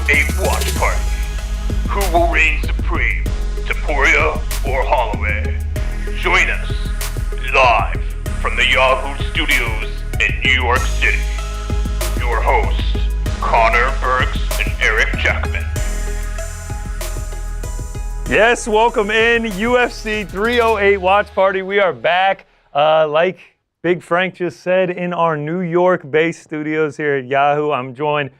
308 Watch Party. Who will reign supreme, Topuria or Holloway? Join us live from the Yahoo Studios in New York City. Your hosts, Connor Burks and Eric Jackman. Yes, welcome in UFC 308 Watch Party. We are back, like Big Frank just said, in our New York-based studios here at Yahoo. I'm joined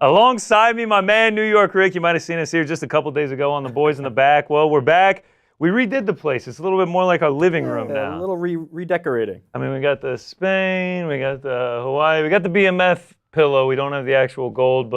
alongside me, my man, NewYorkRic. You might have seen us here just a couple days ago on The Boys in the Back. Well, we're back. We redid the place. It's a little bit more like our living room now. A little redecorating. I mean, we got the Spain, we got the Hawaii, we got the BMF pillow. We don't have the actual gold,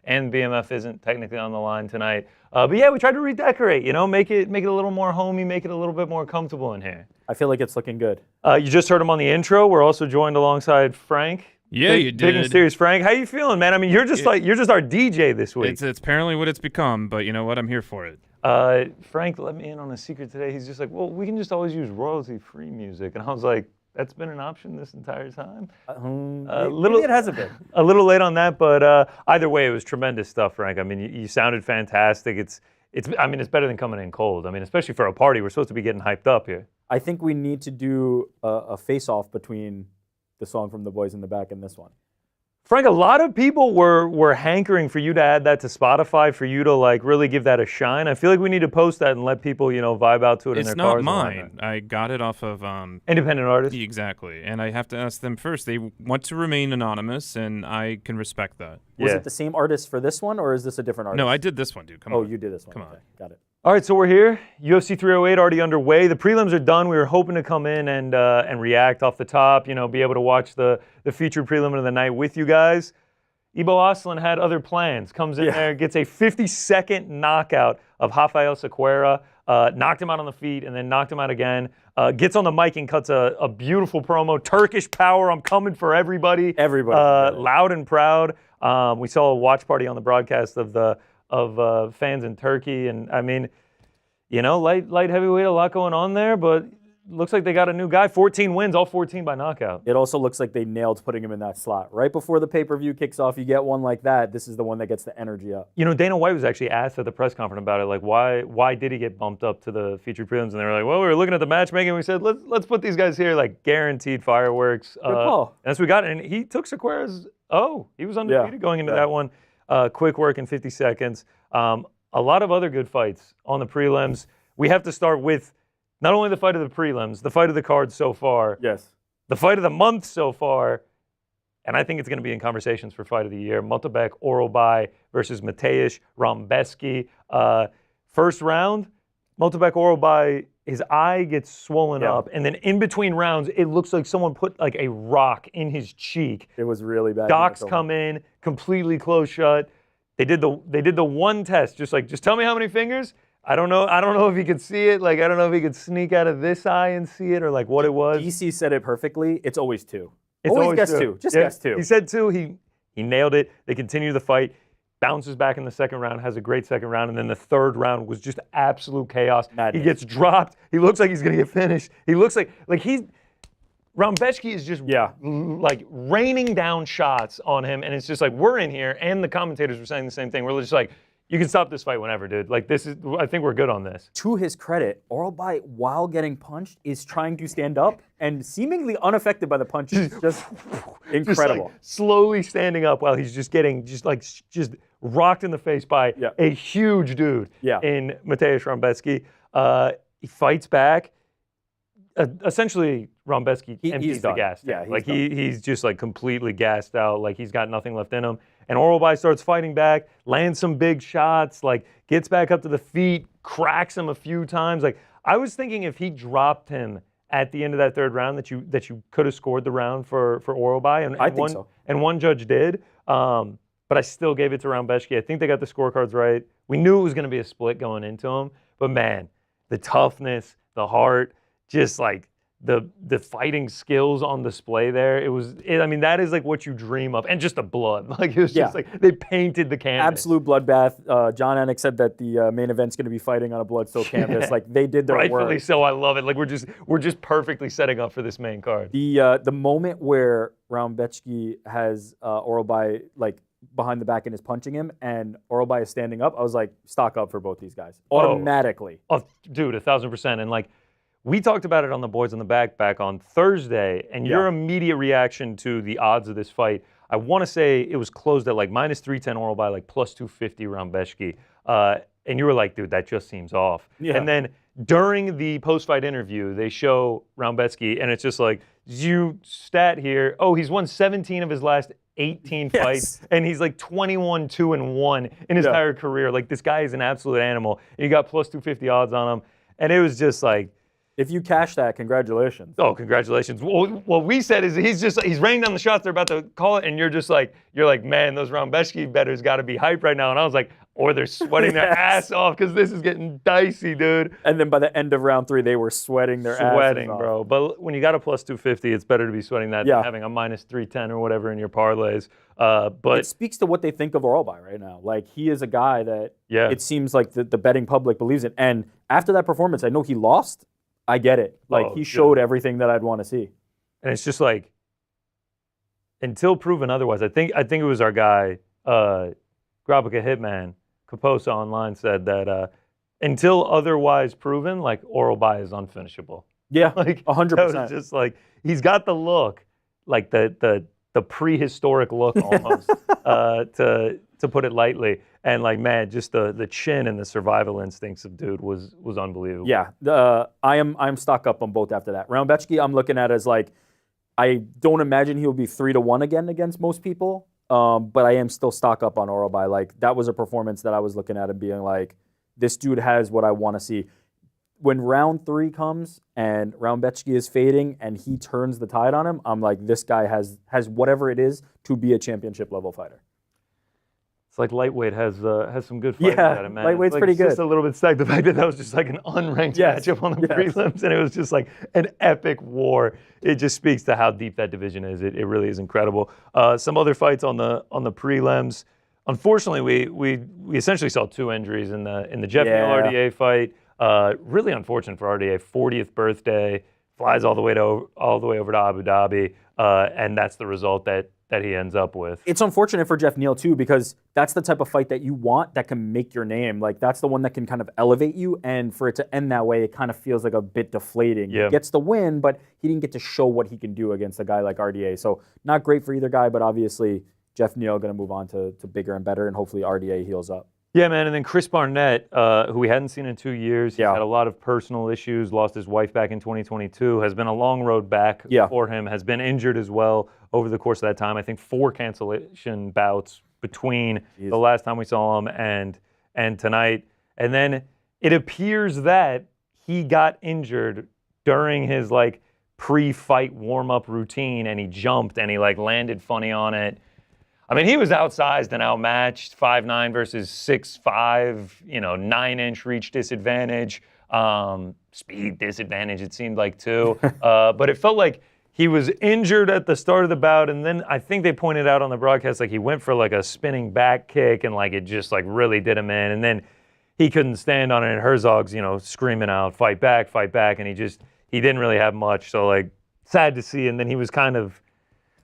and BMF isn't technically on the line tonight. But yeah, we tried to redecorate, make it a little more homey, make it a little bit more comfortable in here. I feel like it's looking good. You just heard him on the intro. We're also joined alongside Frank. Yeah, you did. Big and serious Frank. How you feeling, man? I mean, you're just our DJ this week. It's apparently what it's become, but you know what? I'm here for it. Frank let me in on a secret today. He's just like, well, we can just always use royalty-free music. And I was like, that's been an option this entire time. Maybe it hasn't been. A little late on that, but either way, it was tremendous stuff, Frank. I mean, you sounded fantastic. It's better than coming in cold. I mean, especially for a party, we're supposed to be getting hyped up here. I think we need to do a face-off between the song from The Boys in the Back and this one. Frank, a lot of people were hankering for you to add that to Spotify, for you to really give that a shine. I feel like we need to post that and let people, vibe out to it in their cars. It's not mine. I got it off of independent artists. Exactly, and I have to ask them first. They want to remain anonymous, and I can respect that. Was it the same artist for this one, or is this a different artist? No, I did this one, dude. Come on. Oh, you did this one. Come okay. on. Got it. All right, so we're here. UFC 308 already underway. The prelims are done. We were hoping to come in and react off the top, be able to watch the featured prelim of the night with you guys. Ibo Aslan had other plans. Comes in there, gets a 50-second knockout of Rafael Sequeira, knocked him out on the feet, and then knocked him out again. Gets on the mic and cuts a beautiful promo. Turkish power, I'm coming for everybody. Everybody. Loud and proud. We saw a watch party on the broadcast of fans in Turkey, and I mean, light heavyweight, a lot going on there, but looks like they got a new guy. 14 wins, all 14 by knockout. It also looks like they nailed putting him in that slot. Right before the pay-per-view kicks off, you get one like that. This is the one that gets the energy up. Dana White was actually asked at the press conference about it, why did he get bumped up to the featured prelims? And they were like, well, we were looking at the matchmaking, and we said, let's put these guys here, guaranteed fireworks. Good call. And that's what we got. And he took Sequeira's, he was undefeated going into that one. Quick work in 50 seconds. A lot of other good fights on the prelims. We have to start with not only the fight of the prelims, the fight of the card so far. Yes. The fight of the month so far, and I think it's going to be in conversations for fight of the year. Multibek Orolbai versus Mateusz Rebecki. First round, Multibek Orolbai, his eye gets swollen up, and then in between rounds, it looks like someone put a rock in his cheek. It was really bad. Docs come in, completely closed shut. They did the one test, just tell me how many fingers. I don't know if he could see it. I don't know if he could sneak out of this eye and see it, or what it was. DC said it perfectly. It's always two. It's always guess two. Just guess two. He said two. He nailed it. They continue the fight. Bounces back in the second round. Has a great second round, and then the third round was just absolute chaos. Madness. He gets dropped. He looks like he's gonna get finished. He looks like he's. Rebecki is just raining down shots on him, and it's just we're in here, and the commentators were saying the same thing. We're just you can stop this fight whenever, dude. I think we're good on this. To his credit, Orolbai, while getting punched, is trying to stand up and seemingly unaffected by the punches. Just incredible. Just slowly standing up while he's just getting just rocked in the face by a huge dude in Mateusz Rebecki. He fights back. Essentially, Rebecki empties the gas tank. He's just completely gassed out. He's got nothing left in him. And Orolbai starts fighting back, lands some big shots, gets back up to the feet, cracks him a few times. I was thinking if he dropped him at the end of that third round, that you could have scored the round for Orolbai. And I think so. And one judge did. But I still gave it to Rebecki. I think they got the scorecards right. We knew it was going to be a split going into him. But man, the toughness, the heart, just the fighting skills on display there. That is what you dream of. And just the blood. It was just they painted the canvas. Absolute bloodbath. John Anik said that the main event's going to be fighting on a blood-soaked canvas. They did their work. Rightfully so. I love it. We're just perfectly setting up for this main card. The moment where Rebecki has Orolbai behind the back and is punching him, and Orolbai is standing up, I was like, stock up for both these guys automatically. Oh, dude, 1,000%. And like, we talked about it on the Boys on the Back on Thursday, and your immediate reaction to the odds of this fight, I want to say it was closed at like minus 310 Orolbai, like plus 250 Rambeshki. And you were like, dude, that just seems off. Yeah. And then during the post-fight interview, they show Rambeshki, and it's just like, you stat here, he's won 17 of his last 18 fights, and he's like 21-2-1 in his entire career. Like, this guy is an absolute animal. And you got plus 250 odds on him, and it was just like, if you cash that, congratulations. Oh, congratulations. Well, what we said is he's raining down the shots. They're about to call it, and you're like, man, those Rambeshki bettors got to be hyped right now. And I was like, or they're sweating their ass off because this is getting dicey, dude. And then by the end of round 3, they were sweating their asses off. Bro. But when you got a plus 250, it's better to be sweating that than having a minus 310 or whatever in your parlays. But it speaks to what they think of Orolbai right now. Like, he is a guy that it seems like the betting public believes in. And after that performance, I know he lost. I get it. Like, he showed everything that I'd want to see. And it's just like, until proven otherwise, I think it was our guy, Graphica Hitman, Kaposa online said that until otherwise proven, like, Orolbai is unfinishable. Yeah, like 100%. That was just like, he's got the look, like the prehistoric look almost, to put it lightly. And like, man, just the chin and the survival instincts of dude was unbelievable. Yeah, I'm stock up on both after that. Rambeshki, I'm looking at as like, I don't imagine he'll be 3-1 again against most people, but I am still stock up on Orolbai. Like, that was a performance that I was looking at and being like, this dude has what I want to see. When round 3 comes and Rambeshki is fading and he turns the tide on him, I'm like, this guy has whatever it is to be a championship level fighter. It's like lightweight has some good fights at it, man. Lightweight's like, pretty good. Just a little bit stacked. The fact that was just like an unranked matchup on the prelims, and it was just like an epic war. It just speaks to how deep that division is. It really is incredible. Some other fights on the prelims. Unfortunately, we essentially saw 2 injuries in the Jeff Neal RDA fight. Really unfortunate for RDA. 40th birthday, flies all the way over to Abu Dhabi, and that's the result that he ends up with. It's unfortunate for Jeff Neal too, because that's the type of fight that you want that can make your name. Like, that's the one that can kind of elevate you, and for it to end that way, it kind of feels like a bit deflating. He gets the win, but he didn't get to show what he can do against a guy like RDA. So not great for either guy, but obviously Jeff Neal going to move on to bigger and better, and hopefully RDA heals up. Yeah, man, and then Chris Barnett, who we hadn't seen in 2 years, he's had a lot of personal issues, lost his wife back in 2022, has been a long road back for him, has been injured as well over the course of that time. I think 4 cancellation bouts between the last time we saw him and tonight. And then it appears that he got injured during his like pre-fight warm-up routine, and he jumped and he like landed funny on it. I mean, he was outsized and outmatched, 5'9" versus 6'5", 9-inch reach disadvantage, speed disadvantage, it seemed like, too. But it felt like he was injured at the start of the bout, and then I think they pointed out on the broadcast, like, he went for, like, a spinning back kick, and, like, it just, like, really did him in. And then he couldn't stand on it, and Herzog's, screaming out, fight back, and he didn't really have much. So, like, sad to see. And then he was kind of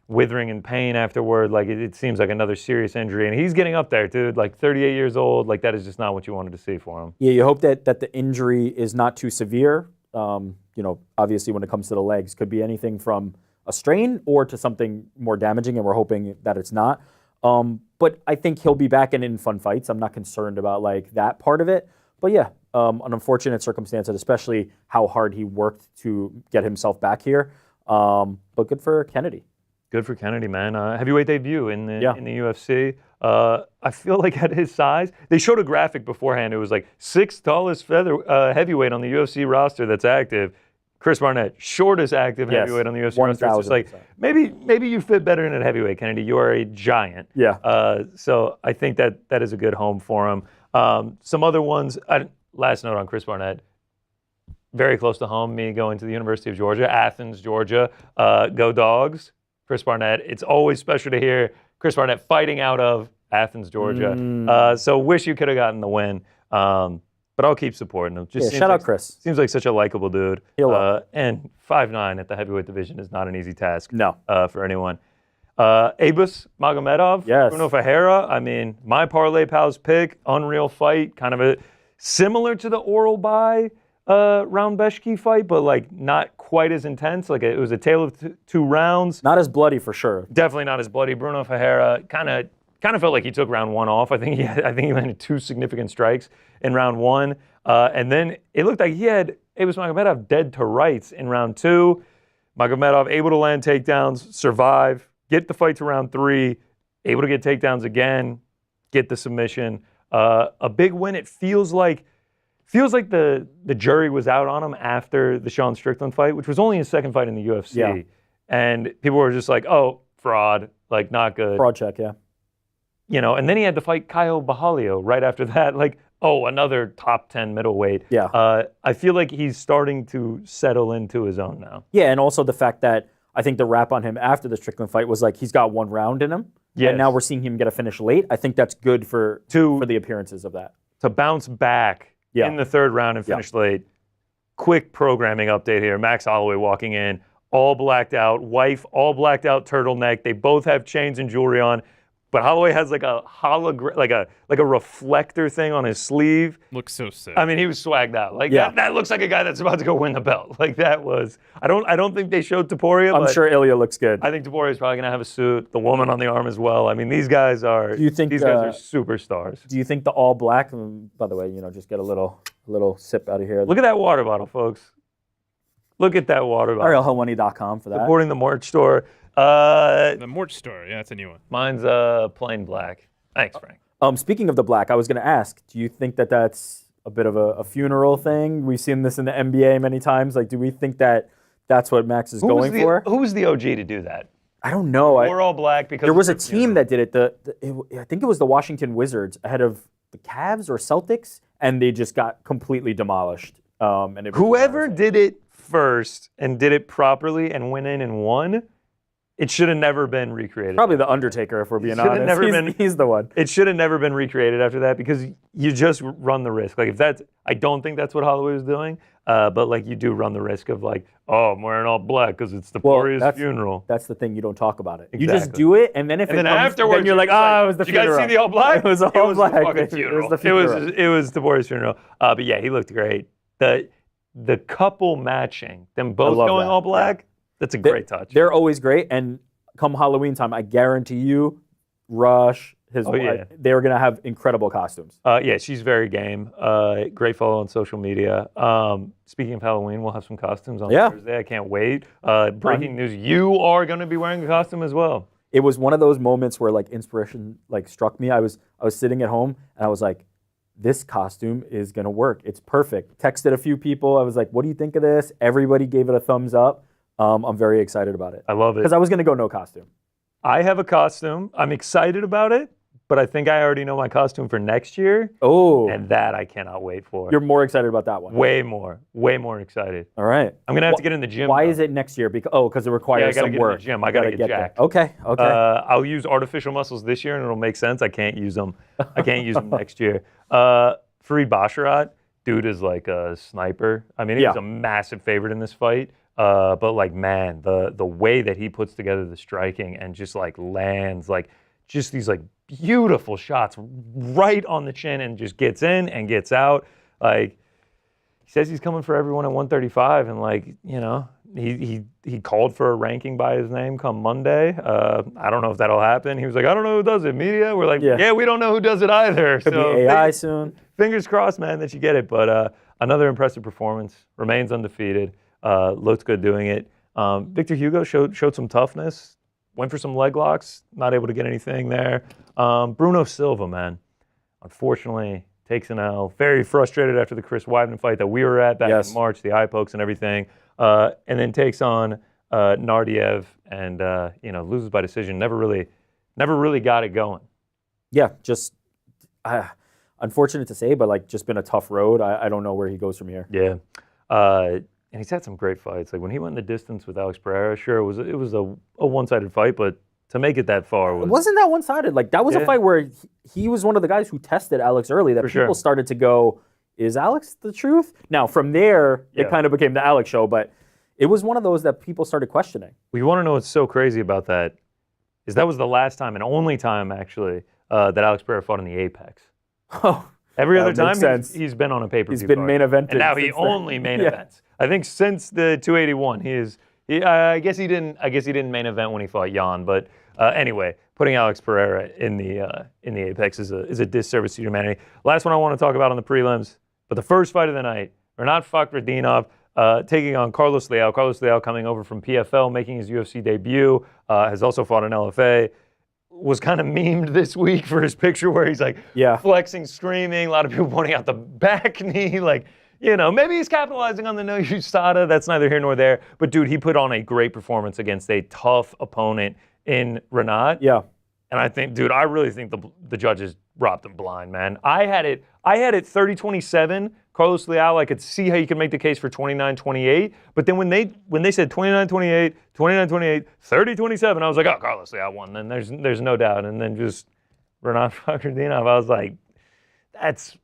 withering in pain afterward. Like, it seems like another serious injury, and he's getting up there, dude. Like, 38 years old. Like, that is just not what you wanted to see for him. Yeah, you hope that the injury is not too severe. Obviously, when it comes to the legs, could be anything from a strain or to something more damaging, and we're hoping that it's not. But I think he'll be back and in fun fights. I'm not concerned about like that part of it. But yeah, an unfortunate circumstance, and especially how hard he worked to get himself back here. But good for Kennedy. Good for Kennedy, man. Heavyweight debut in the UFC. I feel like at his size, they showed a graphic beforehand. It was like 6th tallest heavyweight on the UFC roster that's active. Chris Barnett, shortest active heavyweight on the UFC roster. It's just like, maybe you fit better in at heavyweight, Kennedy. You are a giant. Yeah. So I think that is a good home for him. Some other ones. Last note on Chris Barnett. Very close to home. Me going to the University of Georgia, Athens, Georgia. Go Dogs. Chris Barnett. It's always special to hear Chris Barnett fighting out of Athens, Georgia. So wish you could have gotten the win. But I'll keep supporting him. Shout out Chris. Seems like such a likable dude. And 5'9" at the heavyweight division is not an easy task. No. For anyone. Abus Magomedov, Yes. Bruno Ferreira. I mean, my parlay pals pick, unreal fight, kind of a similar to the Oral by Round-Beshki fight, but like not quite as intense. Like it was a tale of two rounds. Not as bloody for sure. Definitely not as bloody. Bruno Ferreira kind of felt like he took round one off. I think he landed 2 significant strikes in round 1, and then it looked like he had Abus Magomedov dead to rights in round 2. Magomedov able to land takedowns, survive, get the fight to round 3, able to get takedowns again, get the submission. A big win. It feels like the jury was out on him after the Sean Strickland fight, which was only his second fight in the UFC. Yeah. And people were just like, oh, fraud, like not good. Fraud check, yeah. You know, and then he had to fight Caio Borralho right after that. Like, oh, another top 10 middleweight. Yeah. I feel like he's starting to settle into his own now. Yeah, and also the fact that I think the rap on him after the Strickland fight was like he's got 1 round in him. Yes. And now we're seeing him get a finish late. I think that's good for the appearances of that. To bounce back in the 3rd round and finish late. Quick programming update here. Max Holloway walking in, all blacked out. Wife, all blacked out turtleneck. They both have chains and jewelry on. But Holloway has like a like a reflector thing on his sleeve. Looks so sick. I mean, he was swagged out. Like that looks like a guy that's about to go win the belt. Like that was. I don't think they showed Topuria. I'm sure Ilia looks good. I think Topuria is probably gonna have a suit. The woman on the arm as well. I mean, these guys are. Do you think these guys are superstars? Do you think the all black? By the way, just get a little sip out of here. Look at that water bottle, folks. Look at that water bottle. ArielHelwani.com for that. Supporting the merch store. The merch store, yeah, that's a new one. Mine's plain black. Thanks, Frank. Speaking of the black, I was going to ask, do you think that that's a bit of a funeral thing? We've seen this in the NBA many times. Like, do we think that that's what Max is going for? Who was the OG to do that? I don't know. We're all black because there was a team that did it. I think it was the Washington Wizards ahead of the Cavs or Celtics, and they just got completely demolished. And whoever did it first and did it properly and went in and won, it should have never been recreated. Probably the Undertaker, if we're being honest. He's the one. It should have never been recreated after that because you just run the risk. Like I don't think that's what Holloway was doing, but like you do run the risk of like, oh, I'm wearing all black because it's Topuria's funeral. That's the thing, you don't talk about it. Exactly. You just do it, and then afterwards, then you're like, it was the funeral. You guys see the all black? It was all black. The fucking funeral. It was the funeral. It was Topuria's funeral. But yeah, he looked great. The couple matching, them both going all black, that's a great touch. They're always great, and come Halloween time, I guarantee you, Rush, his wife, they're going to have incredible costumes. Yeah, she's very game. Great follow on social media. Speaking of Halloween, we'll have some costumes on Thursday. I can't wait. Breaking news, you are going to be wearing a costume as well. It was one of those moments where like inspiration like struck me. I was sitting at home, and I was like, this costume is going to work. It's perfect. Texted a few people. I was like, what do you think of this? Everybody gave it a thumbs up. I'm very excited about it. I love it. Because I was going to go no costume. I have a costume. I'm excited about it, but I think I already know my costume for next year. Oh. And that I cannot wait for. You're more excited about that one. Way more excited. All right. I'm going to have to get in the gym. Why is it next year? Because it requires some work. In the gym. I got to get jacked. Okay. I'll use artificial muscles this year and it'll make sense. I can't use them. Next year. Fareed Basharat, dude is like a sniper. I mean, he was a massive favorite in this fight. But like, man, the way that he puts together the striking and just like lands like just these like beautiful shots right on the chin and just gets in and gets out. Like he says he's coming for everyone at 135 and like, he called for a ranking by his name come Monday. I don't know if that'll happen. He was like, I don't know who does it. Media? We're like, yeah we don't know who does it either. Could be AI soon. Fingers crossed, man, that you get it. But another impressive performance. Remains undefeated. Looked good doing it. Victor Hugo showed some toughness. Went for some leg locks. Not able to get anything there. Bruno Silva, man, unfortunately takes an L. Very frustrated after the Chris Weidman fight that we were at back in March, the eye pokes and everything. And then takes on Nardiev and loses by decision. Never really got it going. Yeah, just unfortunate to say, but like just been a tough road. I don't know where he goes from here. Yeah. And he's had some great fights. Like when he went in the distance with Alex Pereira, sure, it was a one-sided fight, but to make it that far wasn't that one-sided. Like that was a fight where he was one of the guys who tested Alex early. That people started to go, is Alex the truth? Now from there, it kind of became the Alex show, but it was one of those that people started questioning. Well, you want to know what's so crazy about that? is that was the last time and only time, actually, that Alex Pereira fought in the Apex. Oh, Every other makes time, sense. he's been on a pay-per-view He's been card. main evented. And now he since then. only main events. I think since the 281, I guess he didn't main event when he fought Jan, but anyway, putting Alex Pereira in the Apex is a disservice to humanity. Last one I want to talk about on the prelims, but the first fight of the night, Rinat Fakhretdinov taking on Carlos Leal. Carlos Leal coming over from PFL, making his UFC debut, has also fought in LFA. Was kind of memed this week for his picture where he's like flexing, screaming, a lot of people pointing out the back knee, like, maybe he's capitalizing on the no USADA. That's neither here nor there. But, dude, he put on a great performance against a tough opponent in Rinat. Yeah. And I think, dude, I really think the judges robbed him blind, man. I had it 30-27. Carlos Leal, I could see how you could make the case for 29-28. But then when they said 29-28, 29-28, 30-27, I was like, oh, Carlos Leal won. Then there's no doubt. And then just Rinat Fakhretdinov, I was like, it's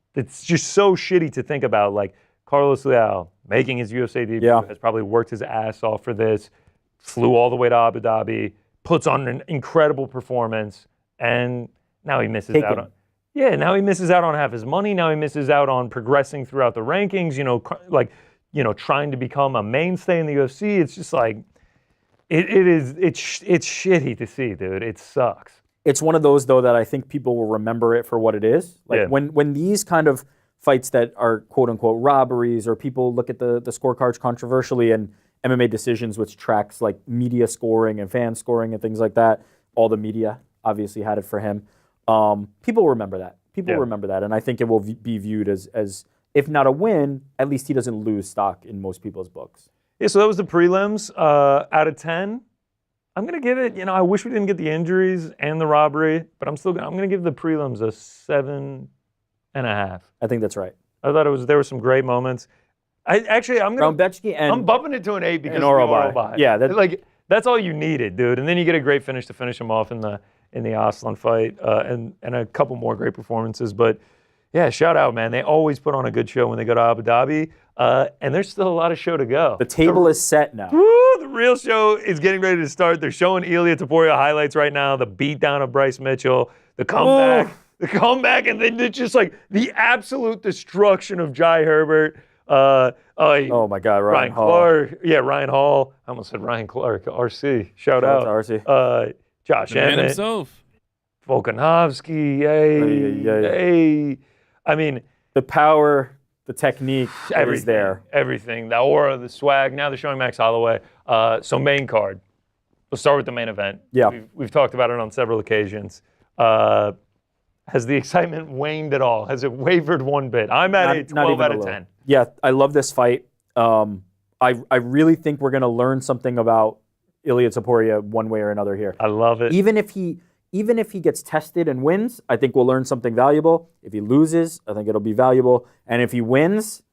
just so shitty to think about. Like, Carlos Leal making his UFC debut, has probably worked his ass off for this, flew all the way to Abu Dhabi, puts on an incredible performance, and now he misses out on. Yeah, now he misses out on half his money. Now he misses out on progressing throughout the rankings. Trying to become a mainstay in the UFC. It's just like, it's shitty to see, dude. It sucks. It's one of those, though, that I think people will remember it for what it is. Like when these kind of fights that are quote unquote robberies, or people look at the scorecards controversially, and MMA decisions, which tracks like media scoring and fan scoring and things like that. All the media obviously had it for him. People remember that. Remember that, and I think it will be viewed as if not a win, at least he doesn't lose stock in most people's books. Yeah, so that was the prelims. Out of 10, I'm gonna give it. I wish we didn't get the injuries and the robbery, but I'm gonna give the prelims a 7.5. I think that's right. I thought there were some great moments. I'm bumping it to an 8 because of the oral bye. Yeah, that's all you needed, dude. And then you get a great finish to finish him off in the Aslan fight, and a couple more great performances. But yeah, shout out, man. They always put on a good show when they go to Abu Dhabi, and there's still a lot of show to go. The table is set now. Woo, the real show is getting ready to start. They're showing Ilia Topuria highlights right now. The beatdown of Bryce Mitchell, the comeback, and then just like the absolute destruction of Jai Herbert. Oh my God, Ryan Hall. Clark. Yeah, Ryan Hall. I almost said Ryan Clark. RC. Shout out to RC. Josh the man Emmett. Himself. Volkanovski. Hey. I mean, the power, the technique is there. Everything. The aura, the swag. Now they're showing Max Holloway. So main card. We'll start with the main event. Yeah. We've talked about it on several occasions. Has the excitement waned at all? Has it wavered one bit? I'm at a 12 out of 10. Yeah, I love this fight. I really think we're going to learn something about Ilia Topuria one way or another here. I love it. Even if he gets tested and wins, I think we'll learn something valuable. If he loses, I think it'll be valuable. And if he wins,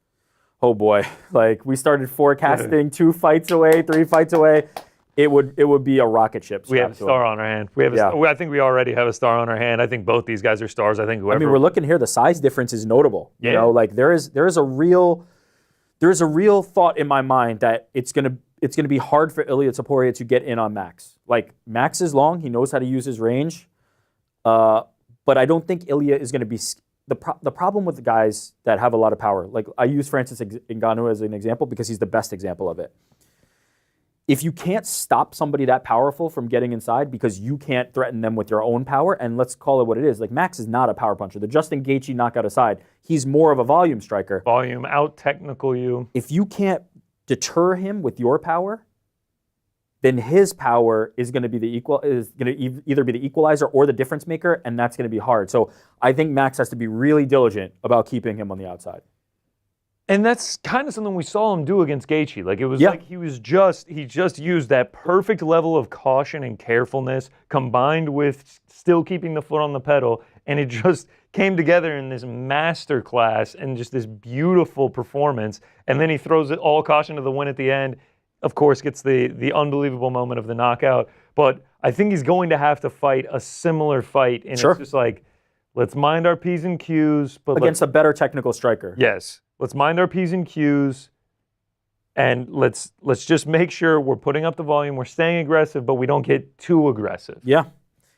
oh boy, like we started forecasting 2 fights away, 3 fights away. It would be a rocket ship. We have a star on our hand. I think we already have a star on our hand. I think both these guys are stars. I think whoever. I mean, we're looking here. The size difference is notable. Yeah. You know, like there is a real thought in my mind that it's gonna be hard for Ilia Topuria to get in on Max. Like Max is long. He knows how to use his range. But I don't think Ilia is gonna be the problem with the guys that have a lot of power. Like I use Francis Ngannou as an example because he's the best example of it. If you can't stop somebody that powerful from getting inside because you can't threaten them with your own power, and let's call it what it is, like Max is not a power puncher. The Justin Gaethje knockout aside, he's more of a volume striker. Volume, out-technical you. If you can't deter him with your power, then his power is going to be either be the equalizer or the difference maker, and that's going to be hard. So I think Max has to be really diligent about keeping him on the outside. And that's kind of something we saw him do against Gaethje. Like it was like he just used that perfect level of caution and carefulness combined with still keeping the foot on the pedal, and it just came together in this master class and just this beautiful performance. And then he throws it all caution to the wind at the end. Of course, gets the unbelievable moment of the knockout. But I think he's going to have to fight a similar fight, and it's just like, let's mind our P's and Q's, but against a better technical striker. Yes. Let's mind our P's and Q's, and let's just make sure we're putting up the volume, we're staying aggressive, but we don't get too aggressive. Yeah.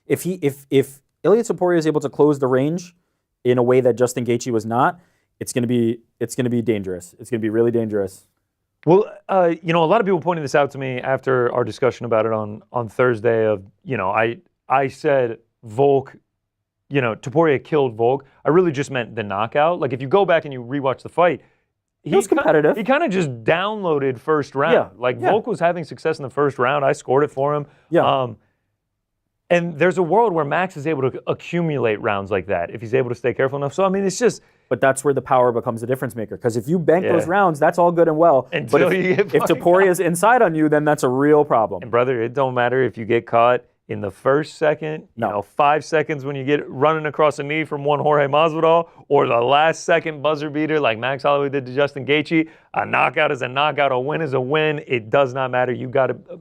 If Ilia Topuria is able to close the range in a way that Justin Gaethje was not, it's gonna be dangerous. It's gonna be really dangerous. Well, a lot of people pointed this out to me after our discussion about it on Thursday. I said Volk, Topuria killed Volk. I really just meant the knockout. Like if you go back and you rewatch the fight, he was competitive. He kind of just downloaded first round. Volk was having success in the first round. I scored it for him. Yeah. And there's a world where Max is able to accumulate rounds like that if he's able to stay careful enough. So I mean, it's just. But that's where the power becomes a difference maker. Because if you bank those rounds, that's all good and well. Until but you get if Topuria is inside on you, then that's a real problem. And brother, it don't matter if you get caught in the first second, 5 seconds when you get running across a knee from one Jorge Masvidal, or the last second buzzer beater like Max Holloway did to Justin Gaethje. A knockout is a knockout. A win is a win. It does not matter.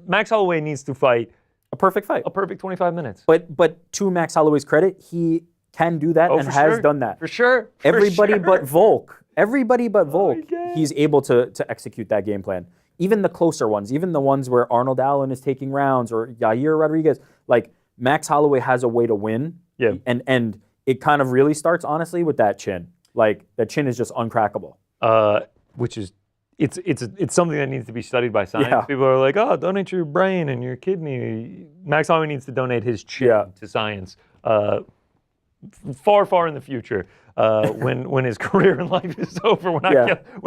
Max Holloway needs to fight a perfect fight. A perfect 25 minutes. But to Max Holloway's credit, he can do that and has done that. For sure. Everybody but Volk. He's able to execute that game plan. Even the closer ones, even the ones where Arnold Allen is taking rounds or Yair Rodriguez, like Max Holloway has a way to win. Yeah. And it kind of really starts, honestly, with that chin. Like that chin is just uncrackable. Which is it's something that needs to be studied by science. Yeah. People are like, oh, donate your brain and your kidney. Max Holloway needs to donate his chin to science. Far in the future, when his career in life is over, we're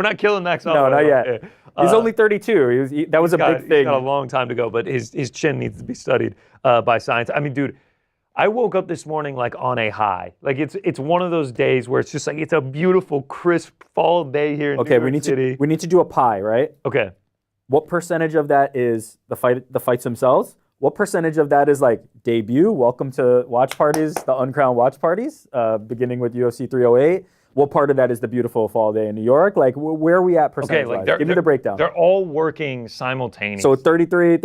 not killing Max Holloway. No, not yet. He's only 32. That was a big thing. He's got a long time to go, but his chin needs to be studied by science. I mean, dude, I woke up this morning like on a high. Like it's one of those days where it's just like it's a beautiful, crisp fall day here in New York City. We need to do a pie, right? Okay. What percentage of that is the fights themselves? What percentage of that is like debut? Welcome to watch parties, the uncrowned watch parties, beginning with UFC 308. What part of that is the beautiful fall day in New York? Like, where are we at percentage-wise? Give me the breakdown. They're all working simultaneously. So 33?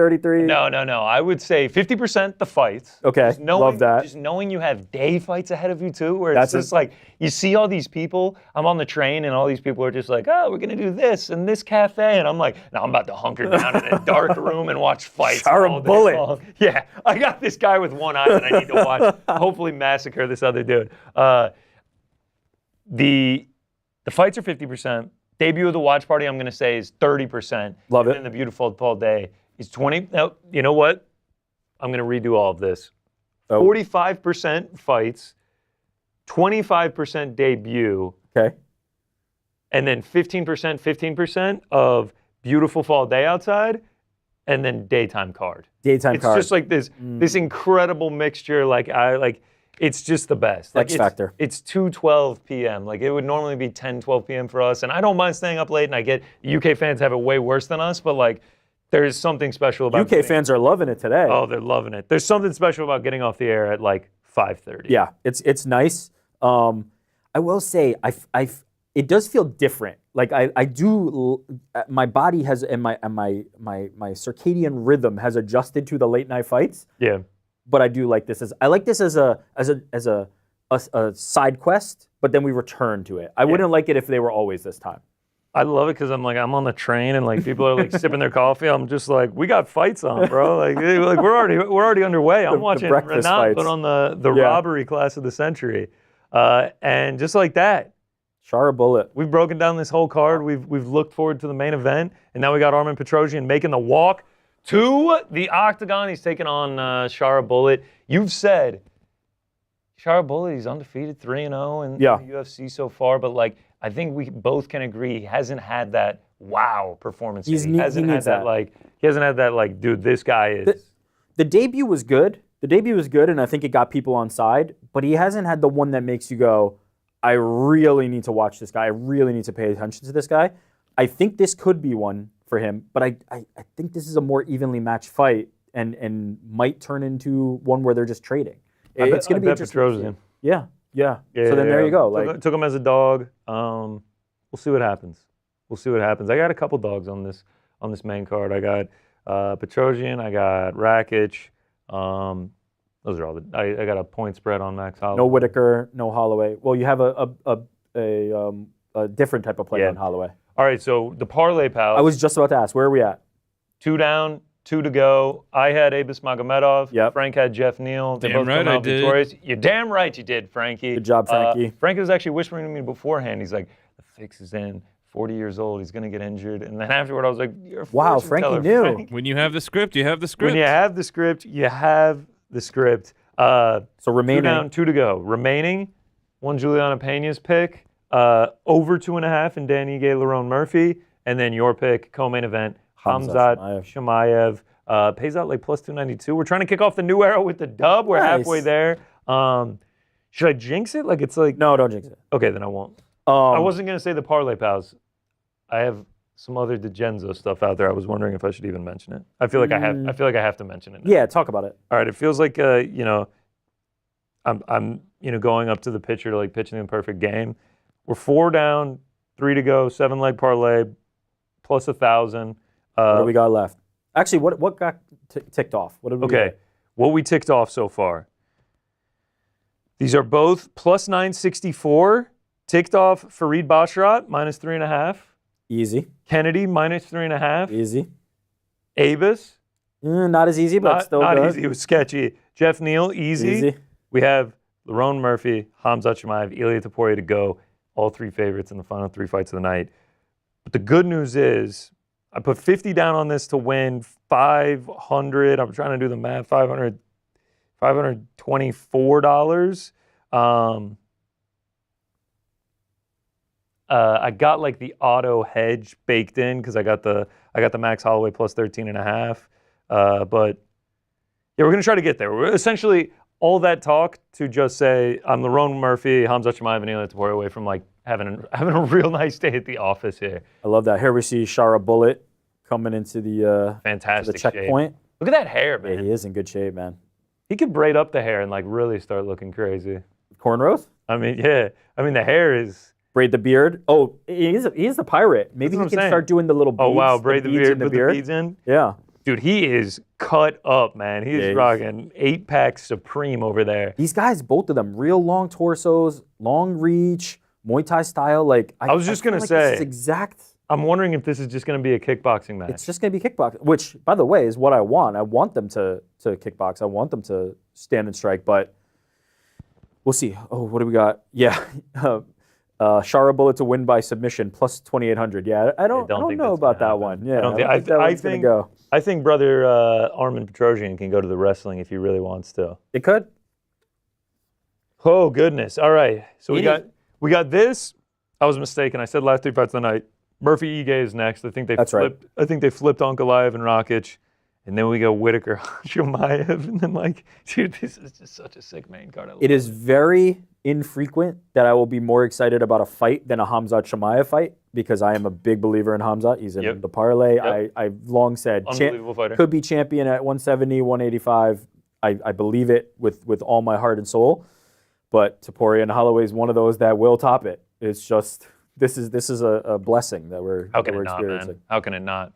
No. I would say 50% the fights. Okay, love that. Just knowing you have day fights ahead of you, too, where it's just like, you see all these people. I'm on the train, and all these people are just like, oh, we're going to do this and this cafe. And I'm like, no, I'm about to hunker down in a dark room and watch fights all day long. Yeah, I got this guy with one eye that I need to watch. Hopefully massacre this other dude. The fights are 50%. Debut of the watch party, I'm going to say, is 30%. Love it. And the beautiful fall day is 20. No, you know what? I'm going to redo all of this. 45% fights, 25% debut. Okay. And then 15% of beautiful fall day outside, and then daytime card. It's just like this incredible mixture. It's just the best. X factor. It's 2:12 p.m. Like it would normally be 10:12 p.m. for us, and I don't mind staying up late. And I get UK fans have it way worse than us, but like there is something special about UK fans are loving it today. Oh, they're loving it. There's something special about getting off the air at like 5:30. Yeah, it's nice. I will say it does feel different. Like I do. My body has and my circadian rhythm has adjusted to the late night fights. Yeah. But I do like this as a side quest, but then we return to it. I wouldn't like it if they were always this time. I love it because I'm on the train and like people are like sipping their coffee. I'm just like, we got fights on, bro. Like we're already underway. I'm watching Renat put on the robbery class of the century, and just like that, Sharabutdin. We've broken down this whole card. We've looked forward to the main event, and now we got Armen Petrosyan making the walk to the octagon. He's taking on Sharabutdin. You've said Sharabutdin, he's undefeated, 3-0 in the UFC so far, but like I think we both can agree he hasn't had that wow performance. He hasn't had that dude, this guy is. The debut was good. And I think it got people on side, but he hasn't had the one that makes you go, I really need to watch this guy. I really need to pay attention to this guy. I think this could be one for him, but I think this is a more evenly matched fight and might turn into one where they're just trading. It's going to be interesting. Yeah. So then there you go. Took him as a dog. We'll see what happens. I got a couple dogs on this main card. I got Petrosyan. I got Rakić. Those are all I got a point spread on Max Holloway. No Whittaker, no Holloway. Well, you have a different type of play on Holloway. All right, so the parlay pals. I was just about to ask, where are we at? 2 down, 2 to go. I had Abus Magomedov. Yep. Frank had Jeff Neal. They Damn both right come I out did. victorious. You're damn right you did, Frankie. Good job, Frankie. Frankie was actually whispering to me beforehand. He's like, the fix is in. 40 years old. He's going to get injured. And then afterward, I was like, you're a Wow, fortune Frankie teller, knew. Frank. When you have the script, you have the script. When you have the script, you have the script. So 2 remaining. down, 2 to go. Remaining, one Juliana Pena's pick, over 2.5 in Dan Ige, Lerone Murphy, and then your pick, co-main event, Khamzat, Chimaev. Pays out like plus 292. We're trying to kick off the new era with the dub. We're halfway there. Should I jinx it? Like it's like No, don't jinx it. Okay, then I won't. I wasn't gonna say the parlay pals. I have some other DeGenzo stuff out there. I was wondering if I should even mention it. I feel like I have. I feel like I have to mention it now. Yeah, talk about it. All right. It feels like I'm going up to the pitcher to like pitching the perfect game. We're 4 down, 3 to go, 7-leg parlay, plus 1,000. What do we got left? Actually, what got ticked off? What did we Okay, get? what we ticked off so far. These are both plus 964. Ticked off Farid Basharat, minus 3.5. Easy. Kennedy, minus 3.5. Easy. Abus, Not as easy, but still not good. easy. It was sketchy. Jeff Neal, easy. We have Lerone Murphy, Khamzat Chimaev, Ilia Topuria to go. All 3 favorites in the final 3 fights of the night. But the good news is, I put 50 down on this to win 500. I'm trying to do the math. $524. I got like the auto hedge baked in because I got the Max Holloway plus 13.5. But yeah, we're gonna try to get there. We're essentially all that talk to just say I'm Lerone Murphy, Khamzat Chimaev, and Ilia Topuria away from like having a real nice day at the office here. I love that. Here we see Sharabutdin coming into the Fantastic checkpoint. shape. Look at that hair, Yeah, man. he is in good shape, man. He could braid up the hair and like really start looking crazy. Cornrows? I mean, yeah. I mean, the hair is. Braid the beard. Oh, he is a pirate. Maybe he That's what can I'm saying. start doing the little beads. Oh wow, braid the beads beard, in the put beard. the beads in. Yeah. Dude, he is cut up, man. He is he's- rocking 8-pack Supreme over there. These guys, both of them, real long torsos, long reach, Muay Thai style. Like I was just feel gonna like say- this is exact. I'm wondering if this is just going to be a kickboxing match. It's just going to be kickboxing, which, by the way, is what I want. I want them to kickbox. I want them to stand and strike, but we'll see. Oh, what do we got? Yeah. Sharabutdin to win by submission, plus 2,800. Yeah, I don't think know that's about gonna that happen. one. Yeah, I don't think- think that one's going to go. I think brother Armen Petrosyan can go to the wrestling if he really wants to. It could. Oh goodness! All right, so It we got this. I was mistaken. I said last 3 fights of the night. Murphy Ige is next. I think they That's right. flipped. I think they flipped Ankalaev and Rakić, and then we go Whittaker, Chimaev, and then like, dude, this is just such a sick main card. It is very infrequent that I will be more excited about a fight than a Khamzat Chimaev fight because I am a big believer in Khamzat. He's in Yep. the parlay. Yep. I've long said Unbelievable fighter. could be champion at 170, 185. I believe it with all my heart and soul. But Topuria and Holloway is one of those that will top it. It's just this is a blessing that we're How can that we're it not, experiencing. man? How can it not?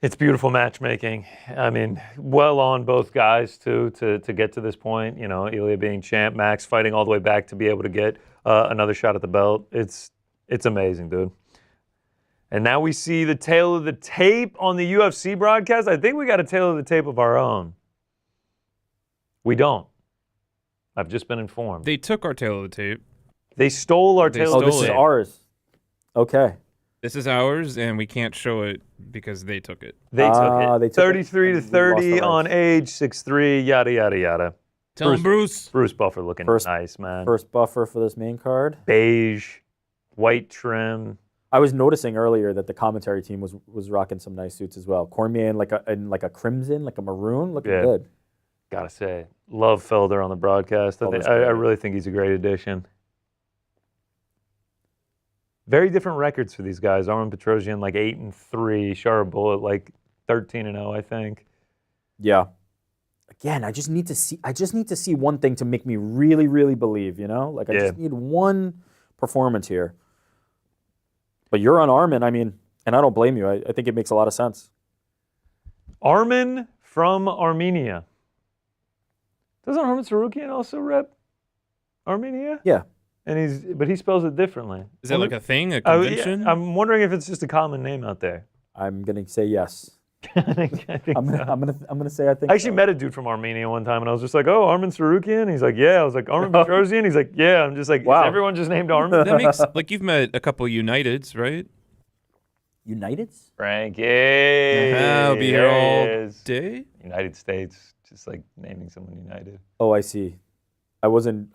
It's beautiful matchmaking. I mean, well on both guys too to get to this point. You know, Ilia being champ, Max fighting all the way back to be able to get another shot at the belt. It's amazing, dude. And now we see the tail of the tape on the UFC broadcast. I think we got a tail of the tape of our own. We don't. I've just been informed. They took our tail of the tape. They stole our They tail Oh, of the this is tape. ours. Okay. This is ours, and we can't show it because they took it. They took it. They took it, 33 to and we lost the 30 rights. on age, 6'3", yada, yada, yada. Tell him, Bruce. Bruce Buffer looking First- nice, man. First buffer for this main card. Beige, white trim. I was noticing earlier that the commentary team was rocking some nice suits as well. Cormier in like a crimson, like a maroon, looking Yeah. good. Gotta say, love Felder on the broadcast. I Felder's I great. really think he's a great addition. Very different records for these guys. Armen Petrosyan like 8-3, Sharabutdin like 13-0, I think. Yeah. Again, I just need to see one thing to make me really, really believe, you know? Like I just need one performance here. But you're on Armen, I mean, and I don't blame you. I think it makes a lot of sense. Armen from Armenia. Doesn't Armen Sarukian also rep Armenia? Yeah. but he spells it differently. Is that like a thing, a Yeah, convention? I'm wondering if it's just a common name out there. I'm gonna say yes. I think I'm so. gonna say I think. I actually so. met a dude from Armenia one time, and I was just like, "Oh, Armen Sarukian." He's like, "Yeah." I was like, "Armen Petrosyan." He's like, "Yeah." I'm just like, Wow. "Is everyone just named Armen?" That makes like you've met a couple Uniteds, right? Uniteds? Frankie. I'll be here all Yes. day. United States, just like naming someone United. Oh, I see. I wasn't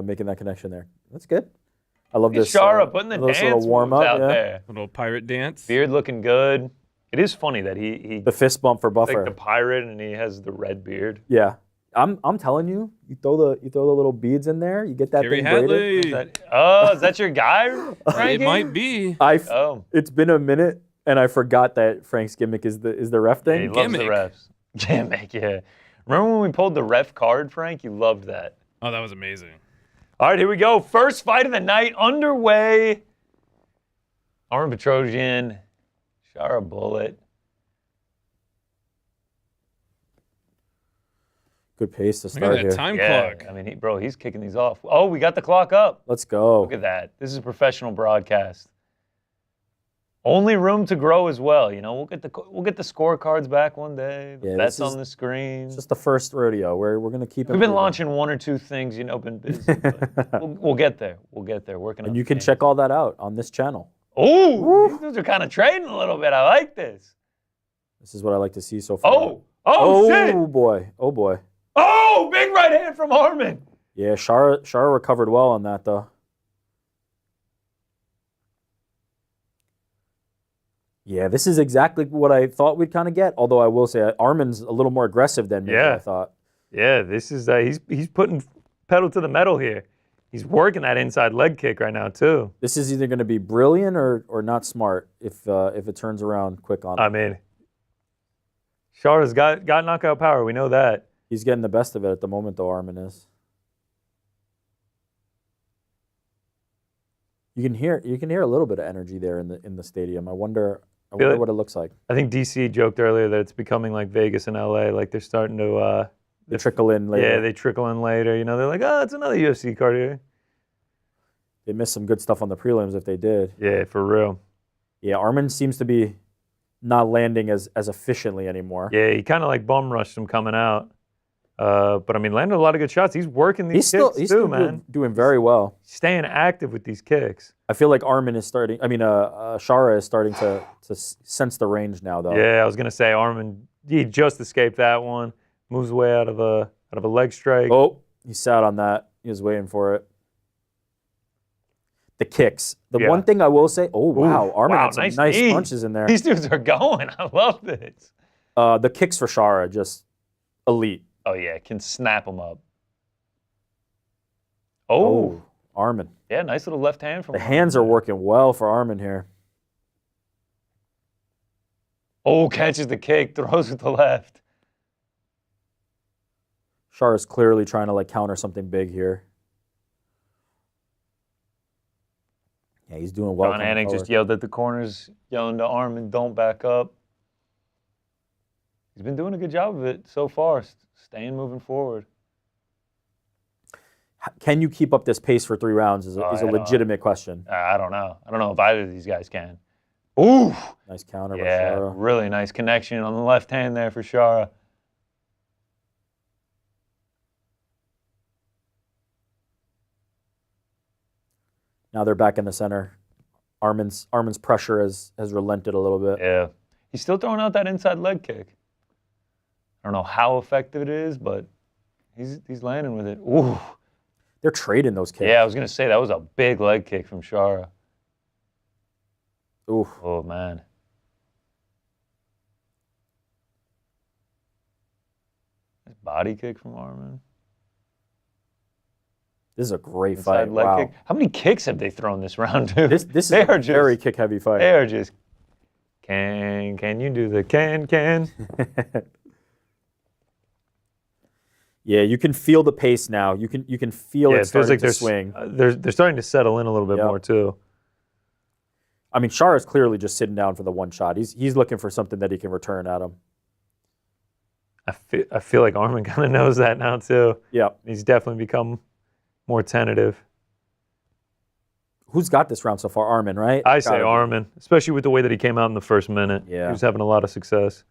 making that connection there. That's good. I love Look at this. Shara putting the this dance little warm moves up out yeah. there. Little pirate dance. Beard looking good. It is funny that he The fist bump for Buffer. like the pirate and he has the red beard. Yeah, I'm telling you, you throw the little beads in there, you get that Terry thing braided. Hadley. Is that your guy, It Frankie? might be. Oh, It's been a minute, and I forgot that Frank's gimmick is the ref he thing. loves the Gimmick. refs. Gimmick, yeah. Remember when we pulled the ref card, Frank? You loved that. Oh, that was amazing. All right, here we go. First fight of the night underway. Armen Petrosyan, Shara Bullet. Good pace to Look at start that here. time Yeah, clock. I mean, he's kicking these off. Oh, we got the clock up. Let's go. Look at that. This is a professional broadcast. Only room to grow as well. You know, we'll get the scorecards back one day. The Yeah, bets this is on the screen. It's just the first rodeo. We're gonna keep. We've been improving. launching one or two things, you know, been busy. But we'll get there. We'll get there. Working on And you the can game. check all that out on this channel. Oh, these dudes are kind of trading a little bit. I like this. This is what I like to see so far. Oh, shit. Boy. Oh boy. Oh, big right hand from Armen. Yeah, Shara recovered well on that though. Yeah, this is exactly what I thought we'd kind of get. Although I will say Armen's a little more aggressive than maybe Yeah. I thought. Yeah, this is he's putting pedal to the metal here. He's working that inside leg kick right now too. This is either going to be brilliant or not smart if it turns around quick on him. I mean, Shara's got knockout power. We know that. He's getting the best of it at the moment, though. Armen is. You can hear a little bit of energy there in the stadium. I wonder what it looks like. I think DC joked earlier that it's becoming like Vegas and LA. Like they're starting to. They trickle in later. Yeah, they trickle in later. You know, they're like, oh, it's another UFC card here. They missed some good stuff on the prelims if they did. Yeah, for real. Yeah, Armen seems to be not landing as efficiently anymore. Yeah, he kind of like bum rushed him coming out. But I mean, landed a lot of good shots. He's working these kicks he's too, still man. doing very well. Staying active with these kicks. I feel like Armen is starting. I mean, Shara is starting to sense the range now, though. Yeah, I was gonna say Armen. He just escaped that one. Moves away out of a leg strike. Oh, he sat on that. He was waiting for it. The kicks. The one thing I will say. Oh wow, Armen had some nice knee. punches in there. These dudes are going. I love this. The kicks for Shara just elite. Oh yeah, can snap them up. Oh, Armen. yeah, nice little left hand from. The hands are working well for Armen here. Oh, catches the kick, throws with the left. Shara's clearly trying to counter something big here. Yeah, he's doing well. John Anik just yelled at the corners, yelling to Armen, "Don't back up." He's been doing a good job of it so far, staying moving forward. Can you keep up this pace for 3 rounds is a legitimate question. I don't know. I don't know if either of these guys can. Ooh! Nice counter by Yeah, Shara. really nice connection on the left hand there for Shara. Now they're back in the center. Armen's pressure has relented a little bit. Yeah. He's still throwing out that inside leg kick. I don't know how effective it is, but he's landing with it. Ooh. They're trading those kicks. Yeah, I was going to say that was a big leg kick from Shara. Ooh. Oh, man. Nice body kick from Armen. This is a great Inside fight. leg Wow. kick. How many kicks have they thrown this round, dude? This is They a are just- very kick-heavy fight. They are just, can you do the can? Yeah, you can feel the pace now. You can feel Yeah, it it feels starting like to they're swing. they're starting to settle in a little bit Yep. more too. I mean, Shara's clearly just sitting down for the one shot. He's looking for something that he can return at him. I feel like Armen kind of knows that now too. Yeah. He's definitely become more tentative. Who's got this round so far? Armen, right? I say Armen, especially with the way that he came out in the first minute. Yeah. He was having a lot of success.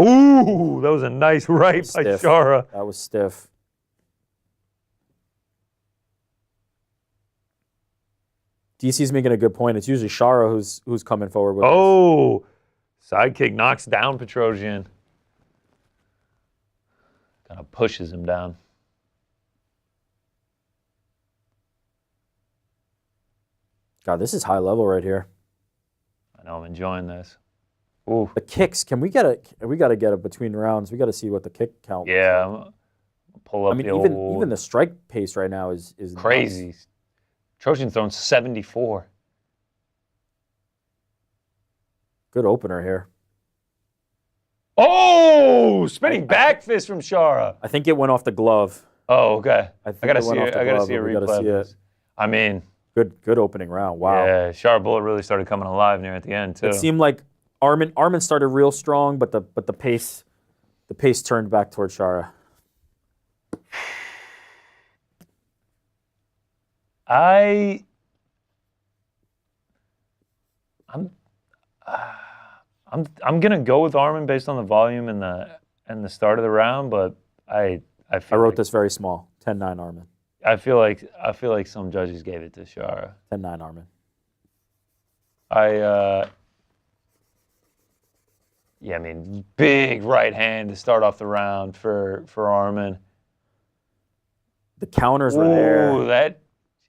Ooh, that was a nice right by Shara. That was stiff. DC's making a good point. It's usually Shara who's coming forward with this. Sidekick knocks down Petrosyan. Kind of pushes him down. God, this is high level right here. I know, I'm enjoying this. Ooh. The kicks, we got to get it between rounds. We got to see what the kick count is. Yeah. Pull up even the strike pace right now is crazy. Nuts. Petrosyan's throwing 74. Good opener here. Oh, spinning back fist from Shara. I think it went off the glove. Oh, okay. I gotta see it. I gotta see a replay. I mean, good opening round. Wow. Yeah, Shara Bullet really started coming alive near at the end too. It seemed like Armen started real strong, but the pace turned back towards Shara. I'm gonna go with Armen based on the volume and the start of the round, but I wrote this very small. 10-9 Armen. I feel like some judges gave it to Shara. 10-9 Armen. I mean, big right hand to start off the round for Armen. The counters were there. Ooh, that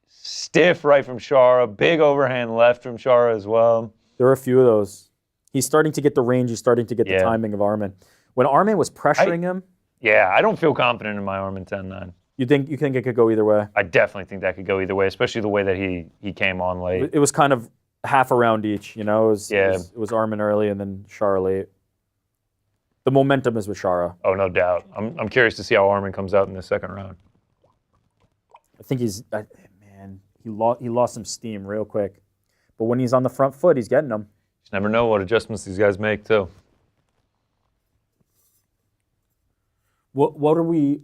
stiff right from Shara. Big overhand left from Shara as well. There were a few of those. He's starting to get the range. He's starting to get the timing of Armen. When Armen was pressuring him. Yeah, I don't feel confident in my Armen 10-9. You think it could go either way? I definitely think that could go either way, especially the way that he came on late. It was kind of half a round each, you know? It was Armen early and then Shara late. The momentum is with Shara. Oh, no doubt. I'm curious to see how Armen comes out in the second round. I think he lost some steam real quick. But when he's on the front foot, he's getting them. Just never know what adjustments these guys make, too. What are we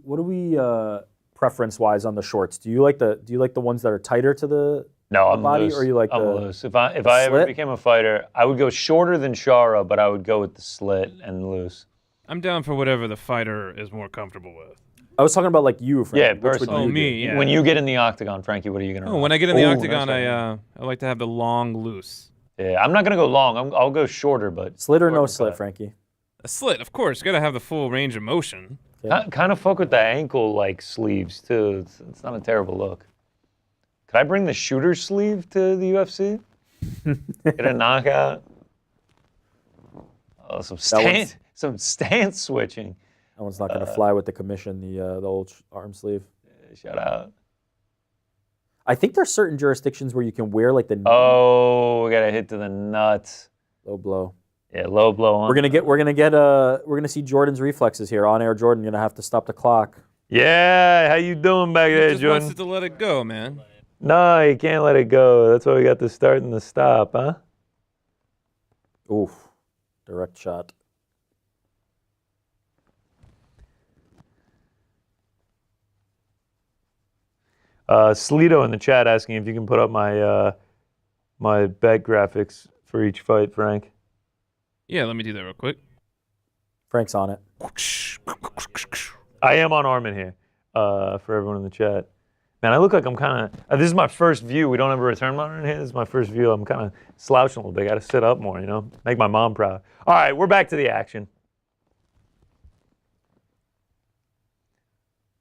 preference-wise on the shorts? Do you like the ones that are tighter to the body, loose. Or you like I'm the loose. If I ever became a fighter, I would go shorter than Shara, but I would go with the slit and loose. I'm down for whatever the fighter is more comfortable with. I was talking about like you, Frankie. Yeah, personally. Me. Yeah. When you get in the octagon, Frankie, what are you gonna? When I get in the octagon, I like to have the long loose. Yeah, I'm not gonna go long. I'll go shorter, but slit or no slit, Frankie. A slit, of course. You got to have the full range of motion. Yeah. Kind of fuck with the ankle like sleeves too. It's not a terrible look. Could I bring the shooter sleeve to the UFC? Get a knockout. Oh, some stance switching. That one's not going to fly with the commission. The old arm sleeve. Shout out. I think there's certain jurisdictions where you can wear like the knee. Oh, we got to hit to the nuts. Low blow. Yeah, low blow on. We're gonna see Jordan's reflexes here on air. Jordan, gonna have to stop the clock. Yeah, how you doing back there, just Jordan? Wants to let it go, man. No, you can't let it go. That's why we got the start and the stop, huh? Oof, direct shot. Slito in the chat asking if you can put up my my bet graphics for each fight, Frank. Yeah, let me do that real quick. Frank's on it. I am on Armen here for everyone in the chat. Man, I look like I'm kind of, this is my first view. We don't have a return monitor in here. This is my first view. I'm kind of slouching a little bit. Got to sit up more, you know, make my mom proud. All right, we're back to the action.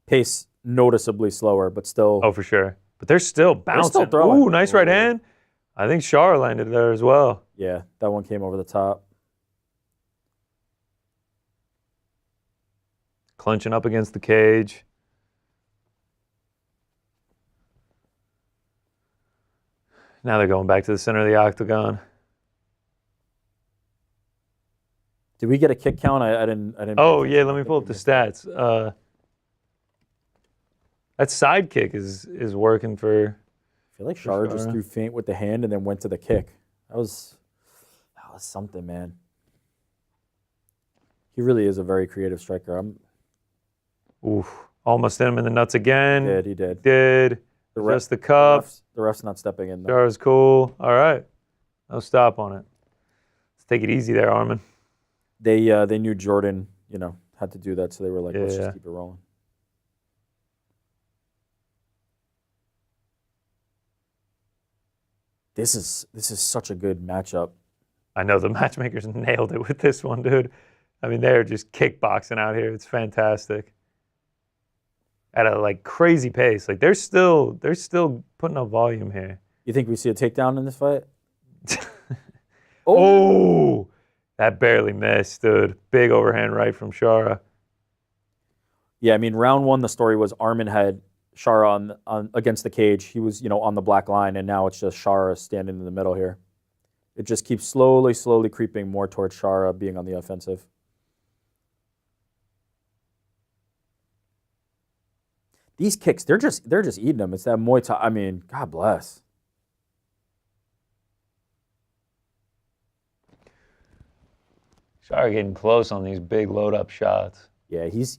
Pace noticeably slower, but still. Oh, for sure. But they're still bouncing. They're still throwing. Ooh, nice right hand. I think Shara landed there as well. Yeah, that one came over the top. Clenching up against the cage. Now they're going back to the center of the octagon. Did we get a kick count? I didn't. Oh yeah, let me pull up the stats. That side kick is working for. I feel like Shara just threw feint with the hand and then went to the kick. That was something, man. He really is a very creative striker. Oof! Almost hit him in the nuts again. He did. The Just the cup. The ref's not stepping in. Shara's cool. All right. No stop on it. Let's take it easy there, Armen. They knew Jordan, had to do that, so they were like, let's just keep it rolling. This is such a good matchup. I know the matchmakers nailed it with this one, dude. I mean, they're just kickboxing out here. It's fantastic. At a crazy pace. They're still putting up volume here. You think we see a takedown in this fight? Oh, that barely missed, dude. Big overhand right from Shara. Yeah, I mean, round one, the story was Armen had Shara on against the cage. He was, on the black line, and now it's just Shara standing in the middle here. It just keeps slowly creeping more towards Shara being on the offensive. These kicks, they're just eating them. It's that Muay Thai. I mean, God bless. Shara getting close on these big load-up shots. Yeah, he's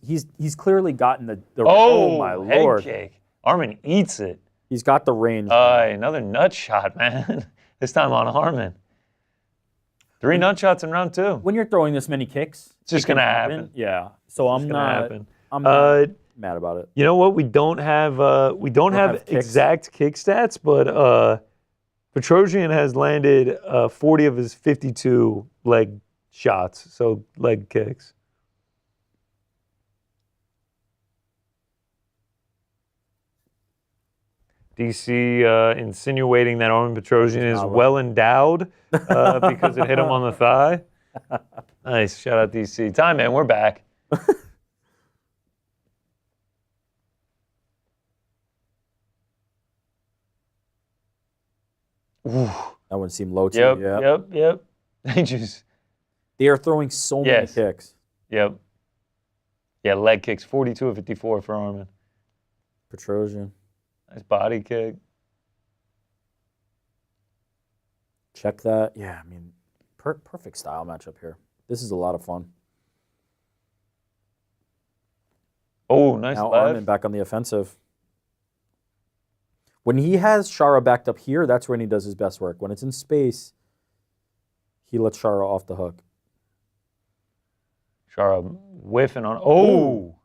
clearly gotten the oh my head Lord. Kick. Armen eats it. He's got the range. Another nut shot, man. This time on Armen. 3 nut shots in round 2. When you're throwing this many kicks, it's just gonna happen. Yeah. So I'm not mad about it. You know what? We don't have exact kick stats, but Petrosyan has landed 40 of his 52 leg shots, so leg kicks. DC insinuating that Armen Petrosyan is well endowed because it hit him on the thigh. Nice. Shout out DC. Time, man. We're back. That one seemed low to me. Yep. They are throwing so many kicks. Yep. Yeah, leg kicks. 42 of 54 for Armen. Petrosyan. Nice body kick. Check that. Yeah, I mean, perfect style matchup here. This is a lot of fun. Oh, nice now left. Armen back on the offensive. When he has Shara backed up here, that's when he does his best work. When it's in space, he lets Shara off the hook. Shara whiffing on. Oh!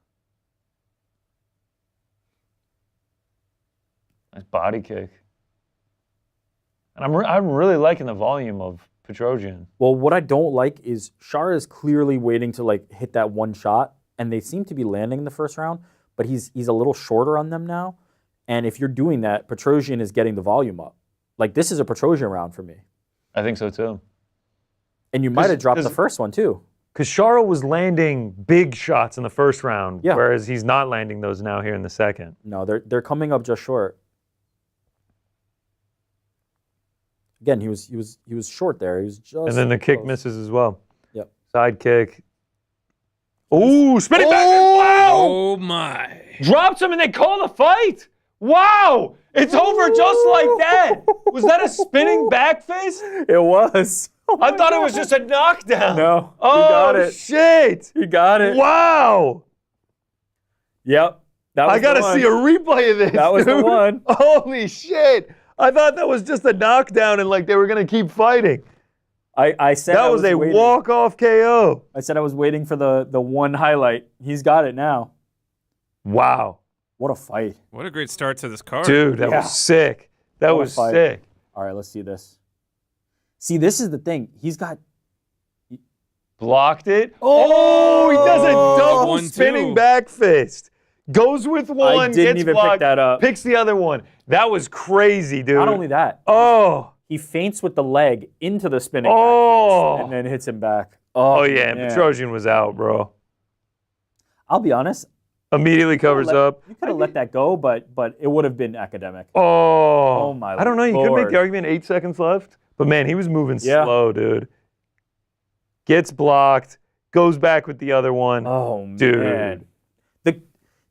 Nice body kick. And I'm really liking the volume of Petrosyan. Well, what I don't like is Shara is clearly waiting to hit that one shot, and they seem to be landing in the first round, but he's a little shorter on them now. And if you're doing that, Petrosyan is getting the volume up. This is a Petrosyan round for me. I think so too. And you might have dropped the first one too. Because Shara was landing big shots in the first round, whereas he's not landing those now here in the second. No, they're coming up just short. Again, he was short there. He was just. And then the kick misses as well. Yep. Side kick. Ooh, spinning back. Wow. Oh my. Drops him and they call the fight. Wow. It's over just like that. Was that a spinning back fist? It was. Oh I thought it was just a knockdown. No. Oh, he got it. Shit. He got it. Wow. Yep. I got to see a replay of this. That was the one. Holy shit. I thought that was just a knockdown and they were going to keep fighting. I said that was a walk-off KO. I said I was waiting for the one highlight. He's got it now. Wow. What a fight. What a great start to this card. Dude, that was sick. That was sick. All right, let's see this. See, this is the thing. He's got... Blocked it. Oh, he does a double spinning back fist. Goes with one, I didn't even blocked, pick that up. Picks the other one. That was crazy, dude. Not only that. Oh. He feints with the leg into the spinning back fist and then hits him back. Oh yeah, and Petrosyan was out, bro. I'll be honest. Immediately covers up. You could have let that go, but it would have been academic. Oh my I don't know. You Lord. could make the argument 8 seconds left. But man, he was moving slow, dude. Gets blocked. Goes back with the other one. Oh, dude. Man.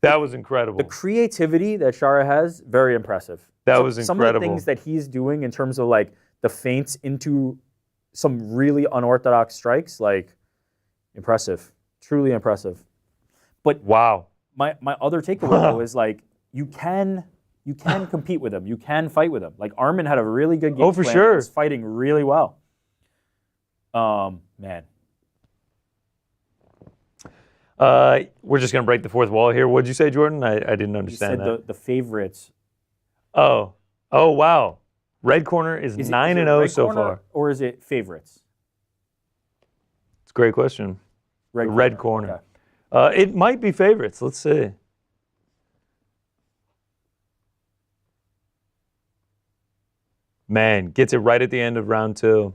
That was incredible. The creativity that Shara has, very impressive. That was incredible. Some of the things that he's doing in terms of the feints into some really unorthodox strikes, impressive. Truly impressive. But wow. My other takeaway though is you can you can compete with him. You can fight with him. Like Armen had a really good game Oh, for plan. sure. He's fighting really well. Man. We're just gonna break the fourth wall here. What'd you say, Jordan? I didn't You understand said that. the favorites. Oh wow. Red corner is 9-0 so far. Or is it favorites? It's a great question. Red corner. Okay. It might be favorites. Let's see. Man, gets it right at the end of round 2.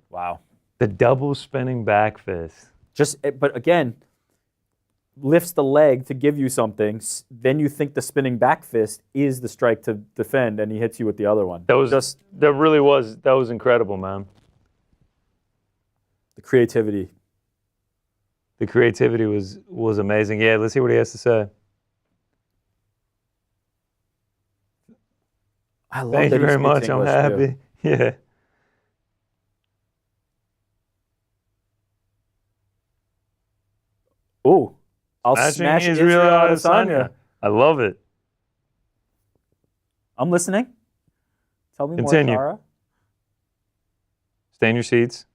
Wow. The double spinning back fist. But again, lifts the leg to give you something. Then you think the spinning back fist is the strike to defend, and he hits you with the other one. That was incredible, man. The creativity. The creativity was amazing. Yeah, let's hear what he has to say. I love Thank that you he very speaks much. I'm English, happy. too. Yeah. Ooh. I'll Smashing smash Israel Israel Adesanya. I love it. I'm listening. Tell me Continue. more, Tara. Stay in your seats.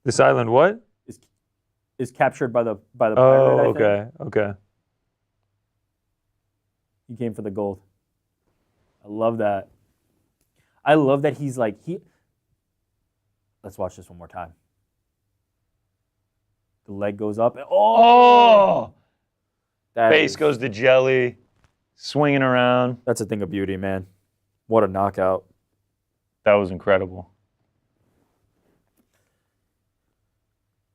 This island what? Is captured by the pirate, Oh, I think. okay. He came for the gold. I love that. I love that he's like Let's watch this one more time. The leg goes up. And, Oh! That Face is- goes to jelly, swinging around. That's a thing of beauty, man. What a knockout. That was incredible.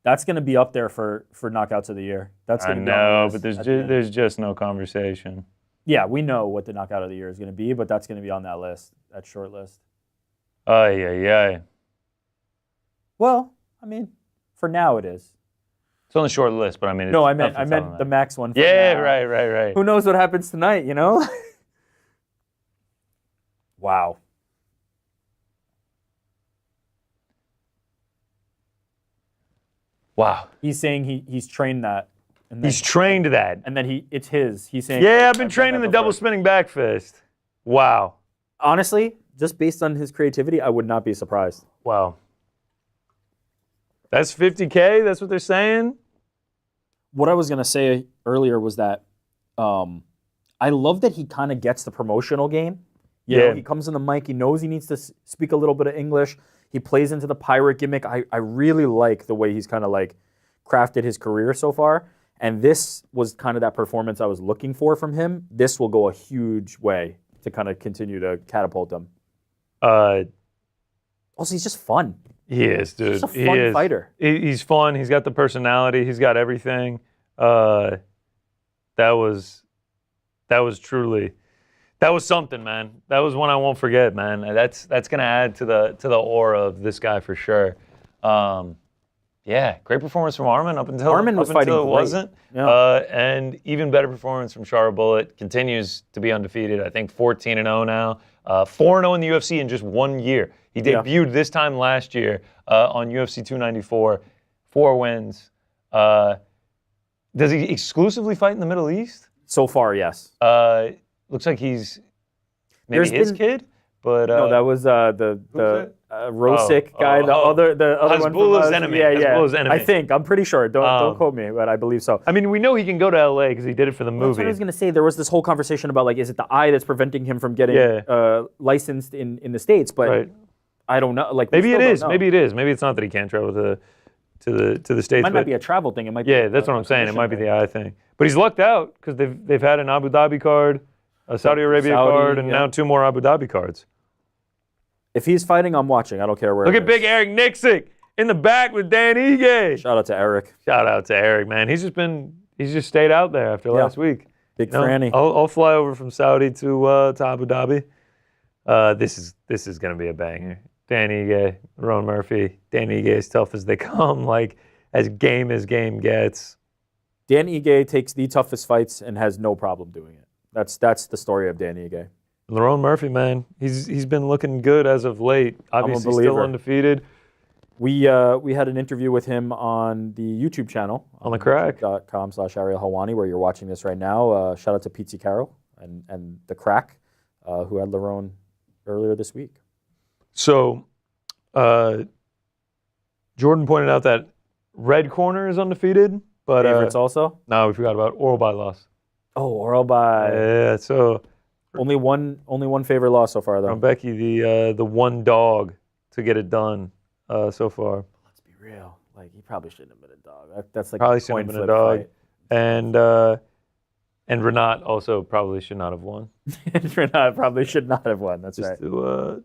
That's going to be up there for knockouts of the year. That's I going to be on the know, list but at the end. there's just no conversation. Yeah, we know what the knockout of the year is going to be, but that's going to be on that list, that short list. Ay. Well, I mean, for now it is. It's on the short list, but I mean, No, I tough meant to tell the that. Max one. For Yeah, now. right. Who knows what happens tonight, you know? Wow. Wow. He's saying he's trained that. And then, He's trained that. and then it's his. He's saying, Yeah, I've been done training that the double before." spinning back fist. Wow. Honestly, just based on his creativity, I would not be surprised. Wow. That's 50K? That's what they're saying? What I was going to say earlier was that I love that he kind of gets the promotional game. You know, he comes in the mic, he knows he needs to speak a little bit of English. He plays into the pirate gimmick. I really like the way he's kind of like crafted his career so far. And this was kind of that performance I was looking for from him. This will go a huge way to kind of continue to catapult him. Also, he's just fun. He is, dude. He's just a fun fighter. He's fun. He's got the personality. He's got everything. That was something, man. That was one I won't forget, man. That's gonna add to the aura of this guy for sure. Yeah, great performance from Armen up until Armen was fighting it great. wasn't. Yeah. And even better performance from Sharabutdin. Continues to be undefeated. I think 14-0 now. 4-0 in the UFC in just 1 year. He debuted this time last year on UFC 294. 4 wins. Does he exclusively fight in the Middle East? So far, yes. Looks like he's maybe There's his been- kid, but No, that was the Rosic guy, the other one from Hezbollah's enemy. Yeah, Hezbollah's enemy. I think I'm pretty sure. Don't quote me, but I believe so. I mean, we know he can go to LA because he did it for the That's movie. what I was gonna say. There was this whole conversation about like, is it the eye that's preventing him from getting licensed in the States? But Right. I don't know. Like we Maybe it still is. don't know. Maybe it is. Maybe it's not that he can't travel to the States. It might but not be a travel thing. It might. yeah, be that's a what I'm saying. It commission might be thing. the eye thing. But he's lucked out because they've had an Abu Dhabi card, a Saudi Arabia Saudi, card, and yeah. now 2 more Abu Dhabi cards. If he's fighting, I'm watching. I don't care where. Look it at is. Big Eric Nixick in the back with Dan Ige. Shout out to Eric. Shout out to Eric, man. He's just stayed out there after last week. Big You know, Franny. I'll fly over from Saudi to Abu Dhabi. This is gonna be a banger. Dan Ige, Lerone Murphy. Dan Ige as tough as they come, like as game gets. Dan Ige takes the toughest fights and has no problem doing it. That's the story of Dan Ige. Lerone Murphy, man, he's been looking good as of late. Obviously, still believer. undefeated. We had an interview with him on the YouTube channel. On the Crack. youtube.com/ArielHelwani, where you're watching this right now. Shout out to Pizzi Carroll and the Crack, who had Lerone earlier this week. So, Jordan pointed out that red corner is undefeated, but Favorites also? no, we forgot about Oral by loss. Oh, Oral by. Yeah, so Only one favorite loss so far, though. from Becky, the one dog to get it done so far. Let's be real. Like, he probably shouldn't have been a dog. That's like Probably a shouldn't coin have been a flip dog. fight. And Renat also probably should not have won. Renat probably should not have won. That's right.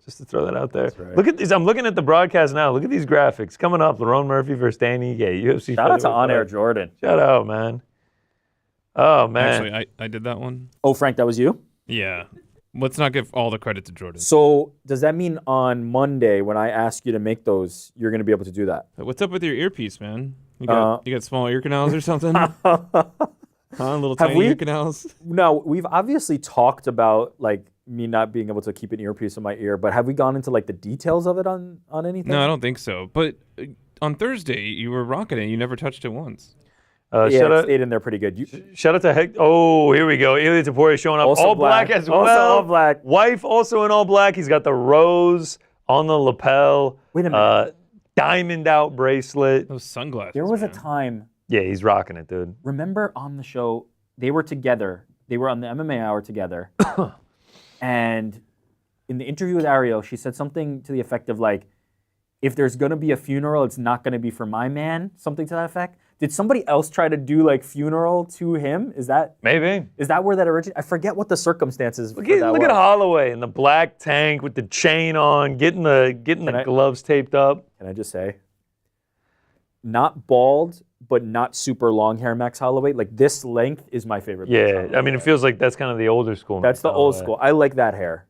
Just to throw that out there. right. Look at these. I'm looking at the broadcast now. Look at these graphics coming up. Lerone Murphy versus Dan Ige, UFC. Shout out to featherweight On Air fight. Jordan. Shout out, man. Oh man. Actually, I did that one. Oh, Frank, that was you? Yeah. Let's not give all the credit to Jordan. So does that mean on Monday when I ask you to make those, you're going to be able to do that? What's up with your earpiece, man? You got small ear canals or something? Little tiny ear canals? No, we've obviously talked about like me not being able to keep an earpiece in my ear, but have we gone into like the details of it on anything? No, I don't think so. But on Thursday, you were rocking it. You never touched it once. Yeah, shout it out, stayed in there pretty good. shout out to Hector. Oh, here we go. Ilia Topuria showing up. Also All black as well. Also all black. Wife also in all black. He's got the rose on the lapel. Wait a minute. Diamond out bracelet. Those sunglasses. There was a man. time, Yeah, he's rocking it, dude. remember on the show, they were together. They were on the MMA Hour together. And in the interview with Ariel, she said something to the effect of like, if there's going to be a funeral, it's not going to be for my man, something to that effect. Did somebody else try to do like funeral to him? Is that Maybe. where that originated? I forget what the circumstances Look for that at was. Holloway in the black tank with the chain on, getting the gloves taped up. Can I just say, not bald, but not super long hair Max Holloway. Like this length is my favorite. Max Yeah, Holloway. I mean, it feels like that's kind of the older school. That's the Max old Holloway. school. I like that hair.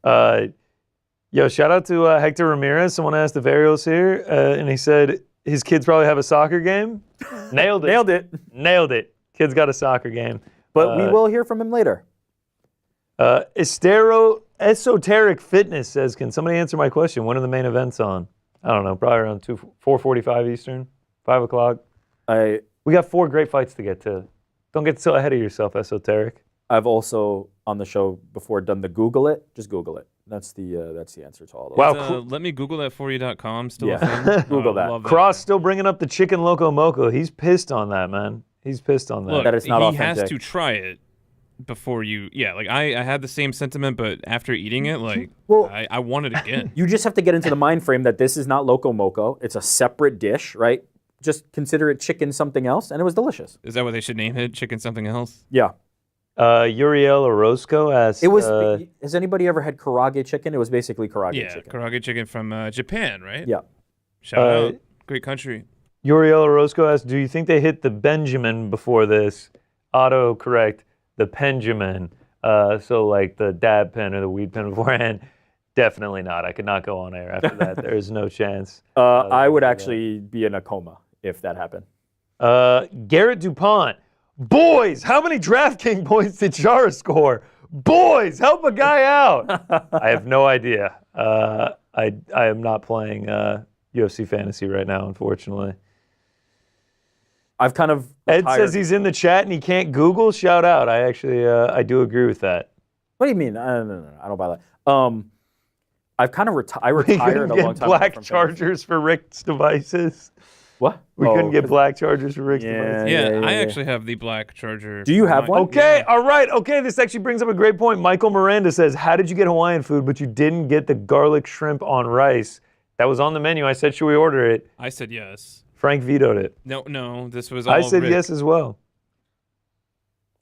Yo, shout out to Hector Ramirez. Someone asked if Ariel's here, and he said his kids probably have a soccer game. Nailed it. Nailed it. Nailed it. Kid's got a soccer game. But we will hear from him later. Esoteric Fitness says, can somebody answer my question? When are the main events on? I don't know, probably around 4:45 Eastern, 5 o'clock. We got 4 great fights to get to. Don't get so ahead of yourself, Esoteric. I've also on the show before done the Google it. Just Google it. That's the answer to all those. Wow. Let me Google that for you.com. Still Yeah. a thing? Google that. Love Cross still bringing up the chicken loco moco. He's pissed on that, man. He's pissed on that. Look, That it's not he authentic. has to try it before you. Yeah, like I had the same sentiment, but after eating it, like Well- I want it again. You just have to get into the mind frame that this is not loco moco. It's a separate dish, right? Just consider it chicken something else, and it was delicious. Is that what they should name it? Chicken something else? Yeah. Uriel Orozco asked. It was. Has anybody ever had karage chicken? It was basically karage Yeah, chicken. karaage chicken from Japan, right? Yeah. Shout out, great country. Uriel Orozco asked, do you think they hit the Benjamin before this? Auto correct, the Benjamin. So like the dab pen or the weed pen beforehand. Definitely not. I could not go on air after that. There is no chance. I would actually be in a coma if that happened. Garrett DuPont. Boys, how many DraftKings points did Chara score? Boys, help a guy out. I have no idea. I am not playing UFC fantasy right now, unfortunately. I've kind of Ed retired. says he's in the chat and he can't Google. Shout out. I actually, I do agree with that. What do you mean? No, I don't buy that. I've kind of I We retired couldn't a get long time black ago from fantasy. chargers for Rick's devices. What? We couldn't get black chargers for Rick's Yeah. devices. Yeah, I actually have the black charger. Do you for have mine. one? Okay, all right. Okay, this actually brings up a great point. Michael Miranda says, how did you get Hawaiian food, but you didn't get the garlic shrimp on rice? That was on the menu. I said, should we order it? I said yes. Frank vetoed it. No, this was all I said Rick. yes as well.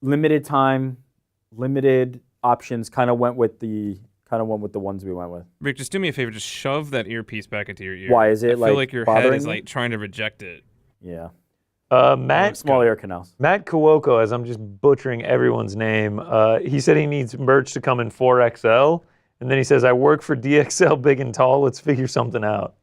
Limited time, limited options. Kind of went with the ones we went with. Rick, just do me a favor. Just shove that earpiece back into your ear. Why is it, I feel like, like your head bothering is you? like trying to reject it. Yeah. Matt Small ear canals. Matt Kuoko, as I'm just butchering everyone's name, he said he needs merch to come in 4XL. And then he says, I work for DXL big and tall. Let's figure something out.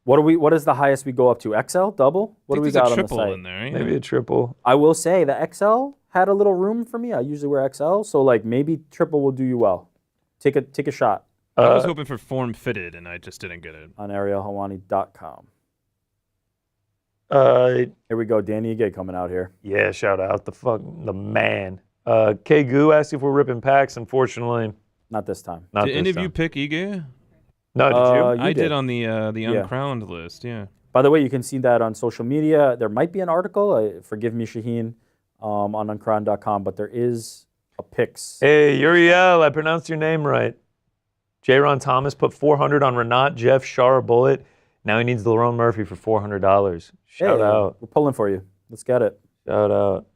What is the highest we go up to? XL? Double? What do we There's got a on the triple site? in there. Right? Maybe a triple. I will say the XL had a little room for me. I usually wear XL, so like maybe triple will do you well. Take a shot I was hoping for form fitted, and I just didn't get it. on ArielHelwani.com. Here we go. Dan Ige coming out here. Yeah, shout out the man. K Goo asked if we're ripping packs. Unfortunately, not this time. Not did this any of time. you pick Ige? No, did you? I did on the uncrowned list. Yeah. By the way, you can see that on social media. There might be an article. Forgive me, Shaheen, on uncrowned.com, but there is a picks. Hey, Uriel, I pronounced your name right. J-Ron Thomas put 400 on Renat, Jeff, Shara, Bullet. Now he needs Lerone Murphy for $400. Shout out. We're pulling for you. Let's get it. Shout out.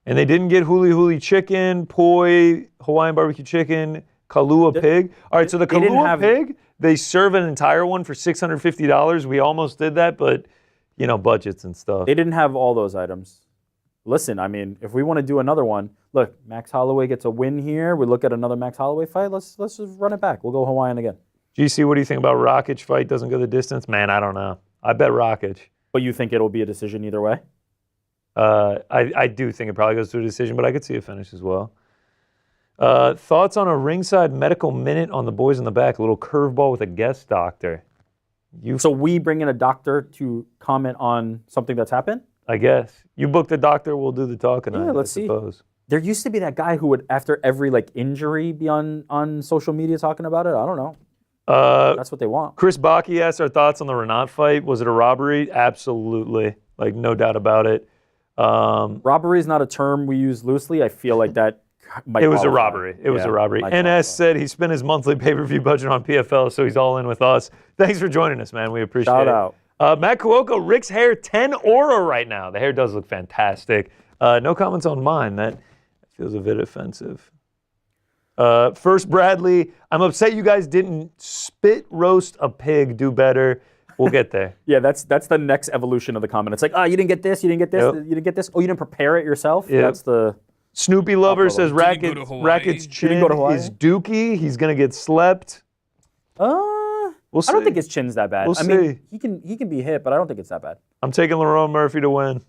And they didn't get Huli Huli chicken, poi, Hawaiian barbecue chicken, Kalua pig. All right, so the Kalua pig, they serve an entire one for $650. We almost did that, but, you know, budgets and stuff. They didn't have all those items. Listen, I mean, if we want to do another one, look, Max Holloway gets a win here. We look at another Max Holloway fight. Let's just run it back. We'll go Hawaiian again. GC, what do you think about Rakić fight? Doesn't go the distance? Man, I don't know. I bet Rakić. But you think it'll be a decision either way? I do think it probably goes to a decision, but I could see a finish as well. Thoughts on a ringside medical minute on the boys in the back? A little curveball with a guest doctor. So we bring in a doctor to comment on something that's happened? I guess. You book the doctor, we'll do the talking. Yeah, let's see. There used to be that guy who would, after every injury, be on social media talking about it. I don't know. That's what they want. Chris Baki asked our thoughts on the Renat fight. Was it a robbery? Absolutely. No doubt about it. Robbery is not a term we use loosely. I feel like that might It was a robbery. It was a robbery. NS said he spent his monthly pay-per-view budget on PFL, so he's all in with us. Thanks for joining us, man. We appreciate it. Shout out. Matt Cuoco, Rick's hair 10 aura right now. The hair does look fantastic. No comments on mine. That feels a bit offensive. First, Bradley, I'm upset you guys didn't spit roast a pig. Do better. We'll get there. Yeah, that's the next evolution of the comment. It's like, you didn't get this, you didn't get this, you didn't get this. Oh, you didn't prepare it yourself? Yep. That's the... Snoopy Lover says Rakić's chin is dookie. He's going to get slept. We'll see. I don't think his chin's that bad. We'll see. He can be hit, but I don't think it's that bad. I'm taking Lerone Murphy to win.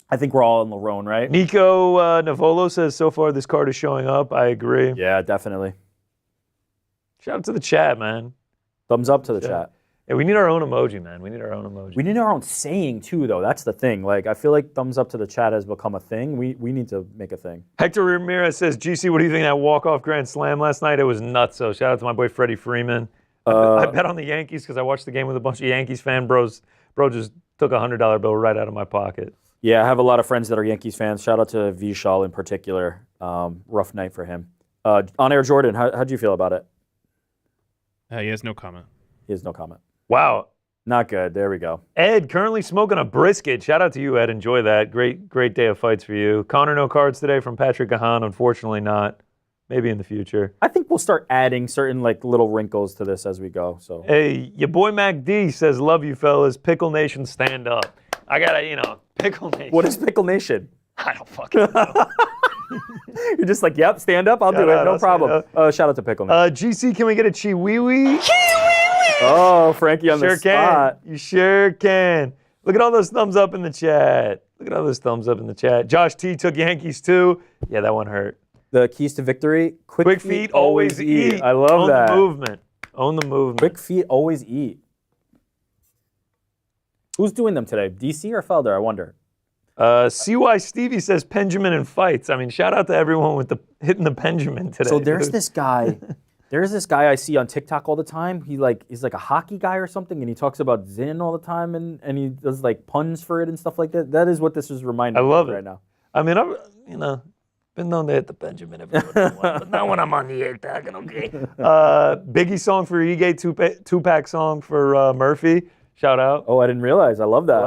I think we're all in Lerone, right? Nico Navolo says, so far this card is showing up. I agree. Yeah, definitely. Shout out to the chat, man. Thumbs up to the chat. Yeah, we need our own emoji, man. We need our own emoji. We need our own saying, too, though. That's the thing. I feel like thumbs up to the chat has become a thing. We need to make a thing. Hector Ramirez says, GC, what do you think of that walk-off grand slam last night? It was nuts. So shout out to my boy Freddie Freeman. I bet on the Yankees because I watched the game with a bunch of Yankees fan bros. Bro just took a $100 bill right out of my pocket. Yeah, I have a lot of friends that are Yankees fans. Shout out to Vishal in particular. Rough night for him. On Air Jordan, how'd you feel about it? He has no comment. He has no comment. Wow. Not good. There we go. Ed, currently smoking a brisket. Shout out to you, Ed. Enjoy that. Great day of fights for you. Connor, no cards today from Patrick Gahan. Unfortunately not. Maybe in the future. I think we'll start adding certain little wrinkles to this as we go. So. Hey, your boy Mac D says, love you fellas. Pickle Nation, stand up. I gotta, Pickle Nation. What is Pickle Nation? I don't fucking know. You're just yep, stand up, I'll do it, no problem. Shout out to Pickle Nation. GC, can we get a Chiwiwi? Chiwiwi! Oh, Frankie on the spot. You sure can. Look at all those thumbs up in the chat. Josh T took Yankees too. Yeah, that one hurt. The keys to victory, quick feet always eat. I love that. Own the movement. Quick feet always eat. Who's doing them today? DC or Felder, I wonder. CY Stevie says Benjamin and fights. I mean, shout out to everyone with hitting the Benjamin today. So there's this guy. There's this guy I see on TikTok all the time. He's like a hockey guy or something, and he talks about Zinn all the time, and he does puns for it and stuff like that. That is what this is reminding me of right now. I mean, I've been known to hit the Benjamin every once in a while, but not when I'm on the 8-pack, okay? Biggie song for Ige, two-pack song for Murphy. Shout out. Oh, I didn't realize. I love that.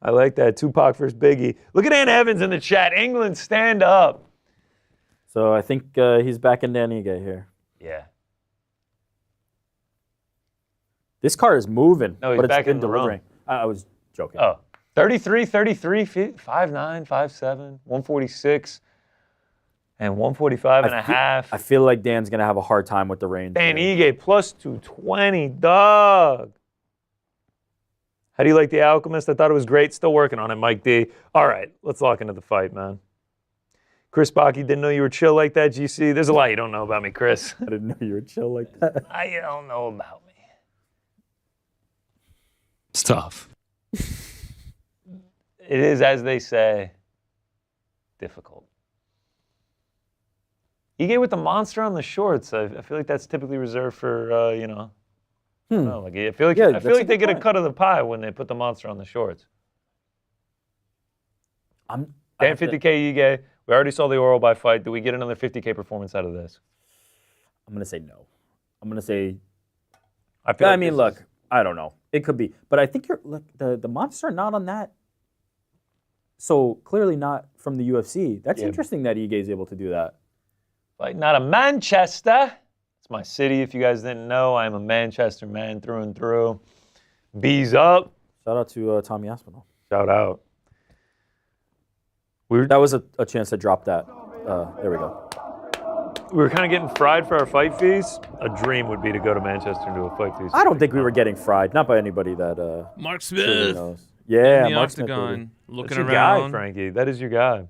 I like that. Tupac versus Biggie. Look at Ann Evans in the chat. England, stand up. So I think he's back in Dan Ige here. Yeah. This card is moving. No, he's back in the delivering. I was joking. Oh. 33, 5'9", 5'7", 146, and 145 and a half. I feel like Dan's going to have a hard time with the range. Dan Ige plus 220, dog. How do you like The Alchemist? I thought it was great. Still working on it, Mike D. All right, let's lock into the fight, man. Chris Baki, didn't know you were chill like that, GC. There's a lot you don't know about me, Chris. I didn't know you were chill like that. I don't know about me. It's tough. it is, as they say, difficult. Ige with the monster on the shorts. I feel like that's typically reserved for, you know. I don't know, like, I feel like they get a cut of the pie when they put the monster on the shorts. Dan 50K Ige. We already saw the Orolbai fight. Do we get another 50K performance out of this? I'm going to say no. I'm going to say... I mean, look, I don't know. It could be. But I think the monster not on that. So clearly not from the UFC. That's interesting that Ige is able to do that. Fighting out of Manchester. It's my city, if you guys didn't know. I'm a Manchester man through and through. Bees up. Shout out to Tommy Aspinall. Shout out. That was a chance to drop that. There we go. We were kind of getting fried for our fight fees. A dream would be to go to Manchester and do a fight fees. I don't think we were getting fried. Not by anybody that Mark Smith knows. Yeah, in the Mark octagon, Smith. looking That's your around. guy, Frankie. That is your guy.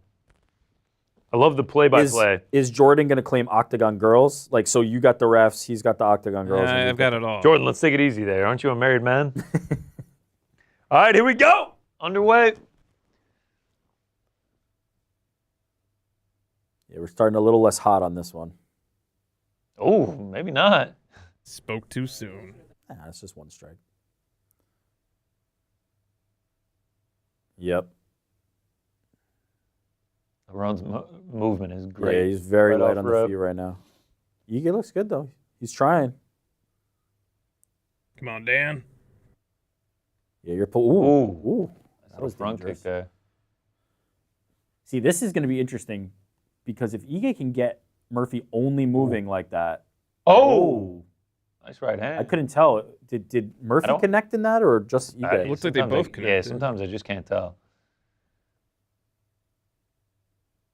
I love the play-by-play. Is Jordan going to claim Octagon Girls? Like, so you got the refs, he's got the Octagon Girls. I've got it all. Jordan, let's take it easy there. Aren't you a married man? All right, here we go. Underway. Yeah, we're starting a little less hot on this one. Oh, maybe not. Spoke too soon. It's just one strike. Yep. Lerone's movement is great. Yeah, he's very Right light off on the rip. feet right now. Ige looks good, though. He's trying. Come on, Dan. Yeah, you're Ooh. That was front kick there. See, this is going to be interesting because if Ige can get Murphy only moving like that. Oh! Nice right hand. I couldn't tell. Did Murphy connect in that or just Ige? Looks like they both connected. Yeah, sometimes I just can't tell.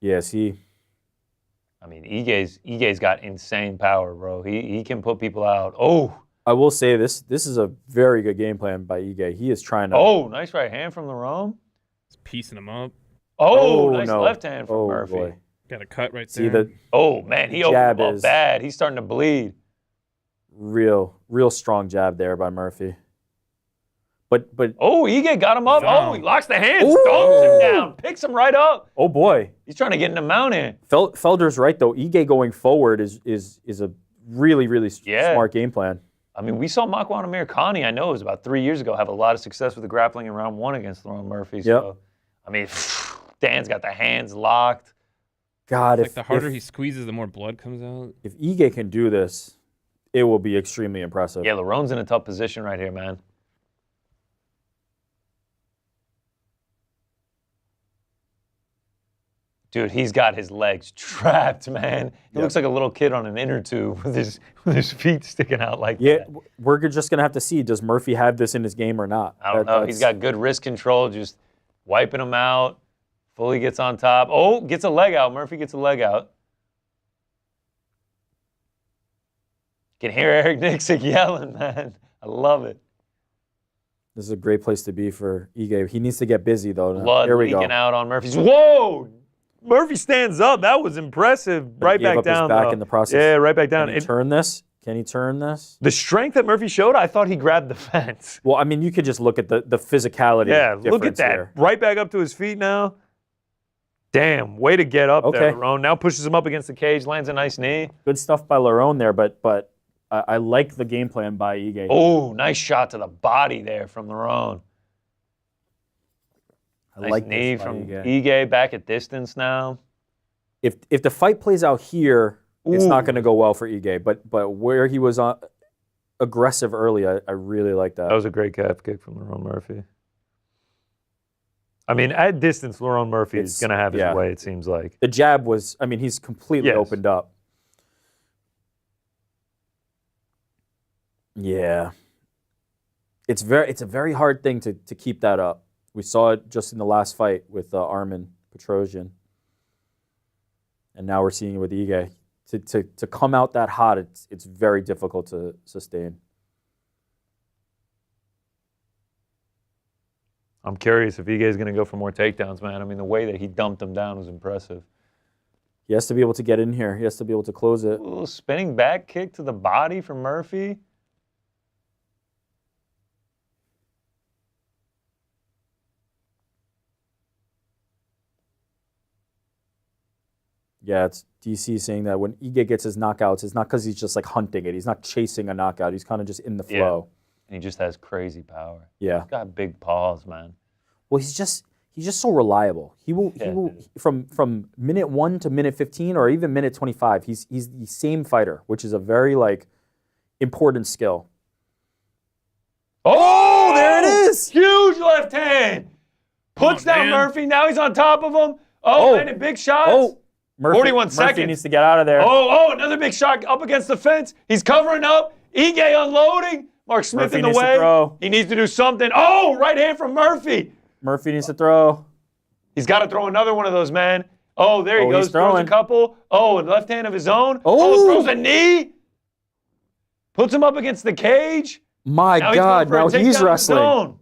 Yeah, see. I mean, Ige's got insane power, bro. He can put people out. Oh! I will say this is a very good game plan by Ige. He is trying to... Oh, nice right hand from Lerone. He's piecing him up. Oh, nice left hand from Murphy. Boy. Got a cut right See there. Oh, man, he opened up bad. He's starting to bleed. Real strong jab there by Murphy. But oh, Ige got him up. Wow. Oh, he locks the hands, stomps him down, picks him right up. Oh boy, he's trying to get in the mount in. Felder's right though. Ige going forward is a really smart game plan. I mean, we saw Makwan Amirkhani, I know it was about 3 years ago, have a lot of success with the grappling in round one against Lerone Murphy. So, I mean, Dan's got the hands locked. God, it's like the harder he squeezes, the more blood comes out. If Ige can do this, it will be extremely impressive. Yeah, Lerone's in a tough position right here, man. Dude, he's got his legs trapped, man. He looks like a little kid on an inner tube with his feet sticking out like that. Yeah, we're just going to have to see, does Murphy have this in his game or not? I don't know. He's got good wrist control, just wiping him out. Fully gets on top. Oh, gets a leg out. Murphy gets a leg out. You can hear Eric Nixick yelling, man. I love it. This is a great place to be for Ige. He needs to get busy, though. Blood Here we leaking go. out on Murphy's. Whoa! Murphy stands up. That was impressive. Right back down, back though. in the process. Yeah, right back down. Can he turn this? Can he turn this? The strength that Murphy showed, I thought he grabbed the fence. Well, I mean, you could just look at the physicality. Yeah, look at that. Here. Right back up to his feet now. Damn, way to get up there, Lerone. Now pushes him up against the cage, lands a nice knee. Good stuff by Lerone there, but I like the game plan by Ige. Oh, nice shot to the body there from Lerone. I like knee from Ige back at distance now. If the fight plays out here, it's not going to go well for Ige. But where he was aggressive early, I really like that. That was a great calf kick from Lerone Murphy. I mean, at distance, Lerone Murphy is going to have his way, it seems like. The jab was, I mean, he's completely opened up. Yeah. It's a very hard thing to keep that up. We saw it just in the last fight with Armen Petrosyan. And now we're seeing it with Ige. To come out that hot, it's very difficult to sustain. I'm curious if Ige is going to go for more takedowns, man. I mean, the way that he dumped him down was impressive. He has to be able to get in here. He has to be able to close it. A little spinning back kick to the body from Murphy. Yeah, it's DC saying that when Ige gets his knockouts, it's not because he's just like hunting it. He's not chasing a knockout. He's kind of just in the flow. And he just has crazy power. Yeah. He's got big paws, man. Well, he's just so reliable. He will from minute 1 to minute 15 or even minute 25. He's the same fighter, which is a very like important skill. Oh, there it is! Huge left hand. Puts down Murphy. Now he's on top of him. Oh, landing big shots. Oh, Murphy, 41 Murphy seconds. needs to get out of there. Oh, another big shot up against the fence. He's covering up. Ige unloading. Mark Smith Murphy in the needs to way. throw. He needs to do something. Oh, right hand from Murphy. Murphy needs to throw. He's got to throw another one of those, man. Oh, there he goes. He's throwing. Throws a couple. Oh, and left hand of his own. Oh. Throws a knee. Puts him up against the cage. My God, now he's wrestling.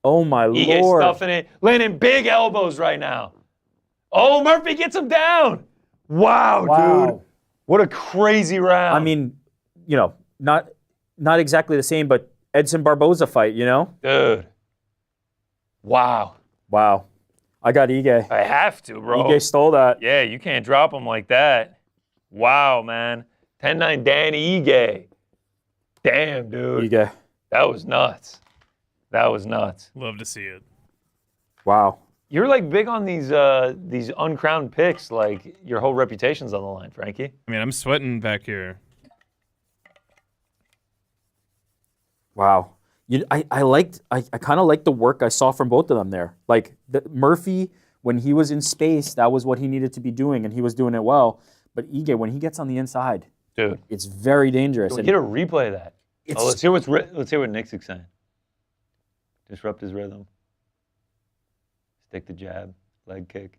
Oh, my Ige's Lord. stuffing it. Landing big elbows right now. Oh, Murphy gets him down. Wow, dude. What a crazy round. I mean, you know, not exactly the same, but Edson Barboza fight, you know? Dude. Wow. Wow. I got Ige. I have to, bro. Ige stole that. Yeah, you can't drop him like that. Wow, man. 10-9 Dan Ige. Damn, dude. Ige. That was nuts. That was nuts. Love to see it. Wow. You're like big on these uncrowned picks. Like your whole reputation's on the line, Frankie. I mean, I'm sweating back here. Wow. I kind of liked the work I saw from both of them there. Like Murphy, when he was in space, that was what he needed to be doing, and he was doing it well. But Ige, when he gets on the inside, dude, it's very dangerous. Get a replay of that. Let's hear what Nick's saying. Disrupt his rhythm. Stick the jab, leg kick.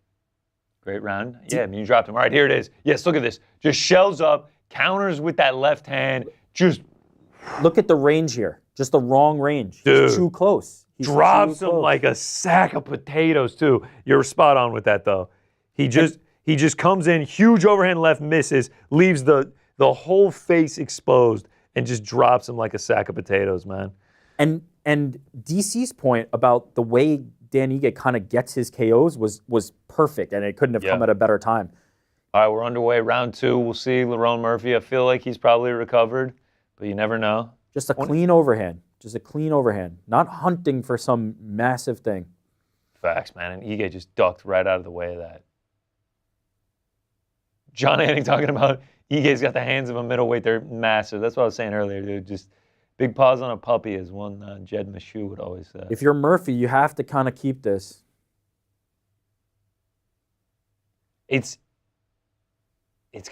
Great round. Yeah, I mean, you dropped him. All right, here it is. Yes, look at this. Just shells up, counters with that left hand. Just look at the range here. Just the wrong range. Dude. He's too close. Drops him like a sack of potatoes, too. You're spot on with that, though. He just comes in, huge overhand left, misses, leaves the whole face exposed, and just drops him like a sack of potatoes, man. And DC's point about the way Dan Ige kind of gets his KOs was perfect, and it couldn't have come at a better time. All right, we're underway. Round 2. We'll see Lerone Murphy. I feel like he's probably recovered, but you never know. Just a clean overhand. Just a clean overhand. Not hunting for some massive thing. Facts, man. And Ige just ducked right out of the way of that. John Anning talking about Ige's got the hands of a middleweight. They're massive. That's what I was saying earlier, dude. Just big paws on a puppy, as one Jed Meshew would always say. If you're Murphy, you have to kind of keep this. It's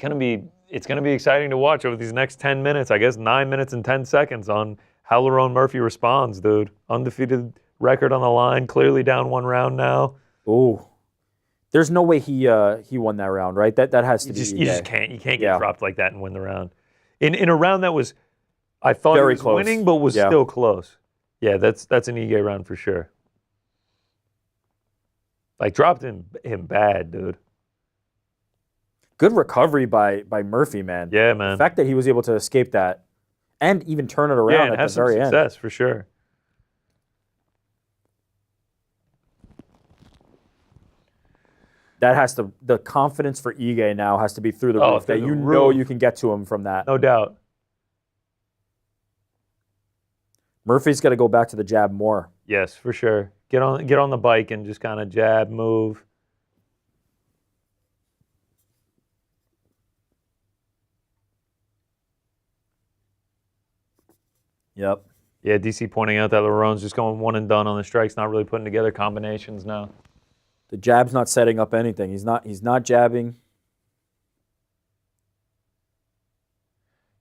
gonna be exciting to watch over these next 10 minutes. I guess 9 minutes and 10 seconds on how Lerone Murphy responds, dude. Undefeated record on the line. Clearly down 1 round now. Ooh. There's no way he won that round, right? That has to be. You just can't. You can't get dropped like that and win the round. In a round that was, I thought he was winning, but was still close. Yeah, that's an Ige round for sure. Like dropped him bad, dude. Good recovery by Murphy, man. Yeah, man. The fact that he was able to escape that and even turn it around and at the very end. Success for sure. That has to, the confidence for Ige now has to be through the roof. That you know you can get to him from that. No doubt. Murphy's got to go back to the jab more. Yes, for sure. Get on the bike and just kind of jab, move. Yep. Yeah, DC pointing out that Lerone's just going one and done on the strikes, not really putting together combinations now. The jab's not setting up anything. He's not jabbing.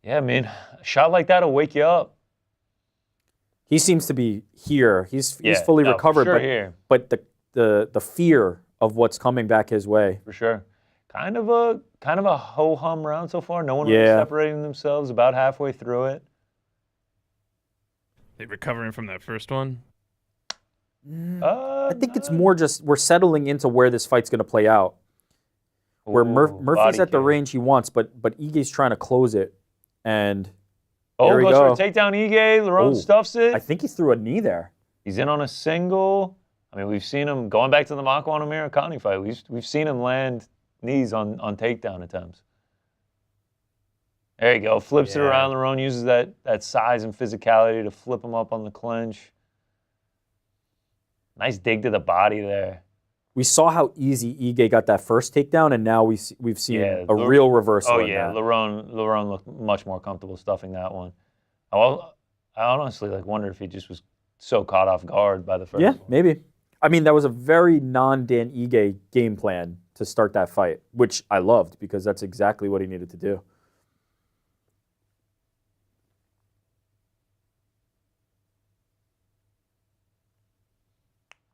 Yeah, I mean, a shot like that will wake you up. He seems to be here. He's fully recovered, but the fear of what's coming back his way. For sure. Kind of a ho-hum round so far. No one really separating themselves, about halfway through it. They recovering from that first one? I think it's more just we're settling into where this fight's going to play out. Where Murphy's at the range he wants, but Ige's trying to close it. And there we go. For a takedown Ige. Lerone stuffs it. I think he threw a knee there. He's in on a single. I mean, we've seen him, going back to the Makwan Amirkhani fight, we've seen him land knees on takedown attempts. There you go. Flips it around. Lerone uses that size and physicality to flip him up on the clinch. Nice dig to the body there. We saw how easy Ige got that first takedown, and now we've seen a real reversal. Oh, yeah. Lerone looked much more comfortable stuffing that one. I honestly wonder if he just was so caught off guard by the first one. Maybe. I mean, that was a very non-Dan Ige game plan to start that fight, which I loved because that's exactly what he needed to do.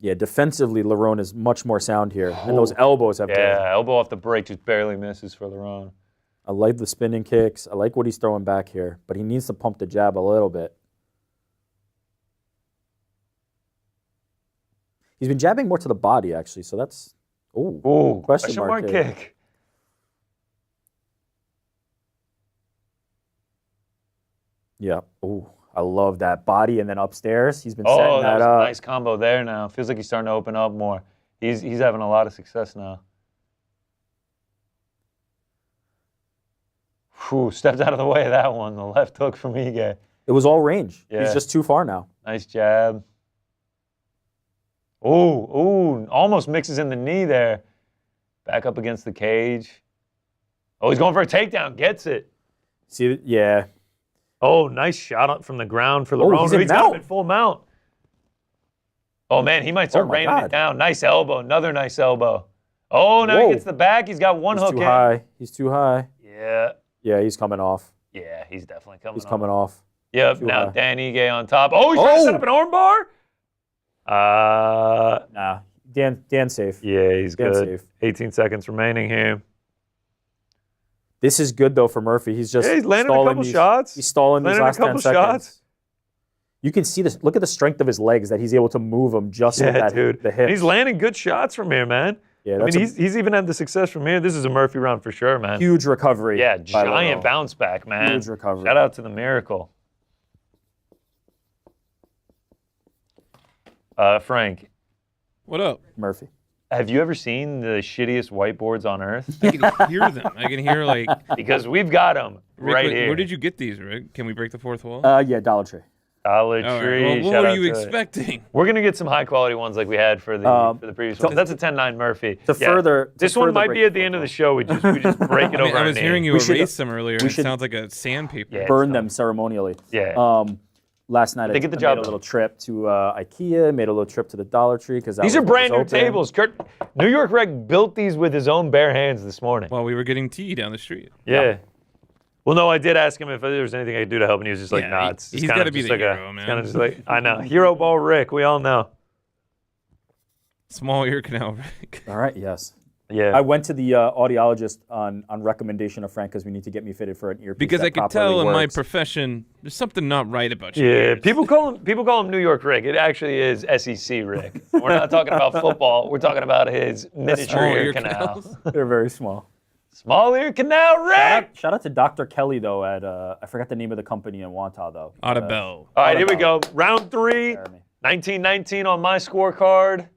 Yeah, defensively, Lerone is much more sound here. And those elbows have been. Yeah, elbow off the break just barely misses for Lerone. I like the spinning kicks. I like what he's throwing back here, but he needs to pump the jab a little bit. He's been jabbing more to the body, actually, so that's... Ooh, question mark kick. Yeah. Ooh, I love that body and then upstairs. He's been setting that up. A nice combo there now. Feels like he's starting to open up more. He's having a lot of success now. Whew, stepped out of the way of that one. The left hook from Ige. It was all range. Yeah. He's just too far now. Nice jab. Ooh, almost mixes in the knee there. Back up against the cage. Oh, he's going for a takedown. Gets it. See, yeah. Oh, nice shot up from the ground for Lerone. He's got him in full mount. Oh, man, he might start raining it down. Nice elbow. Another nice elbow. Oh, now he gets the back. He's got one hook in. He's too high. He's too high. Yeah. Yeah, he's coming off. Yeah, he's definitely coming off. He's coming off. Yep, now Dan Ige on top. Oh, he's trying to set up an armbar? Nah, Dan's safe. Yeah, he's good. Safe. 18 seconds remaining here. This is good, though, for Murphy. He's just he's landing a couple shots. He's stalling these last 10 seconds. You can see this. Look at the strength of his legs, that he's able to move them just with the hips. And he's landing good shots from here, man. Yeah, I mean, he's even had the success from here. This is a Murphy round for sure, man. Huge recovery. Yeah, giant bounce back, man. Huge recovery. Shout out to the Miracle. Frank. What up? Murphy. Have you ever seen the shittiest whiteboards on earth? I can hear them. I can hear because we've got them right here. Where did you get these, Rick? Can we break the fourth wall? Yeah, Dollar Tree. Dollar Tree. Right. Well, what were you expecting? We're gonna get some high quality ones like we had for the previous one. That's a 10-9 Murphy. This one might be at the end of the show. We just break it over. I was hearing you erase them earlier. It sounds like a sandpaper. Yeah, burn them ceremonially. Yeah. Last night I made a little trip to IKEA, made a little trip to the Dollar Tree because these are brand new tables. NewYorkRic built these with his own bare hands this morning. While we were getting tea down the street. Yeah. Well, no, I did ask him if there was anything I could do to help, and he was just like, nah, he's got to be the hero, man. It's kind of just like, I know. Hero Ball Rick, we all know. Small ear canal, Rick. All right, yes. Yeah. I went to the audiologist on recommendation of Frank because we need to get me fitted for an earpiece. Because I could tell in my profession, there's something not right about you. Yeah, people call him New York Rick. It actually is SEC Rick. We're not talking about football. We're talking about his miniature ear canal. They're very small. Small ear canal, Rick! Shout out to Dr. Kelly, though, at, I forgot the name of the company in Wanta, though. Audibel. All right, here we go. Round 3, 19-19 on my scorecard.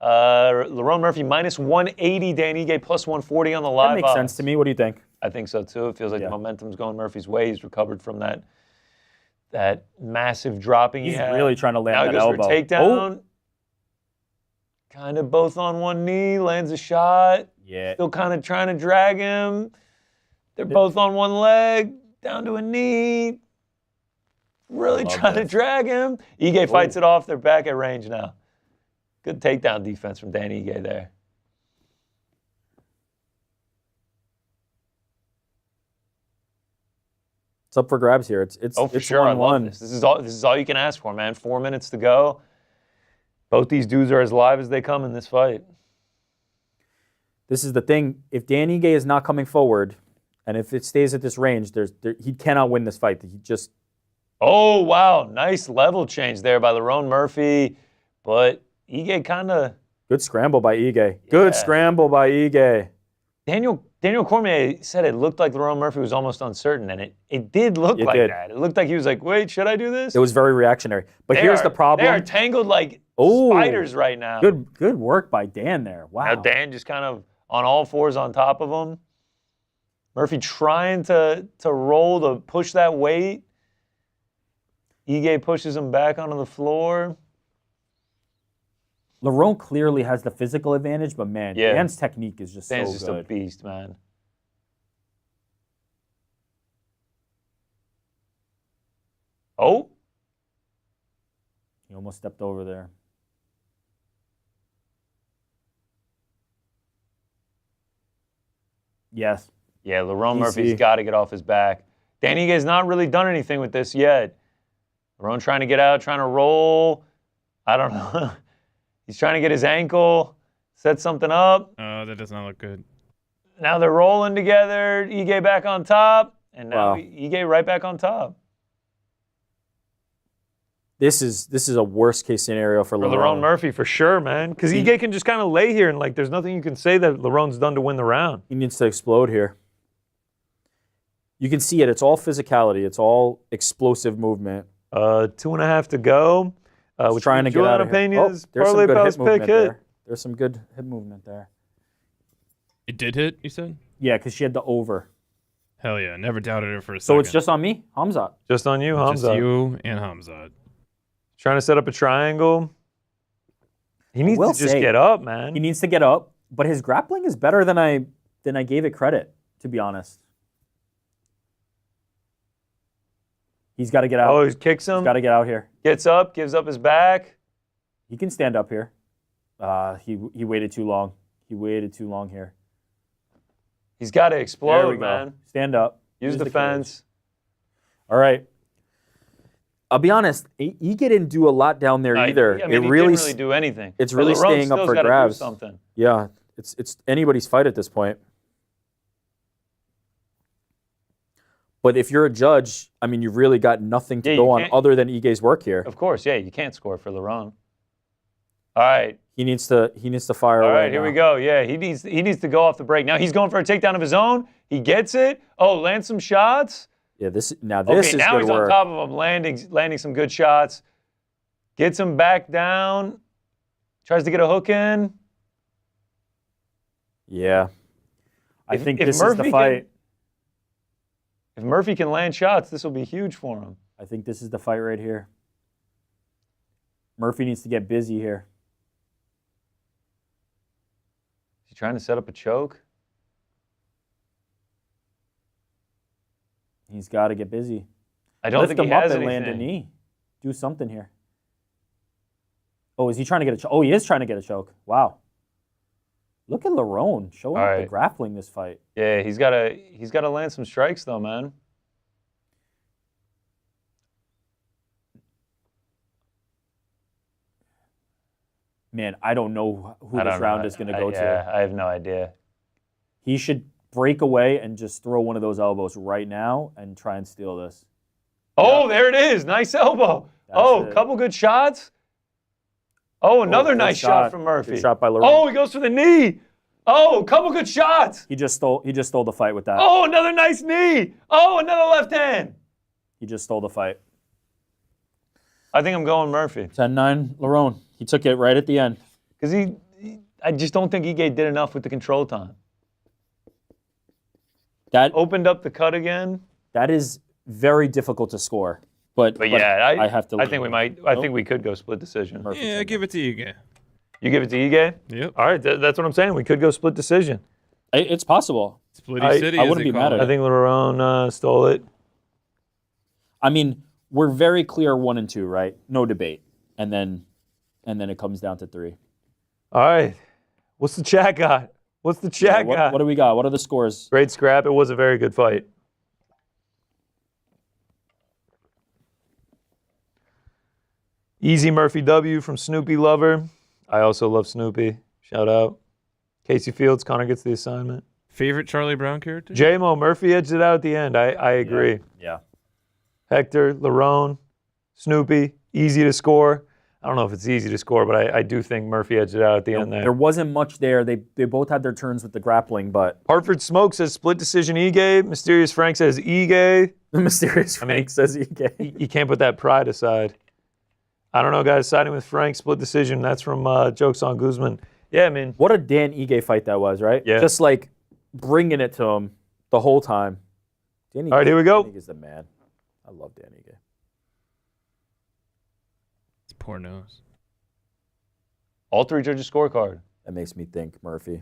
Lerone Murphy minus 180, Dan Ige plus 140 on the live. That makes sense to me. What do you think? I think so, too. It feels like the momentum's going Murphy's way. He's recovered from that massive dropping he had. He's really trying to land that elbow. Now he goes for a takedown. Kind of both on one knee, lands a shot. Yeah. Still kind of trying to drag him. They're both on one leg, down to a knee. Really trying to drag him. Ige fights it off. They're back at range now. Good takedown defense from Dan Ige there. It's up for grabs here. It's for sure. I love this. This is all you can ask for, man. 4 minutes to go. Both these dudes are as live as they come in this fight. This is the thing. If Dan Ige is not coming forward, and if it stays at this range, he cannot win this fight. He just. Oh wow! Nice level change there by Lerone Murphy, but Ige kind of. Good scramble by Ige. Yeah. Good scramble by Ige. Daniel Cormier said it looked like Lerone Murphy was almost uncertain, and it did look like that. It looked like he was like, wait, should I do this? It was very reactionary. But here's the problem. They are tangled like spiders right now. Good work by Dan there. Wow. Now Dan just kind of on all fours on top of him. Murphy trying to roll, to push that weight. Ige pushes him back onto the floor. Lerone clearly has the physical advantage, but man, Dan's technique is just Dan's so just good. a beast, man. Oh. He almost stepped over there. Yes. Yeah, Lerone Murphy's got to get off his back. Dan Ige's not really done anything with this yet. Lerone trying to get out, trying to roll. I don't know. He's trying to get his ankle, set something up. Oh, that does not look good. Now they're rolling together. Ige back on top. And now Ige right back on top. This is a worst case scenario for Lerone. Lerone Murphy for sure, man. Because Ige can just kind of lay here and like there's nothing you can say that Lerone's done to win the round. He needs to explode here. You can see it. It's all physicality. It's all explosive movement. 2.5 to go. He's trying to get out of here. Oh, there's some good hip movement there. There's some good hip movement there. It did hit, you said? Yeah, because she had the over. Hell yeah. Never doubted her for a second. So it's just on me, Khamzat. Just on you, Khamzat. Just you and Khamzat. Trying to set up a triangle. He needs to just get up, man. He needs to get up, but his grappling is better than I gave it credit, to be honest. He's got to get out. Oh, he kicks him. He's got to get out here. Gets up, gives up his back. He can stand up here. He waited too long. He waited too long here. He's got to explode, there we man. Go. Stand up. Use the fence. All right. I'll be honest. Ige didn't do a lot down there either. I mean, he didn't really do anything. It's really staying up for grabs. Something. Yeah, it's anybody's fight at this point. But if you're a judge, I mean, you've really got nothing to go on other than Ige's work here. Of course, yeah, you can't score for Lerone. All right. He needs to fire away. All right, here we go. Yeah, he needs to go off the break. Now he's going for a takedown of his own. He gets it. Oh, lands some shots. Yeah, this is now good he's work. on top of him, landing some good shots. Gets him back down. Tries to get a hook in. Yeah. I think this is the fight. If Murphy can land shots, this will be huge for him. I think this is the fight right here. Murphy needs to get busy here. Is he trying to set up a choke? He's got to get busy. I don't think he has anything. Land a knee. Do something here. Oh, is he trying to get a choke? Oh, he is trying to get a choke. Wow. Look at Lerone showing up the grappling this fight. Yeah, he's got to land some strikes though, man. Man, I don't know who this round is going to go to. Yeah, I have no idea. He should break away and just throw one of those elbows right now and try and steal this. Oh, there it is. Nice elbow. Couple good shots. Oh, another nice shot from Murphy. Good shot by Lerone. Oh, he goes for the knee. Oh, a couple good shots. He just stole the fight with that. Oh, another nice knee. Oh, another left hand. He just stole the fight. I think I'm going Murphy. 10-9, Lerone. He took it right at the end. Because I just don't think Ige did enough with the control time. That opened up the cut again. That is very difficult to score. But yeah, I have to. I think we might. I think we could go split decision. Yeah, give it to Ige. You give it to Ige? Yep. All right, that's what I'm saying. We could go split decision. It's possible. Splitty City. I wouldn't be mad at it. I think Lerone stole it. I mean, we're very clear 1 and 2, right? No debate. And then it comes down to 3. All right. What's the chat got? What's the chat got? What do we got? What are the scores? Great scrap. It was a very good fight. Easy Murphy W from Snoopy Lover. I also love Snoopy. Shout out. Casey Fields, Connor gets the assignment. Favorite Charlie Brown character? J-Mo, Murphy edged it out at the end. I agree. Yeah. Hector, Lerone, Snoopy, easy to score. I don't know if it's easy to score, but I do think Murphy edged it out at the end there. There wasn't much there. They both had their turns with the grappling, but... Hartford Smoke says split decision Ige. Mysterious Frank says Ige. Mysterious Frank says Ige. You can't put that pride aside. I don't know, guys. Siding with Frank, split decision. That's from Jokes on Guzman. Yeah, I mean. What a Dan Ige fight that was, right? Yeah. Just like bringing it to him the whole time. Dan Ige, All right, here we go. Dan Ige's the man. I love Dan Ige. It's poor nose. All 3 judges' scorecard. That makes me think Murphy.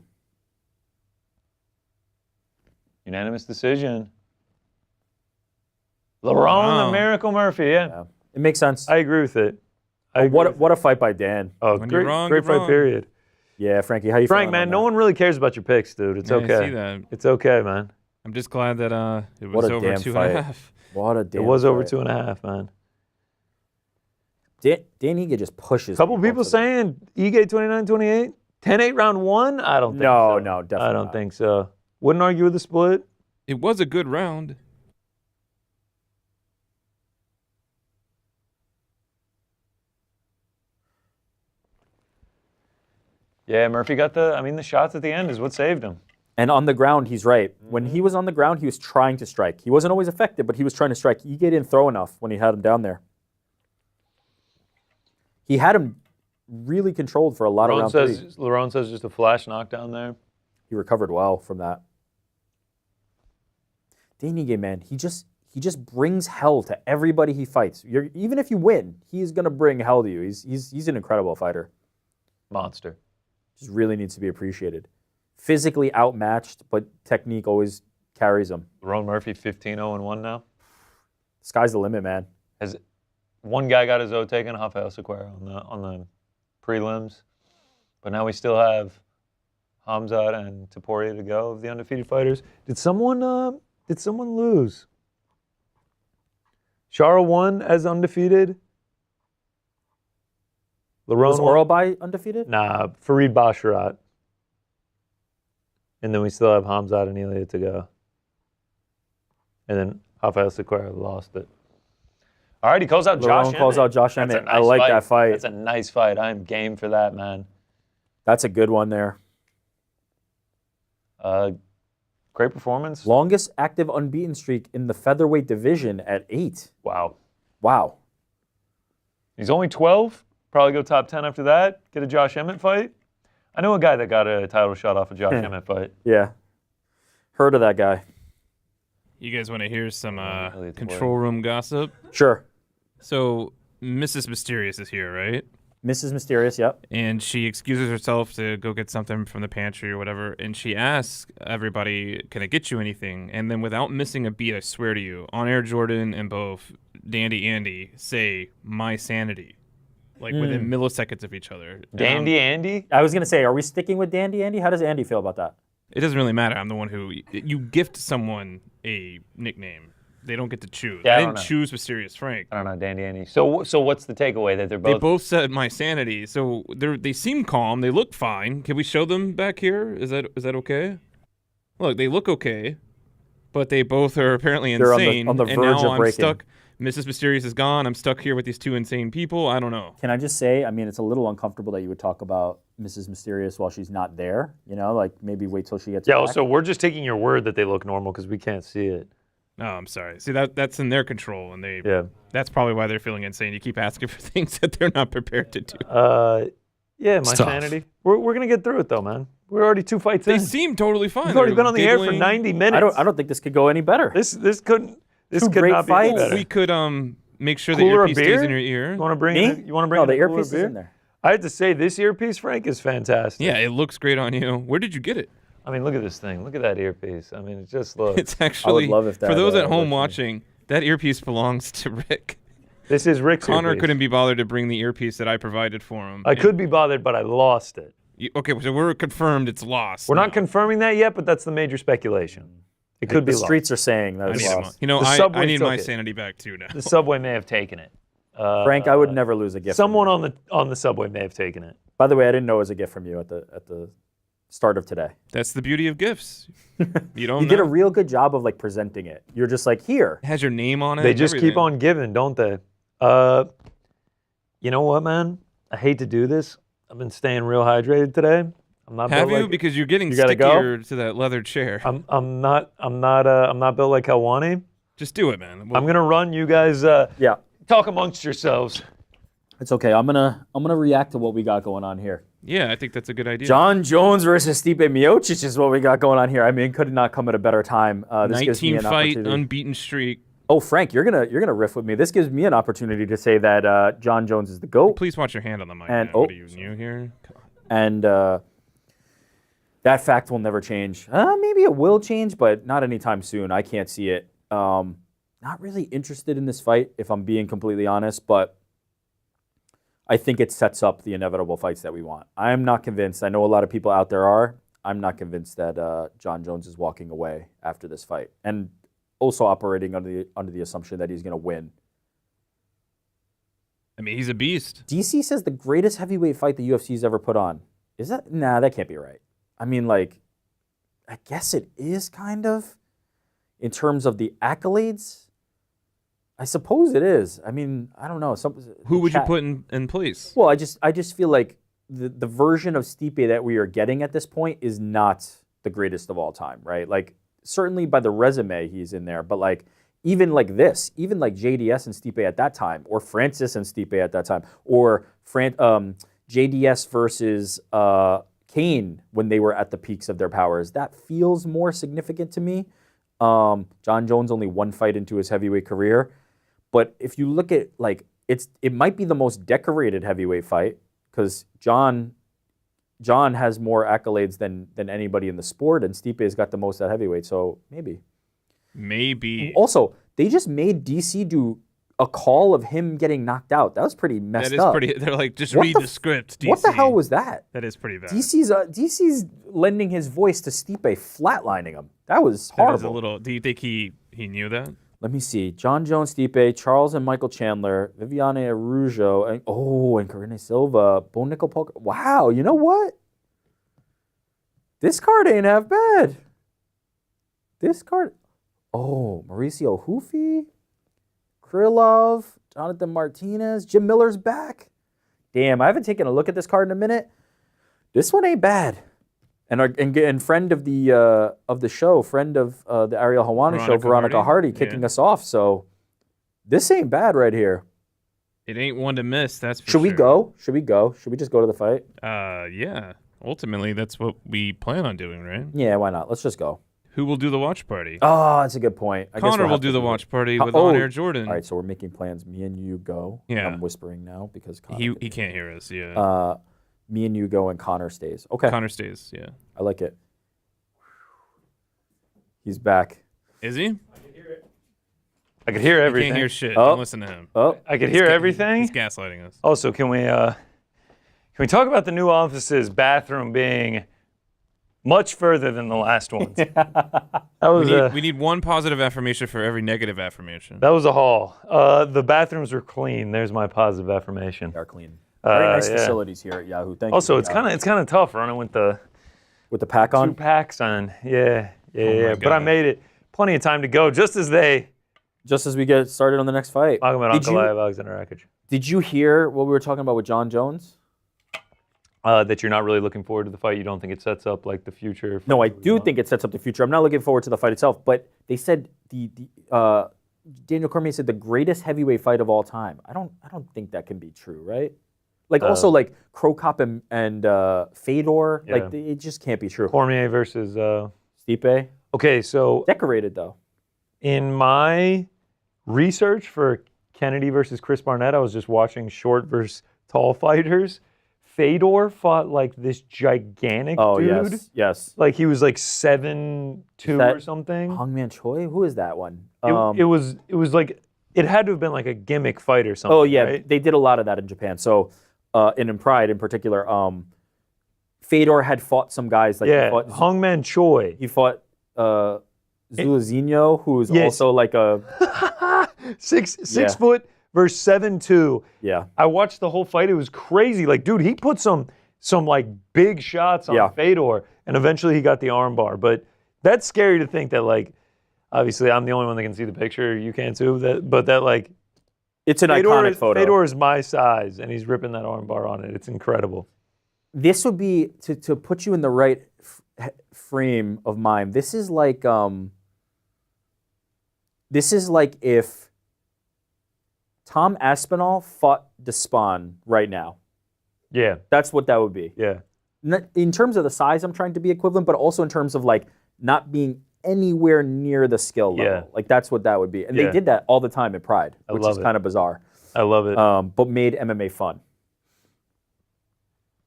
Unanimous decision. Lerone the Miracle Murphy, yeah. It makes sense. I agree with it. What a fight by Dan. Oh, When great, you're wrong, great you're fight, wrong. period. Yeah, Frankie, how you Frank, feeling man, on no that? one really cares about your picks, dude. It's Yeah, okay. I see that. It's okay, man. I'm just glad that it What was a over damn 2.5. fight. What a damn It was over fight. 2.5, man. Dan Ige just pushes. A couple people to the- saying Ige 29-28, 10-8 round 1. I don't think No, so. no, definitely I don't not. think so. Wouldn't argue with the split. It was a good round. Yeah, Murphy got the shots at the end is what saved him. And on the ground, he's right. When he was on the ground, he was trying to strike. He wasn't always effective, but he was trying to strike. Ige didn't throw enough when he had him down there. He had him really controlled for a lot of round 3. Lerone says just a flash knockdown there. He recovered well from that. Dan Ige, man, he just brings hell to everybody he fights. Even if you win, he's gonna bring hell to you. He's an incredible fighter. Monster. Just really needs to be appreciated. Physically outmatched, but technique always carries him. Lerone Murphy 15-0-1 now. Sky's the limit, man. Has one guy got his O taken, Rafael Sequeira on the prelims, but now we still have Khamzat and Topuria to go of the undefeated fighters. Did someone lose? Shara won as undefeated. Lerone Was Oralbai undefeated? Nah, Farid Basharat. And then we still have Khamzat and Ilia to go. And then Rafael Sequeira lost it. All right, he calls out Josh Lerone calls Emmett. out Josh That's a Emmett. nice I like that fight. That's a nice fight. I'm game for that, man. That's a good one there. Great performance. Longest active unbeaten streak in the featherweight division at 8. Wow. Wow. He's only 12. Probably go top 10 after that. Get a Josh Emmett fight. I know a guy that got a title shot off a Josh Emmett fight. Yeah. Heard of that guy. You guys want to hear some Ilia Topuria. control room gossip? Sure. So Mrs. Mysterious is here, right? Mrs. Mysterious, yep. And she excuses herself to go get something from the pantry or whatever. And she asks everybody, can I get you anything? And then without missing a beat, I swear to you, on air Jordan and both Dandy Andy say, my sanity. Like within milliseconds of each other. Dandy Andy? I was going to say, are we sticking with Dandy Andy? How does Andy feel about that? It doesn't really matter. I'm the one who, you gift someone a nickname. They don't get to choose. Yeah, I I didn't don't know. choose Mysterious Frank. I don't know, Dandy Andy. So what's the takeaway that they're They both... both said my sanity. So they seem calm. They look fine. Can we show them back here? Is that okay? Look, they look okay, but they both are apparently They're insane. on the and verge now of I'm breaking. stuck. Mrs. Mysterious is gone. I'm stuck here with these two insane people. I don't know. Can I just say, I mean, it's a little uncomfortable that you would talk about Mrs. Mysterious while she's not there. You know, like maybe wait till she gets Yeah, back. so we're just taking your word that they look normal because we can't see it. Oh, I'm sorry. See, that's in their control, and Yeah. that's probably why they're feeling insane. You keep asking for things that they're not prepared to do. Yeah, my Stuff. sanity. We're going to get through it, though, man. We're already 2 fights They in. seem totally fine. We've already They're been on the air for giggling. 90 minutes. I don't think this could go any better. This could great not be fights. better. We could make sure the Cooler earpiece beer? stays in your ear. You want to bring Me? in? You want to bring No, in the a cooler earpiece is beer? in there. I have to say, this earpiece, Frank, is fantastic. Yeah, it looks great on you. Where did you get it? I mean, look at this thing. Look at that earpiece. I mean, it just looks. It's actually love if for that, those at home worked for me. watching. That earpiece belongs to Rick. This is Rick's Connor earpiece. couldn't be bothered to bring the earpiece that I provided for him. I could be bothered, but I lost it. Okay, so we're confirmed it's lost. We're now. not confirming that yet, but that's the major speculation. It could be The lost. streets are saying that I it's need, lost. you know, The I subway need took my it. sanity back too now. The subway may have taken it. Frank, I would never lose a gift. from Someone you. on the subway may have taken it. By the way, I didn't know it was a gift from you at the start of today. That's the beauty of gifts. You don't You know. did a real good job of like presenting it. You're just like, here. It has your name on it. They and just keep everything. on giving, don't they? You know what, man? I hate to do this. I've been staying real hydrated today. I'm not Have built you? like, Because you're getting You gotta go? stickier to that leather chair. I'm not built like Helwani. Just do it, man. I'm gonna run. You guys Yeah. talk amongst yourselves. It's okay. I'm gonna react to what we got going on here. Yeah, I think that's a good idea. John Jones versus Stipe Miocic is what we got going on here. I mean, could not come at a better time. This gives me 19 an fight, opportunity. unbeaten streak. Oh, Frank, you're gonna riff with me. This gives me an opportunity to say that John Jones is the GOAT. Please watch your hand on the mic. And- now. What are you new here? And that fact will never change. Maybe it will change, but not anytime soon. I can't see it. Not really interested in this fight, if I'm being completely honest, but I think it sets up the inevitable fights that we want. I'm not convinced. I know a lot of people out there are. I'm not convinced that John Jones is walking away after this fight, and also operating under the assumption that he's going to win. I mean, he's a beast. DC says the greatest heavyweight fight the UFC's ever put on. Is that? Nah, that can't be right. I mean, like, I guess it is kind of in terms of the accolades. I suppose it is. I mean, I don't know. Who would you put in place? Well, I just feel like the version of Stipe that we are getting at this point is not the greatest of all time, right? Like, certainly by the resume he's in there, but like even like this, even like JDS and Stipe at that time, or Francis and Stipe at that time, or JDS versus Kane when they were at the peaks of their powers, that feels more significant to me. John Jones only one fight into his heavyweight career. But if you look at, like, it might be the most decorated heavyweight fight because John has more accolades than anybody in the sport, and Stipe's got the most at heavyweight, so maybe. Maybe. Also, they just made DC do a call of him getting knocked out. That was pretty messed up. Pretty. They're like, just read the script, DC. What the hell was that? That is pretty bad. DC's lending his voice to Stipe, flatlining him. That was horrible. That is a little. Do you think he knew that? Let me see. John Jones, Stipe, Charles and Michael Chandler, Viviane Araújo, and Karine Silva, Bo Nickel Polka. Wow, you know what? This card ain't half bad. This card. Oh, Mauricio Hufi, Krylov, Jonathan Martinez, Jim Miller's back. Damn, I haven't taken a look at this card in a minute. This one ain't bad. And friend of the show, friend of the Ariel Helwani Show, Veronica Hardy, kicking us off. So this ain't bad right here. It ain't one to miss. That's for sure. Should we go? Should we just go to the fight? Yeah. Ultimately, that's what we plan on doing, right? Yeah, why not? Let's just go. Who will do the watch party? Oh, that's a good point. Connor will do the watch party with On Air Jordan. All right, so we're making plans. Me and you go. Yeah. I'm whispering now because Connor he can't hear us. Yeah. Me and you go and Connor stays. Okay. Connor stays. Yeah. I like it. He's back. Is he? I could hear everything. He can't hear shit. Don't listen to him. Oh, I could hear everything. He's gaslighting us. Also, can we talk about the new office's bathroom being much further than the last ones? That was we need one positive affirmation for every negative affirmation. That was a haul. The bathrooms were clean. There's my positive affirmation. They are clean. Very nice facilities here at Yahoo. Thank you. Also, it's kind of tough running with the pack on. 2 packs on. Yeah. But I made it. Plenty of time to go. Just as we get started on the next fight. Magomed, Ankalaev, Aleksandar, Rakić. Did you hear what we were talking about with John Jones? That you're not really looking forward to the fight. You don't think it sets up like the future. No, I do think it sets up the future. I'm not looking forward to the fight itself, but they said Daniel Cormier said the greatest heavyweight fight of all time. I don't think that can be true, right? Like also like Crow Cop and Fedor, yeah. like it just can't be true. Cormier versus Stipe. Okay, so Decorated though. In my research for Kennedy versus Chris Barnett, I was just watching short versus tall fighters. Fedor fought like this gigantic dude. Yes. Like he was like 7'2" or something. Hongman Choi? Who is that one? It was like it had to have been like a gimmick fight or something. Oh yeah, right? They did a lot of that in Japan. So in Pride in particular, Fedor had fought some guys like Hongman Choi. He fought Zulazinho, who's also like a six foot versus 7'2". Yeah. I watched the whole fight. It was crazy. Like, dude, he put some like big shots on Fedor, and eventually he got the armbar. But that's scary to think that, like, obviously I'm the only one that can see the picture. You can too. But that like, it's an iconic photo. Fedor is my size, and he's ripping that armbar on it. It's incredible. This would be to put you in the right frame of mind. This is like if Tom Aspinall fought Despain right now. Yeah. That's what that would be. Yeah. In terms of the size, I'm trying to be equivalent, but also in terms of like not being anywhere near the skill level. Yeah. Like that's what that would be. And they did that all the time at Pride, which is kind of bizarre. I love it. But made MMA fun.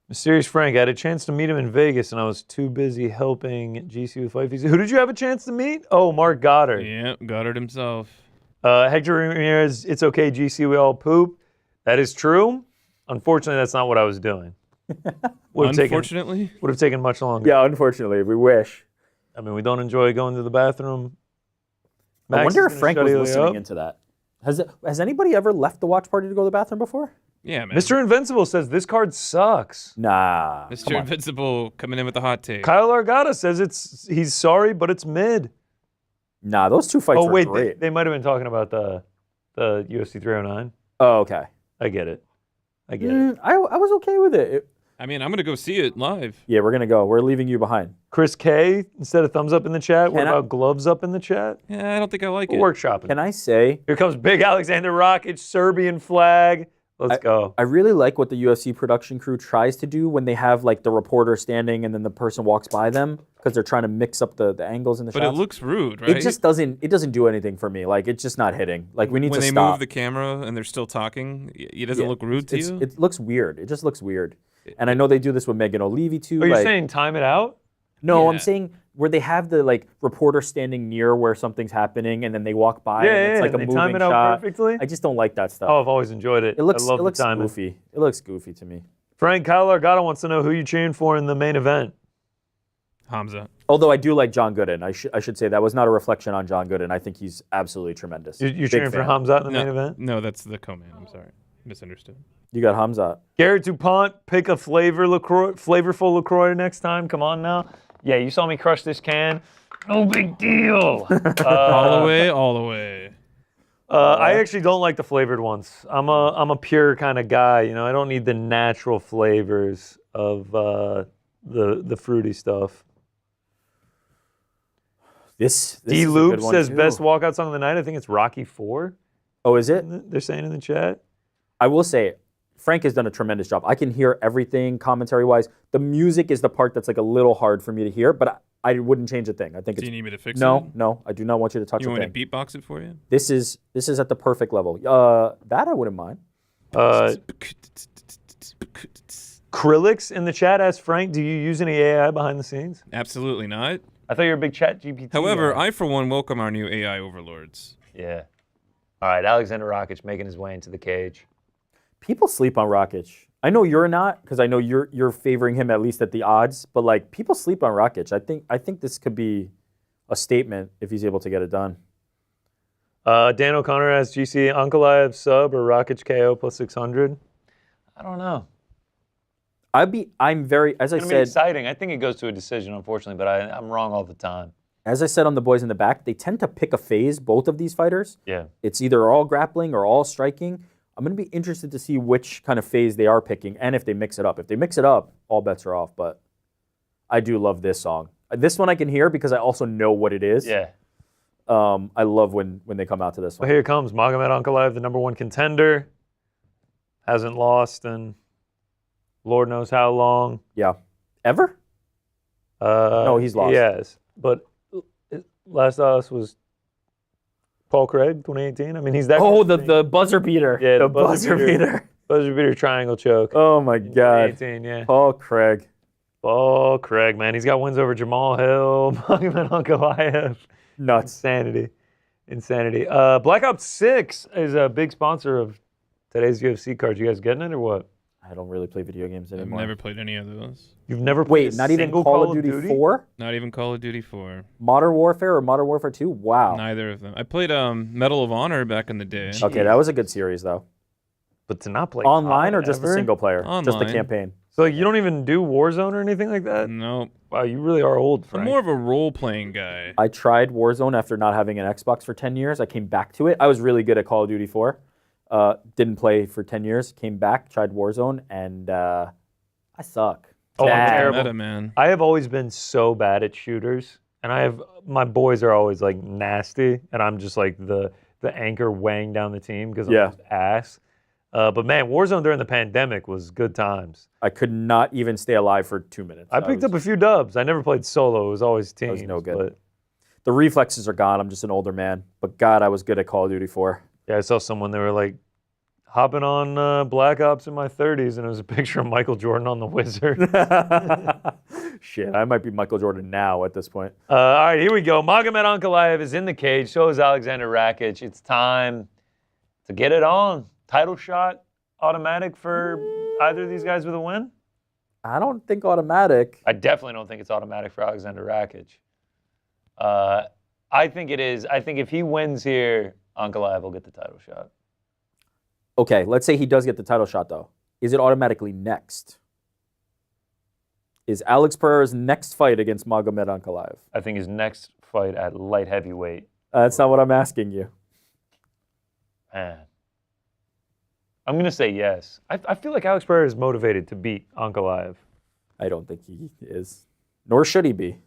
Mysterious Frank, I had a chance to meet him in Vegas, and I was too busy helping GC with fight fees. Who did you have a chance to meet? Oh, Mark Goddard. Yeah, Goddard himself. Hector Ramirez, it's okay, GC, we all poop. That is true. Unfortunately, that's not what I was doing. Unfortunately? Would have taken much longer. Yeah, unfortunately, we wish. I mean, we don't enjoy going to the bathroom. I wonder if Frank was listening up. into that. Has anybody ever left the watch party to go to the bathroom before? Yeah, man. Mr. Invincible says this card sucks. Nah. Mr. Invincible coming in with the hot take. Kyle Argata says he's sorry, but it's mid. Nah, those two fights were great. They might have been talking about the UFC 309. Oh, okay. I get it. I was okay with it. I mean, I'm going to go see it live. Yeah, we're going to go. We're leaving you behind. Chris K, instead of thumbs up in the chat, what about gloves up in the chat? Yeah, I don't think I like it. Workshopping. Can I say? Here comes big Aleksandar Rakić, Serbian flag. Let's go. I really like what the UFC production crew tries to do when they have like the reporter standing and then the person walks by them because they're trying to mix up the angles in the shots. But it looks rude, right? It just doesn't do anything for me. Like it's just not hitting. Like we need to stop. When they move the camera and they're still talking, it doesn't look rude to you? It looks weird. It just looks weird. And I know they do this with Megan O'Leary too. Are you saying time it out? No, Yeah. I'm saying where they have the like reporter standing near where something's happening and then they walk by and it's like a they moving time it shot. out perfectly. I just don't like that stuff. Oh, I've always enjoyed it. It looks I love the timing. goofy. It looks goofy to me. Frank Kyle Argata wants to know who you cheering for in the main event. Khamzat. Although I do like John Gooden. I should say that was not a reflection on John Gooden. I think he's absolutely tremendous. You're cheering for Khamzat in the main event? No, that's the co-main. I'm sorry. Misunderstood. You got Khamzat. Garrett DuPont, pick a flavorful LaCroix next time. Come on now. Yeah, you saw me crush this can. No big deal. Holloway, all the way. I actually don't like the flavored ones. I'm a pure kind of guy. You know, I don't need the natural flavors of the fruity stuff. This D is a Loop good one, says too. best walkout song of the night. I think it's Rocky 4. Oh, is it? They're saying in the chat. I will say, Frank has done a tremendous job. I can hear everything commentary-wise. The music is the part that's like a little hard for me to hear, but I wouldn't change a thing. I think Do you need me to fix it? No, I do not want you to touch You a want thing. me to beatbox it for you? This is at the perfect level. That I wouldn't mind. Krillix in the chat asks Frank, do you use any AI behind the scenes? Absolutely not. I thought you were a big chat GPT. However, guy. I, for one, welcome our new AI overlords. Yeah. All right, Aleksandar Rakić making his way into the cage. People sleep on Rakić. I know you're not, because I know you're favoring him at least at the odds. But like people sleep on Rakić. I think this could be a statement if he's able to get it done. Dan O'Connor asks GC Ankalaev sub or Rakić KO plus 600. I don't know. I'm very, as I It's gonna said, be exciting. I think it goes to a decision, unfortunately, but I'm wrong all the time. as I said on the boys in the back, they tend to pick a phase. Both of these fighters. Yeah. It's either all grappling or all striking. I'm going to be interested to see which kind of phase they are picking and if they mix it up. If they mix it up, all bets are off. But I do love this song. This one I can hear because I also know what it is. Yeah. I love when they come out to this one. Well, here it comes. Magomed Ankalaev, the #1 contender. Hasn't lost in Lord knows how long. Yeah. Ever? No, he's lost. Yes. But last us was Paul Craig, 2018. I mean, he's that. Oh, the buzzer beater. Yeah, the buzzer beater. Buzzer beater triangle choke. Oh, my God. 2018, yeah. Paul Craig. Paul Craig, man. He's got wins over Jamal Hill, Magomed Ankalaev. Nuts. Insanity. Black Ops 6 is a big sponsor of today's UFC card. You guys getting it or what? I don't really play video games I've anymore. never played any of those. You've never played Wait, not even Call of Duty 4? Not even Call of Duty 4. Modern Warfare or Modern Warfare 2? Wow. Neither of them. I played Medal of Honor back in the day. Okay, that was a good series, though. But to not play Online or COD just the ever? single player? Just the Online. campaign? So like, you don't even do Warzone or anything like that? No. Wow, you really are old, I'm Frank. more of a role-playing guy. I tried Warzone after not having an Xbox for 10 years. I came back to it. I was really good at Call of Duty 4. Didn't play for 10 years. Came back, tried Warzone, and I suck. Oh, I'm Bad. terrible. Meta, man. I have always been so bad at shooters, and my boys are always like nasty, and I'm just like the anchor weighing down the team because I'm Yeah. just ass. But man, Warzone during the pandemic was good times. I could not even stay alive for 2 minutes. I picked up a few dubs. I never played solo. It was always teams. That was no good. But the reflexes are gone. I'm just an older man. But God, I was good at Call of Duty 4. yeah, I saw someone, they were like hopping on Black Ops in my 30s, and it was a picture of Michael Jordan on the Wizard. Shit, I might be Michael Jordan now at this point. All right, here we go. Magomed Ankalaev is in the cage. So is Aleksandar Rakić. It's time to get it on. Title shot automatic for either of these guys with a win? I don't think automatic. I definitely don't think it's automatic for Aleksandar Rakić. I think it is. I think if he wins here, Ankalaev will get the title shot. Okay, let's say he does get the title shot, though. Is it automatically next? Is Alex Pereira's next fight against Magomed Ankalaev? I think his next fight at light heavyweight. That's not what I'm asking you. Man. I'm going to say yes. I feel like Alex Pereira is motivated to beat Ankalaev. I don't think he is. Nor should he be.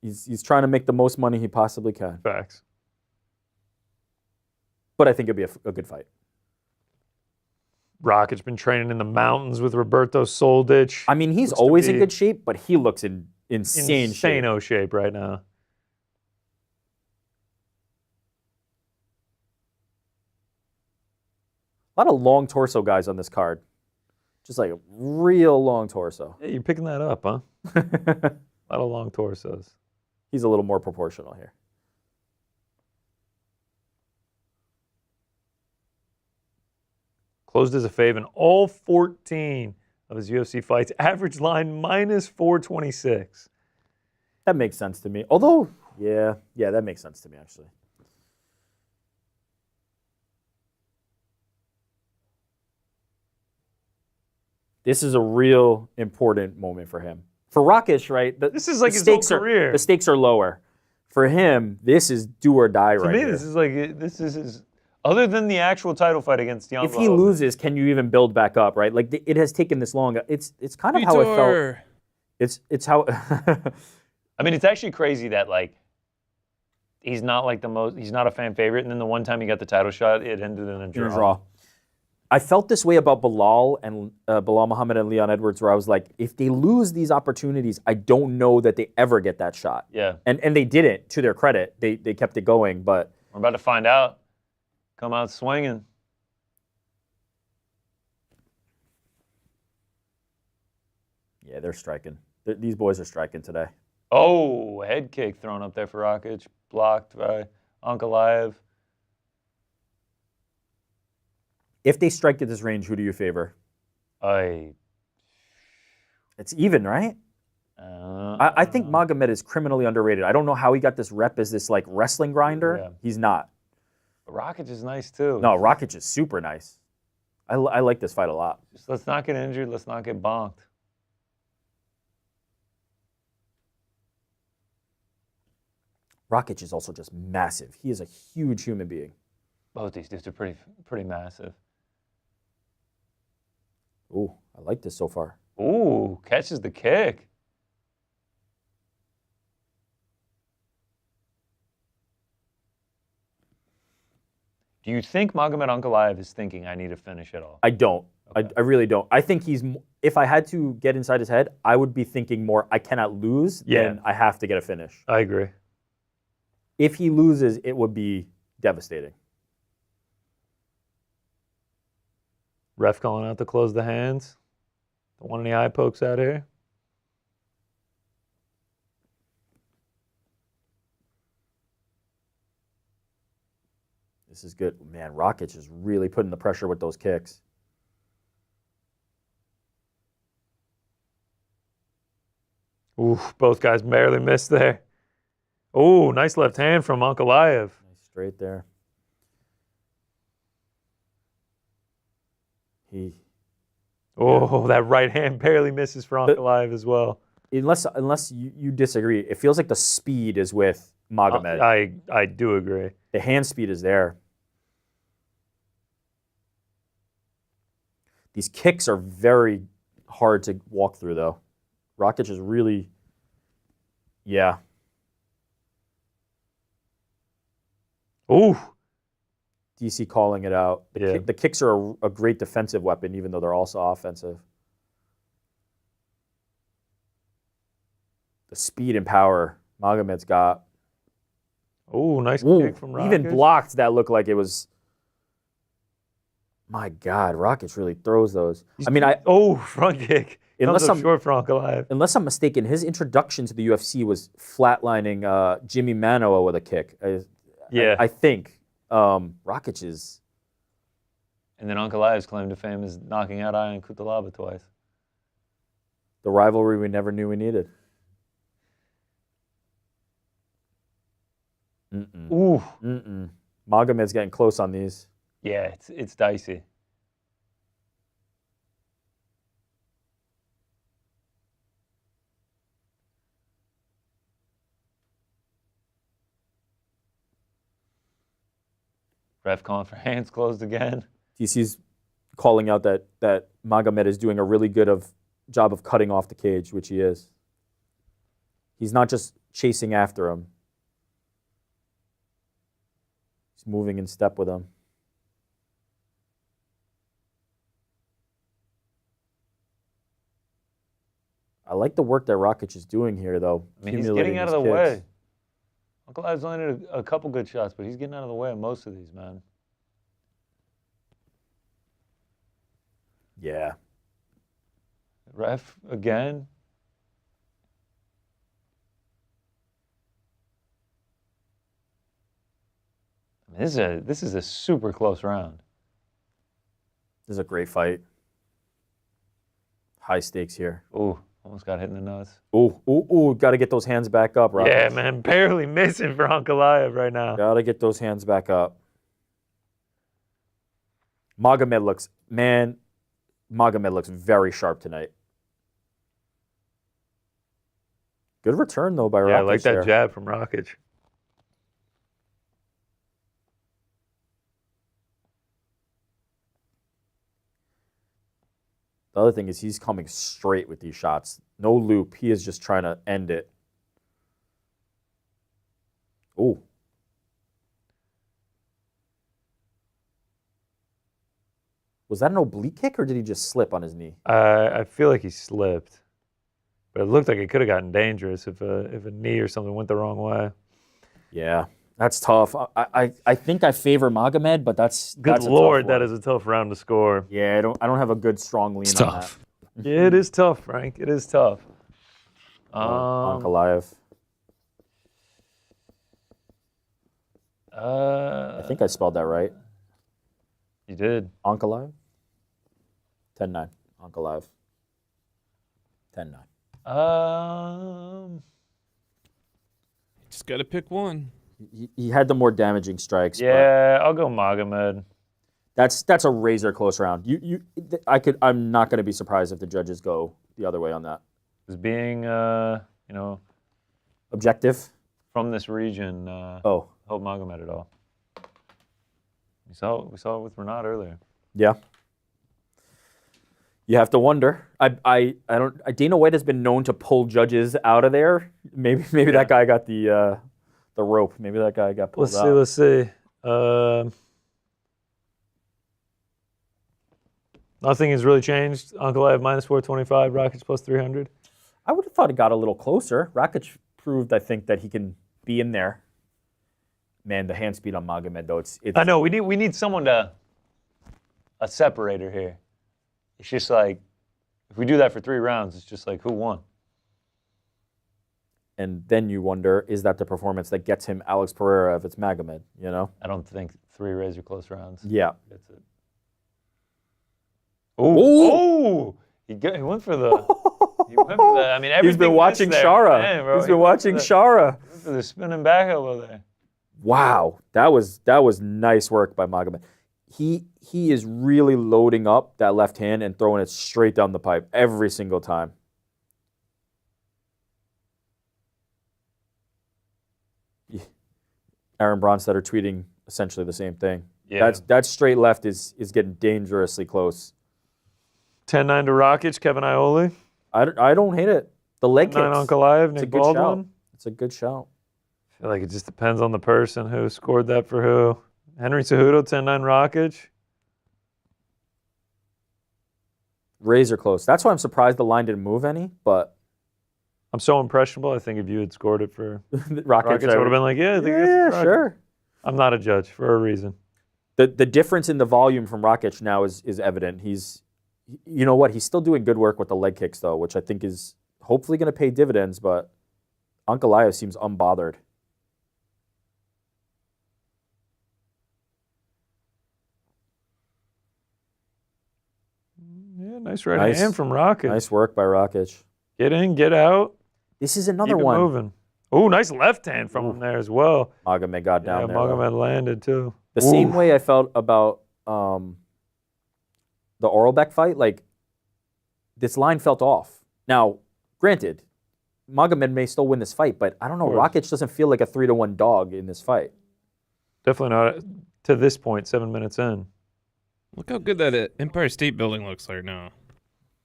He's trying to make the most money he possibly can. Facts. But I think it'd be a good fight. Rakić been training in the mountains with Roberto Soldic. I mean, he's always in good shape, but he looks in insane shape. Insano shape right now. A lot of long torso guys on this card. Just like a real long torso. Yeah, you're picking that up, huh? A lot of long torsos. He's a little more proportional here. Closed as a fave in all 14 of his UFC fights. Average line minus 426. That makes sense to me. Although, yeah, that makes sense to me, actually. This is a real important moment for him. For Rakić, right? This is like his whole career. The stakes are lower. For him, this is do or die right here. To me, this is his. Other than the actual title fight against Jan If he loses, can you even build back up, right? Like it has taken this long. It's kind of how it felt. It's how. I mean, it's actually crazy that like he's not like he's not a fan favorite, and then the one time he got the title shot, it ended in a draw. I felt this way about Bilal Muhammad and Leon Edwards, where I was like, if they lose these opportunities, I don't know that they ever get that shot. Yeah. And they didn't, to their credit. They kept it going, but we're about to find out. Come out swinging. Yeah, they're striking. These boys are striking today. Oh, head kick thrown up there for Rakić. Blocked by Ankalaev. If they strike at this range, who do you favor? It's even, right? I think Magomed is criminally underrated. I don't know how he got this rep as this like wrestling grinder. Yeah. He's not. But Rakić is nice too. No, Rakić is super nice. I like this fight a lot. Just let's not get injured. Let's not get bonked. Rakić is also just massive. He is a huge human being. Both these dudes are pretty massive. Ooh, I like this so far. Ooh, catches the kick. Do you think Magomed Ankalaev is thinking, I need to finish it all? I don't. Okay. I really don't. I think if I had to get inside his head, I would be thinking more, I cannot lose, than I have to get a finish. I agree. If he loses, it would be devastating. Ref calling out to close the hands. The one in the eye pokes out here. This is good. Man, Rakić is really putting the pressure with those kicks. Ooh, both guys barely missed there. Ooh, nice left hand from Ankalaev. Nice straight there. That right hand barely misses for Ankalaev as well. Unless you disagree, it feels like the speed is with Magomed. I do agree. The hand speed is there. These kicks are very hard to walk through, though. Rakić is really, yeah. Ooh. DC calling it out. The kicks are a great defensive weapon, even though they're also offensive. The speed and power Magomed's got. Oh, nice kick from Rakić. Even blocked, that looked like it was. My God, Rakić really throws those. Front kick. Unless I'm short for Ankalaev. Unless I'm mistaken, his introduction to the UFC was flatlining Jimmy Manoa with a kick. I think Rakić is. And then Ankalaev's claim to fame is knocking out Ion Cutelaba twice. The rivalry we never knew we needed. Magomed's getting close on these. Yeah, it's dicey. Ref calling for hands closed again. DC's calling out that Magomed is doing a really good job of cutting off the cage, which he is. He's not just chasing after him. He's moving in step with him. I like the work that Rakić is doing here, though. I mean, he's getting out of the way. Ankalaev's only had a couple good shots, but he's getting out of the way of most of these, man. Yeah. Ref again. I mean, this is a super close round. This is a great fight. High stakes here. Ooh, almost got hit in the nuts. Ooh, got to get those hands back up, Rakić. Yeah, man, barely missing for Ankalaev right now. Got to get those hands back up. Magomed looks very sharp tonight. Good return, though, by Rakić. Yeah, I like that jab from Rakić. The other thing is he's coming straight with these shots. No loop. He is just trying to end it. Ooh. Was that an oblique kick, or did he just slip on his knee? I feel like he slipped. But it looked like it could have gotten dangerous if a knee or something went the wrong way. Yeah, that's tough. I think I favor Magomed, but that's good Lord, that is a tough round to score. Yeah, I don't have a good strong lean on tough. That. Yeah, it is tough, Frank. It is tough. Ankalaev. I think I spelled that right. You did. Ankalaev? 10-9. Ankalaev. 10-9. Just got to pick one. He had the more damaging strikes. Yeah, I'll go Magomed. That's a razor close round. I'm not going to be surprised if the judges go the other way on that. As being objective from this region. Help Magomed at all. We saw it with Renat earlier. Yeah. You have to wonder. Dana White has been known to pull judges out of there. Maybe that guy got the rope. Maybe that guy got pulled out. Let's see. Nothing has really changed. Ankalaev minus 425, Rakić plus 300. I would have thought it got a little closer. Rakić proved, I think, that he can be in there. Man, the hand speed on Magomed, though, it's I know, we need someone a separator here. It's just like, if we do that for 3 rounds, it's just like, who won? And then you wonder, is that the performance that gets him Alex Pereira if it's Magomed, you know? I don't think 3 razor close rounds. Yeah. That's it. Oh! He went for the... I mean, he's been watching Shara. Man, he's been watching Shara. He went for the spinning back elbow there. Wow, that was nice work by Magomed. He is really loading up that left hand and throwing it straight down the pipe every single time. Aaron Bronstetter tweeting essentially the same thing. Yeah. That straight left is getting dangerously close. 10-9 to Rakić, Kevin Iole. I don't hate it. The leg kicks. 9 Ankalaev, Nick Baldwin. It's a good shout. I feel like it just depends on the person who scored that for who. Henry Cejudo, 10-9 Rakić. Razor close. That's why I'm surprised the line didn't move any, but I'm so impressionable. I think if you had scored it for Rakić, Rakić, I would have been like, yeah, I think it's Rakić. sure. I'm not a judge for a reason. The difference in the volume from Rakić now is evident. He's, you know what? He's still doing good work with the leg kicks though, which I think is hopefully going to pay dividends. But Ankalaev seems unbothered. Yeah, nice right hand from Rakić. Nice work by Rakić. Get in, get out. This is another Keep it one. moving. Oh, nice left hand from him there as well. Magomed got down there. Magomed landed too. The same way I felt about the Orelbeck fight, like this line felt off. Now, granted, Magomed may still win this fight, but I don't know. Rakić doesn't feel like a 3-1 dog in this fight. Definitely not to this point, 7 minutes in. Look how good that Empire State Building looks right now.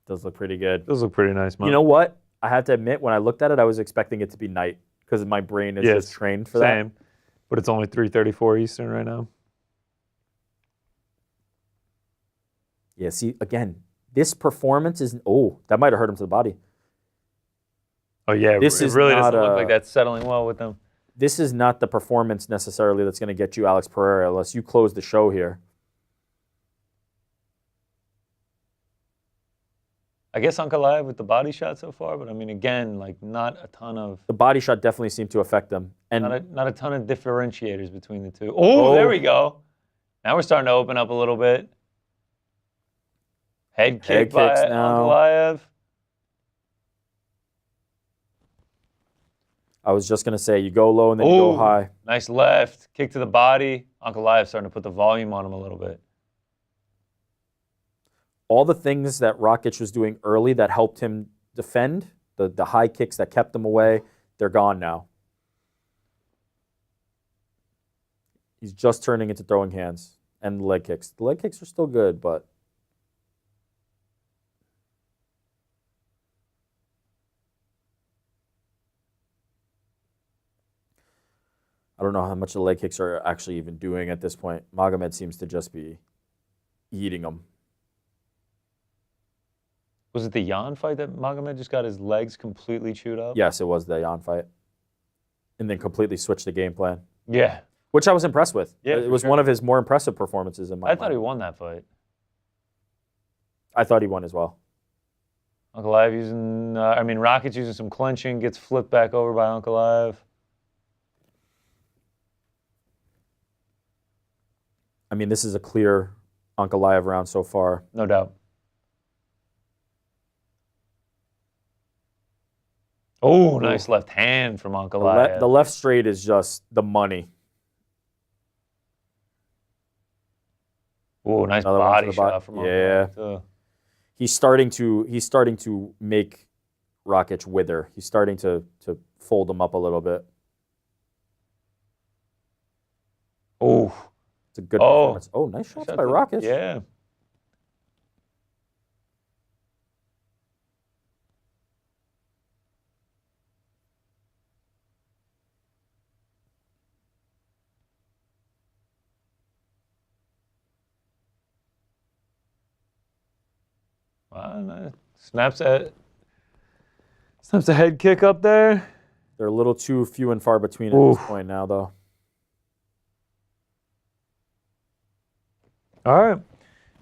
Does look pretty good. Does look pretty nice, man. You know what? I have to admit, when I looked at it, I was expecting it to be night because my brain is just trained for that. Same. But it's only 3:34 Eastern right now. Yeah, see, again, this performance is... Oh, that might have hurt him to the body. Oh, yeah. This it is really not doesn't look like that's settling well with them. This is not the performance necessarily that's going to get you Alex Pereira unless you close the show here. I guess Ankalaev with the body shot so far, but I mean, again, like not a ton of... The body shot definitely seemed to affect them. And not a ton of differentiators between the two. Oh, there we go. Now we're starting to open up a little bit. Head kick by Ankalaev. I was just going to say, you go low and then you go high. Nice left. Kick to the body. Ankalaev starting to put the volume on him a little bit. All the things that Rakić was doing early that helped him defend, the high kicks that kept him away, they're gone now. He's just turning into throwing hands and leg kicks. The leg kicks are still good, but... I don't know how much the leg kicks are actually even doing at this point. Magomed seems to just be eating them. Was it the Jan fight that Magomed just got his legs completely chewed up? Yes, it was the Jan fight. And then completely switched the game plan. Yeah. Which I was impressed with. Yeah, it was one of his more impressive performances in my mind. I thought he won that fight. I thought he won as well. Ankalaev using, Rakić using some clenching, gets flipped back over by Ankalaev. I mean, this is a clear Ankalaev round so far. No doubt. Oh, nice left hand from Ankalaev. The left straight is just the money. Oh, nice body shot from Ankalaev. Yeah. He's starting to make Rakić wither. He's starting to fold him up a little bit. Oh. It's a good performance. Oh, nice shots by Rakić. Yeah. Wow, nice. Snaps a head kick up there. They're a little too few and far between at this point now, though. All right.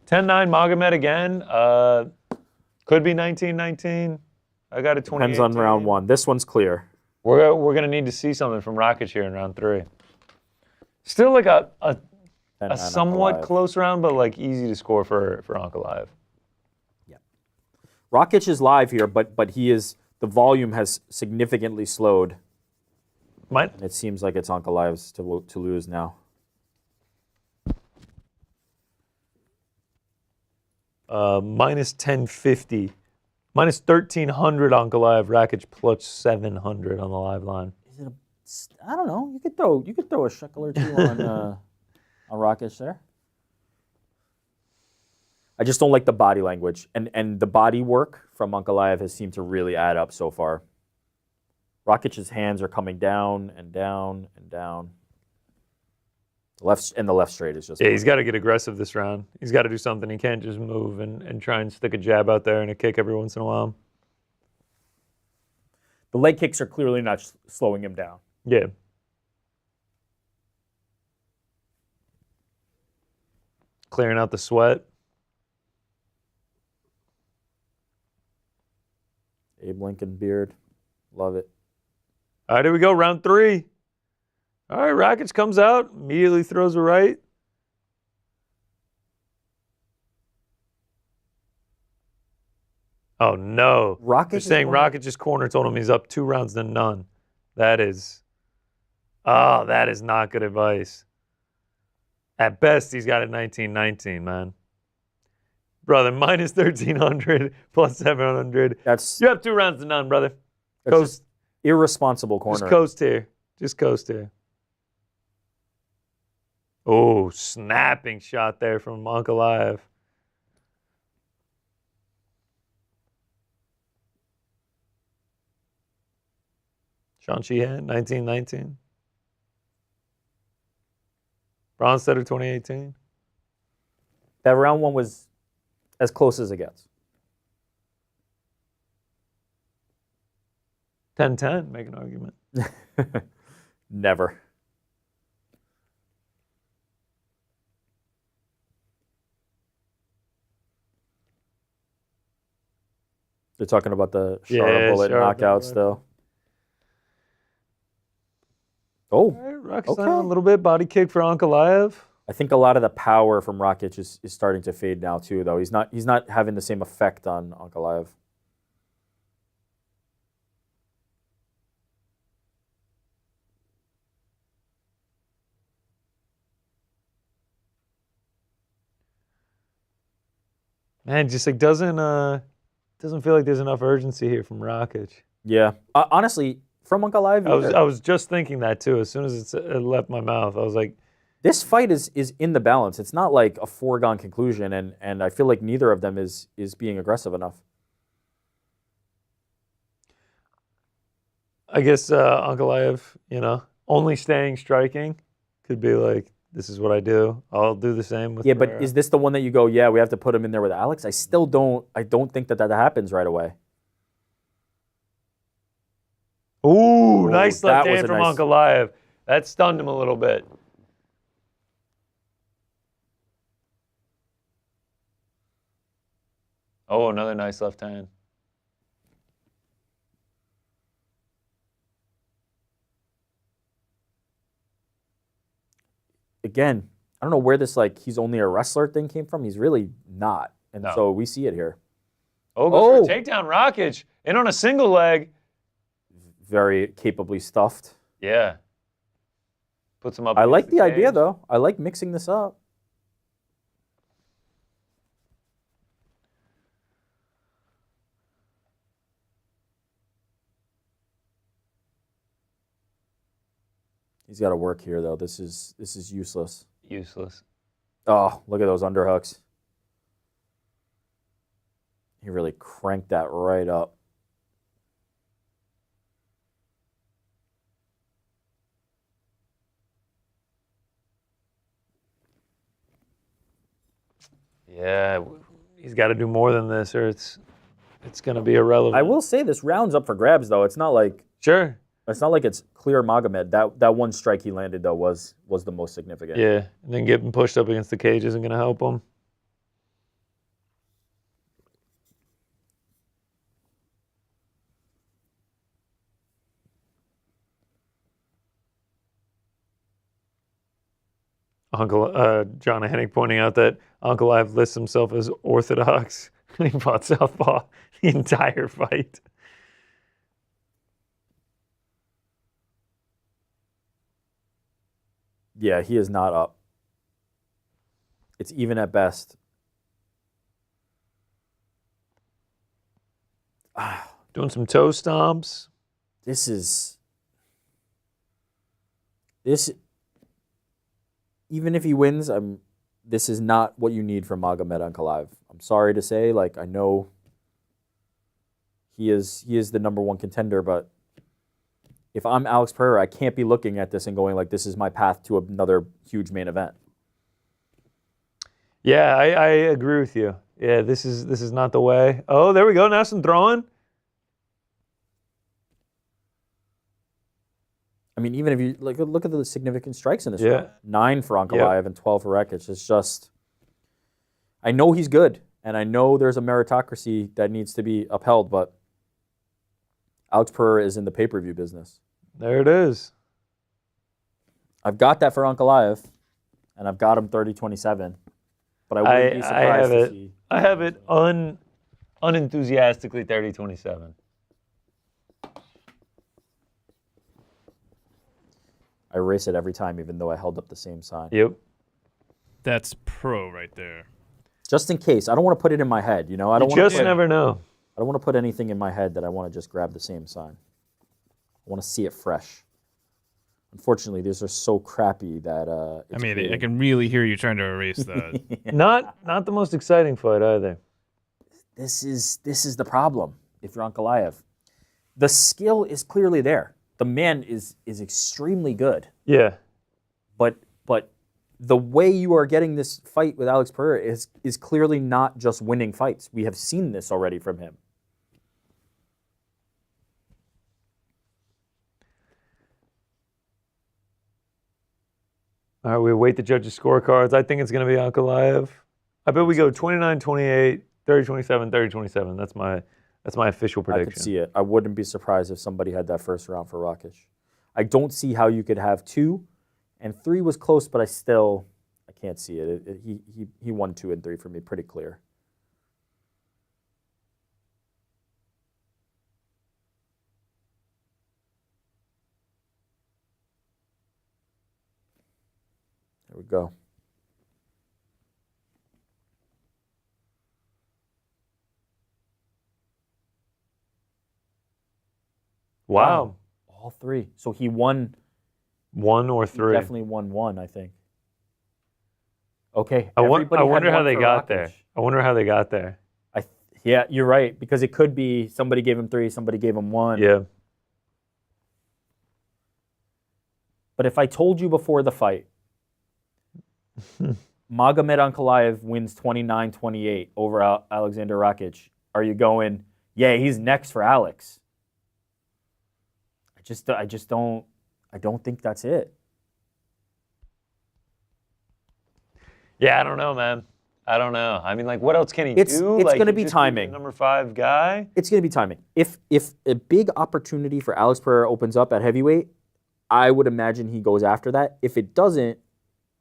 10-9 Magomed again. Could be 19-19. I got it 20. Depends on round one. This one's clear. We're going to need to see something from Rakić here in round 3. Still like a somewhat Ankalaev. close round, but like easy to score for Ankalaev. Yeah. Rakić is live here, but the volume has significantly slowed. And it seems like it's Ankalaev's to lose now. Minus 1050. Minus 1300 Ankalaev, Rakić plus 700 on the live line. I don't know. You could throw a shekel or two on Rakić there. I just don't like the body language, and the body work from Ankalaev has seemed to really add up so far. Rakic's hands are coming down and down and down. The left straight is just. Yeah, he's got to get aggressive this round. He's got to do something. He can't just move and try and stick a jab out there and a kick every once in a while. The leg kicks are clearly not slowing him down. Yeah. Clearing out the sweat. Abe Lincoln beard. Love it. All right, here we go. Round 3. All right, Rakić comes out, immediately throws a right. Oh, no. Rakić They're saying Rakic's corner told him he's up 2 rounds to none. That is not good advice. At best, he's got it 19-19, man. Brother, minus 1,300, plus 700. You have 2 rounds to none, brother. Coast. Irresponsible corner. Just coast here. Just coast here. Oh, snapping shot there from Ankalaev. Sean Sheehan, 19-19. Bronstetter, 2018. That round 1 was as close as it gets. 10-10, make an argument. Never. They're talking about the Sharabutdin knockout still. Oh, right, Rakić a little bit. Body kick for Ankalaev. I think a lot of the power from Rakić is starting to fade now too, though. He's not having the same effect on Ankalaev. Man, just like doesn't feel like there's enough urgency here from Rakić. Yeah, honestly, from Ankalaev, I was just thinking that too. As soon as it left my mouth, I was like, this fight is in the balance. It's not like a foregone conclusion, and I feel like neither of them is being aggressive enough. I guess Ankalaev, only staying striking could be like, this is what I do. I'll do the same with Pereira. But is this the one that you go, yeah, we have to put him in there with Alex? I don't think that happens right away. Ooh, nice left hand from Ankalaev. That stunned him a little bit. Oh, another nice left hand. Again, I don't know where this he's only a wrestler thing came from. He's really not. And so we see it here. Oh, goes for a takedown, Rakić. In on a single leg. Very capably stuffed. Yeah. Puts him up. I like the idea, though. I like mixing this up. He's got to work here, though. This is useless. Useless. Oh, look at those underhooks. He really cranked that right up. Yeah, he's got to do more than this, or it's going to be irrelevant. I will say this round's up for grabs, though. It's not like it's not like it's clear Magomed. That one strike he landed though was the most significant. Yeah, and then getting pushed up against the cage isn't going to help him. John Hennig pointing out that Ankalaev lists himself as orthodox. He fought southpaw the entire fight. Yeah, he is not up. It's even at best. Doing some toe stomps. Even if he wins, this is not what you need from Magomed Ankalaev. I'm sorry to say, I know he is the #1 contender, but if I'm Alex Pereira, I can't be looking at this and going like, this is my path to another huge main event. Yeah, I agree with you. Yeah, this is not the way. Oh, there we go. Now some throwing. I mean, even if you look at the significant strikes in this round. 9 for Ankalaev and 12 for Rakić. It's just, I know he's good, and I know there's a meritocracy that needs to be upheld, but Alex Pereira is in the pay-per-view business. There it is. I've got that for Ankalaev, and I've got him 30-27. But I wouldn't be surprised to see. I have it unenthusiastically 30-27. I erase it every time, even though I held up the same sign. Yep. That's pro right there. Just in case. I don't want to put it in my head, you know? I don't never know. I don't want to put anything in my head that I want to just grab the same sign. I want to see it fresh. Unfortunately, these are so crappy that I can really hear you trying to erase that. Not the most exciting fight either. This is the problem if you're Ankalaev. The skill is clearly there. The man is extremely good. Yeah. But the way you are getting this fight with Alex Pereira is clearly not just winning fights. We have seen this already from him. All right, we await the judges' scorecards. I think it's going to be Ankalaev. I bet we go 29-28, 30-27, 30-27. That's my official prediction. I could see it. I wouldn't be surprised if somebody had that first round for Rakić. I don't see how you could have 2, and 3 was close, but I can't see it. He won 2 and 3 for me, pretty clear. There we go. Wow. All 3. So he won 1 or 3. Definitely won 1, I think. Okay. I wonder how they got there. I wonder how they got there. Yeah, you're right, because it could be somebody gave him 3, somebody gave him 1. Yeah. But if I told you before the fight, Magomed Ankalaev wins 29-28 over Aleksandar Rakić, are you going, yeah, he's next for Alex? I don't think that's it. Yeah, I don't know, man. I don't know. I mean, like, what else can he do? It's going to be timing. Number 5 guy. It's going to be timing. If a big opportunity for Alex Pereira opens up at heavyweight, I would imagine he goes after that. If it doesn't,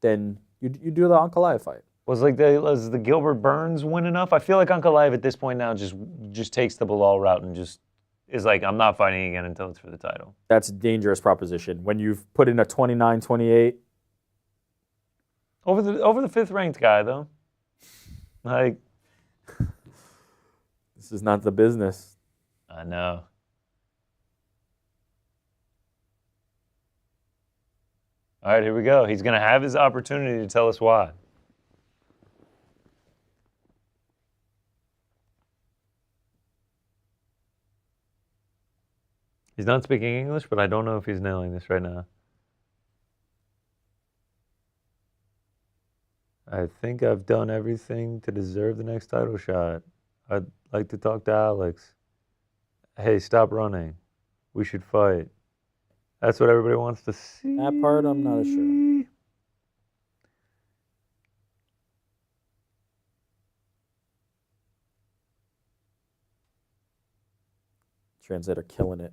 then you do the Ankalaev fight. Was the Gilbert Burns win enough? I feel like Ankalaev at this point now just takes the Bilal route and just is like, I'm not fighting again until it's for the title. That's a dangerous proposition. When you've put in a 29-28. Over the 5th ranked guy, though. Like, this is not the business. I know. All right, here we go. He's going to have his opportunity to tell us why. He's not speaking English, but I don't know if he's nailing this right now. I think I've done everything to deserve the next title shot. I'd like to talk to Alex. Hey, stop running. We should fight. That's what everybody wants to see. That part, I'm not sure. Translator killing it.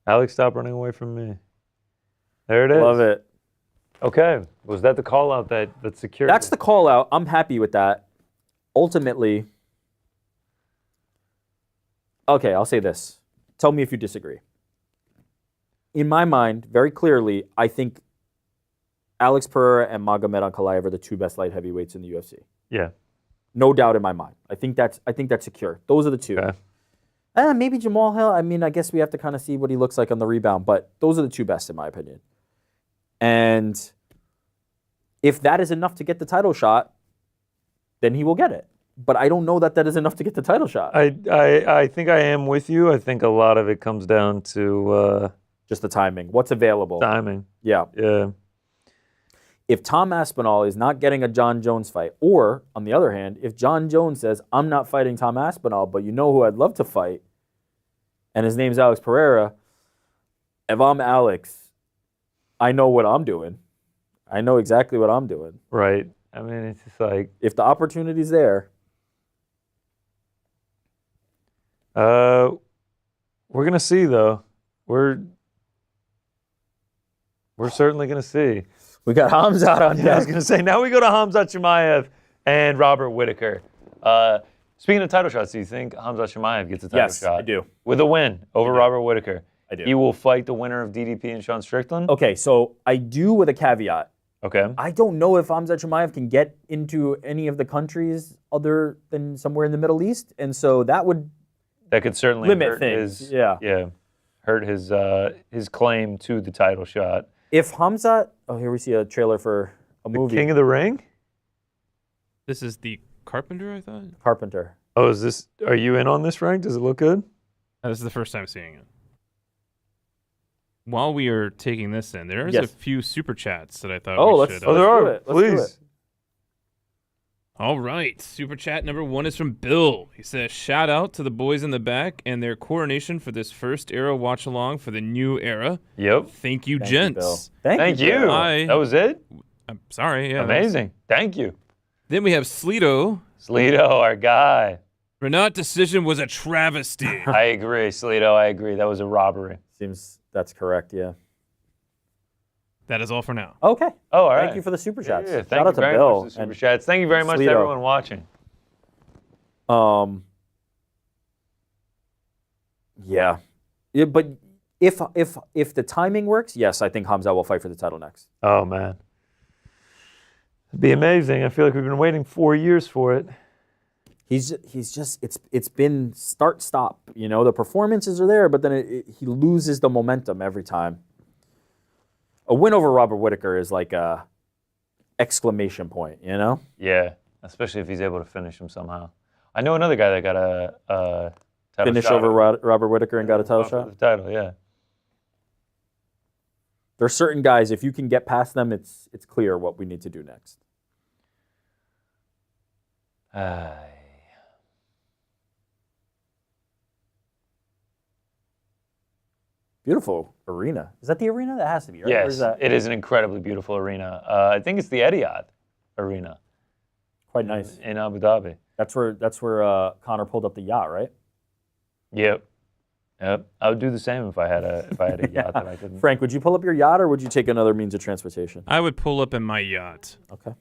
Alex, stop running away from me. There it is. Love it. Okay. Was that the call out that secured? That's the call out. I'm happy with that. Ultimately, okay, I'll say this. Tell me if you disagree. In my mind, very clearly, I think Alex Pereira and Magomed Ankalaev are the 2 best light heavyweights in the UFC. Yeah. No doubt in my mind. I think that's secure. Those are the 2. Okay. Maybe Jamal Hill. I mean, I guess we have to kind of see what he looks like on the rebound, but those are the 2 best in my opinion. And if that is enough to get the title shot, then he will get it. But I don't know that is enough to get the title shot. I think I am with you. I think a lot of it comes down to Just the timing. What's available? Timing. Yeah. Yeah. If Tom Aspinall is not getting a John Jones fight, or on the other hand, if John Jones says, I'm not fighting Tom Aspinall, but you know who I'd love to fight, and his name's Alex Pereira, if I'm Alex, I know what I'm doing. I know exactly what I'm doing. Right. I mean, it's just like... If the opportunity's there... We're going to see, though. We're certainly going to see. We got Khamzat on deck. Yeah, I was going to say, now we go to Khamzat Chimaev and Robert Whittaker. Speaking of title shots, do you think Khamzat Chimaev gets a title shot? Yes, I do. With a win over Robert Whittaker. I do. He will fight the winner of DDP and Sean Strickland? Okay, so I do with a caveat. Okay. I don't know if Khamzat Chimaev can get into any of the countries other than somewhere in the Middle East, and so that would could certainly limit hurt things. Hurt his claim to the title shot. If Khamzat, here we see a trailer for a movie. King of the Ring? This is the Carpenter, I thought? Carpenter. Oh, are you in on this, Frank? Does it look good? This is the first time seeing it. While we are taking this in, there's a few super chats that I thought we should. There are. Let's Please. do it. All right. Super chat number 1 is from Bill. He says, shout out to the boys in the back and their coronation for this first era watch along for the new era. Yep. Thank you, Thank gents. you, Bill. Thank you. Bill. That was it? I'm sorry. Yeah, Amazing. Thank you. Then we have Sleeto. Sleeto, our guy. Renat decision was a travesty. I agree, Sleeto. I agree. That was a robbery. Seems that's correct, yeah. That is all for now. Okay. Oh, all right. Thank you for the super chats. Yeah, thank Shout you out to very Bill. much for the super chats. Thank you very much to Sleeto. everyone watching. Yeah, but if the timing works, yes, I think Khamzat will fight for the title next. Oh, man. It'd be amazing. I feel like we've been waiting 4 years for it. He's just it's been start stop. You know, the performances are there, but then he loses the momentum every time. A win over Robert Whittaker is like a exclamation point. You know? Yeah, especially if he's able to finish him somehow. I know another guy that got a title Finish shot over Robert Whittaker and got a title shot. The title, yeah. There are certain guys, if you can get past them, it's clear what we need to do next. Beautiful arena. Is that the arena? That has to be, right? Yes, it is an incredibly beautiful arena. I think it's the Etihad Arena. Quite nice. In Abu Dhabi. That's where Connor pulled up the yacht, right? Yep. I would do the same if I had a yacht that I couldn't. Frank, would you pull up your yacht or would you take another means of transportation? I would pull up in my yacht. Okay.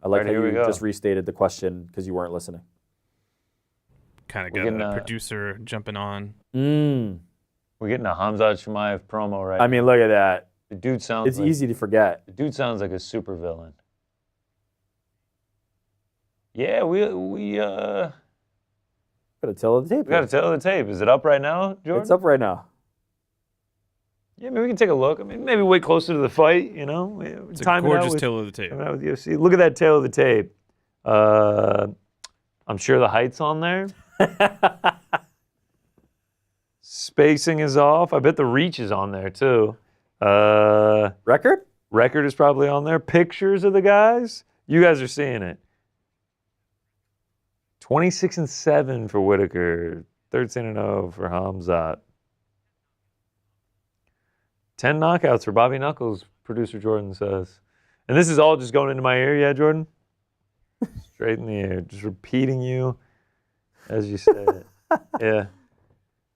I like Right, how here we you go. just restated the question because you weren't listening. Kind of We're got getting, a producer jumping on. We're getting a Khamzat Chimaev promo right I mean, look at that. The dude sounds It's like, easy to forget. The dude sounds like a supervillain. Yeah, we Got to tell the tape. got to tell the tape. Is it up right now, Jordan? It's up right now. Yeah, maybe we can take a look. I mean, maybe wait closer to the fight, you know? It's a gorgeous tail of the tape. With the UFC. Look at that tail of the tape. I'm sure the height's on there. Spacing is off. I bet the reach is on there, too. Record? Record is probably on there. Pictures of the guys. You guys are seeing it. 26-7 for Whittaker. 13-0 for Khamzat. 10 knockouts for Bobby Knuckles, producer Jordan says. And this is all just going into my ear, yeah, Jordan? Straight in the ear. Just repeating you as you say it. Yeah.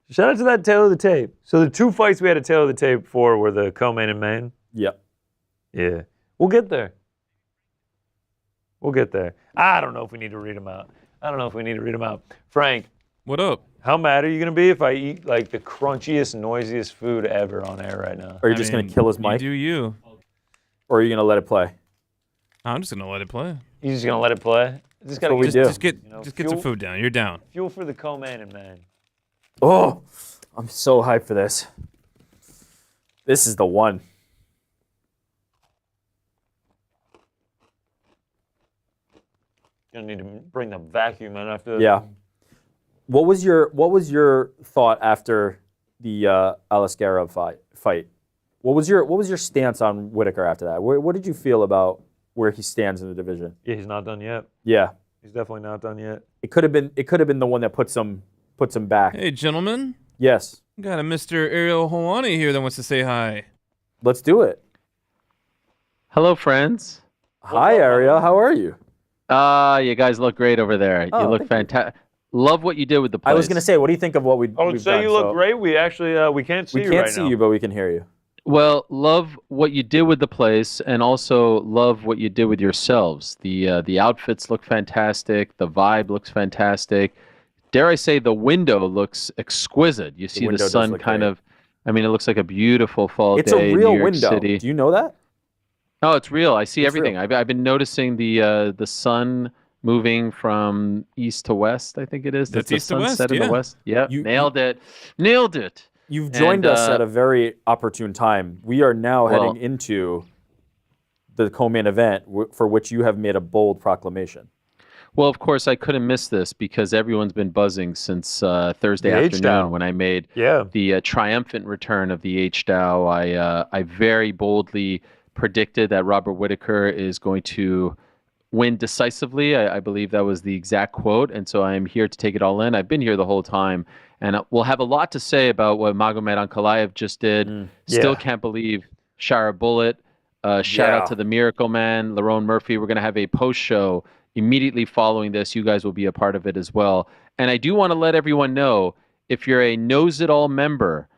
Shout out to that tail of the tape. So the two fights we had a tail of the tape for were the co-main and main? Yep. Yeah. We'll get there. We'll get there. I don't know if we need to read them out. Frank. What up? How mad are you going to be if I eat like the crunchiest, noisiest food ever on air right now? Or are you just going to kill his mic? You do you. Or are you going to let it play? I'm just going to let it play. You just going to let it play? That's what we do. Just get some food down. You're down. Fuel for the co-main and main. Oh, I'm so hyped for this. This is the one. Gonna need to bring the vacuum in after this. Yeah. What was your thought after the Aleksandar fight. What was your stance on Whittaker after that? What did you feel about where he stands in the division? Yeah, he's not done yet. Yeah, he's definitely not done yet. It could have been the one that puts him back. Hey, gentlemen. Yes. Got a Mr. Ariel Helwani here that wants to say hi. Let's do it. Hello, friends. Hi, Ariel. How are you? You guys look great over there. You look fantastic. Love what you did with the place. I was going to say, what do you think of what we've done? You look great. We actually we can't see you right now. We can't see you, but we can hear you. Well, love what you did with the place, and also love what you did with yourselves. The outfits look fantastic. The vibe looks fantastic. Dare I say, the window looks exquisite. You see the sun kind of. I mean, it looks like a beautiful fall day. It's a real in New York window. City. Do you know that? Oh, it's real. I see everything. Real. I've been noticing the sun moving from east to west. I think it is. That's the east to west. sunset in the west. Yeah, nailed it. You've joined us at a very opportune time. We are now heading into the co-main event for which you have made a bold proclamation. Well, of course, I couldn't miss this because everyone's been buzzing since Thursday afternoon when I made the triumphant return of the H-Dow. I very boldly predicted that Robert Whittaker is going to win decisively. I believe that was the exact quote, and so I am here to take it all in. I've been here the whole time, and we'll have a lot to say about what Magomed Ankalaev just did. Still can't believe Sharabutdin. Shout out to the Miracle Man, Lerone Murphy. We're going to have a post-show immediately following this. You guys will be a part of it as well. And I do want to let everyone know, if you're a Knows It All member,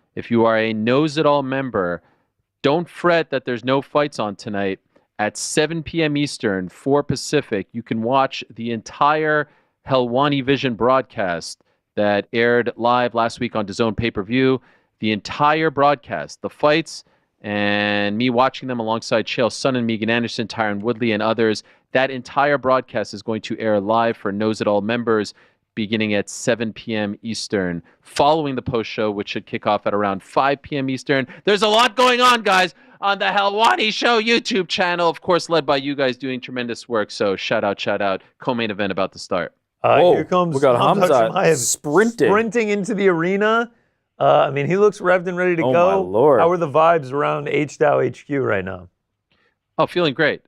don't fret that there's no fights on tonight. At 7 p.m. Eastern, 4 Pacific, you can watch the entire Helwani Vision broadcast that aired live last week on DAZN pay-per-view. The entire broadcast, the fights, and me watching them alongside Chael Sonnen, Megan Anderson, Tyron Woodley, and others. That entire broadcast is going to air live for Knows It All members beginning at 7 p.m. Eastern, following the post show, which should kick off at around 5 p.m. Eastern. There's a lot going on, guys, on the Helwani Show YouTube channel, of course, led by you guys doing tremendous work. So shout out. Co-main event about to start. Here comes we got Khamzat sprinting into the arena. I mean, he looks revved and ready to go. My Lord. How are the vibes around H-Dow HQ right now? Oh, feeling great.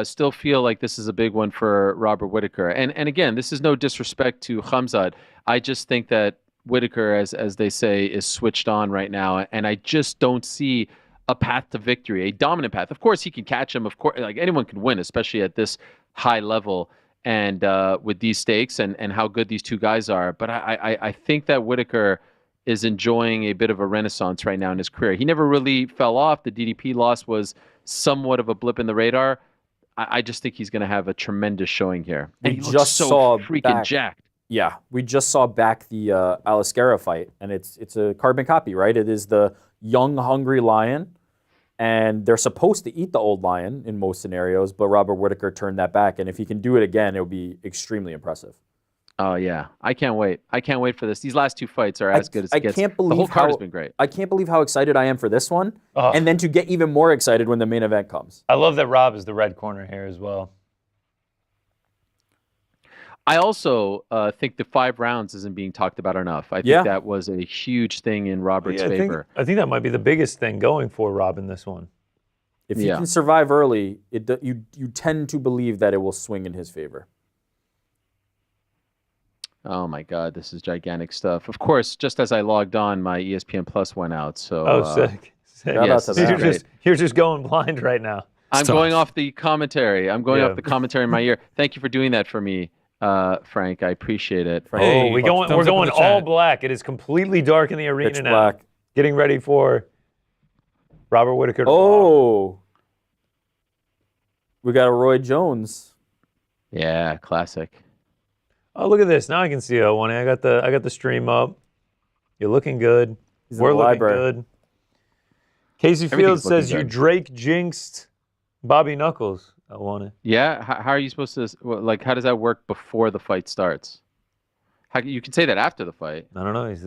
Still feel like this is a big one for Robert Whittaker. And again, this is no disrespect to Khamzat. I just think that Whittaker, as they say, is switched on right now. And I just don't see a path to victory, a dominant path. Of course, he can catch him. Of course, like anyone can win, especially at this high level and with these stakes and how good these two guys are. But I think that Whittaker is enjoying a bit of a renaissance right now in his career. He never really fell off. The DDP loss was somewhat of a blip in the radar. I just think he's going to have a tremendous showing here. And he just saw freaking jacked. Yeah, we just saw back the Aleksandar fight, and it's a carbon copy, right? It is the young, hungry lion, and they're supposed to eat the old lion in most scenarios, but Robert Whittaker turned that back, and if he can do it again, it'll be extremely impressive. Oh, yeah. I can't wait. I can't wait for this. These last two fights are as good as it gets. Can't believe the whole card has been great. I can't believe how excited I am for this one, and then to get even more excited when the main event comes. I love that Rob is the red corner here as well. I also think the 5 rounds isn't being talked about enough. I think that was a huge thing in Robert's favor. I think that might be the biggest thing going for Rob in this one. If he can survive early, you tend to believe that it will swing in his favor. Oh my God, this is gigantic stuff. Of course, just as I logged on, my ESPN Plus went out. So sick. Yes, you're just going blind right now. I'm going off the commentary. I'm going off the commentary in my ear. Thank you for doing that for me, Frank. I appreciate it. Hey, we're going all black. It is completely dark in the arena now. Black. Getting ready for Robert Whittaker. We got a Roy Jones. Yeah, classic. Oh, look at this. Now I can see Helwani. I got the stream up. You're looking good. We're looking good. Casey Fields says you Drake jinxed Bobby Knuckles. Helwani. Yeah. How are you supposed to how does that work before the fight starts? You can say that after the fight. I don't know. He's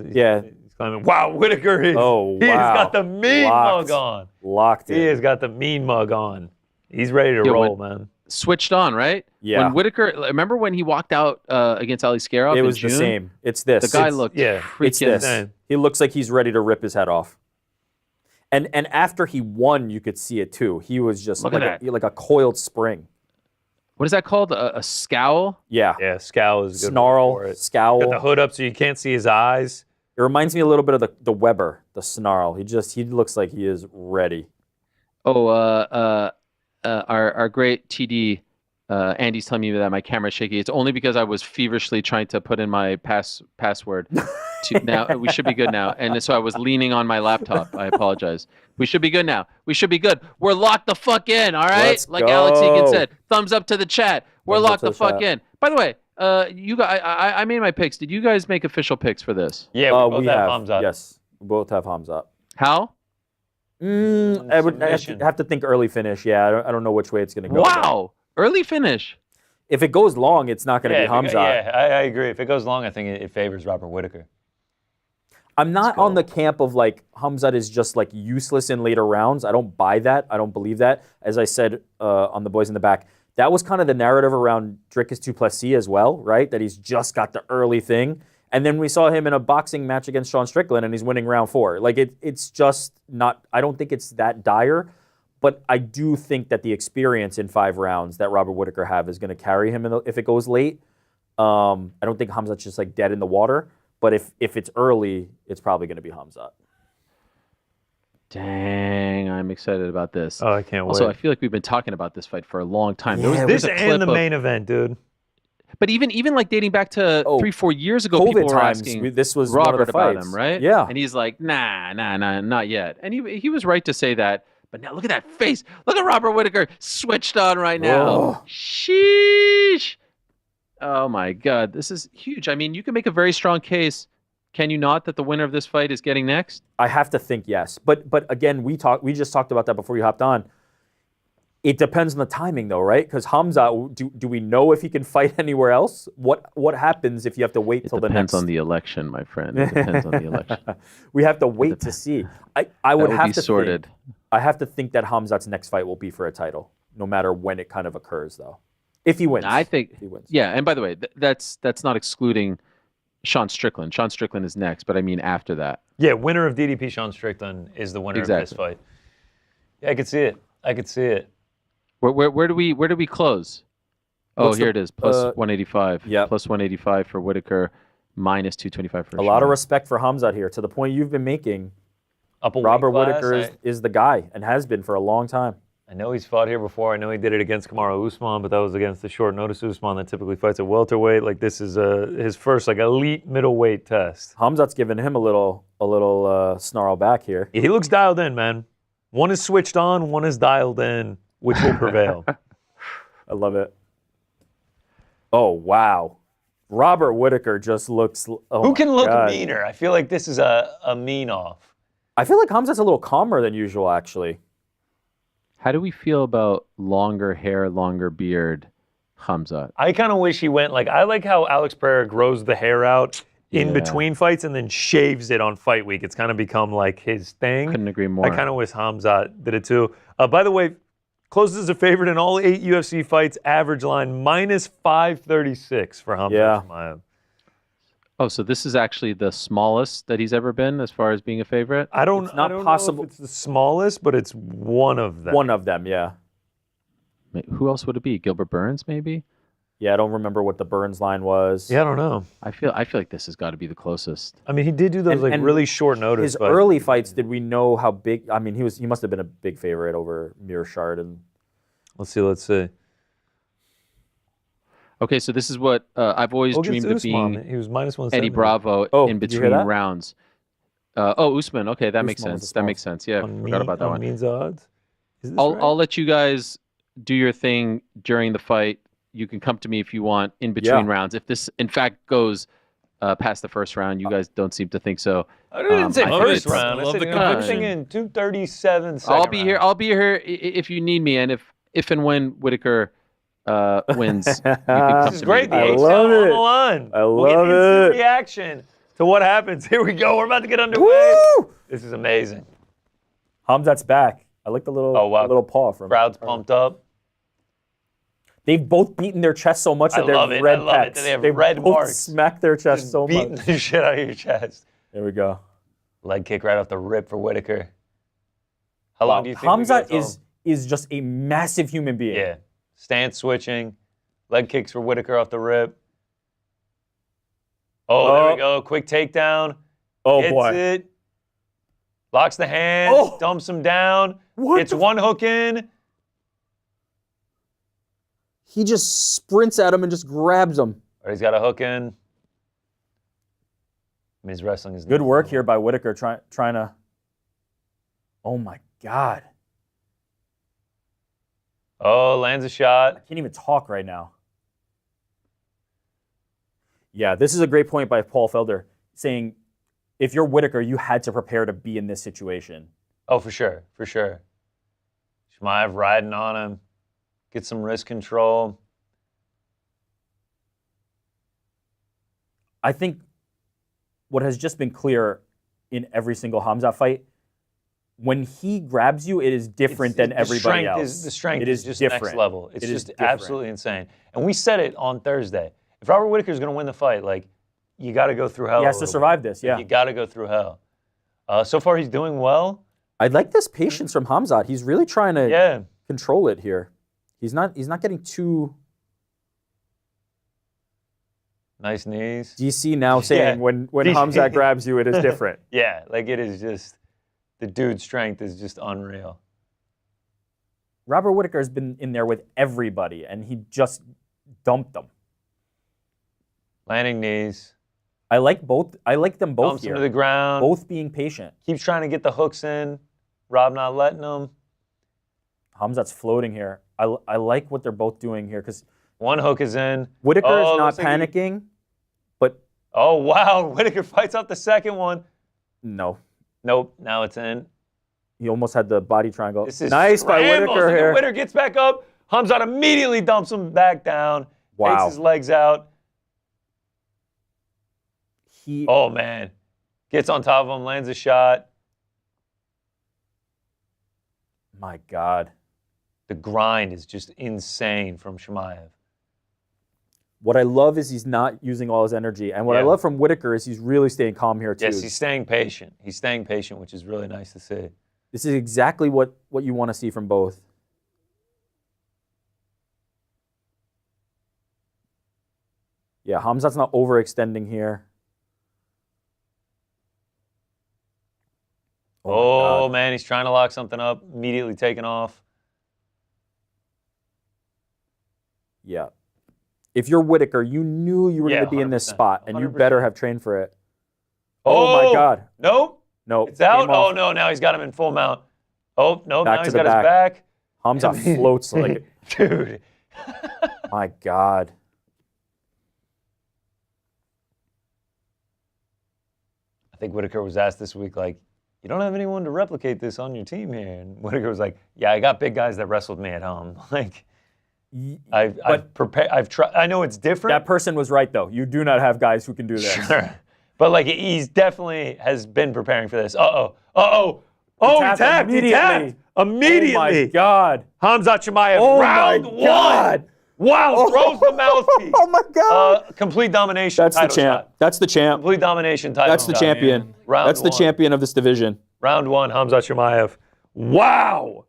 claiming, wow, Whittaker is. He's got the mean mug on. Locked in. He has got the mean mug on. He's ready to roll, man. switched on, right? Yeah. When Whittaker, remember when he walked out against Aleksandar? It was the same. It's this. The guy looked It's freaking. this. He looks like he's ready to rip his head off. And after he won, you could see it too. He was just Look like at that. like a coiled spring. What is that called? A scowl? Yeah. Yeah, scowl is a good Snarl, word for it. scowl. Got the hood up so you can't see his eyes. It reminds me a little bit of the Weber, the snarl. He looks like he is ready. Oh, our great TD, Andy's telling me that my camera's shaky. It's only because I was feverishly trying to put in my password. Now we should be good now, and so I was leaning on my laptop. I apologize. We should be good now. We should be good. We're locked the fuck in. All right, Let's like go. Alex Egan said. Thumbs up to the chat. We're Thumbs up locked to the the fuck chat. in. By the way, you guys, I made my picks. Did you guys make official picks for this? Yeah, we both have Khamzat. Yes, we both have Khamzat. How? I would have to think early finish. Yeah, I don't know which way it's going to go. Wow, early finish. If it goes long, it's not going to be Khamzat. Yeah, I agree. If it goes long, I think it favors Robert Whittaker. I'm not on the camp of like Khamzat is just like useless in later rounds. I don't buy that. I don't believe that. As I said on the boys in the back, that was kind of the narrative around Dricus du Plessis as well, right? That he's just got the early thing. And then we saw him in a boxing match against Sean Strickland and he's winning round 4. Like it's just not, I don't think it's that dire, but I do think that the experience in 5 rounds that Robert Whittaker have is going to carry him if it goes late. I don't think Khamzat's just like dead in the water. But if it's early, it's probably going to be Khamzat. Dang, I'm excited about this. Oh, I can't wait. Also, I feel like we've been talking about this fight for a long time. Yeah, This and the main event, dude. But even like dating back to 3-4 years ago, COVID people were times, asking this was Robert one of the about fights. him, right? Yeah. And he's like, nah, not yet. And he was right to say that. But now look at that face. Look at Robert Whittaker switched on right now. Oh. Sheesh. Oh my God, this is huge. I mean, you can make a very strong case, can you not, that the winner of this fight is getting next? I have to think yes. But again, we just talked about that before you hopped on. It depends on the timing though, right? Because Khamzat, do we know if he can fight anywhere else? What happens if you have to wait till the next? It depends on the election, my friend. It depends on the election. We have to wait to see. I would have to sorted. think. I have to think that Khamzat's next fight will be for a title, no matter when it kind of occurs though. If he wins. I think if he wins. Yeah, and by the way, that's not excluding Sean Strickland. Sean Strickland is next, but I mean after that. Yeah, winner of DDP Sean Strickland is the winner of this fight. Yeah, I could see it. Where do we close? Oh, here it is. Plus 185. Yeah. Plus 185 for Whittaker, minus 225 for A lot of respect for Khamzat here, to the point you've been making. Up a Robert weight class, Whittaker is the guy and has been for a long time. I know he's fought here before. I know he did it against Kamaru Usman, but that was against the short notice Usman that typically fights at welterweight. Like this is his first like elite middleweight test. Khamzat's giving him a little snarl back here. He looks dialed in, man. One is switched on, one is dialed in. Which will prevail? I love it. Oh, wow. Robert Whittaker just looks... Oh Who can look God. meaner? I feel like this is a mean off. I feel like Khamzat's a little calmer than usual, actually. How do we feel about longer hair, longer beard, Khamzat? I kind of wish he went like... I like how Alex Pereira grows the hair out in between fights and then shaves it on fight week. It's kind of become like his thing. Couldn't agree more. I kind of wish Khamzat did it too. By the way, closes as a favorite in all 8 UFC fights. Average line minus 536 for Khamzat Chimaev. Oh, so this is actually the smallest that he's ever been as far as being a favorite? I don't not know possible. if it's the smallest, but it's one of them. One of them, yeah. Who else would it be? Gilbert Burns, maybe? Yeah, I don't remember what the Burns line was. Yeah, I don't know. I feel like this has got to be the closest. I mean, he did do those And really short notice. His but early fights, did we know how big? I mean, he must have been a big favorite over Mearshard and. Let's see. Okay, so this is what I've always Against dreamed of Usman, being he was minus 170. Eddie Bravo Oh, in did you between hear that? rounds. Usman. Okay, that makes Usman was sense. the That makes sense. Yeah, forgot about that one. Means odds. Is this I'll right? I'll let you guys do your thing during the fight. You can come to me if you want in between rounds. If this in fact goes past the first round, you guys don't seem to think so. I didn't say I think first it's- round. I love said the I'm conviction. thinking 237 second I'll be here. round. I'll be here if you need me, and if and when Whittaker wins, you can come This is to great. me. The I H-Town love on it. the line. I We'll get love instant it. reaction to what happens. Here we go. We're about to get underway. Woo! This is amazing. Khamzat's back. I like the little Oh, wow. little paw from. Crowd's pumped up. They've both beaten their chest so much that they're red pecs. I love it that they have red both marks. smacked their chest so beating much. the shit out of your chest. There we go. Leg kick right off the rip for Whittaker. How long do you think Khamzat is just a massive human being. Yeah. Stance switching. Leg kicks for Whittaker off the rip. Oh, there we go. Quick takedown. Oh, Hits boy. it. Locks the hands. Dumps him down. It's one hook in. He just sprints at him and just grabs him. Or he's got a hook in. I mean, his wrestling is good work here by Whittaker trying to. Oh my God. Oh, lands a shot. I can't even talk right now. Yeah, this is a great point by Paul Felder saying, if you're Whittaker, you had to prepare to be in this situation. Oh, for sure, for sure. Chimaev riding on him. Get some wrist control. I think what has just been clear in every single Khamzat fight, when he grabs you, it is different than everybody else. The strength is just different. next level. It's just absolutely insane. And we said it on Thursday. If Robert Whittaker is going to win the fight, like, you got to go through hell. He has to survive this, yeah. You got to go through hell. So far, he's doing well. I like this patience from Khamzat. He's really trying to control it here. He's not getting too... Nice knees. DC now saying when Khamzat grabs you, it is different. Yeah, like it is just, the dude's strength is just unreal. Robert Whittaker has been in there with everybody, and he just dumped them. Landing knees. I like both. I like them both Dumps here. him to the ground. Both being patient. Keeps trying to get the hooks in. Rob not letting them. Khamzat's floating here. I like what they're both doing here because one hook is in. Whittaker is not panicking, but oh wow, Whittaker fights off the second one. No. Nope. Now it's in. He almost had the body triangle. This is nice by Whittaker here. Whittaker gets back up. Khamzat immediately dumps him back down. Wow. Takes his legs out. Oh man, gets on top of him, lands a shot. My God. The grind is just insane from Chimaev. What I love is he's not using all his energy. And what I love from Whittaker is he's really staying calm here, too. Yes, he's staying patient. He's staying patient, which is really nice to see. This is exactly what you want to see from both. Yeah, Khamzat's not overextending here. Oh man, he's trying to lock something up, immediately taken off. Yeah. If you're Whittaker, you knew you were going to be in this spot, and you better have trained for it. Oh my God. Nope. Nope. It's out. Oh no, now he's got him in full mount. Oh, no, now he's got his back. Khamzat floats like dude. My God. I think Whittaker was asked this week, like, you don't have anyone to replicate this on your team here. And Whittaker was like, yeah, I got big guys that wrestled me at home. Like, I've prepared. I've tried. I know it's different. That person was right, though. You do not have guys who can do this. Sure. But like, he's definitely has been preparing for this. Oh, he tapped immediately. Oh my God. Khamzat Chimaev, round one. Wow, throws the mouthpiece. Oh my God. Complete domination. That's the champ. Shot. That's the champ. Complete domination title. That's the champion. That's the champion of this division. Round one, Khamzat Chimaev. Wow.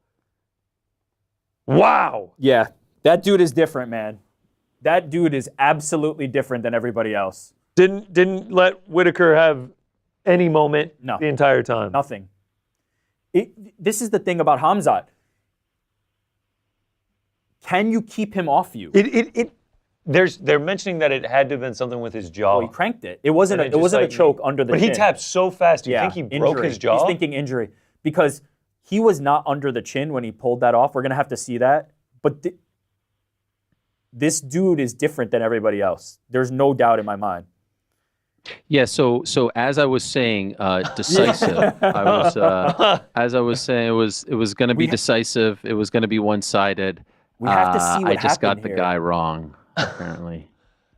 Wow. Yeah, that dude is different, man. That dude is absolutely different than everybody else. Didn't let Whittaker have any moment the entire time. Nothing. This is the thing about Khamzat. Can you keep him off you? They're mentioning that it had to have been something with his jaw. Well, he cranked it. It wasn't a choke under the chin. But he tapped so fast. Do you think he broke his jaw? He's thinking injury because he was not under the chin when he pulled that off. We're gonna have to see that. But this dude is different than everybody else. There's no doubt in my mind. Yeah, so as I was saying, decisive. As I was saying, it was going to be decisive. It was going to be one-sided. We have to see what I just got happened the guy wrong, apparently.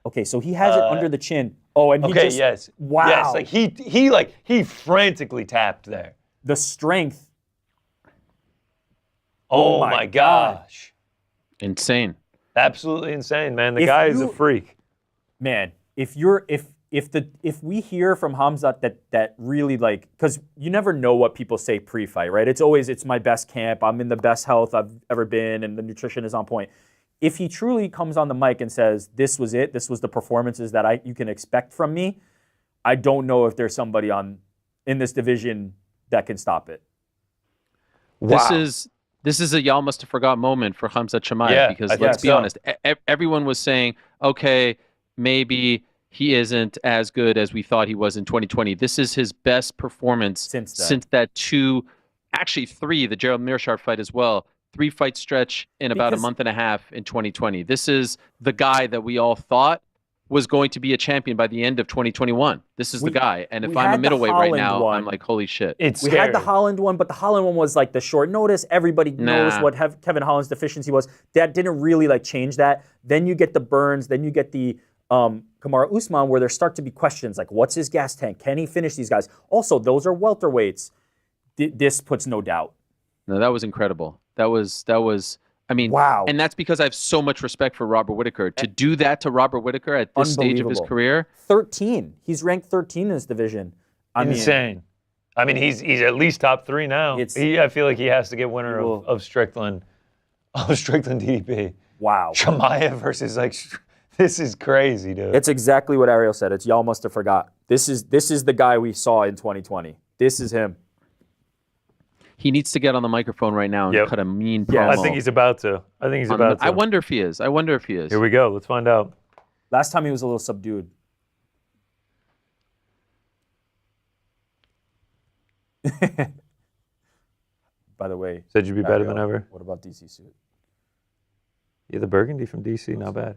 Okay, so he has it under the chin. Oh, and he just yes, wow. Yes, like he frantically tapped there. The strength. Oh my gosh. Insane. Absolutely insane, man. The guy is a freak. Man, if we hear from Khamzat that really because you never know what people say pre-fight, right? It's my best camp. I'm in the best health I've ever been, and the nutrition is on point. If he truly comes on the mic and says, this was it, this was the performances that you can expect from me, I don't know if there's somebody in this division that can stop it. Wow. This is a y'all must have forgot moment for Khamzat Chimaev because let's be honest, everyone was saying, okay, maybe he isn't as good as we thought he was in 2020. This is his best performance since that three, the Gerald Meerschaert fight as well. 3-fight stretch in about a month and a half in 2020. This is the guy that we all thought was going to be a champion by the end of 2021. This is the guy. And if I'm a middleweight right now, I'm like, holy shit. We had the Holland one, but the Holland one was like the short notice. Everybody knows what Kevin Holland's deficiency was. That didn't really change that. Then you get the Burns. Then you get the Kamaru Usman, where there start to be questions like, what's his gas tank? Can he finish these guys? Also, those are welterweights. This puts no doubt. No, that was incredible. That was. I mean, wow. And that's because I have so much respect for Robert Whittaker. To do that to Robert Whittaker at this stage of his career. 13. He's ranked 13 in this division. Insane. I mean, he's at least top 3 now. I feel like he has to get winner of Strickland DDP. Wow. Chimaev versus this is crazy, dude. It's exactly what Ariel said. It's y'all must have forgot. This is the guy we saw in 2020. This is him. He needs to get on the microphone right now and cut a mean promo. I think he's about to. I wonder if he is. Here we go. Let's find out. Last time he was a little subdued. By the way. Said you'd be better than ever. What about DC suit? Yeah, the burgundy from DC, not bad.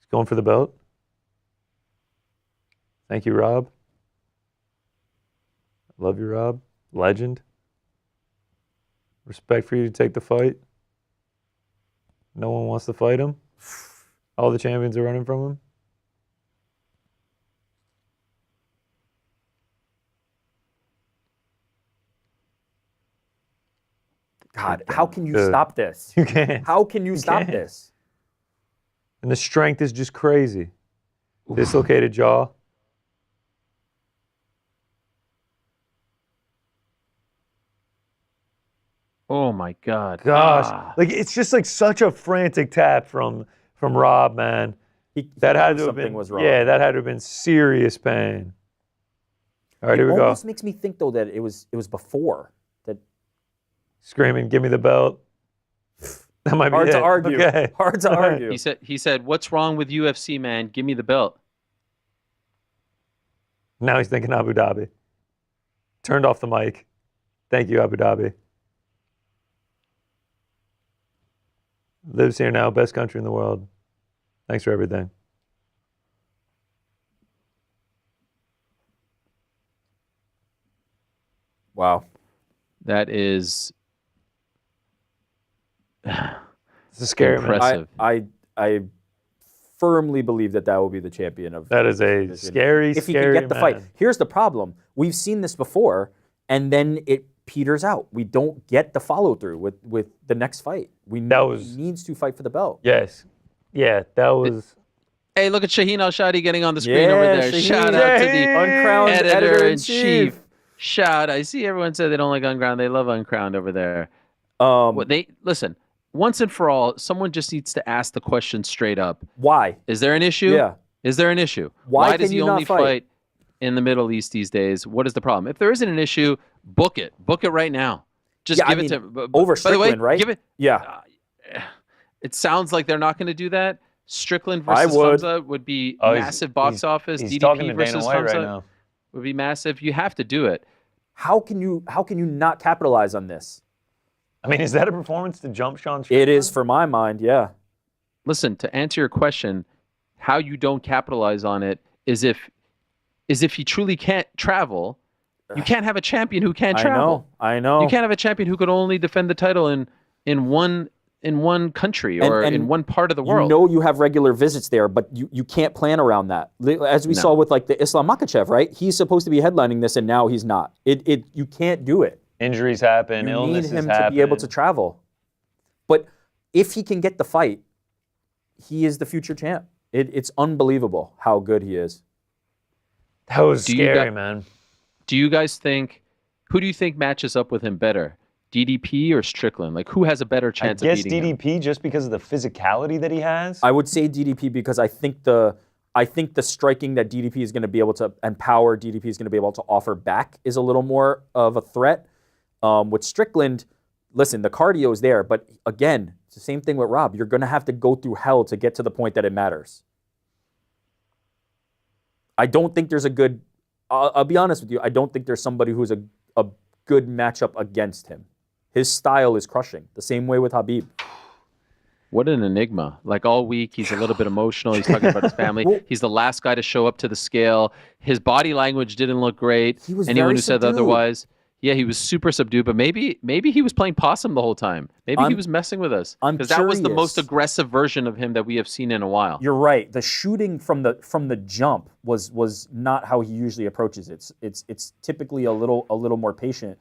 He's going for the belt. Thank you, Rob. Love you, Rob. Legend. Respect for you to take the fight. No one wants to fight him. All the champions are running from him. God, how can you stop this? You can't. How can you stop this? And the strength is just crazy. Dislocated jaw. Oh my God! Gosh, it's just such a frantic tap from Rob, man. That had to have been was wrong. Yeah, that had to have been serious pain. All right, here we go. It almost makes me think though that it was before that. Screaming, "Give me the belt!" That might be hard to argue. Okay. Hard to argue. He said, "What's wrong with UFC, man? Give me the belt." Now he's thinking Abu Dhabi. Turned off the mic. Thank you, Abu Dhabi. Lives here now, best country in the world. Thanks for everything. Wow. That is It's scary, impressive. I firmly believe that will be the champion of. That is a scary, if he scary can get the fight. Here's the problem: we've seen this before, and then it peters out. We don't get the follow through with the next fight. He needs to fight for the belt. Yes. Yeah, that was. Hey, look at Shaheen Al-Shadi getting on the screen over there. Shaheen. Shout out to the Uncrowned editor-in-chief. I see everyone said they don't like Uncrowned. They love Uncrowned over there. Listen, once and for all, someone just needs to ask the question straight up. Why? Is there an issue? Yeah. Is there an issue? Why does can he you only not fight in the Middle East these days? What is the problem? If there isn't an issue, book it. Book it right now. Just give it to over Strickland, by the way, right? Give it. Yeah. It sounds like they're not going to do that. Strickland versus Khamzat would be massive box office. He's DDP talking to versus Dana White Khamzat right now. would be massive. You have to do it. How can you not capitalize on this? I mean, is that a performance to jump Sean Strickland? It is for my mind, yeah. Listen, to answer your question, how you don't capitalize on it is if he truly can't travel. You can't have a champion who can't travel. I know. You can't have a champion who could only defend the title in one country or in one part of the world. You know you have regular visits there, but you can't plan around that. As we saw with the Islam Makhachev, right? He's supposed to be headlining this, and now he's not. You can't do it. Injuries happen, illnesses happen. You need him to be able to travel. But if he can get the fight, he is the future champ. It's unbelievable how good he is. That was scary, man. Do you guys think, who do you think matches up with him better? DDP or Strickland? Like, who has a better chance of beating him? I guess DDP just because of the physicality that he has. I would say DDP because I think the striking that DDP is going to be able to, and power DDP is going to be able to offer back is a little more of a threat. With Strickland, listen, the cardio is there, but again, it's the same thing with Rob. You're going to have to go through hell to get to the point that it matters. I don't think there's a good, I'll be honest with you, I don't think there's somebody who's a good matchup against him. His style is crushing, the same way with Khabib. What an enigma. Like all week, he's a little bit emotional. He's talking about his family. He's the last guy to show up to the scale. His body language didn't look great. He was Anyone very who said subdued. otherwise, yeah, he was super subdued, but maybe he was playing possum the whole time. Maybe he was messing with us. Because that was the most aggressive version of him that we have seen in a while. You're right. The shooting from the jump was not how he usually approaches it. It's typically a little more patient.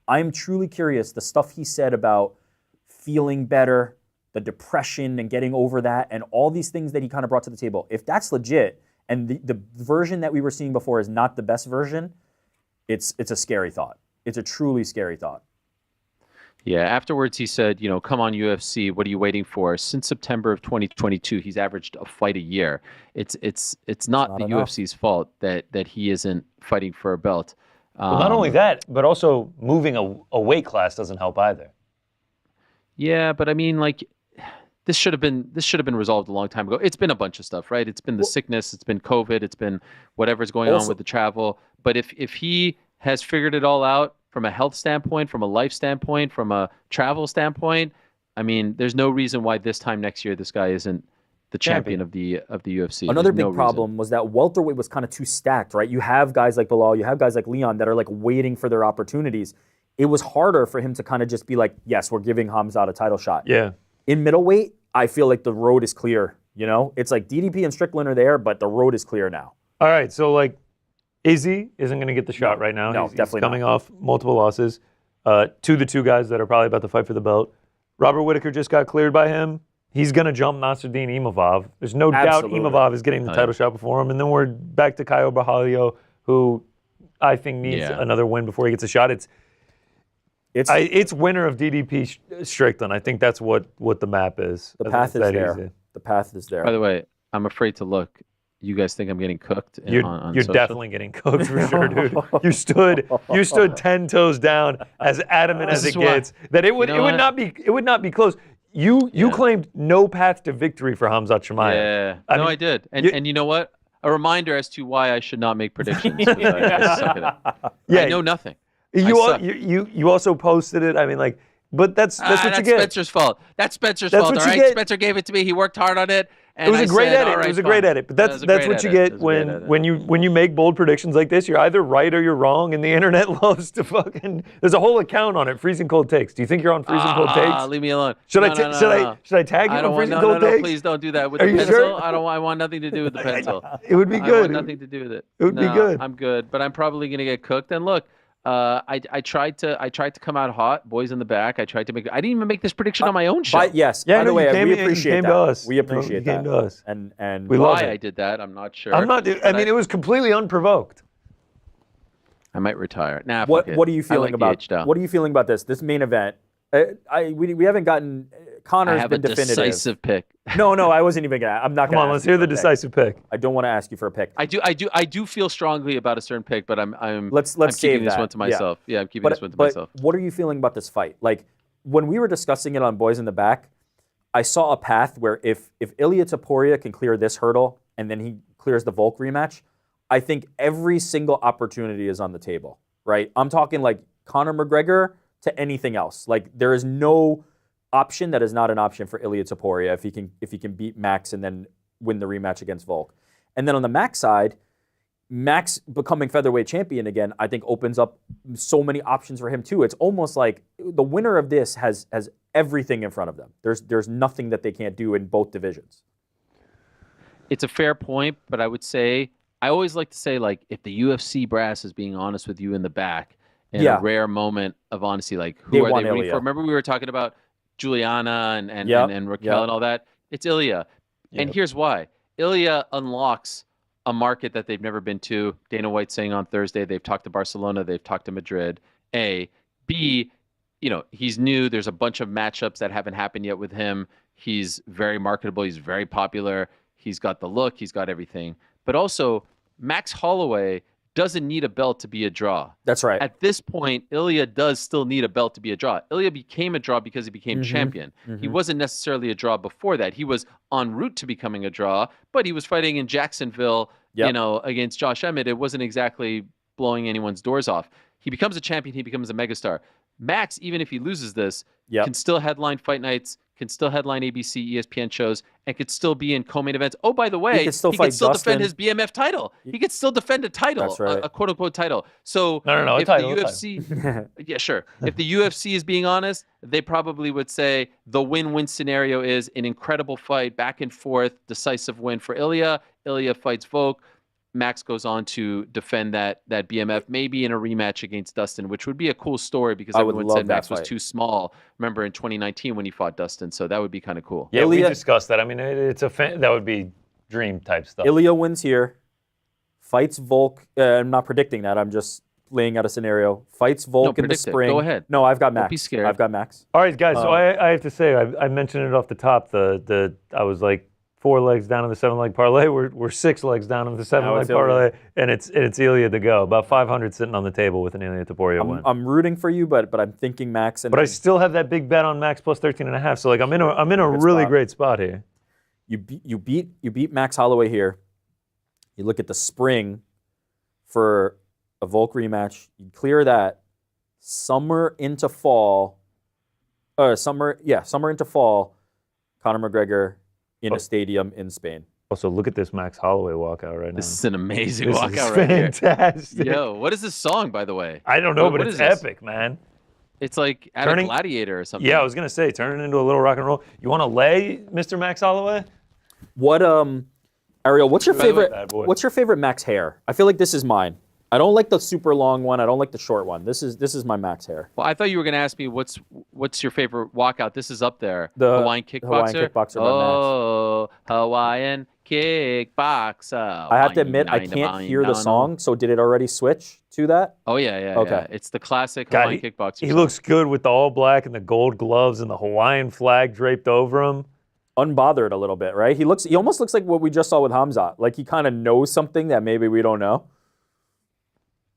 I'm truly curious, the stuff he said about feeling better, the depression and getting over that, and all these things that he kind of brought to the table. If that's legit, and the version that we were seeing before is not the best version, it's a scary thought. It's a truly scary thought. Yeah, afterwards he said, come on UFC, what are you waiting for? Since September of 2022, he's averaged a fight a year. It's not the enough. UFC's fault that he isn't fighting for a belt. Well, not only that, but also moving a weight class doesn't help either. Yeah, but I mean, like, this should have been resolved a long time ago. It's been a bunch of stuff, right? It's been the sickness, it's been COVID, it's been whatever's going on with the travel. But if he has figured it all out from a health standpoint, from a life standpoint, from a travel standpoint, I mean, there's no reason why this time next year this guy isn't the champion of the UFC. Another big problem was that welterweight was kind of too stacked, right? You have guys like Bilal, you have guys like Leon that are like waiting for their opportunities. It was harder for him to kind of just be like, yes, we're giving Khamzat a title shot. Yeah. In middleweight, I feel like the road is clear, It's like DDP and Strickland are there, but the road is clear now. All right, so like Izzy isn't going to get the shot right now. No, definitely he's coming off multiple losses to the two guys that are probably about to fight for the belt. Robert Whittaker just got cleared by him. He's going to jump Nasruddin Imavov. There's no doubt Imavov is getting the title shot before him. And then we're back to Caio Borralho, who I think needs another win before he gets a shot. It's winner of DDP Strickland. I think that's what the map is. The path is there. Easy. The path is there. By the way, I'm afraid to look. You guys think I'm getting cooked? You're definitely getting cooked for sure, dude. You stood 10 toes down, as adamant as it gets. That it would not be close. You claimed no path to victory for Khamzat Chimaev. Yeah, I did. And you know what? A reminder as to why I should not make predictions. I suck at it. I know nothing. You also posted it. I mean, like, but that's what you get. Spencer's fault. That's Spencer's fault. All right, Spencer gave it to me. He worked hard on it. And it was a great edit. It was a great edit. But that's what you get when you make bold predictions like this. You're either right or you're wrong, and the internet loves to fucking. There's a whole account on it. Freezing Cold Takes. Do you think you're on Freezing Cold Takes? Leave me alone. Should I tag you on Freezing Cold Takes? No, please don't do that with the pencil. Sure? I want nothing to do with the pencil. It would be good. I want nothing to do with it. It would be good. I'm good, but I'm probably gonna get cooked. And look. I tried to come out hot, boys in the back. I didn't even make this prediction on my own show. By the way, we appreciate that. We appreciate that. Came to us. And we why I did that, I'm not sure. It was completely unprovoked. I might retire. Nah, what are you feeling about? What are you feeling about this main event? We haven't gotten. Connor's been definitive. Decisive pick. No, I wasn't even gonna. I'm not gonna. Come on, let's hear the decisive pick. I don't want to ask you for a pick. I do feel strongly about a certain pick, but I'm let's keeping this one to myself. Yeah, I'm keeping this one to myself. What are you feeling about this fight? Like when we were discussing it on Boys in the Back, I saw a path where if Ilia Topuria can clear this hurdle and then he clears the Volk rematch, I think every single opportunity is on the table. Right? I'm talking like Conor McGregor to anything else. Like there is no option that is not an option for Ilia Topuria if he can beat Max and then win the rematch against Volk. And then on the Max side, Max becoming featherweight champion again, I think opens up so many options for him too. It's almost like the winner of this has everything in front of them. There's nothing that they can't do in both divisions. It's a fair point, but I would say I always like to say, like, if the UFC brass is being honest with you in the back in a rare moment of honesty, like who are they rooting for? Remember we were talking about Juliana and Raquel and all that. It's Ilia. And here's why. Ilia unlocks a market that they've never been to. Dana White saying on Thursday they've talked to Barcelona, they've talked to Madrid. A. B, he's new. There's a bunch of matchups that haven't happened yet with him. He's very marketable. He's very popular. He's got the look. He's got everything. But also, Max Holloway doesn't need a belt to be a draw. That's right. At this point, Ilia does still need a belt to be a draw. Ilia became a draw because he became champion. He wasn't necessarily a draw before that. He was en route to becoming a draw, but he was fighting in Jacksonville, against Josh Emmett. It wasn't exactly blowing anyone's doors off. He becomes a champion. He becomes a megastar. Max, even if he loses this, can still headline fight nights, can still headline ABC, ESPN shows, and could still be in co-main events. Oh, by the way, he could still defend his BMF title. He could still defend a title, That's right. a quote-unquote title. So no, if the UFC, yeah, sure. If the UFC is being honest, they probably would say the win-win scenario is an incredible fight, back and forth, decisive win for Ilia. Ilia fights Volk. Max goes on to defend that BMF, maybe in a rematch against Dustin, which would be a cool story because everyone said Max was too small. Remember in 2019 when he fought Dustin, so that would be kind of cool. Yeah, we discussed that. I mean, that would be dream type stuff. Ilia wins here, fights Volk. I'm not predicting that. I'm just laying out a scenario. Fights Volk in the spring. Go ahead. No, I've got Max. Don't be scared. I've got Max. All right, guys. So I have to say, I mentioned it off the top. I was like 4 legs down in the 7-leg parlay. We're 6 legs down in the 7-leg parlay, and it's Ilia to go. About 500 sitting on the table with an Ilia Topuria win. I'm rooting for you, but I'm thinking Max. But I still have that big bet on Max plus 13.5. So like I'm in a really great spot here. You beat Max Holloway here. You look at the spring for a Volk rematch. You clear that. Summer into fall. Summer into fall. Conor McGregor in a stadium in Spain. Also, look at this Max Holloway walkout right now. This is an amazing walkout This is right here. fantastic. Yo, what is this song, by the way? I don't know, but it's epic, man. It's like at a Gladiator or something. Yeah, I was going to say, turn it into a little rock and roll. You want to lay Mr. Max Holloway? What, Ariel, what's your favorite Max hair? I feel like this is mine. I don't like the super long one. I don't like the short one. This is my Max hair. Well, I thought you were going to ask me what's your favorite walkout. This is up there. The Hawaiian Kickboxer. Hawaiian Kickboxer by Max. Hawaiian Kickboxer. I have to admit, I can't hear the song. So did it already switch to that? Oh yeah. Okay. Yeah. It's the classic Hawaiian Kickboxer. He looks good with the all black and the gold gloves and the Hawaiian flag draped over him. Unbothered a little bit, right? He almost looks like what we just saw with Khamzat. Like he kind of knows something that maybe we don't know.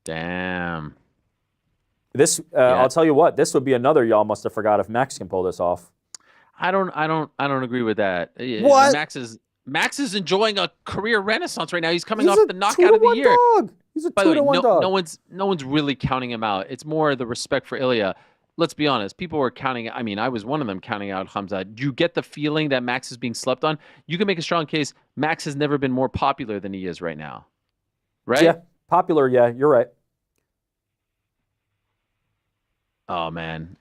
Damn. This I'll tell you what. This would be another y'all must have forgot if Max can pull this off. I don't agree with that. What? Max is enjoying a career renaissance right now. He's coming off the knockout of the year. Dog. He's a 2-1 dog. No one's really counting him out. It's more the respect for Ilia. Let's be honest. People were counting. I mean, I was one of them counting out Khamzat. You get the feeling that Max is being slept on. You can make a strong case. Max has never been more popular than he is right now. Right? Yeah, popular. Yeah, you're right. Oh man.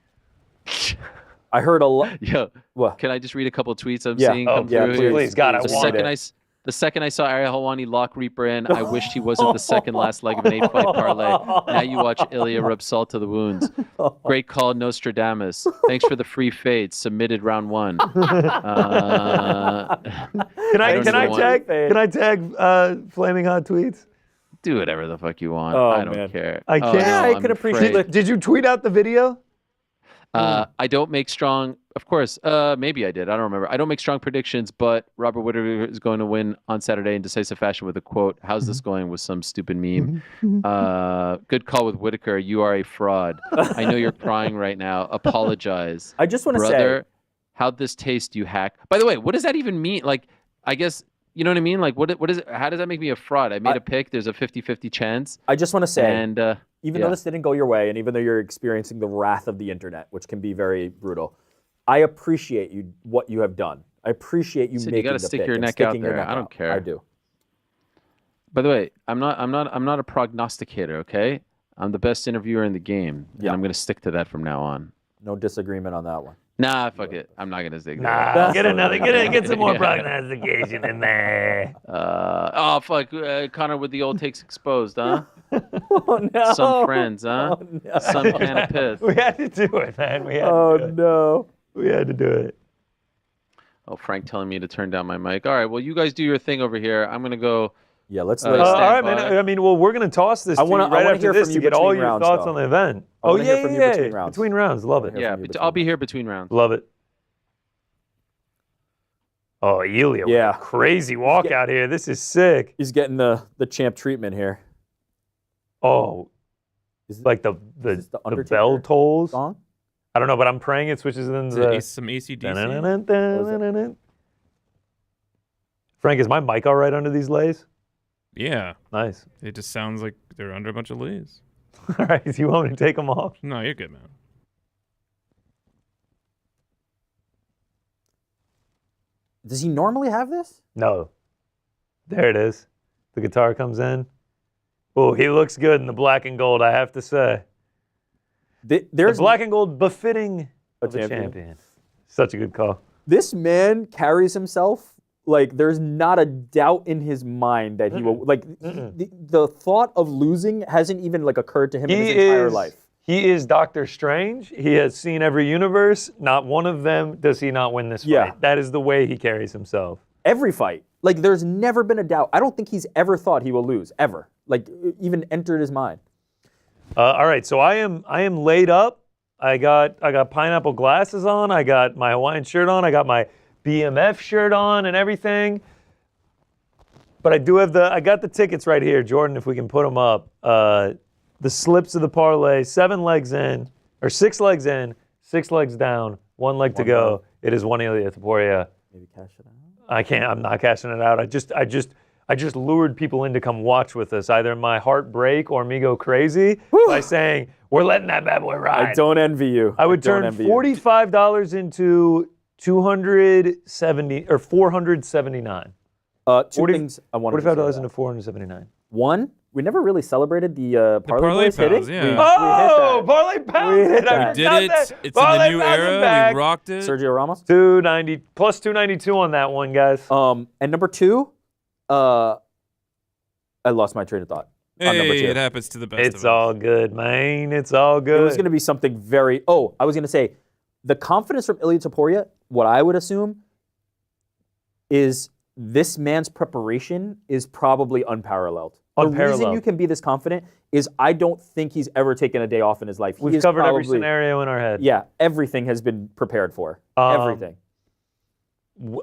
I heard a lot. Yo, what? Can I just read a couple of tweets I'm seeing come through? Please, God, I want it. The second I saw Ariel Helwani lock Reaper in, I wished he wasn't the second last leg of an 8-fight parlay. Now you watch Ilia rub salt to the wounds. Great call, Nostradamus. Thanks for the free fade. Submitted round 1. Can I tag Flaming Hot Tweets? Do whatever the fuck you want. Oh, I don't man. care. I can't. I could appreciate it. Did you tweet out the video? I don't make strong. Of course, maybe I did. I don't remember. I don't make strong predictions, but Robert Whittaker is going to win on Saturday in decisive fashion with a quote. How's this going with some stupid meme? Good call with Whittaker. You are a fraud. I know you're crying right now. Apologize. I just want to say, brother, how'd this taste, you hack? By the way, what does that even mean? Like, I guess, you know what I mean? Like, what is it? How does that make me a fraud? I made a pick. There's a 50-50 chance. I just want to say, and even though this didn't go your way, and even though you're experiencing the wrath of the internet, which can be very brutal, I appreciate what you have done. I appreciate you making the pick. You got to stick your neck out there. I don't care. I do. By the way, I'm not a prognosticator. Okay, I'm the best interviewer in the game. Yeah, I'm going to stick to that from now on. No disagreement on that one. Nah, fuck it. I'm not gonna stick. Nah, get some more prognostication in there. Oh fuck, Connor with the old takes exposed, huh? Oh no. Some friends, huh? Oh, no. Some can of piss. We had to do it, man. Oh no. We had to do it. Oh, Frank telling me to turn down my mic. All right, well, you guys do your thing over here. I'm going to go. Yeah, let's all right, man. I mean, well, we're going to toss this to you right after hear this from to you get all between your rounds, thoughts though. on the event. I wanna hear from you between rounds. Between rounds. Love it. Yeah, I'll be here between rounds. Love it. Oh, Ilia. Yeah. Crazy walkout here. This is sick. He's getting the champ treatment here. Oh, Is it, like the Undertaker bell tolls. song? I don't know, but I'm praying it switches into Some ACDC. the. Frank, is my mic all right under these lays? Yeah. Nice. It just sounds like they're under a bunch of leaves. All right, do you want me to take them off? No, you're good, man. Does he normally have this? No. There it is. The guitar comes in. Oh, he looks good in the black and gold, I have to say. There's the black and gold befitting of a champion. champion. Such a good call. This man carries himself like there's not a doubt in his mind that he will. Like the thought of losing hasn't even like occurred to him in his entire life. He is Doctor Strange. He has seen every universe. Not one of them does he not win this fight. Yeah. That is the way he carries himself. Every fight. Like there's never been a doubt. I don't think he's ever thought he will lose, ever. Like even entered his mind. All right, so I am laid up. I got pineapple glasses on. I got my Hawaiian shirt on. I got my BMF shirt on and everything. But I got the tickets right here, Jordan, if we can put them up. The slips of the parlay, 7 legs in, or 6 legs in, 6 legs down, 1 leg to go. leg. It is 1 Ilia Topuria. Maybe cash it out. I'm not cashing it out. I just lured people in to come watch with us, either my heart break or me go crazy by saying, we're letting that bad boy ride. I don't envy you. I would turn $45 into 270 or 479. Two things I wanted to say. $45 into 479. One, we never really celebrated the parlay boys pals, hitting. yeah. Oh, parlay pounds! We hit that. I We did forgot it. that. It's Parlay in the new pounds era. back. We rocked it. Sergio Ramos. 290 plus 292 on that one, guys. And number 2, I lost my train of thought. On number 2. Hey, it happens to the best of us. It's all good, man. It's all good. It was going to be something very. Oh, I was going to say, the confidence from Ilia Topuria. What I would assume is this man's preparation is probably unparalleled. The reason you can be this confident is I don't think he's ever taken a day off in his life. We've covered every scenario in our head. Yeah, everything has been prepared for. Everything.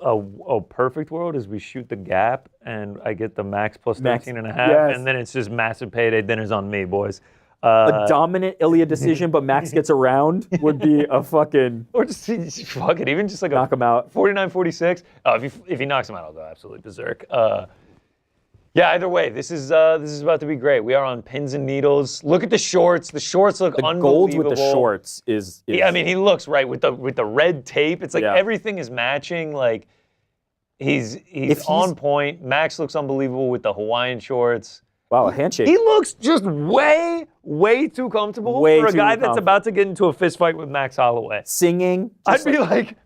A perfect world is we shoot the gap and I get the max plus 13 and a half, yes. and then it's just massive payday dinners on me, boys. A dominant Ilia decision, but Max gets around would be a fucking Or just fuck it, even just like knock him out. 49-46. If he knocks him out, I'll go absolutely berserk. Yeah, either way, this is about to be great. We are on pins and needles. Look at the shorts. The shorts look unbelievable. Gold with the shorts is Yeah, I mean, he looks right with the red tape. It's like Yeah. everything is matching. Like he's on point. Max looks unbelievable with the Hawaiian shorts. wow, a handshake. He looks just way too comfortable Way for a too guy that's confident. about to get into a fist fight with Max Holloway. Singing. I'd be like,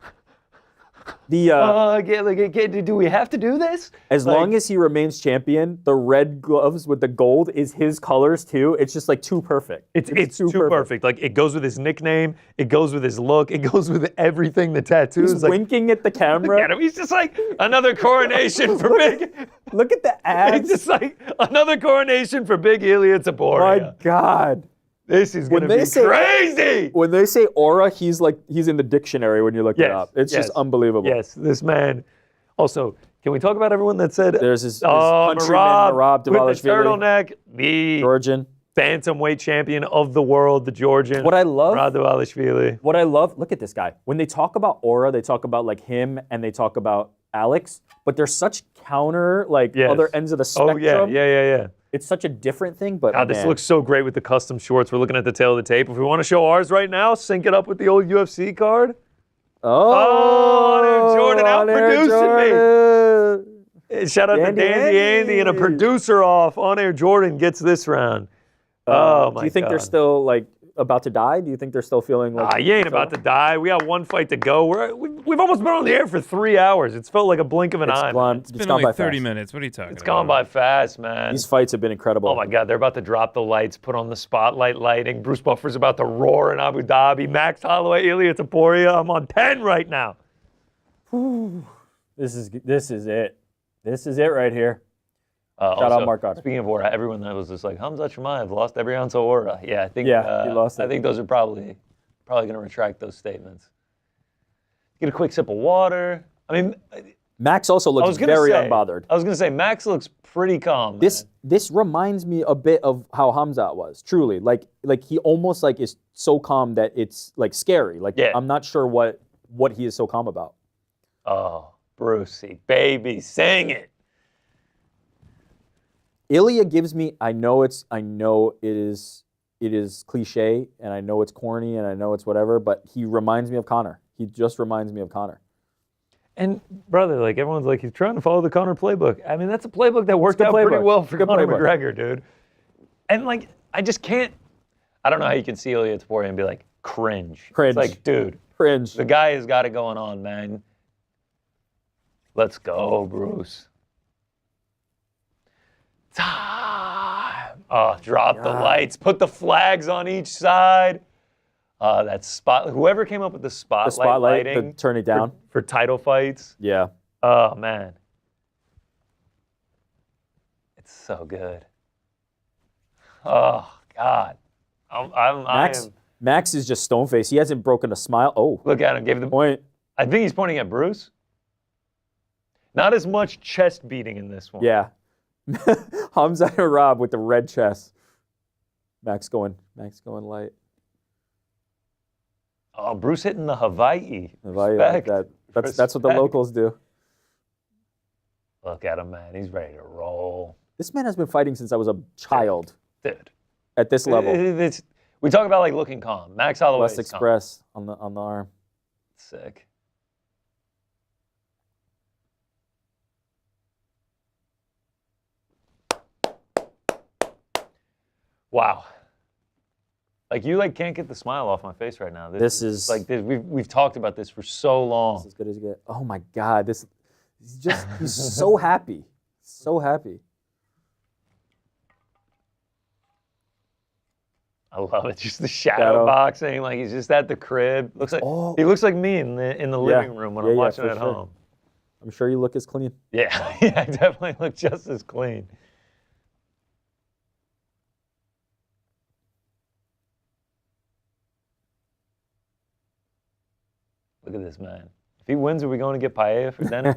do we have to do this? As long as he remains champion, the red gloves with the gold is his colors too. It's just like too perfect. It's too perfect. Like it goes with his nickname, it goes with his look, it goes with everything. The tattoos. He's like, winking at the camera. look at him. He's just like another coronation for big. Look at the It's abs. just like another coronation for big Ilia Topuria. My God. This is gonna be crazy. When they say aura, he's in the dictionary when you look it up. It's just unbelievable. Yes, this man. Also, can we talk about everyone that said There's his countryman, Merab with the Dvalishvili. turtleneck, the Georgian. bantamweight champion of the world, the Georgian. What I love, Merab Dvalishvili. look at this guy. When they talk about aura, they talk about like him and they talk about Alex, but they're such counter, like other ends of the spectrum. Oh yeah. It's such a different thing, but God, this looks so great with the custom shorts. We're looking at the tail of the tape. If we want to show ours right now, sync it up with the old UFC card. Oh, Jordan out producing me. Shout out to Dandy Andy and a producer off. On Air Jordan gets this round. Oh my God. Do you think they're still like about to die? Do you think they're still feeling like? You ain't about to die. We got one fight to go. We've almost been on the air for 3 hours. It's felt like a blink of an eye. It's been only 30 minutes. What are you talking about? It's gone by fast, man. These fights have been incredible. Oh my God, they're about to drop the lights, put on the spotlight lighting. Bruce Buffer's about to roar in Abu Dhabi. Max Holloway, Ilia Topuria. I'm on 10 right now. This is it. This is it right here. Shout out Mark Goddard. Speaking of aura, everyone that was just like, Khamzat Chimaev lost every ounce of aura. Yeah, I think. He lost it. I think those are probably going to retract those statements. Get a quick sip of water. I mean, Max also looks very unbothered. I was going to say Max looks pretty calm. This reminds me a bit of how Khamzat was. Truly, like he almost like is so calm that it's like scary. Like I'm not sure what he is so calm about. Oh, Brucey, baby, sing it. Ilia gives me. I know it is cliche, and I know it's corny, and I know it's whatever. But he reminds me of Conor. He just reminds me of Conor. And brother, like everyone's like, he's trying to follow the Conor playbook. I mean, that's a playbook that worked out pretty well for Conor McGregor, dude. And like, I just can't. I don't know how you can see Ilia Topuria and be like, cringe. It's like, dude, cringe. The guy has got it going on, man. Let's go, Bruce. Time. Oh, drop the lights. Put the flags on each side. That spot. Whoever came up with the spotlight lighting, turn it down for title fights. Yeah. Oh man, it's so good. Oh God, Max is just stone faced. He hasn't broken a smile. Oh, look at him. Gave the point. I think he's pointing at Bruce. Not as much chest beating in this one. Yeah. Khamzat and Rob with the red chest. Max going light. Oh, Bruce hitting the Hawaii. Like that. That's what the locals do. Look at him, man. He's ready to roll. This man has been fighting since I was a child. Dude. At this level. We talk about like looking calm. Max Holloway. West Express on the arm. Sick. Wow. Like you can't get the smile off my face right now. This is like we've talked about this for so long. This is as good as you get. Oh my God, he's so happy. So happy. I love it. Just the shadow boxing. Like he's just at the crib. He looks like me in the living room when I'm watching at home. I'm sure you look as clean. Yeah, I definitely look just as clean. Look at this man. If he wins, are we going to get paella for dinner?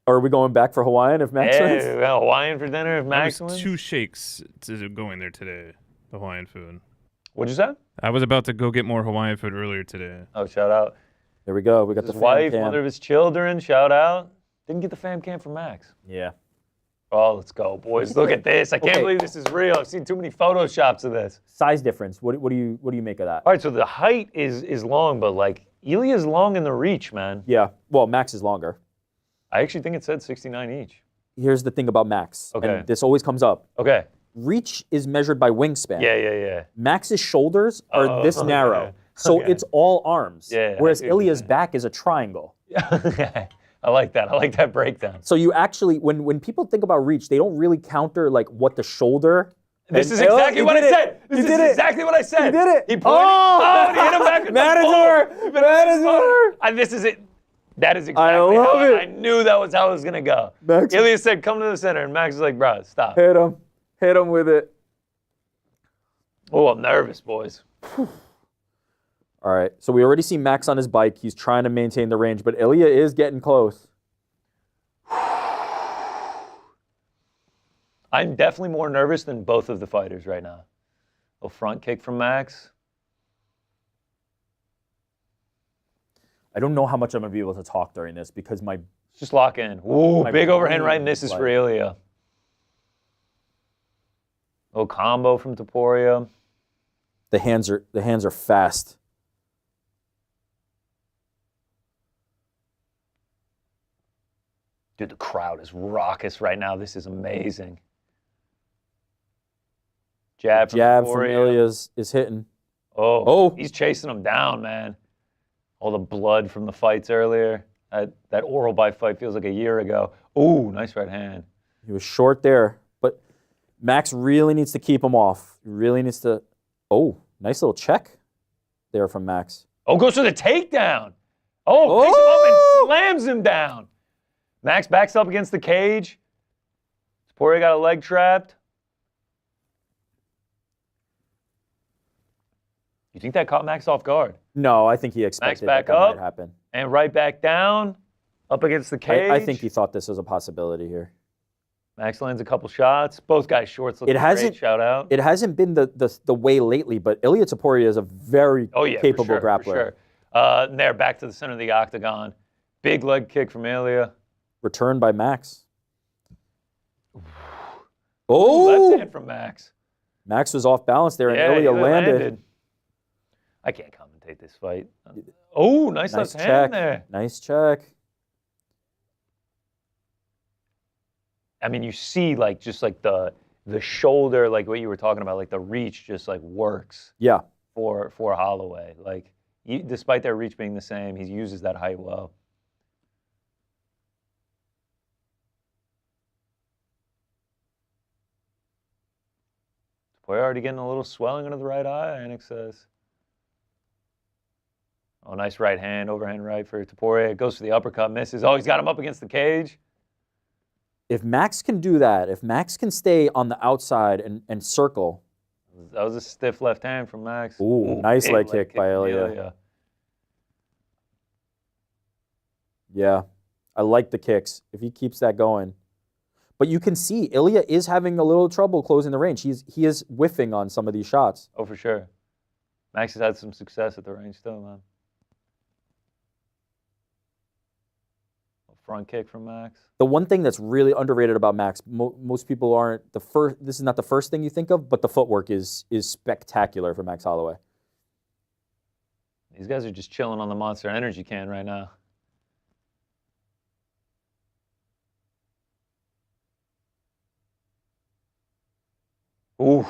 Or are we going back for Hawaiian if Max wins? Yeah, Hawaiian for dinner if Max wins? 2 shakes to go in there today, the Hawaiian food. What'd you say? I was about to go get more Hawaiian food earlier today. Oh, shout out. There we go. We got his the wife, fam cam. mother of his children, shout out. Didn't get the fam cam from Max. Yeah. Oh, let's go, boys. Look at this. I can't believe this is real. I've seen too many Photoshops of this. Size difference. What do you make of that? All right, so the height is long, but like Ilia's long in the reach, man. Yeah. Well, Max is longer. I actually think it said 69 each. Here's the thing about Max. Okay. And this always comes up. Okay. Reach is measured by wingspan. Yeah. Max's shoulders are this narrow. So it's all arms. Yeah. Whereas Ilia's back is a triangle. I like that. I like that breakdown. So you actually, when people think about reach, they don't really counter like what the shoulder. This is exactly what I said. This is exactly what I said. He did it. He pointed. Oh, and he hit him back with Matador. Matador. And this is it. That is exactly I love it. I knew that was how it was going to go. Max. Ilia said, come to the center. And Max was like, bro, stop. Hit him. Hit him with it. Oh, I'm nervous, boys. All right. So we already see Max on his bike. He's trying to maintain the range, but Ilia is getting close. I'm definitely more nervous than both of the fighters right now. A front kick from Max. I don't know how much I'm going to be able to talk during this because my... Just lock in. Ooh, big overhand right, and this is for Ilia. Little combo from Topuria. The hands are fast. Dude, the crowd is raucous right now. This is amazing. Jab from Ilia is hitting. Oh, he's chasing him down, man. All the blood from the fights earlier. That oral by fight feels like a year ago. Oh, nice right hand. He was short there, but Max really needs to keep him off. He really needs to. Oh, nice little check there from Max. Oh, goes for the takedown. Oh, picks him up and slams him down. Max backs up against the cage. Topuria got a leg trapped. You think that caught Max off guard? No, I think he expected Max back that up might happen. And right back down, up against the cage. I think he thought this was a possibility here. Max lands a couple shots. Both guys' shorts look great. Shout out. It hasn't been the way lately, but Ilia Topuria is a very capable grappler. For sure. And there, back to the center of the octagon. Big leg kick from Ilia. Returned by Max. Oh! Left hand from Max. Max was off balance there, and Ilia landed. I can't commentate this fight. Oh, nice left check. hand there. Nice check. I mean, you see, like, just like the shoulder, like what you were talking about, like the reach just like works. Yeah. For Holloway, like despite their reach being the same, he uses that height well. Topuria already getting a little swelling under the right eye, Anik says. Oh, nice right hand, overhand right for Topuria. Goes for the uppercut, misses. Oh, he's got him up against the cage. If Max can do that, if Max can stay on the outside and circle. That was a stiff left hand from Max. Ooh, nice leg kick by Ilia. Yeah, I like the kicks. If he keeps that going. But you can see Ilia is having a little trouble closing the range. He is whiffing on some of these shots. Oh, for sure. Max has had some success at the range still, man. Front kick from Max. The one thing that's really underrated about Max, most people aren't the first. This is not the first thing you think of, but the footwork is spectacular for Max Holloway. These guys are just chilling on the Monster Energy can right now. Ooh.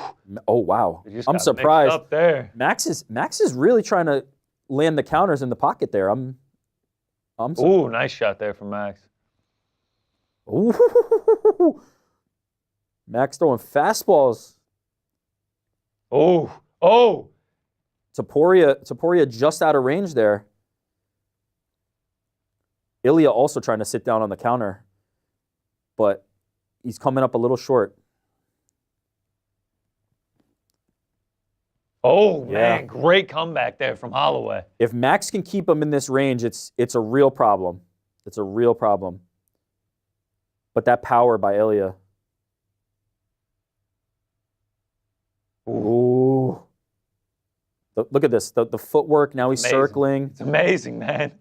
Oh wow. I'm surprised. Up there. Max is really trying to land the counters in the pocket there. Ooh, nice shot there from Max. Ooh. Max throwing fastballs. Oh. Topuria just out of range there. Ilia also trying to sit down on the counter, but he's coming up a little short. Oh, man, great comeback there from Holloway. If Max can keep him in this range, it's a real problem. It's a real problem. But that power by Ilia. Ooh. Look at this. The footwork, now he's circling. It's amazing, man.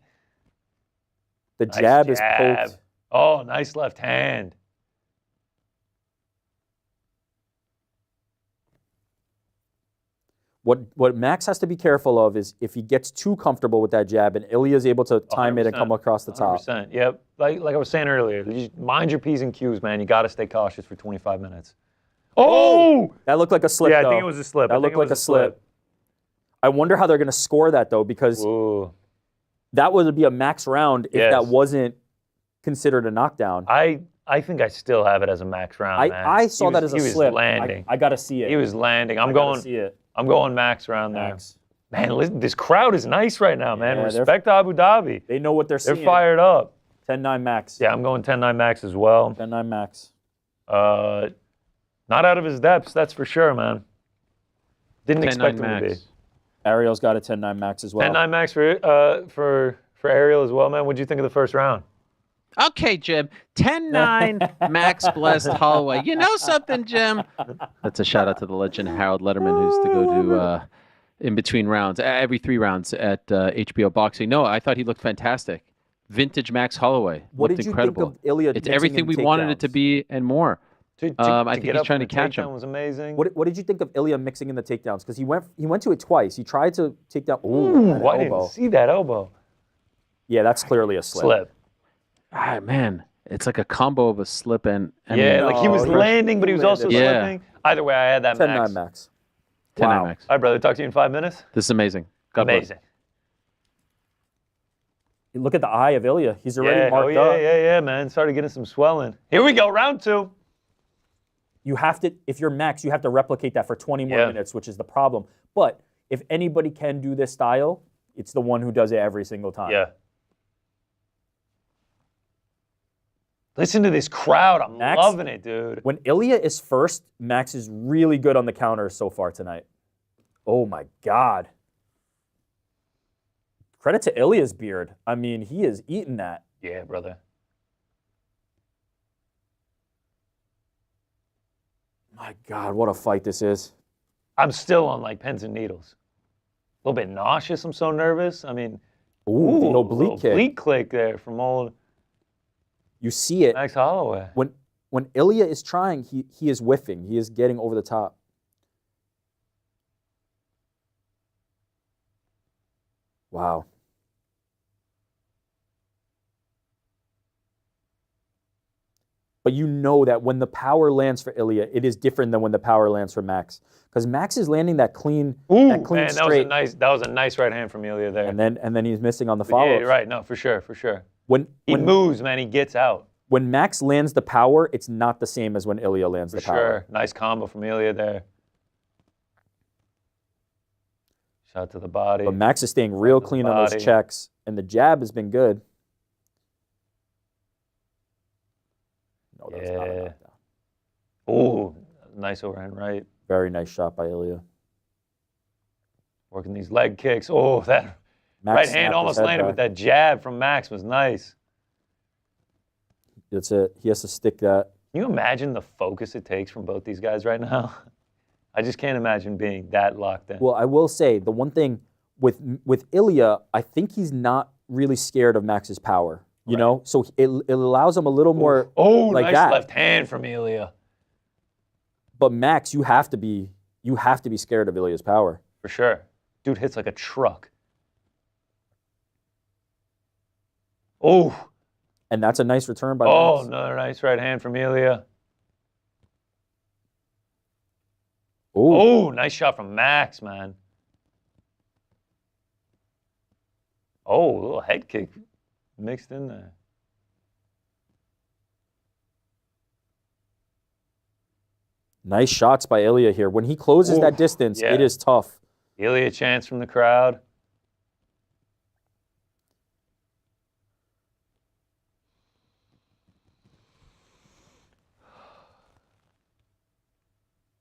The jab is poked. Oh, nice left hand. What Max has to be careful of is if he gets too comfortable with that jab and Ilia is able to time it and come across the top. 100%. Yep. Like I was saying earlier, just mind your P's and Q's, man. You got to stay cautious for 25 minutes. Oh! That looked like a slip, Yeah, I think it was a slip. That looked like a slip. I wonder how they're going to score that, though, because that would be a Max round if that wasn't considered a knockdown. I think I still have it as a Max round, man. I saw that as a slip. He was landing. I got to see it. He was landing. I got to see it. I'm going Max round there. Man, listen, this crowd is nice right now, man. Respect to Abu Dhabi. They know what they're seeing. They're fired up. 10-9 Max. Yeah, I'm going 10-9 Max as well. 10-9 Max. Not out of his depths, that's for sure, man. Didn't expect him to be. Ariel's got a 10-9 Max as well. 10-9 Max for Ariel as well, man. What'd you think of the first round? Okay, Jim. 10-9 Max blessed Holloway. You know something, Jim? That's a shout out to the legend Harold Letterman, who used to go to in between rounds, every 3 rounds at HBO Boxing. No, I thought he looked fantastic. Vintage Max Holloway. What looked did you incredible. think of Ilia? It's everything we wanted it to be and more. I think he's trying to catch him. Was amazing. What did you think of Ilia mixing in the takedowns? Because he went to it twice. He tried to take down. Ooh, I didn't see that elbow. Yeah, that's clearly a slip. Ah, man, it's like a combo of a slip and like he was landing, but he was also slipping. Either way, I had that 10-9 Max. 10 Max. All right, brother. Talk to you in 5 minutes. This is amazing. God bless. Amazing. Look at the eye of Ilia. He's already marked yeah, up. yeah, man. Started getting some swelling. Here we go, round 2. You have to, if you're Max, you have to replicate that for 20 more minutes, which is the problem. But if anybody can do this style, it's the one who does it every single time. Yeah. Listen to this crowd. I'm Max, loving it, dude. When Ilia is first, Max is really good on the counters so far tonight. Oh, my God. Credit to Ilia's beard. I mean, he is eating that. Yeah, brother. My God, what a fight this is. I'm still on like pins and needles. A little bit nauseous. I'm so nervous. I mean, Ooh, the oblique kick. Oblique click there from old You see it. Max Holloway. When Ilia is trying, he is whiffing. He is getting over the top. Wow. But you know that when the power lands for Ilia, it is different than when the power lands for Max. Because Max is landing that clean, Man, straight. that was a nice right hand from Ilia there. And then he's missing on the But follow. yeah, you're right. No, for sure. When He moves, man. He gets out. when Max lands the power, it's not the same as when Ilia lands the For power. sure. Nice combo from Ilia there. Shot to the body. But Max is staying real clean on those checks, and the jab has been good. No, that's not a knockdown. Ooh, nice overhand right. Very nice shot by Ilia. Working these leg kicks. Oh, that Max right hand snapped almost his head landed back. with that jab from Max was nice. That's it. He has to stick that. Can you imagine the focus it takes from both these guys right now? I just can't imagine being that locked in. Well, I will say, the one thing with Ilia, I think he's not really scared of Max's power. You know? So it allows him a little more like nice that. left hand from Ilia. But Max, you have to be scared of Ilia's power. For sure. Dude hits like a truck. Oh. And that's a nice return by Oh, Max. another nice right hand from Ilia. Ooh. Oh, nice shot from Max, man. Oh, a little head kick mixed in there. Nice shots by Ilia here. When he closes that distance, it is tough. Ilia chants from the crowd.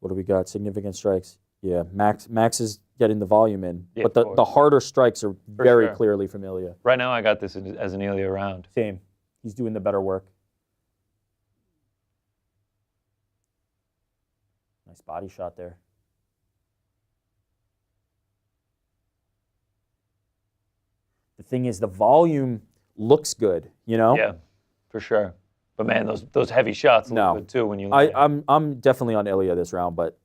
What do we got? Significant strikes. Yeah, Max is getting the volume in. Yeah, but of the harder strikes are very sure. clearly from Ilia. Right now, I got this as an Ilia round. Same. He's doing the better work. Nice body shot there. The thing is, the volume looks good, you know? Yeah, for sure. But man, those heavy shots look good too when you. I'm definitely on Ilia this round, but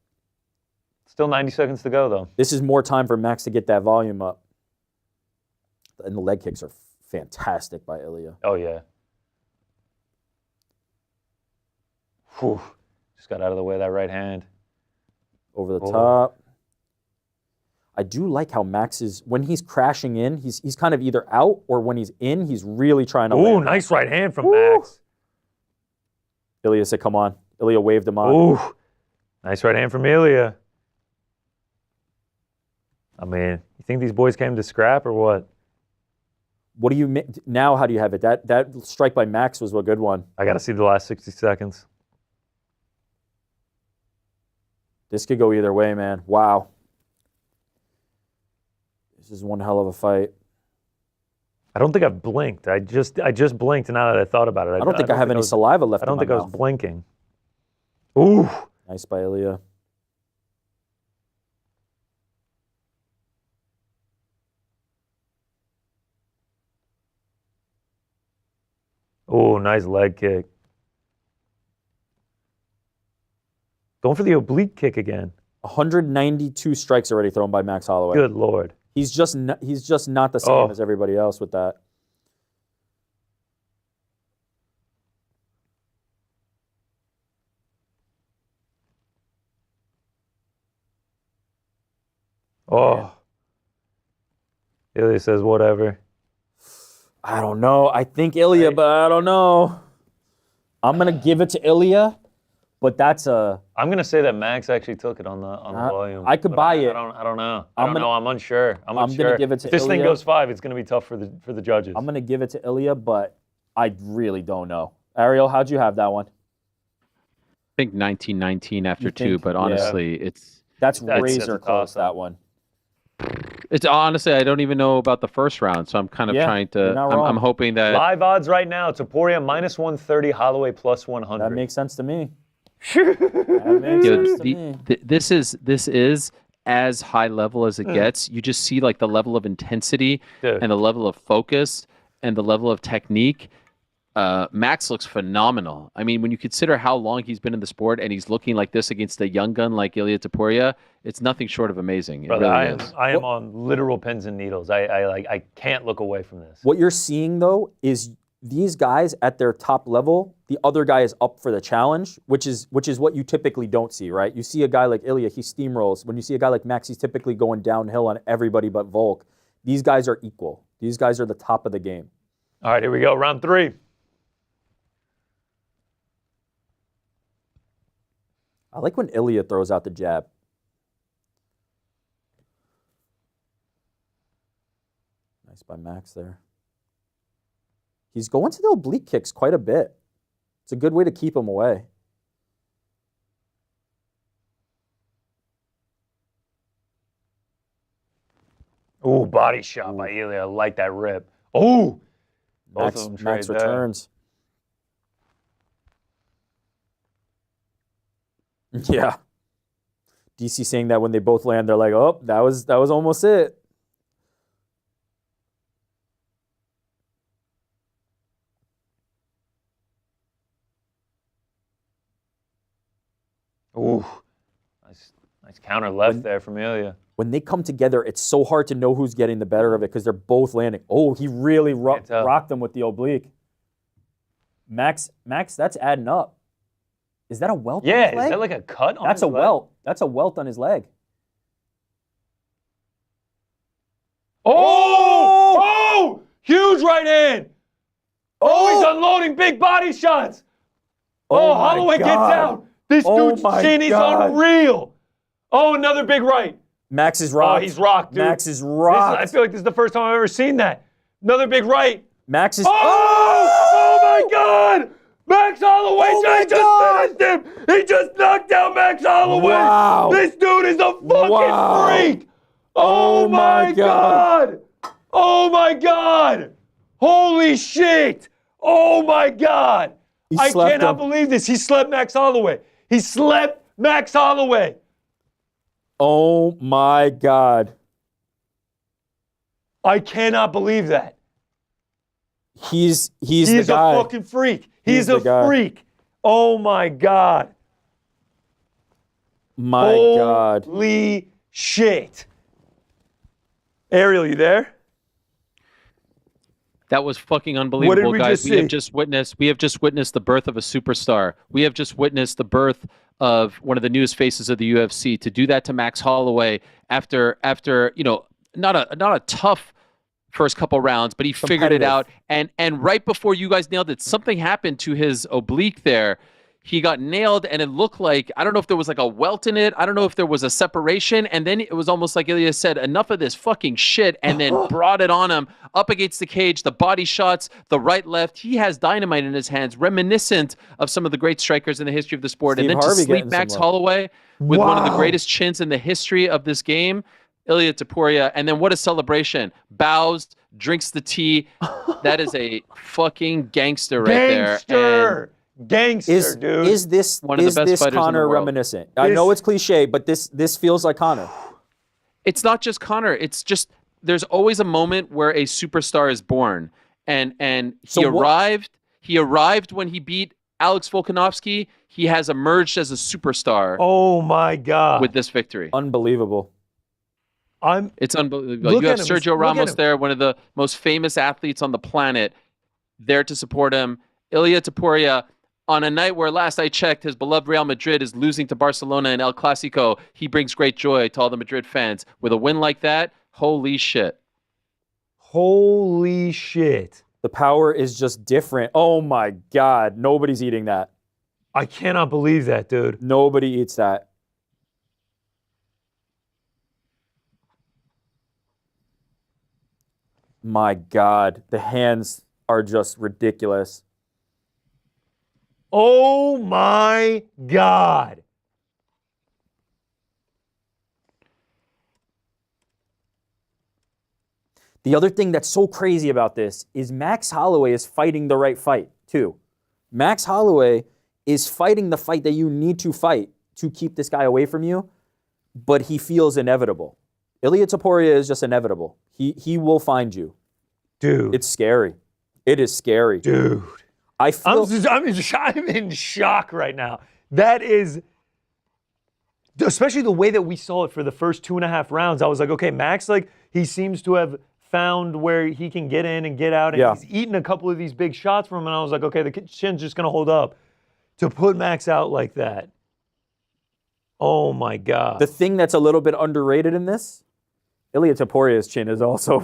still 90 seconds to go though. This is more time for Max to get that volume up. And the leg kicks are fantastic by Ilia. Oh yeah. Whew. Just got out of the way of that right hand. Over the top. I do like how Max is, when he's crashing in, he's kind of either out, or when he's in, he's really trying to Ooh, nice right hand from Max. Ilia said, come on. Ilia waved him on. Ooh, nice right hand from Ilia. I mean, you think these boys came to scrap or what? What do you, now how do you have it? That strike by Max was a good one. I got to see the last 60 seconds. This could go either way, man. Wow. This is one hell of a fight. I don't think I've blinked. I just blinked now that I thought about it. I don't think I have any saliva left in my mouth. I don't think I was blinking. Ooh. Nice by Ilia. Oh, nice leg kick. Going for the oblique kick again. 192 strikes already thrown by Max Holloway. Good Lord. He's just not the same as everybody else with that. Oh. Ilya says whatever. I don't know. I think Ilia, but I don't know. I'm gonna give it to Ilia, but that's a. I'm gonna say that Max actually took it on the volume. I could buy it. I don't know. I'm unsure. I'm gonna give it to if this thing Ilia. goes 5, it's gonna be tough for the judges. I'm gonna give it to Ilia, but I really don't know. Ariel, how'd you have that one? I think 19-19 after 2, but honestly, that's that's razor close, that one. It's honestly, I don't even know about the first round, so I'm kind of trying to. I'm hoping that live odds right now: Topuria -130, Holloway +100. That makes sense to me. That makes sense to me. This is as high level as it gets. You just see like the level of intensity and the level of focus and the level of technique. Max looks phenomenal. I mean, when you consider how long he's been in the sport and he's looking like this against a young gun like Ilia Topuria, it's nothing short of amazing. It Brother, really is. I am on literal pins and needles. I can't look away from this. What you're seeing though is these guys at their top level, the other guy is up for the challenge, which is what you typically don't see, right? You see a guy like Ilia, he steamrolls. When you see a guy like Max, he's typically going downhill on everybody but Volk. These guys are equal. These guys are the top of the game. All right, here we go. Round 3. I like when Ilia throws out the jab. Nice by Max there. He's going to the oblique kicks quite a bit. It's a good way to keep him away. Ooh, body shot by Ilia. I like that rip. Ooh! Max returns. Yeah. DC saying that when they both land, they're like, oh, that was almost it. Ooh. Nice counter left there from Ilia. When they come together, it's so hard to know who's getting the better of it because they're both landing. Oh, he really rocked them with the oblique. Max, that's adding up. Is that a welt on his leg? Is that like a cut on That's his a leg? welt. That's a welt on his leg. Oh! Huge right hand! Oh, he's unloading big body shots! Oh, Holloway gets out! This dude's chin is unreal! Oh, another big right. Max is rocked. Oh, he's rocked, dude. Max is rocked. I feel like this is the first time I've ever seen that. Another big right. Max is... Oh my God! Max Holloway just finished him! He just knocked down Max Holloway! Wow. This dude is a fucking freak! Oh my God! Oh my God! Holy shit! Oh my God! I cannot believe this. He slept Max Holloway. He slept Max Holloway. Oh my God. I cannot believe that. He's He's the guy. a fucking freak. He's a freak. Oh my God. My God. Holy shit. Ariel, you there? That was fucking unbelievable, we guys. just We have just witnessed the birth of a superstar. We have just witnessed the birth of one of the newest faces of the UFC. To do that to Max Holloway after not a tough first couple rounds, but he figured it out. And right before you guys nailed it, something happened to his oblique there. He got nailed, and it looked like, I don't know if there was like a welt in it. I don't know if there was a separation. And then it was almost like Ilia said, enough of this fucking shit, and then brought it on him up against the cage, the body shots, the right, left. He has dynamite in his hands, reminiscent of some of the great strikers in the history of the sport. Steve and then Harvey to sleep Max Holloway with one of the greatest chins in the history of this game, Ilia Topuria. And then what a celebration. Bows, drinks the tea. That is a fucking gangster right there. Gangster, dude. Is this one of the best fighters in the Conor world. reminiscent? I know it's cliche, but this feels like Conor. It's not just Conor. It's just there's always a moment where a superstar is born, and he arrived when he beat Alex Volkanovski. He has emerged as a superstar. Oh my God! With this victory, unbelievable. It's unbelievable. You have Sergio Ramos there, one of the most famous athletes on the planet, there to support him. Ilia Topuria. On a night where last I checked, his beloved Real Madrid is losing to Barcelona in El Clasico, he brings great joy to all the Madrid fans. With a win like that, holy shit. Holy shit. The power is just different. Oh my God. Nobody's eating that. I cannot believe that, dude. Nobody eats that. My God. The hands are just ridiculous. Oh my God. The other thing that's so crazy about this is Max Holloway is fighting the right fight, too. Max Holloway is fighting the fight that you need to fight to keep this guy away from you, but he feels inevitable. Ilia Topuria is just inevitable. He will find you. Dude. It's scary. It is scary. Dude. I feel... I'm in shock right now. That is... Especially the way that we saw it for the first 2.5 rounds. I was like, okay, Max, like, he seems to have found where he can get in and get out, and he's eaten a couple of these big shots from him, and I was like, okay, the chin's just going to hold up. To put Max out like that, oh my God. The thing that's a little bit underrated in this, Ilia Topuria's chin is also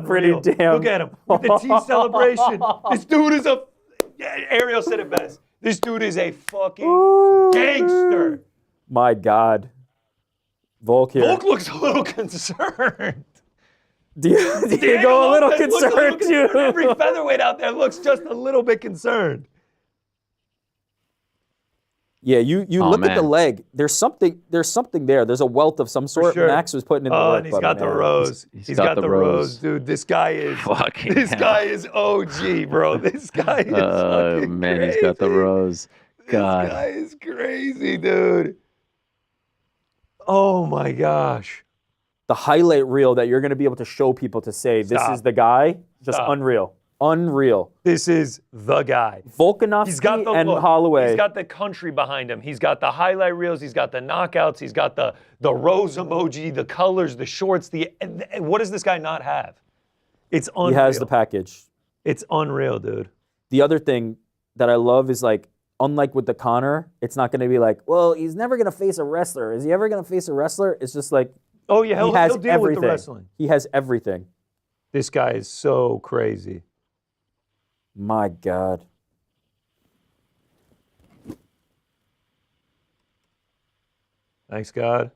pretty damn... Look at him, with the tea celebration. This dude is a... Ariel said it best. This dude is a fucking gangster. My God. Volk here. Volk looks a little concerned. Do you go a little concerned too? Every featherweight out there looks just a little bit concerned. Yeah, you look at the leg. There's something there. There's a welt of some sort. Sure. Max was putting in the work. And he's got the rose. He's got the rose, dude. This guy is fucking. This guy is OG, bro. This guy is fucking man, crazy. he's got the rose. God. This guy is crazy, dude. Oh my gosh. The highlight reel that you're going to be able to show people to say this is the guy, just unreal. Unreal. This is the guy. Volkanovski and Holloway. He's got the country behind him. He's got the highlight reels. He's got the knockouts. He's got the rose emoji, the colors, the shorts. What does this guy not have? It's unreal. He has the package. It's unreal, dude. The other thing that I love is, like, unlike with the Conor, it's not going to be like, well, he's never going to face a wrestler. Is he ever going to face a wrestler? It's just like, oh yeah, he'll deal everything. with the wrestling. He has everything. This guy is so crazy. My God. Thanks, God.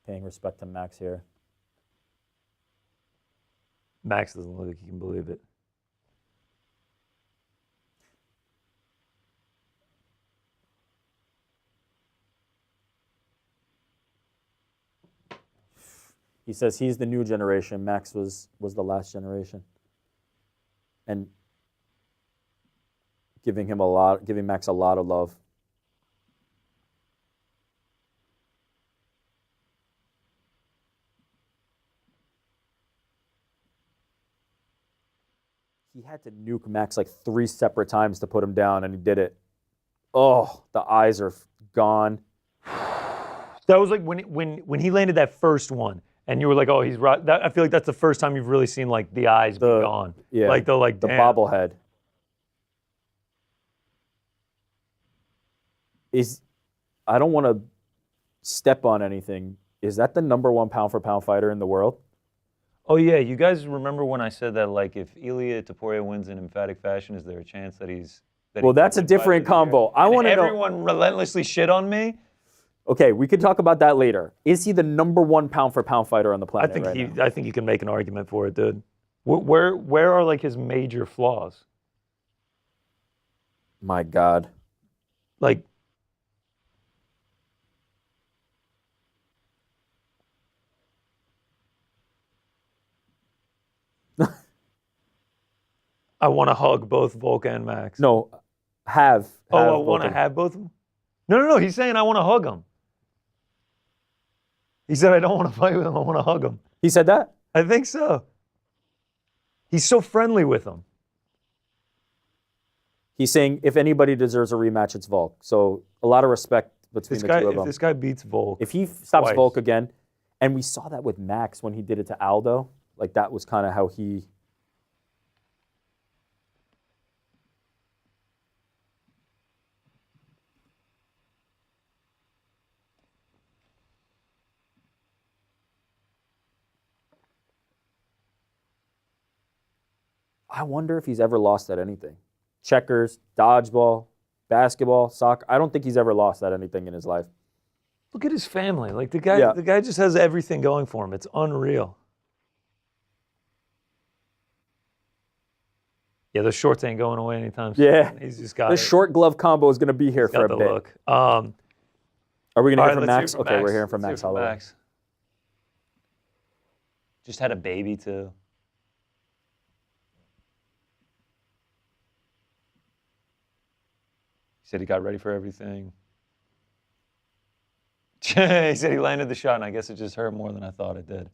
Paying respect to Max here. Max doesn't look like he can believe it. He says he's the new generation. Max was the last generation. And giving Max a lot of love. He had to nuke Max like 3 separate times to put him down, and he did it. Oh, the eyes are gone. That was like when he landed that first one, and you were like, "Oh, he's right." I feel like that's the first time you've really seen like the eyes be gone. Yeah, like the damn. bobblehead. I don't want to step on anything. Is that the #1 pound-for-pound fighter in the world? Oh yeah, you guys remember when I said that like if Ilia Topuria wins in emphatic fashion, is there a chance that he's? Well, that's a different combo. I want to know. Everyone relentlessly shit on me. Okay, we can talk about that later. Is he the #1 pound-for-pound fighter on the planet? I think you can make an argument for it, dude. Where are like his major flaws? My God. Like. I want to hug both Volk and Max. No, have I want to have both of them? No. He's saying I want to hug him. He said I don't want to fight with him. I want to hug him. He said that? I think so. He's so friendly with him. He's saying if anybody deserves a rematch, it's Volk. So a lot of respect between the two of them. If this guy beats Volk, if he stops twice. Volk again, and we saw that with Max when he did it to Aldo, like that was kind of how he. I wonder if he's ever lost at anything. Checkers, dodgeball, basketball, soccer. I don't think he's ever lost at anything in his life. Look at his family. Like the guy just has everything going for him. It's unreal. Yeah, the shorts ain't going away anytime soon. Yeah. He's just got the short glove combo is going to be here for a bit. Look. Are we going to hear from let's Max? hear from Okay, Max. we're hearing from Let's Max hear from Holloway. Max. Just had a baby too. He said he got ready for everything. He said he landed the shot, and I guess it just hurt more than I thought it did.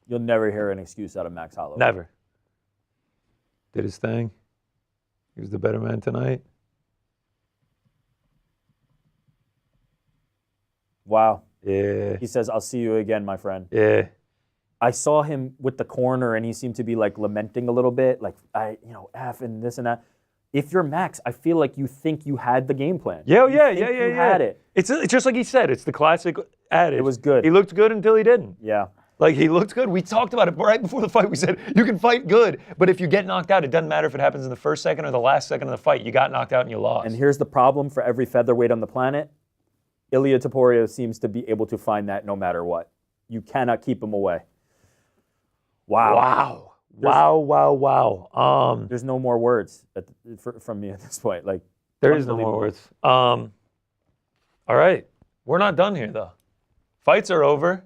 You'll never hear an excuse out of Max Holloway. Never. Did his thing. He was the better man tonight. Wow. Yeah. He says, I'll see you again, my friend. Yeah. I saw him with the corner, and he seemed to be like lamenting a little bit, like, F and this and that. If you're Max, I feel like you think you had the game plan. Yeah, You had it. It's just like he said. It's the classic adage. It was good. He looked good until he didn't. Yeah. Like, he looked good. We talked about it right before the fight. We said, you can fight good, but if you get knocked out, it doesn't matter if it happens in the first second or the last second of the fight. You got knocked out and you lost. And here's the problem for every featherweight on the planet. Ilia Topuria seems to be able to find that no matter what. You cannot keep him away. Wow. Wow. There's no more words from me at this point. Like, There is no more words. All right. We're not done here, though. Fights are over.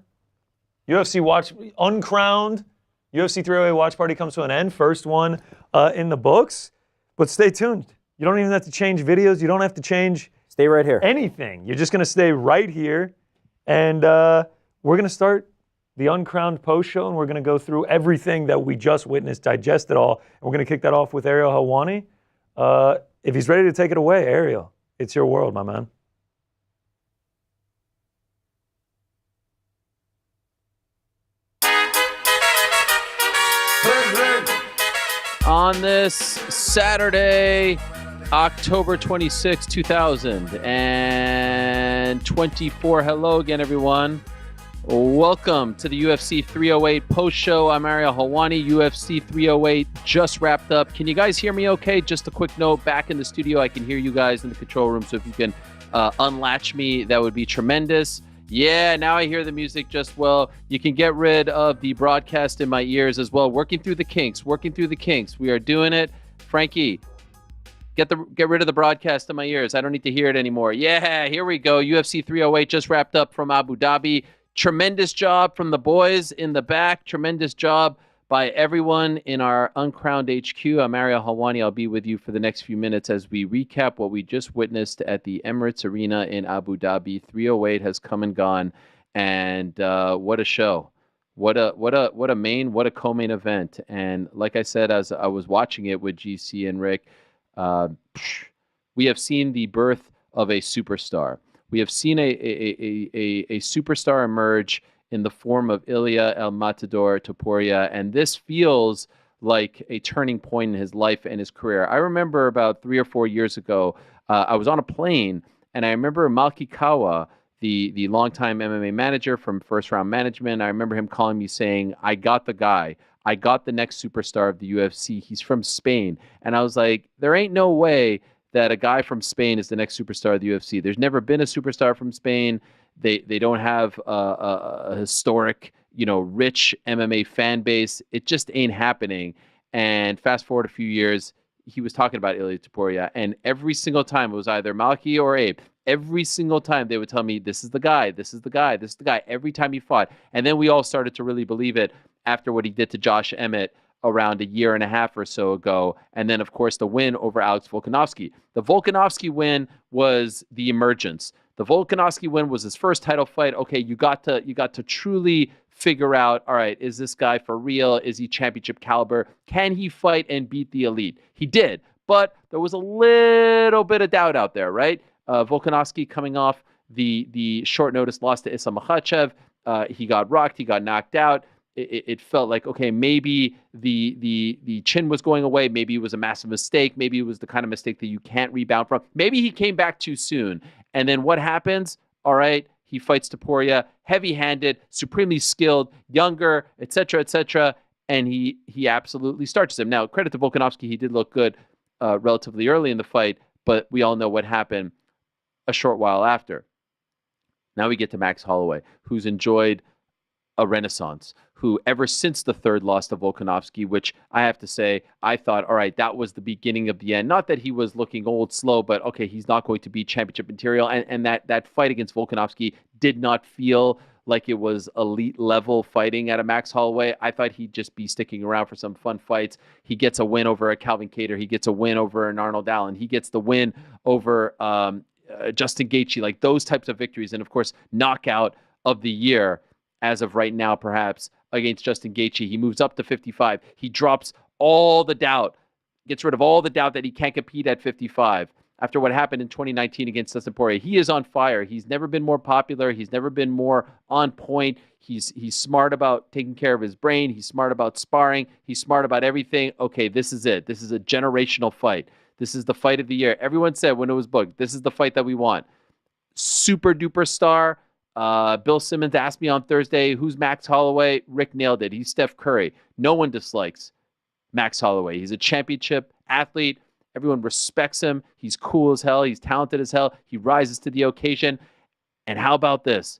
Uncrowned UFC 308 watch party comes to an end. First one in the books. But stay tuned. You don't even have to change videos. You don't have to change stay right here. anything. You're just going to stay right here. And we're going to start the Uncrowned post show, and we're going to go through everything that we just witnessed, digest it all. And we're going to kick that off with Ariel Helwani. If he's ready to take it away, Ariel, it's your world, my man. On this Saturday, October 26, 2024. Hello again, everyone. Welcome to the UFC 308 post show. I'm Ariel Helwani. UFC 308 just wrapped up. Can you guys hear me okay? Just a quick note, back in the studio, I can hear you guys in the control room. So if you can unlatch me, that would be tremendous. Yeah, now I hear the music just well. You can get rid of the broadcast in my ears as well. Working through the kinks. We are doing it. Frankie, get rid of the broadcast in my ears. I don't need to hear it anymore. Yeah, here we go. UFC 308 just wrapped up from Abu Dhabi. Tremendous job from the boys in the back. Tremendous job by everyone in our Uncrowned HQ. I'm Ariel Helwani. I'll be with you for the next few minutes as we recap what we just witnessed at the Emirates Arena in Abu Dhabi. 308 has come and gone, and what a show! What a co-main event. And like I said, as I was watching it with GC and Rick, we have seen the birth of a superstar. We have seen a superstar emerge in the form of Ilia El Matador Topuria, and this feels like a turning point in his life and his career. I remember about 3 or 4 years ago, I was on a plane, and I remember Malki Kawa, the longtime MMA manager from First Round Management, I remember him calling me saying, I got the guy. I got the next superstar of the UFC. He's from Spain. And I was like, there ain't no way that a guy from Spain is the next superstar of the UFC. There's never been a superstar from Spain. They don't have a historic, rich MMA fan base. It just ain't happening. And fast forward a few years, he was talking about Ilia Topuria, and every single time it was either Malki or Abe. Every single time they would tell me, this is the guy, this is the guy, this is the guy, every time he fought. And then we all started to really believe it after what he did to Josh Emmett around a year and a half or so ago. And then, of course, the win over Alex Volkanovski. The Volkanovski win was the emergence. The Volkanovski win was his first title fight. Okay, you got to truly figure out, all right, is this guy for real? Is he championship caliber? Can he fight and beat the elite? He did, but there was a little bit of doubt out there, right? Volkanovski coming off the short notice loss to Islam Makhachev. He got rocked. He got knocked out. It felt like, okay, maybe the chin was going away. Maybe it was a massive mistake. Maybe it was the kind of mistake that you can't rebound from. Maybe he came back too soon. And then what happens? All right, he fights Topuria, heavy-handed, supremely skilled, younger, etc., and he absolutely starches him. Now, credit to Volkanovski, he did look good relatively early in the fight, but we all know what happened a short while after. Now we get to Max Holloway, who's enjoyed a renaissance, who ever since the third loss to Volkanovski, which I have to say, I thought, all right, that was the beginning of the end. Not that he was looking old, slow, but okay, he's not going to be championship material. And that fight against Volkanovski did not feel like it was elite level fighting at a Max Holloway. I thought he'd just be sticking around for some fun fights. He gets a win over a Calvin Kattar. He gets a win over an Arnold Allen. He gets the win over Justin Gaethje, like those types of victories. And of course, knockout of the year as of right now, perhaps, against Justin Gaethje. He moves up to 55. He drops all the doubt, gets rid of all the doubt that he can't compete at 55 after what happened in 2019 against Dustin Poirier. He is on fire. He's never been more popular. He's never been more on point. He's smart about taking care of his brain. He's smart about sparring. He's smart about everything. Okay, this is it. This is a generational fight. This is the fight of the year. Everyone said when it was booked, this is the fight that we want. Super duper star. Bill Simmons asked me on Thursday, who's Max Holloway? Rick nailed it. He's Steph Curry. No one dislikes Max Holloway. He's a championship athlete. Everyone respects him. He's cool as hell. He's talented as hell. He rises to the occasion. And how about this?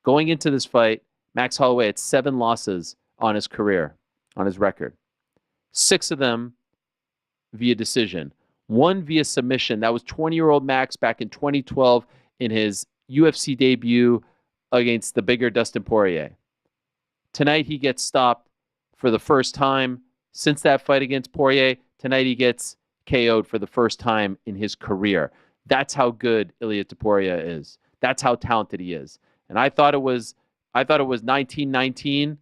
Going into this fight, Max Holloway had 7 losses on his career, on his record. 6 of them via decision. 1 via submission. That was 20-year-old Max back in 2012 in his UFC debut against the bigger Dustin Poirier. Tonight he gets stopped for the first time since that fight against Poirier. Tonight he gets KO'd for the first time in his career. That's how good Ilia Topuria is. That's how talented he is. And I thought it was 19-19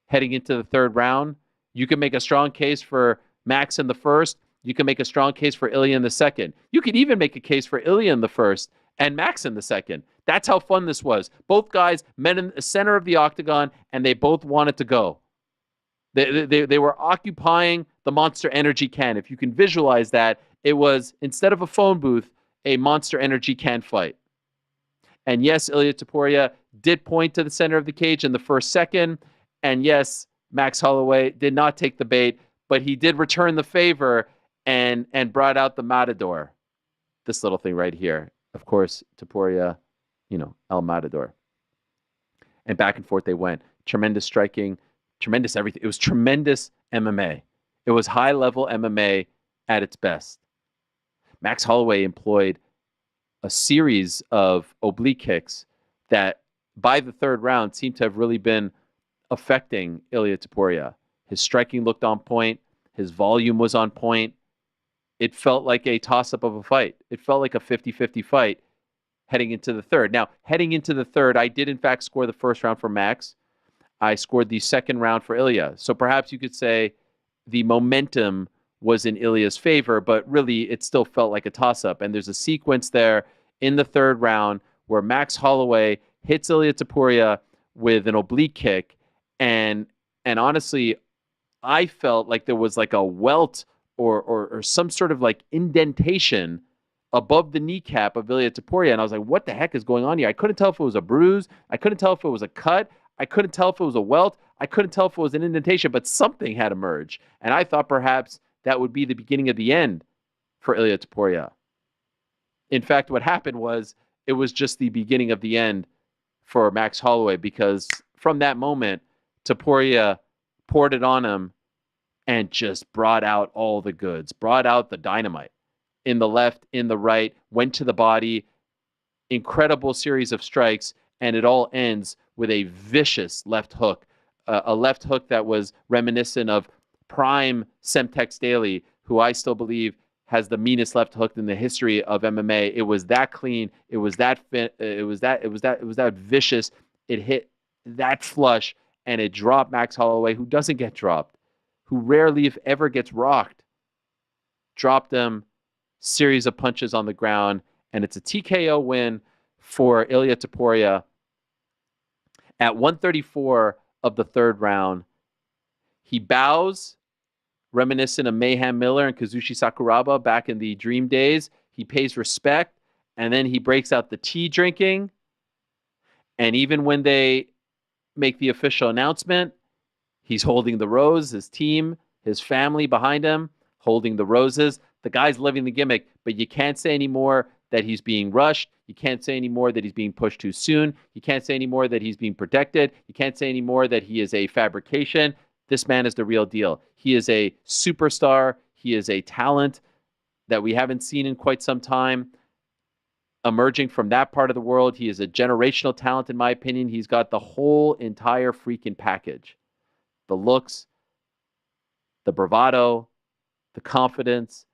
heading into the third round. You can make a strong case for Max in the first. You can make a strong case for Ilia in the second. You could even make a case for Ilia in the first and Max in the second. That's how fun this was. Both guys met in the center of the octagon, and they both wanted to go. They were occupying the Monster Energy can. If you can visualize that, it was, instead of a phone booth, a Monster Energy can fight. And yes, Ilia Topuria did point to the center of the cage in the first second. And yes, Max Holloway did not take the bait, but he did return the favor and brought out the Matador. This little thing right here. Of course, Topuria, El Matador. And back and forth they went. Tremendous striking, tremendous everything. It was tremendous MMA. It was high-level MMA at its best. Max Holloway employed a series of oblique kicks that, by the third round, seemed to have really been affecting Ilia Topuria. His striking looked on point. His volume was on point. It felt like a toss-up of a fight. It felt like a 50-50 fight heading into the third. Now, heading into the third, I did, in fact, score the first round for Max. I scored the second round for Ilia. So perhaps you could say the momentum was in Ilia's favor, but really it still felt like a toss-up. And there's a sequence there in the third round where Max Holloway hits Ilia Topuria with an oblique kick. And honestly, I felt like there was like a welt or some sort of like indentation above the kneecap of Ilia Topuria. And I was like, what the heck is going on here? I couldn't tell if it was a bruise. I couldn't tell if it was a cut. I couldn't tell if it was a welt. I couldn't tell if it was an indentation, but something had emerged. And I thought perhaps that would be the beginning of the end for Ilia Topuria. In fact, what happened was it was just the beginning of the end for Max Holloway, because from that moment, Topuria poured it on him and just brought out all the goods, brought out the dynamite in the left, in the right, went to the body, incredible series of strikes, and it all ends with a vicious left hook, a left hook that was reminiscent of prime Semtex Daly, who I still believe has the meanest left hook in the history of MMA. It was that clean. It was that vicious. It hit that flush, and it dropped Max Holloway, who doesn't get dropped, who rarely, if ever, gets rocked. Dropped him, series of punches on the ground, and it's a TKO win for Ilia Topuria. At 134 of the third round, he bows, reminiscent of Mayhem Miller and Kazushi Sakuraba back in the Dream days. He pays respect, and then he breaks out the tea drinking. And even when they make the official announcement, he's holding the rose, his team, his family behind him, holding the roses. The guy's living the gimmick, but you can't say anymore that he's being rushed. You can't say anymore that he's being pushed too soon. You can't say anymore that he's being protected. You can't say anymore that he is a fabrication. This man is the real deal. He is a superstar. He is a talent that we haven't seen in quite some time. Emerging from that part of the world, he is a generational talent, in my opinion. He's got the whole entire freaking package. The looks, the bravado, the confidence,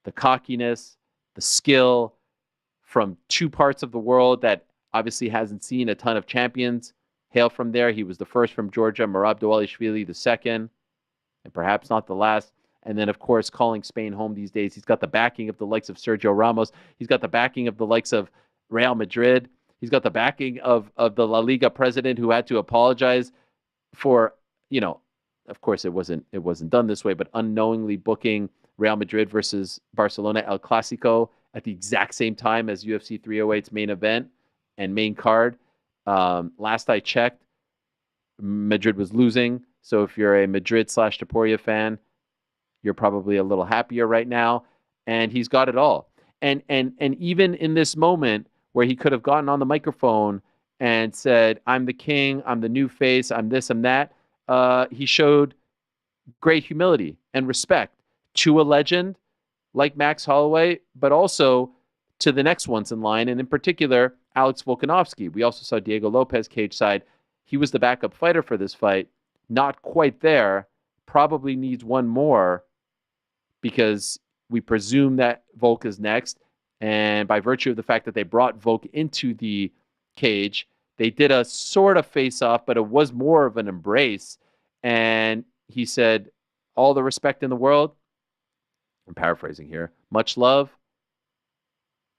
the cockiness, the skill from two parts of the world that obviously hasn't seen a ton of champions hail from there. He was the first from Georgia, Merab Dvalishvili the second, and perhaps not the last. And then, of course, calling Spain home these days. He's got the backing of the likes of Sergio Ramos. He's got the backing of the likes of Real Madrid. He's got the backing of the La Liga president, who had to apologize for, of course it wasn't done this way, but unknowingly booking Real Madrid versus Barcelona El Clasico at the exact same time as UFC 308's main event and main card. Last I checked, Madrid was losing. So if you're a Madrid/Topuria fan, you're probably a little happier right now. And he's got it all. And even in this moment where he could have gotten on the microphone and said, I'm the king, I'm the new face, I'm this, I'm that, he showed great humility and respect to a legend like Max Holloway, but also to the next ones in line, and in particular, Alex Volkanovski. We also saw Diego Lopez cage side. He was the backup fighter for this fight. Not quite there. Probably needs one more because we presume that Volk is next. And by virtue of the fact that they brought Volk into the cage, they did a sort of face-off, but it was more of an embrace. And he said, all the respect in the world. I'm paraphrasing here. Much love.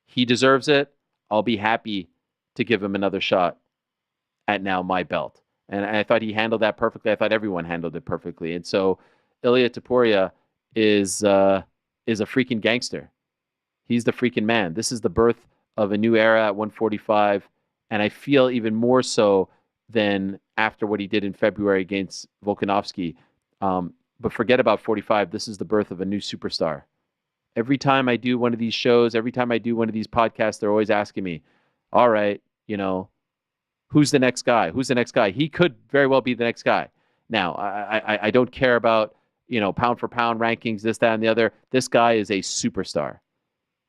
He deserves it. I'll be happy to give him another shot at now my belt. And I thought he handled that perfectly. I thought everyone handled it perfectly. And so Ilia Topuria is a freaking gangster. He's the freaking man. This is the birth of a new era at 145. And I feel even more so than after what he did in February against Volkanovski. But forget about 45. This is the birth of a new superstar. Every time I do one of these shows, every time I do one of these podcasts, they're always asking me, all right, who's the next guy? Who's the next guy? He could very well be the next guy. Now, I don't care about, pound for pound rankings, this, that, and the other. This guy is a superstar.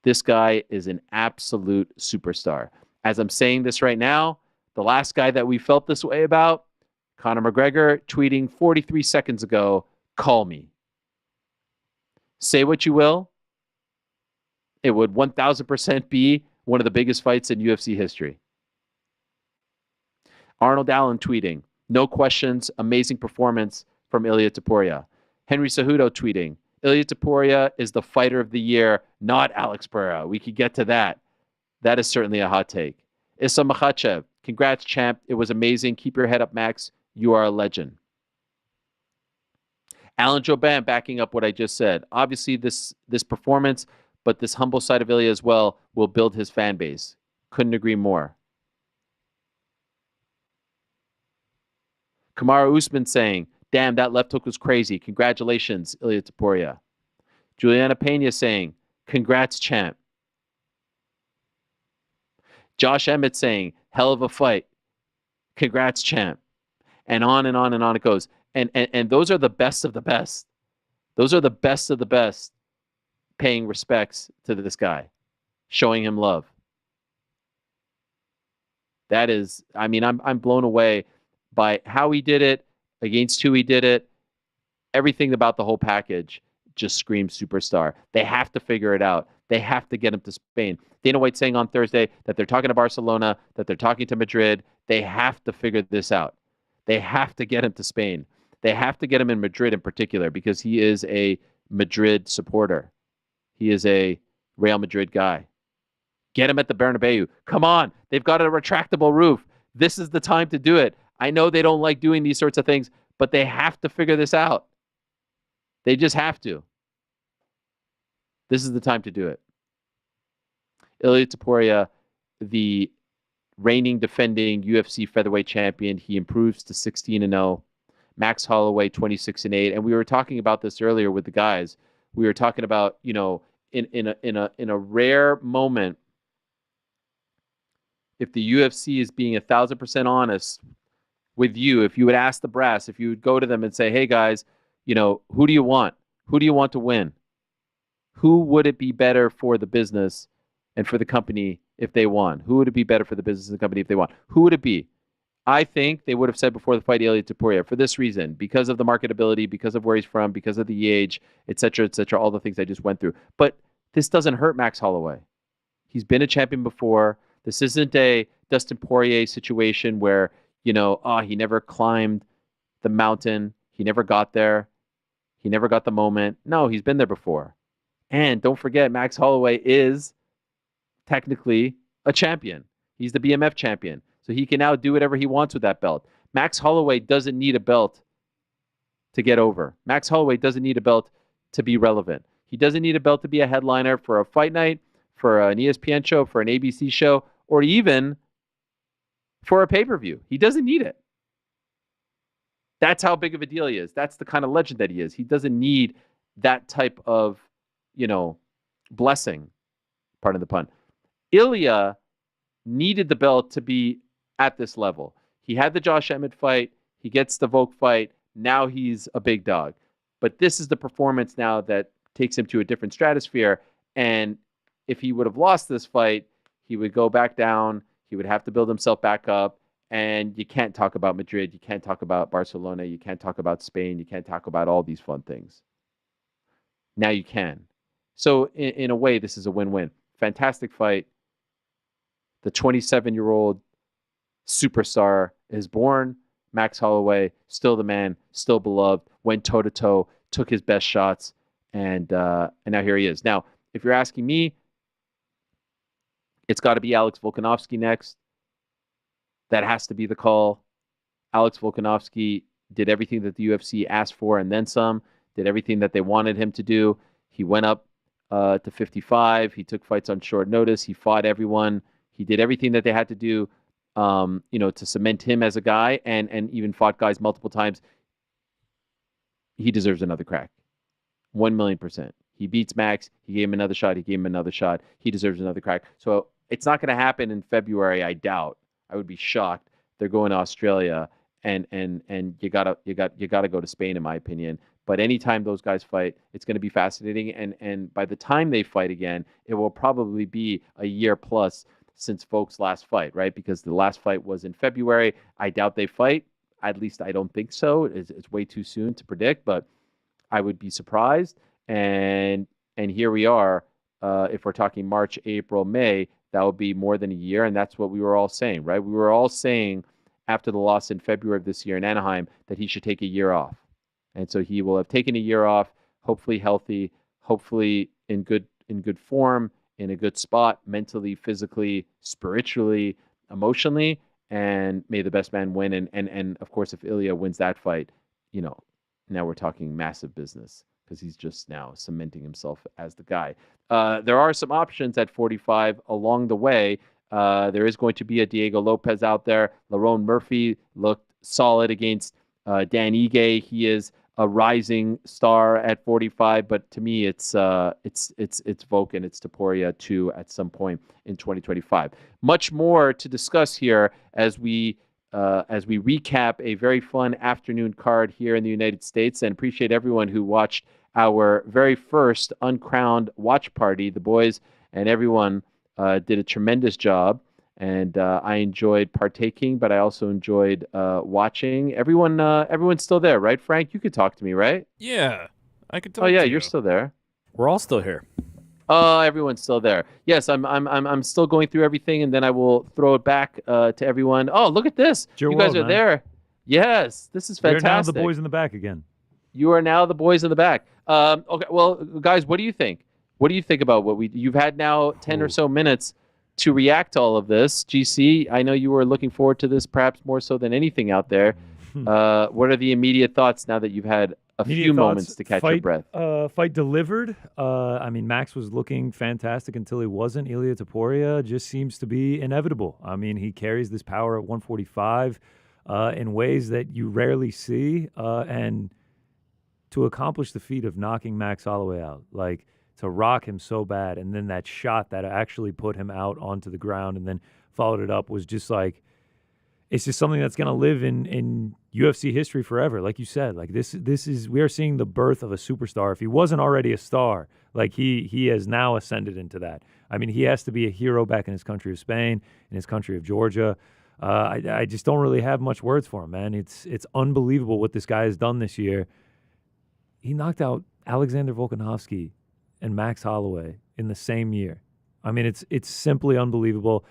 This guy is an absolute superstar. As I'm saying this right now, the last guy that we felt this way about, Conor McGregor, tweeting 43 seconds ago, call me. Say what you will. It would 1,000% be one of the biggest fights in UFC history. Arnold Allen tweeting, no questions, amazing performance from Ilia Topuria. Henry Cejudo tweeting, Ilia Topuria is the fighter of the year, not Alex Pereira. We could get to that. That is certainly a hot take. Issa Makhachev, congrats, champ. It was amazing. Keep your head up, Max. You are a legend. Alan Jobin backing up what I just said. Obviously, this performance, but this humble side of Ilia as well, will build his fan base. Couldn't agree more. Kamaru Usman saying, damn, that left hook was crazy. Congratulations, Ilia Topuria. Juliana Pena saying, congrats, champ. Josh Emmett saying, hell of a fight. Congrats, champ. And on and on and on it goes. And those are the best of the best. Those are the best of the best paying respects to this guy, showing him love. That is, I'm blown away by how he did it, against who he did it, everything about the whole package. just screams superstar. They have to figure it out. They have to get him to Spain. Dana White saying on Thursday that they're talking to Barcelona, that they're talking to Madrid. They have to figure this out. They have to get him to Spain. They have to get him in Madrid in particular because he is a Madrid supporter. He is a Real Madrid guy. Get him at the Bernabeu. Come on. They've got a retractable roof. This is the time to do it. I know they don't like doing these sorts of things, but they have to figure this out. They just have to. This is the time to do it. Ilia Topuria, the reigning defending UFC featherweight champion, he improves to 16-0. Max Holloway 26-8, and we were talking about this earlier with the guys. We were talking about, in a rare moment, if the UFC is being 1,000% honest with you, if you would ask the brass, if you would go to them and say, "Hey guys, who do you want? Who do you want to win? Who would it be better for the business and for the company if they won? Who would it be better for the business and the company if they won? Who would it be?" I think they would have said before the fight Ilia Topuria for this reason, because of the marketability, because of where he's from, because of the age, et cetera, all the things I just went through. But this doesn't hurt Max Holloway. He's been a champion before. This isn't a Dustin Poirier situation where, he never climbed the mountain. He never got there. He never got the moment. No, he's been there before. And don't forget, Max Holloway is technically a champion. He's the BMF champion. So he can now do whatever he wants with that belt. Max Holloway doesn't need a belt to get over. Max Holloway doesn't need a belt to be relevant. He doesn't need a belt to be a headliner for a fight night, for an ESPN show, for an ABC show, or even for a pay-per-view. He doesn't need it. That's how big of a deal he is. That's the kind of legend that he is. He doesn't need that type of, blessing, pardon the pun. Ilia needed the belt to be at this level. He had the Josh Emmett fight. He gets the Volk fight. Now he's a big dog. But this is the performance now that takes him to a different stratosphere. And if he would have lost this fight, he would go back down. He would have to build himself back up. And you can't talk about Madrid. You can't talk about Barcelona. You can't talk about Spain. You can't talk about all these fun things. Now you can. So in a way, this is a win-win. Fantastic fight. The 27-year-old superstar is born. Max Holloway, still the man, still beloved, went toe-to-toe, took his best shots, and now here he is. Now, if you're asking me, it's got to be Alex Volkanovski next. That has to be the call. Alex Volkanovski did everything that the UFC asked for and then some, did everything that they wanted him to do. He went up to 55. He took fights on short notice. He fought everyone. He did everything that they had to do, to cement him as a guy, and even fought guys multiple times. He deserves another crack. 1,000,000%. He beats Max. He gave him another shot. He gave him another shot. He deserves another crack. So it's not going to happen in February, I doubt. I would be shocked. They're going to Australia, and you gotta go to Spain, in my opinion. But anytime those guys fight, it's going to be fascinating. And by the time they fight again, it will probably be a year plus since Volk's last fight, right? Because the last fight was in February. I doubt they fight. At least I don't think so. It's way too soon to predict, but I would be surprised. And here we are. If we're talking March, April, May, that would be more than a year. And that's what we were all saying, right? We were all saying after the loss in February of this year in Anaheim that he should take a year off. And so he will have taken a year off, hopefully healthy, hopefully in good form, in a good spot, mentally, physically, spiritually, emotionally, and may the best man win. And of course, if Ilia wins that fight, now we're talking massive business because he's just now cementing himself as the guy. There are some options at 45 along the way. There is going to be a Diego Lopez out there. Lerone Murphy looked solid against Dan Ige. He is a rising star at 45, but to me, it's Volk and it's Topuria too at some point in 2025. Much more to discuss here as we recap a very fun afternoon card here in the United States, and appreciate everyone who watched our very first uncrowned watch party. The boys and everyone did a tremendous job. And I enjoyed partaking, but I also enjoyed watching. Everyone's still there, right, Frank? You could talk to me, right? Yeah. I could talk Oh yeah, to you're you. still there. We're all still here. Oh, everyone's still there. Yes, I'm still going through everything, and then I will throw it back to everyone. Oh, look at this! It's your You guys world, are man. there. Yes, this is We're fantastic. now the boys in the back again. You are now the boys in the back. Okay, well, guys, what do you think? What do you think about what you've had now 10 or so minutes to react to all of this? GC, I know you were looking forward to this perhaps more so than anything out there. What are the immediate thoughts now that you've had a few moments to catch your breath? Fight delivered. I mean, Max was looking fantastic until he wasn't. Ilia Topuria just seems to be inevitable. I mean, he carries this power at 145 in ways that you rarely see. And to accomplish the feat of knocking Max Holloway out, like to rock him so bad, and then that shot that actually put him out onto the ground and then followed it up was just like, it's just something that's going to live in UFC history forever. Like you said, like this is, we are seeing the birth of a superstar. If he wasn't already a star, like he has now ascended into that. I mean, he has to be a hero back in his country of Spain, in his country of Georgia. I just don't really have much words for him, man. It's unbelievable what this guy has done this year. He knocked out Aleksandar Volkanovski and Max Holloway in the same year. I mean, it's simply unbelievable.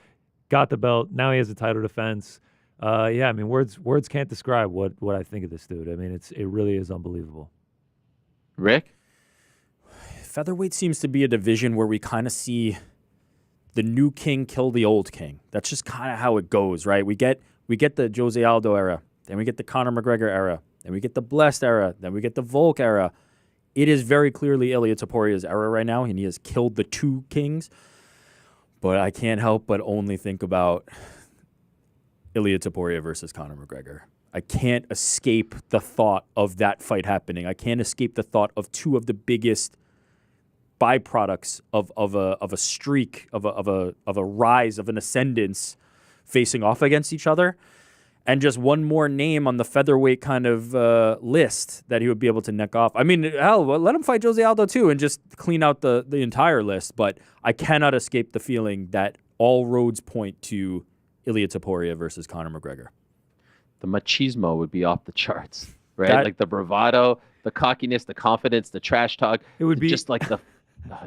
Got the belt. Now he has a title defense. Yeah, I mean, words can't describe what I think of this dude. I mean, it really is unbelievable. Rick? Featherweight seems to be a division where we kind of see the new king kill the old king. That's just kind of how it goes, right? We get the Jose Aldo era, then we get the Conor McGregor era, then we get the Blessed era, then we get the Volk era. It is very clearly Ilia Topuria's era right now, and he has killed the two kings. But I can't help but only think about Ilia Topuria versus Conor McGregor. I can't escape the thought of that fight happening. I can't escape the thought of two of the biggest byproducts of a streak, of a rise, of an ascendance facing off against each other. And just one more name on the featherweight kind of list that he would be able to neck off. I mean, hell, let him fight Jose Aldo too and just clean out the entire list. But I cannot escape the feeling that all roads point to Ilia Topuria versus Conor McGregor. The machismo would be off the charts, right? Like the bravado, the cockiness, the confidence, the trash talk. It would be just like the.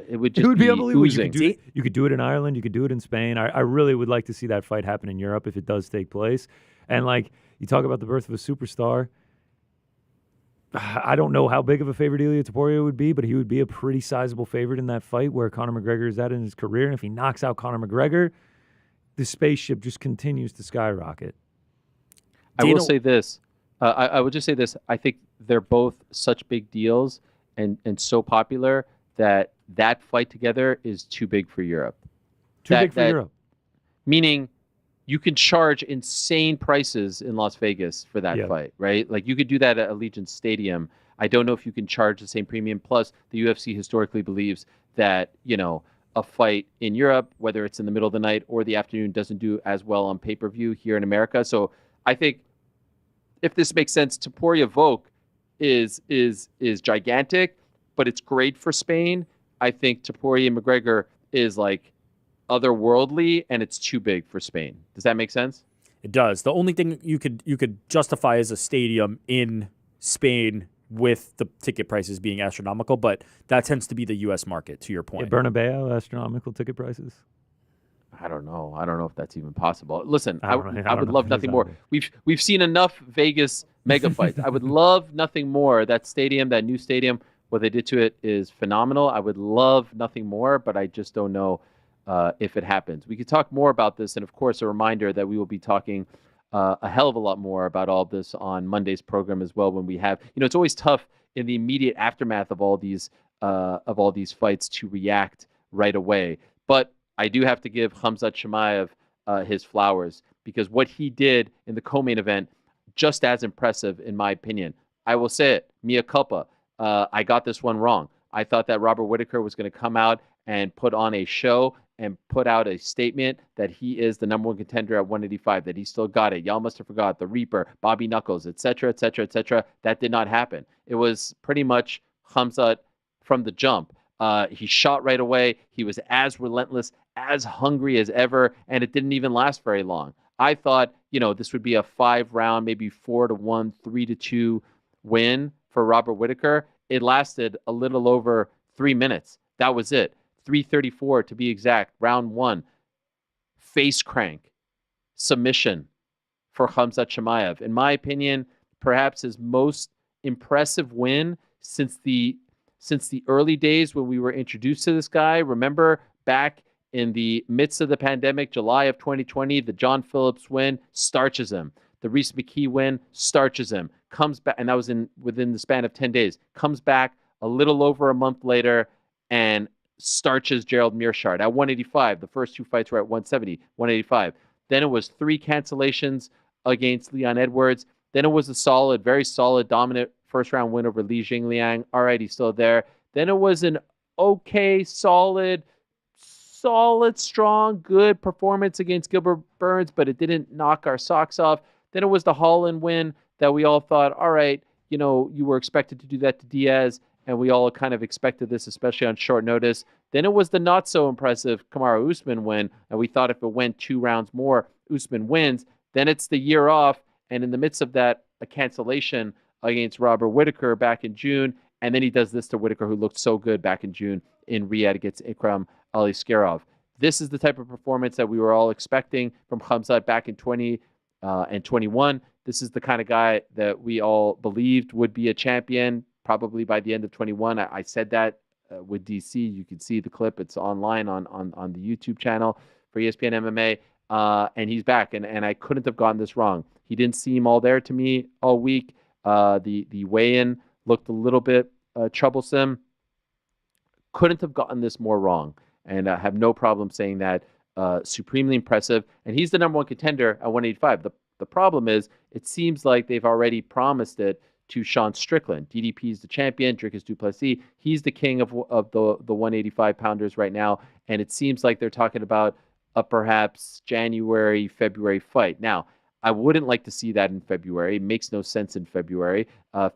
It would be unbelievable. Oozing. You could do it in Ireland. You could do it in Spain. I really would like to see that fight happen in Europe if it does take place. And like you talk about the birth of a superstar, I don't know how big of a favorite Ilia Topuria would be, but he would be a pretty sizable favorite in that fight where Conor McGregor is at in his career. And if he knocks out Conor McGregor, the spaceship just continues to skyrocket. I will say this. I would just say this. I think they're both such big deals and so popular that fight together is too big for Europe. Too big for Europe. Meaning you can charge insane prices in Las Vegas for that fight, right? Like you could do that at Allegiant Stadium. I don't know if you can charge the same premium. Plus, the UFC historically believes that, a fight in Europe, whether it's in the middle of the night or the afternoon, doesn't do as well on pay-per-view here in America. So I think if this makes sense, Topuria Volk is gigantic, but it's great for Spain. I think Topuria McGregor is like otherworldly, and it's too big for Spain. Does that make sense? It does. The only thing you could justify is a stadium in Spain with the ticket prices being astronomical, but that tends to be the U.S. market, to your point. Yeah, Bernabeu, astronomical ticket prices. I don't know. I don't know if that's even possible. Listen, I would know love if it nothing is more. either. We've seen enough Vegas mega fights. I would love nothing more. That stadium, that new stadium, what they did to it is phenomenal. I would love nothing more, but I just don't know if it happens. We could talk more about this, and of course, a reminder that we will be talking a hell of a lot more about all this on Monday's program as well. When we have, it's always tough in the immediate aftermath of all these fights to react right away. But I do have to give Khamzat Chimaev his flowers, because what he did in the co-main event, just as impressive in my opinion. I will say it, mea culpa. I got this one wrong. I thought that Robert Whittaker was going to come out and put on a show and put out a statement that he is the number one contender at 185, that he still got it. Y'all must have forgot the Reaper, Bobby Knuckles, etc., etc., etc. That did not happen. It was pretty much Khamzat from the jump. He shot right away. He was as relentless, as hungry as ever, and it didn't even last very long. I thought, this would be a 5-round, maybe 4-1, 3-2 win for Robert Whittaker. It lasted a little over 3 minutes. That was it. 3:34 to be exact. Round 1. Face crank. Submission for Khamzat Chimaev. In my opinion, perhaps his most impressive win since the early days when we were introduced to this guy. Remember back in the midst of the pandemic, July of 2020, the John Phillips win starches him. The Reese McKee win starches him. Comes back, and that was within the span of 10 days. Comes back a little over a month later and starches Gerald Meerschaert at 185. The first 2 fights were at 170, 185. Then it was 3 cancellations against Leon Edwards. Then it was a very solid, dominant first-round win over Li Jingliang. All right, he's still there. Then it was an okay, solid, strong, good performance against Gilbert Burns, but it didn't knock our socks off. Then it was the Holland win that we all thought, all right, you were expected to do that to Diaz, and we all kind of expected this, especially on short notice. Then it was the not-so-impressive Kamaru Usman win, and we thought if it went 2 rounds more, Usman wins. Then it's the year off, and in the midst of that, a cancellation against Robert Whittaker back in June, and then he does this to Whittaker, who looked so good back in June in Riyadh against Ikram Aliskerov. This is the type of performance that we were all expecting from Khamzat back in 20 and 21. This is the kind of guy that we all believed would be a champion probably by the end of 21. I said that with DC. You can see the clip. It's online on the YouTube channel for ESPN MMA. And he's back, and I couldn't have gotten this wrong. He didn't seem all there to me all week. The weigh-in looked a little bit troublesome. Couldn't have gotten this more wrong, and I have no problem saying that. Supremely impressive, and he's the number 1 contender at 185. The problem is, it seems like they've already promised it to Sean Strickland. DDP is the champion. Dricus du Plessis, he's the king of the 185 pounders right now, and it seems like they're talking about a perhaps January, February fight. Now, I wouldn't like to see that in February. It makes no sense in February.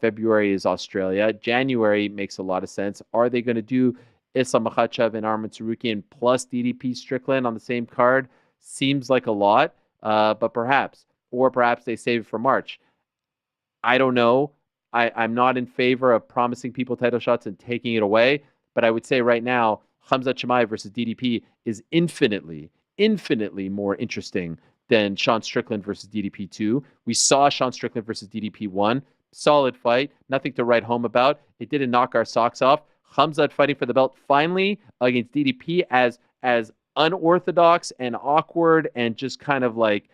February is Australia. January makes a lot of sense. Are they going to do Islam Makhachev and Armen Tsarukyan plus DDP Strickland on the same card? Seems like a lot, but perhaps. Or perhaps they save it for March. I don't know. I'm not in favor of promising people title shots and taking it away, but I would say right now, Khamzat Chimaev versus DDP is infinitely more interesting than Sean Strickland versus DDP 2. We saw Sean Strickland versus DDP 1. Solid fight. Nothing to write home about. It didn't knock our socks off. Khamzat fighting for the belt finally against DDP as unorthodox and awkward and just kind of like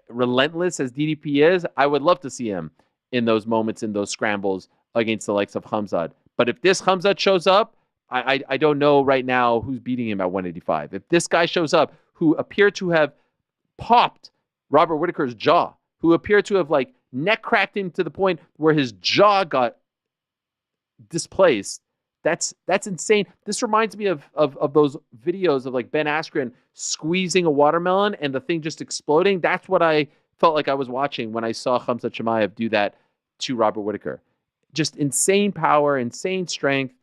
relentless as DDP is. I would love to see him in those moments, in those scrambles against the likes of Khamzat. But if this Khamzat shows up, I don't know right now who's beating him at 185. If this guy shows up who appeared to have popped Robert Whittaker's jaw, who appeared to have like neck cracked him to the point where his jaw got displaced, that's insane. This reminds me of those videos of like Ben Askren squeezing a watermelon and the thing just exploding. That's what I felt like I was watching when I saw Khamzat Chimaev do that to Robert Whittaker. Just insane power, insane strength,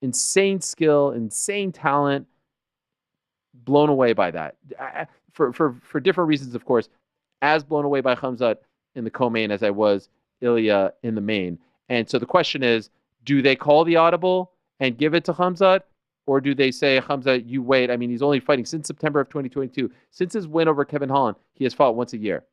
insane skill, insane talent. Blown away by that. For different reasons, of course. As blown away by Khamzat in the co-main as I was Ilia in the main. And so the question is, do they call the audible and give it to Khamzat? Or do they say, Khamzat, you wait? I mean, he's only fighting since September of 2022. Since his win over Kevin Holland, he has fought once a year.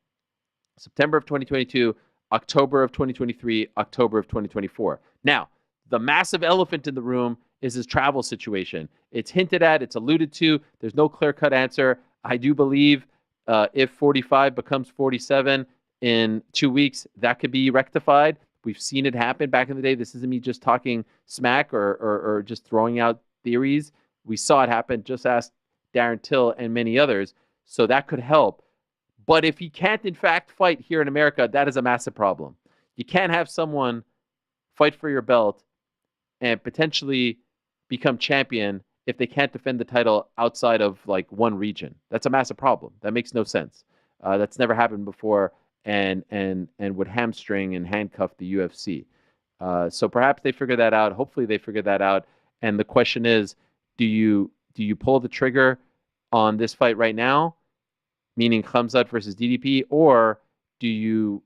September of 2022, October of 2023, October of 2024. Now, the massive elephant in the room is his travel situation. It's hinted at, it's alluded to. There's no clear-cut answer. I do believe if 45 becomes 47 in 2 weeks, that could be rectified. We've seen it happen back in the day. This isn't me just talking smack or just throwing out theories. We saw it happen. Just ask Darren Till and many others. So that could help. But if he can't, in fact, fight here in America, that is a massive problem. You can't have someone fight for your belt and potentially become champion if they can't defend the title outside of like one region. That's a massive problem. That makes no sense. That's never happened before and would hamstring and handcuff the UFC. So perhaps they figure that out. Hopefully they figure that out. And the question is, do you pull the trigger on this fight right now, meaning Khamzat versus DDP, or do you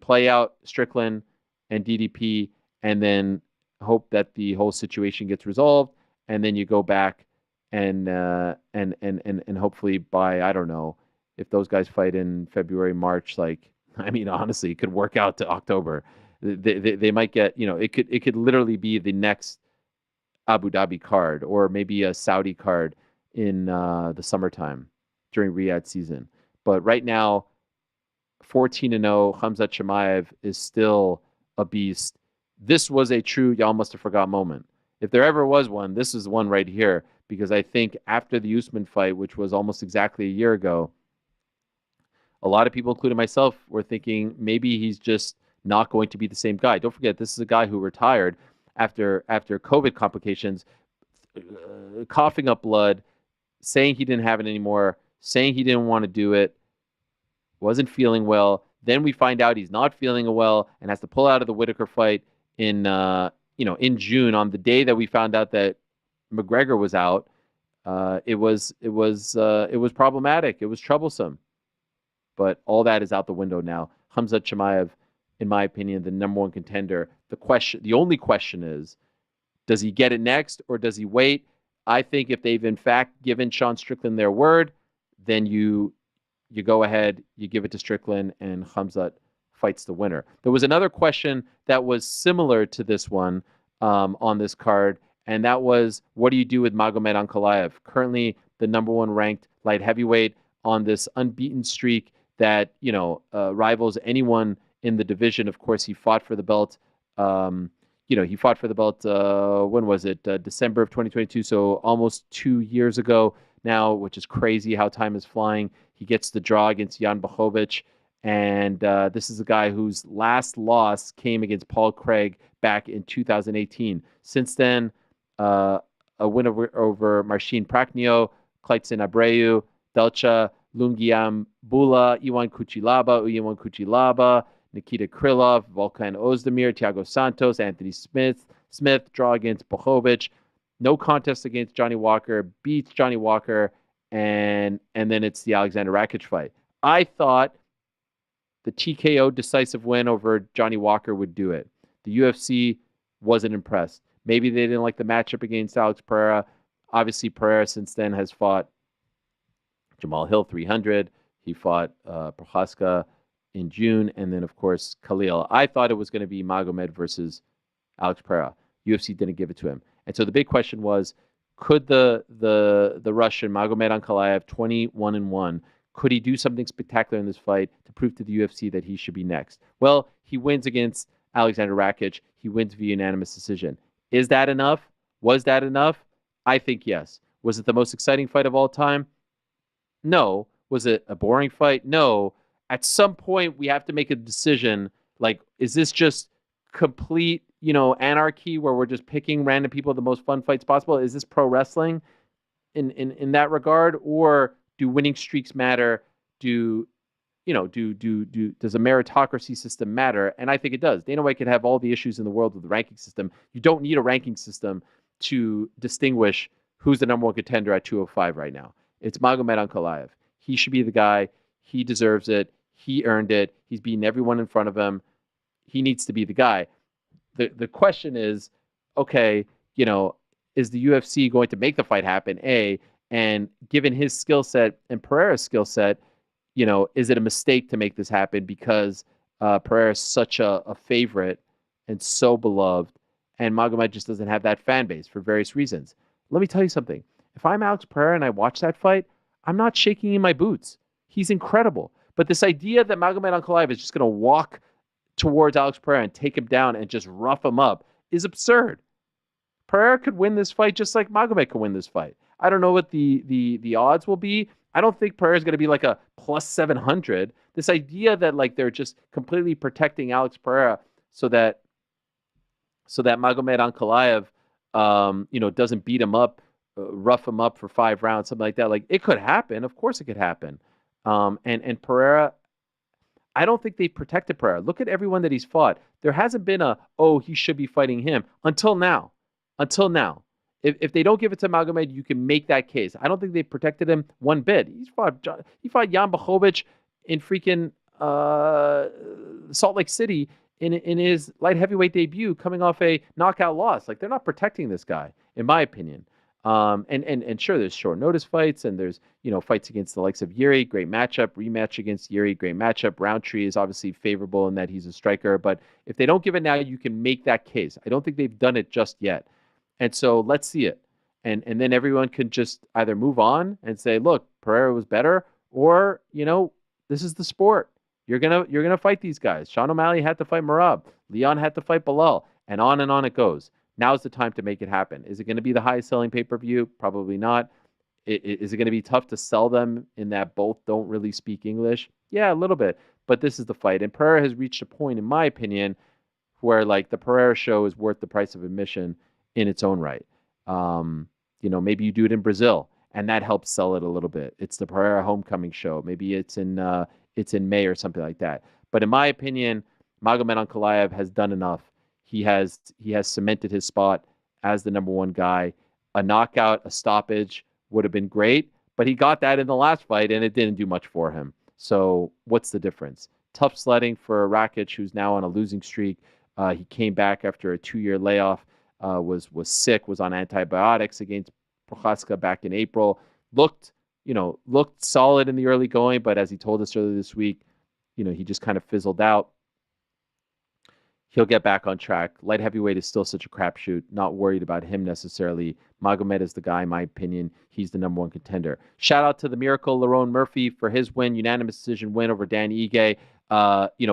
play out Strickland and DDP and then hope that the whole situation gets resolved, and then you go back and hopefully by, I don't know, if those guys fight in February, March, like, I mean, honestly, it could work out to October. They might get, it could literally be the next Abu Dhabi card, or maybe a Saudi card in the summertime during Riyadh season. But right now, 14-0, Khamzat Chimaev is still a beast. This was a true y'all must have forgot moment. If there ever was one, this is one right here, because I think after the Usman fight, which was almost exactly a year ago, a lot of people, including myself, were thinking maybe he's just not going to be the same guy. Don't forget, this is a guy who retired after COVID complications, coughing up blood, saying he didn't have it anymore, saying he didn't want to do it, wasn't feeling well. Then we find out he's not feeling well and has to pull out of the Whittaker fight in June, on the day that we found out that McGregor was out. It was problematic. It was troublesome. But all that is out the window now. Khamzat Chimaev, in my opinion, the number one contender. The only question is, does he get it next or does he wait? I think if they've in fact given Sean Strickland their word, then you go ahead, you give it to Strickland, and Khamzat fights the winner. There was another question that was similar to this one on this card, and that was, what do you do with Magomed Ankalaev, currently the number one ranked light heavyweight on this unbeaten streak that rivals anyone in the division. Of course, he fought for the belt. He fought for the belt. When was it? December of 2022. So almost 2 years ago now, which is crazy how time is flying. He gets the draw against Jan Blachowicz, and this is a guy whose last loss came against Paul Craig back in 2018. Since then, a win over Marcin Prachnio, Klaitzen Abreu, Delcha, Lungiam Bula, Iwan Kuchilaba, Nikita Krylov, Volkan Ozdemir, Thiago Santos, Anthony Smith, draw against Blachowicz, no contest against Johnny Walker, beats Johnny Walker, and then it's the Aleksandar Rakić fight. I thought the TKO decisive win over Johnny Walker would do it. The UFC wasn't impressed. Maybe they didn't like the matchup against Alex Pereira. Obviously, Pereira since then has fought Jamal Hill 300. He fought Prochaska in June, and then of course Khalil. I thought it was going to be Magomed versus Alex Pereira. UFC didn't give it to him, and so the big question was, could the Russian Magomed Ankalaev, 21-1, could he do something spectacular in this fight to prove to the UFC that he should be next? Well, he wins against Aleksandar Rakić. He wins via unanimous decision. Is that enough? Was that enough? I think yes. Was it the most exciting fight of all time? No. Was it a boring fight? No. At some point, we have to make a decision. Like, is this just complete, anarchy where we're just picking random people the most fun fights possible? Is this pro wrestling in that regard, or do winning streaks matter? Does a meritocracy system matter? And I think it does. Dana White could have all the issues in the world with the ranking system. You don't need a ranking system to distinguish who's the number one contender at 205 right now. It's Magomed Ankalaev. He should be the guy. He deserves it. He earned it. He's beaten everyone in front of him. He needs to be the guy. The question is, okay, is the UFC going to make the fight happen? And given his skill set and Pereira's skill set, is it a mistake to make this happen because Pereira is such a favorite and so beloved, and Magomed just doesn't have that fan base for various reasons? Let me tell you something. If I'm Alex Pereira and I watch that fight, I'm not shaking in my boots. He's incredible. But this idea that Magomed Ankalaev is just going to walk towards Alex Pereira and take him down and just rough him up is absurd. Pereira could win this fight just like Magomed could win this fight. I don't know what the odds will be. I don't think Pereira is going to be like a plus 700. This idea that like they're just completely protecting Alex Pereira so that Magomed Ankalaev doesn't beat him up, rough him up for 5 rounds, something like that. Like, it could happen. Of course it could happen. And Pereira, I don't think they protected Pereira. Look at everyone that he's fought. There hasn't been he should be fighting him until now. If they don't give it to Magomed, you can make that case. I don't think they protected him one bit. He fought Jan Blachowicz in freaking Salt Lake City in his light heavyweight debut, coming off a knockout loss. Like, they're not protecting this guy, in my opinion. And sure, there's short notice fights, and there's fights against the likes of Yuri, great matchup. Rematch against Yuri, great matchup. Roundtree is obviously favorable in that he's a striker, but if they don't give it now, you can make that case. I don't think they've done it just yet, and so let's see it, and then everyone can just either move on and say, look, Pereira was better, or this is the sport. You're gonna fight these guys. Sean O'Malley had to fight Merab. Leon had to fight Bilal, and on it goes. Now's the time to make it happen. Is it going to be the highest selling pay-per-view? Probably not. Is it going to be tough to sell them in that both don't really speak English? Yeah, a little bit. But this is the fight, and Pereira has reached a point, in my opinion, where like the Pereira show is worth the price of admission in its own right. Maybe you do it in Brazil, and that helps sell it a little bit. It's the Pereira homecoming show. Maybe it's in May or something like that. But in my opinion, Magomed Ankalaev has done enough. He has cemented his spot as the number one guy. A knockout, a stoppage would have been great, but he got that in the last fight, and it didn't do much for him. So what's the difference? Tough sledding for Rakić, who's now on a losing streak. He came back after a 2-year layoff, was sick, was on antibiotics against Prochaska back in April. Looked solid in the early going, but as he told us earlier this week, he just kind of fizzled out. He'll get back on track. Light heavyweight is still such a crapshoot. Not worried about him necessarily. Magomed is the guy, in my opinion. He's the number one contender. Shout out to the Miracle, Lerone Murphy, for his win, unanimous decision win over Dan Ige.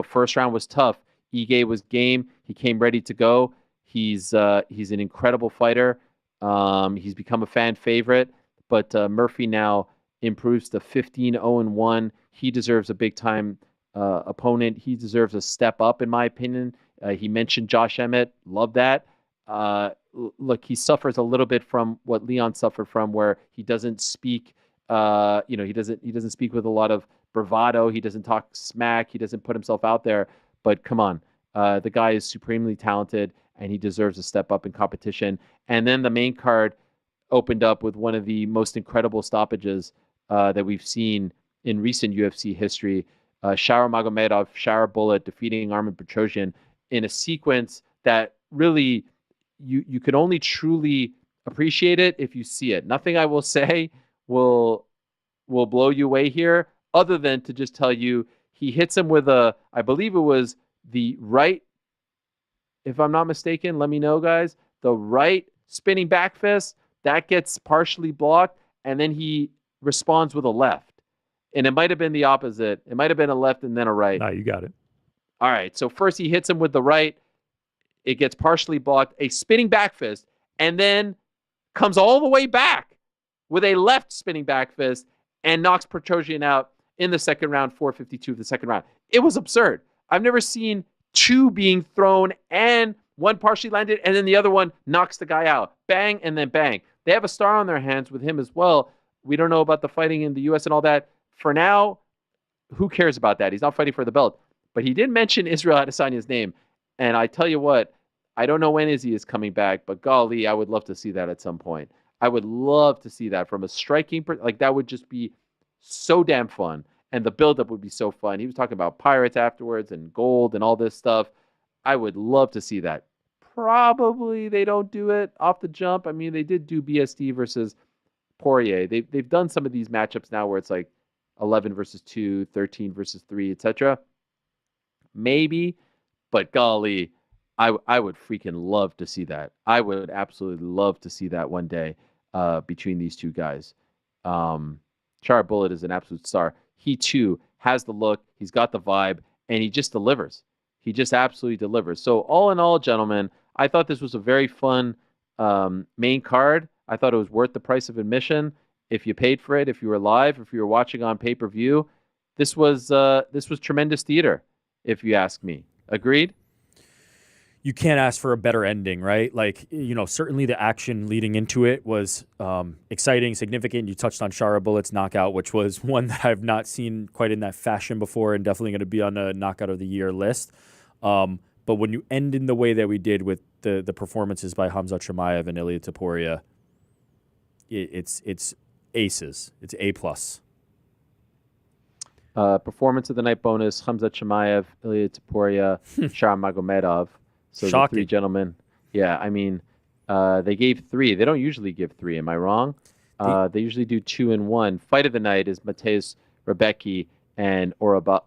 First round was tough. Ige was game. He came ready to go. He's an incredible fighter. He's become a fan favorite. But Murphy now improves to 15-0-1. He deserves a big-time opponent. He deserves a step up, in my opinion. He mentioned Josh Emmett. Love that. Look, he suffers a little bit from what Leon suffered from, where he doesn't speak. He doesn't speak with a lot of bravado. He doesn't talk smack. He doesn't put himself out there. But come on, the guy is supremely talented, and he deserves a step up in competition. And then the main card opened up with one of the most incredible stoppages that we've seen in recent UFC history. Shara Magomedov, Shara Bullet defeating Armen Petrosyan in a sequence that really you can only truly appreciate it if you see it. Nothing I will say will blow you away here, other than to just tell you he hits him with I believe it was the right, if I'm not mistaken, let me know, guys, the right spinning back fist that gets partially blocked, and then he responds with a left. And it might have been the opposite. It might have been a left and then a right. No, you got it. All right, so first he hits him with the right. It gets partially blocked, a spinning back fist, and then comes all the way back with a left spinning back fist and knocks Petrosyan out in the second round, 4:52 of the second round. It was absurd. I've never seen two being thrown and one partially landed, and then the other one knocks the guy out. Bang, and then bang. They have a star on their hands with him as well. We don't know about the fighting in the U.S. and all that. For now, who cares about that? He's not fighting for the belt. But he did mention Israel Adesanya's name. And I tell you what, I don't know when Izzy is coming back, but golly, I would love to see that at some point. I would love to see that from a striking, that would just be so damn fun. And the buildup would be so fun. He was talking about Pirates afterwards and gold and all this stuff. I would love to see that. Probably they don't do it off the jump. I mean, they did do BSD versus Poirier. They've done some of these matchups now where it's like 11 versus 2, 13 versus 3, etc. Maybe, but golly, I would freaking love to see that. I would absolutely love to see that one day between these two guys. Char Bullet is an absolute star. He too has the look, he's got the vibe, and he just delivers. He just absolutely delivers. So all in all, gentlemen, I thought this was a very fun main card. I thought it was worth the price of admission. If you paid for it, if you were live, if you were watching on pay-per-view, this was tremendous theater, if you ask me. Agreed? You can't ask for a better ending, right? Like, certainly the action leading into it was exciting, significant. You touched on Shara Bullet's knockout, which was one that I've not seen quite in that fashion before and definitely going to be on a knockout of the year list. But when you end in the way that we did with the performances by Khamzat Chimaev and Ilia Topuria, it's aces. It's A+. Performance of the night bonus: Khamzat Chimaev, Ilia Topuria, Magomedov. So the three gentlemen. Yeah, I mean, they gave 3. They don't usually give 3. Am I wrong? They usually do 2 and 1. Fight of the night is Mateusz Rebecki and Oralbai.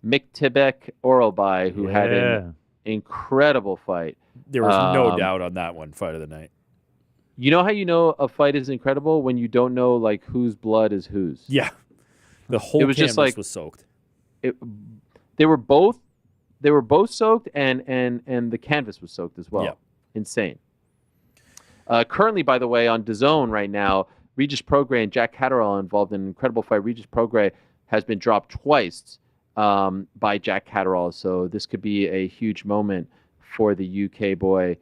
Miktibek Oralbai, who had an incredible fight. There was no doubt on that one, fight of the night. You know how you know a fight is incredible when you don't know like whose blood is whose. Yeah, the whole canvas was soaked. They were both soaked, and the canvas was soaked as well. Yeah. Insane. Currently, by the way, on DAZN right now, Regis Prograis and Jack Catterall involved in an incredible fight. Regis Prograis has been dropped twice by Jack Catterall, so this could be a huge moment for the UK boy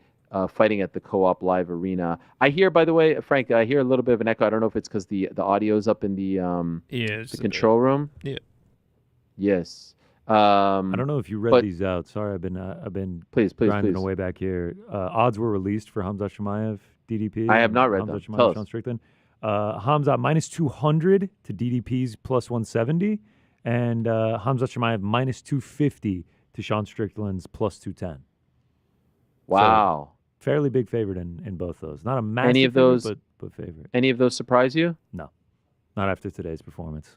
fighting at the Co-op Live Arena. I hear, by the way, Frank, I hear a little bit of an echo. I don't know if it's because the audio's up in the control room. Yeah. Yes. I don't know if you read these out. Sorry, I've been grinding away back here. Odds were released for Khamzat Chimaev, DDP. I have not read them. Tell us. Sean Strickland. Khamzat -200 to DDP's +170, and Khamzat Chimaev -250 to Sean Strickland's +210. Wow. So, fairly big favorite in both those. Not a massive favorite, but favorite. Any of those surprise you? No, not after today's performance.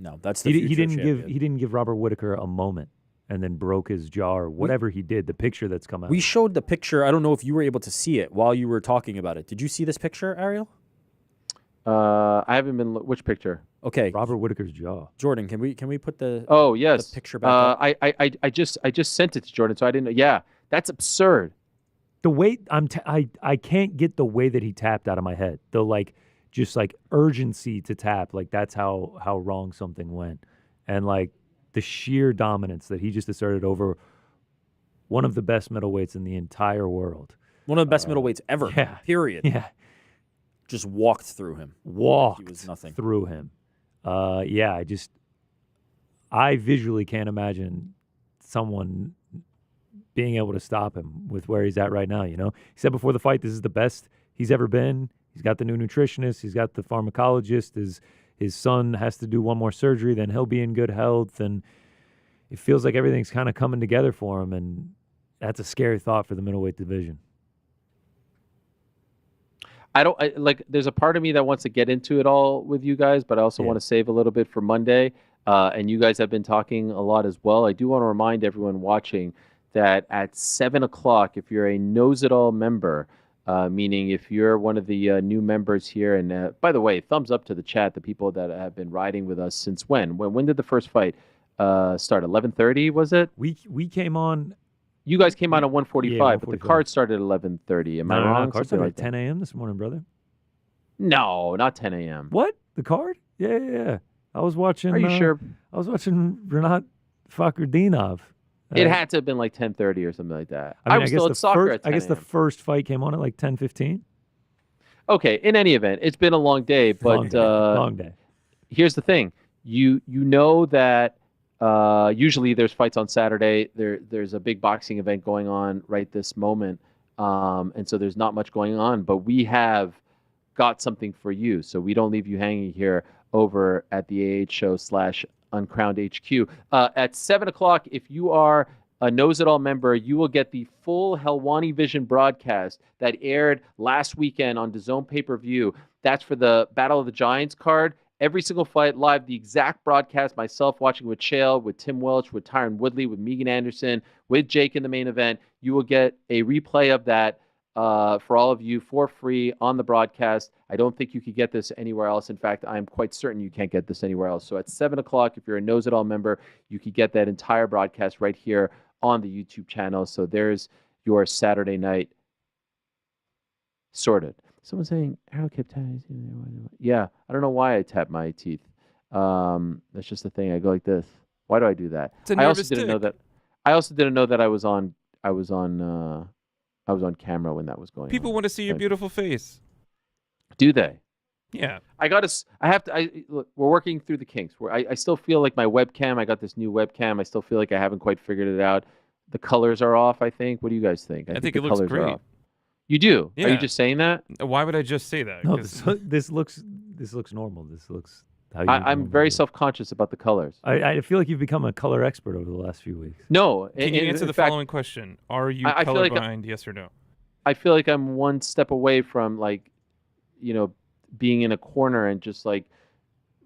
No, that's the he didn't give Robert Whittaker a moment and then broke his jaw or whatever he did. The picture that's come out. We showed the picture. I don't know if you were able to see it while you were talking about it. Did you see this picture, Ariel? I haven't been. Which picture? Okay, Robert Whittaker's jaw. Jordan, can we put the yes the picture back up? I just sent it to Jordan, so I didn't know. Yeah, that's absurd. The way I can't get the way that he tapped out of my head. The just urgency to tap, that's how wrong something went, and the sheer dominance that he just asserted over one of the best middleweights in the entire world, one of the best middleweights ever. Yeah, period. Yeah, just walked through him. He was nothing through him. I visually can't imagine someone being able to stop him with where he's at right now. He said before the fight, this is the best he's ever been. He's got the new nutritionist. He's got the pharmacologist. His son has to do one more surgery. Then he'll be in good health. And it feels like everything's kind of coming together for him. And that's a scary thought for the middleweight division. There's a part of me that wants to get into it all with you guys, but I also want to save a little bit for Monday. And you guys have been talking a lot as well. I do want to remind everyone watching that at 7 o'clock, if you're a Knows It All member, meaning if you're one of the new members here, and by the way, thumbs up to the chat, the people that have been riding with us since when? When did the first fight start? 11:30 was it? We came on. You guys came on at 1:45, but the card started at 11:30. Am I wrong? No, card started at 10 a.m. this morning, brother. No, not 10 a.m. What? The card? Yeah. I was watching. Are you sure? I was watching Rinat Fakhretdinov. It had to have been 10:30 or something like that. I was still at soccer at 10 I guess the first fight came on at 10:15. Okay, in any event, it's been a long day, but long day. Here's the thing. You know that usually there's fights on Saturday. There's a big boxing event going on right this moment. And so there's not much going on, but we have got something for you. So we don't leave you hanging here over at the AH Show /Uncrowned HQ. At 7 o'clock, if you are a Knows It All member, you will get the full Helwani Vision broadcast that aired last weekend on DAZN pay-per-view. That's for the Battle of the Giants card. Every single fight live, the exact broadcast, myself watching with Chael, with Tim Welch, with Tyron Woodley, with Megan Anderson, with Jake in the main event. You will get a replay of that for all of you for free on the broadcast. I don't think you could get this anywhere else. In fact, I'm quite certain you can't get this anywhere else. So at 7 o'clock, if you're a Knows It All member, you could get that entire broadcast right here on the YouTube channel. So there's your Saturday night sorted. Someone's saying, Ariel kept tapping. Yeah, I don't know why I tap my teeth. That's just the thing. I go like this. Why do I do that? It's a nervous didn't know that. I also didn't know that I was on camera when that was going on. People want to see your beautiful face. Do they? Yeah. Look, we're working through the kinks. I still feel like my webcam, I got this new webcam. I still feel like I haven't quite figured it out. The colors are off, I think. What do you guys think? I think it looks great. You do? Yeah. Are you just saying that? Why would I just say that? No, 'Cause this looks normal. This looks how you I'm normally very do. self-conscious about the colors. I feel like you've become a color expert over the last few weeks. No. can you answer in the fact, following question? Are you I feel like colorblind? Yes or no? I feel like I'm one step away from being in a corner and just like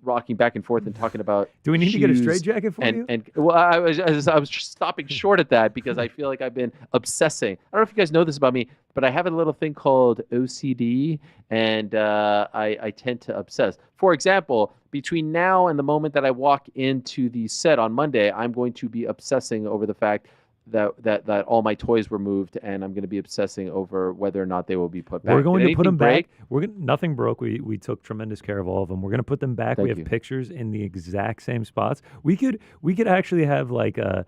rocking back and forth and talking about. Do we need to get a shoes straitjacket for you? And well, I was stopping short at that because I feel like I've been obsessing. I don't know if you guys know this about me, but I have a little thing called OCD, and I tend to obsess. For example, between now and the moment that I walk into the set on Monday, I'm going to be obsessing over the fact that all my toys were moved, and I'm going to be obsessing over whether or not they will be put back. We're going Did to put them anything break? back. Nothing broke. We took tremendous care of all of them. We're going to put them back. Thank we have you. pictures in the exact same spots. We could actually have like a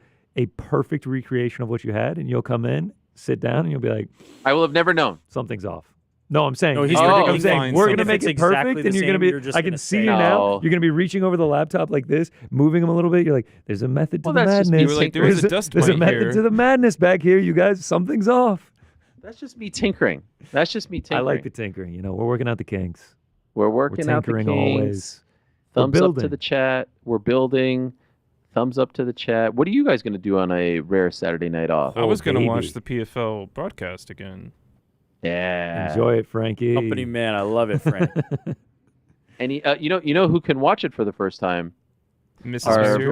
perfect recreation of what you had, and you'll come in, sit down, and you'll be like, I will have never known. something's off. No, I'm saying, No, he's predicting I'm saying fine we're something. gonna make If it it's exactly perfect, the and you're gonna same, be. you're just I gonna can see say you no. now. You're gonna be reaching over the laptop like this, moving them a little bit. You're like, there's a method to Well, the that's just me madness. You were like, there was a dust There's a mite method here. to the madness back here, you guys. Something's off. That's just me tinkering. That's just me tinkering. I like the tinkering. You know, we're working out the kinks. We're We're working out the tinkering kinks. always. We're Thumbs up to building. the chat. We're building. Thumbs up to the chat. What are you guys going to do on a rare Saturday night off? I was going to baby. watch the PFL broadcast again. Yeah. Enjoy it, Frankie. Company man, I love it, Frank. Any, you know who can watch it for the first time? Mrs. Our Missouri?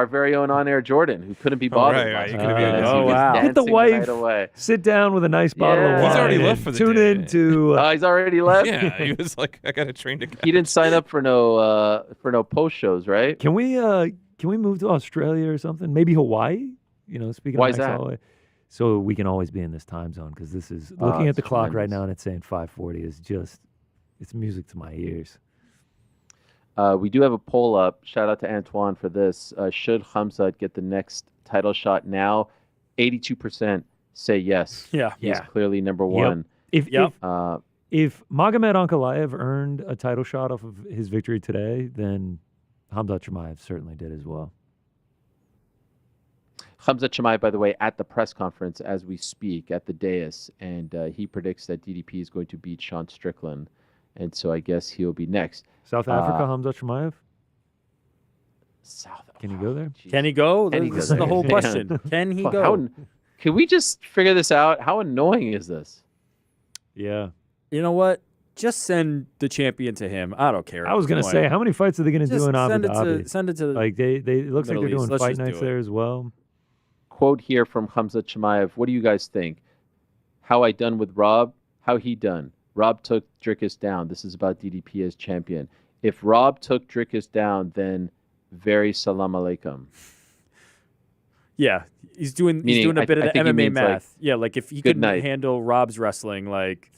very own on-air Jordan, who couldn't be Oh, bothered. right, last you night couldn't be because on he this. was Oh, wow. Get the dancing wife. night away. Sit down with a nice bottle of Yeah. wine. He's already and left for the tune day. in to. He's already left. Yeah, he was like, I got a train to catch. He didn't sign up for no post shows, right? Can we move to Australia or something? Maybe Hawaii. You know, speaking Why of is Max that? Holloway. So we can always be in this time zone because this is Oh, looking at it's the clock right tremendous. now and it's saying 5:40 is just it's music to my ears. We do have a poll up. Shout out to Antoine for this. Should Khamzat get the next title shot now? 82% say yes. Yeah. He's clearly number one. If Yep. if Magomed Ankalaev earned a title shot off of his victory today, then Khamzat Chimaev certainly did as well. Khamzat Chimaev, by the way, at the press conference as we speak at the dais, and he predicts that DDP is going to beat Sean Strickland, and so I guess he'll be next. South Africa, Khamzat Chimaev. South. Can he go there? Jeez. Can he go? Can he This go is the whole there? question. Can he Fuck, go? Can we just figure this out? How annoying is this? Yeah. You know what? Just send the champion to him. I don't care. I was gonna Why? say, how many fights are they gonna Just do in Abu send it Dhabi? to send it to Like it looks like Middle they're doing East. Let's fight just do nights it. there as well. Quote here from Khamzat Chimaev. What do you guys think? How I done with Rob? How he done? Rob took Dricus down. This is about DDP as champion. If Rob took Dricus down, then very salam alaikum. Yeah, he's doing Meaning, a bit I of the think he MMA means, like, math. Yeah, like if he good couldn't night. handle Rob's wrestling, like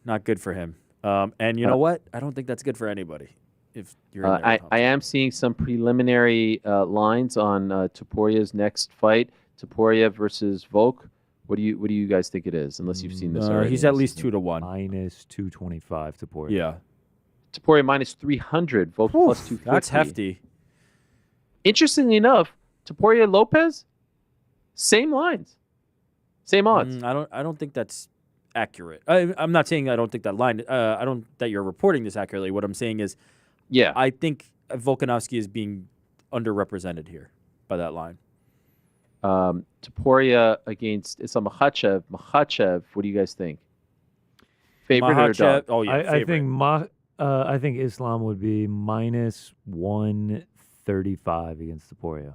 not good for him. And you know what? I don't think that's good for anybody. If you're in there with I Khamzat. am seeing some preliminary lines on Topuria's next fight, Topuria versus Volk. What do you guys think it is? Unless you've seen this already. He's at least 2-1. Minus 225 to Poirier. Yeah, Topuria minus 300, Volk plus 250. that's hefty. Interestingly enough, Topuria Lopez, same lines, same odds. I don't think that's accurate. I'm not saying I don't think that line. I don't that you're reporting this accurately. What I'm saying is, Yeah, I think Volkanovski is being underrepresented here by that line. Topuria against Islam Makhachev. Makhachev, what do you guys think? Favorite or Makhachev- dog? Oh yeah, I think I think Islam would be minus 135 against Topuria.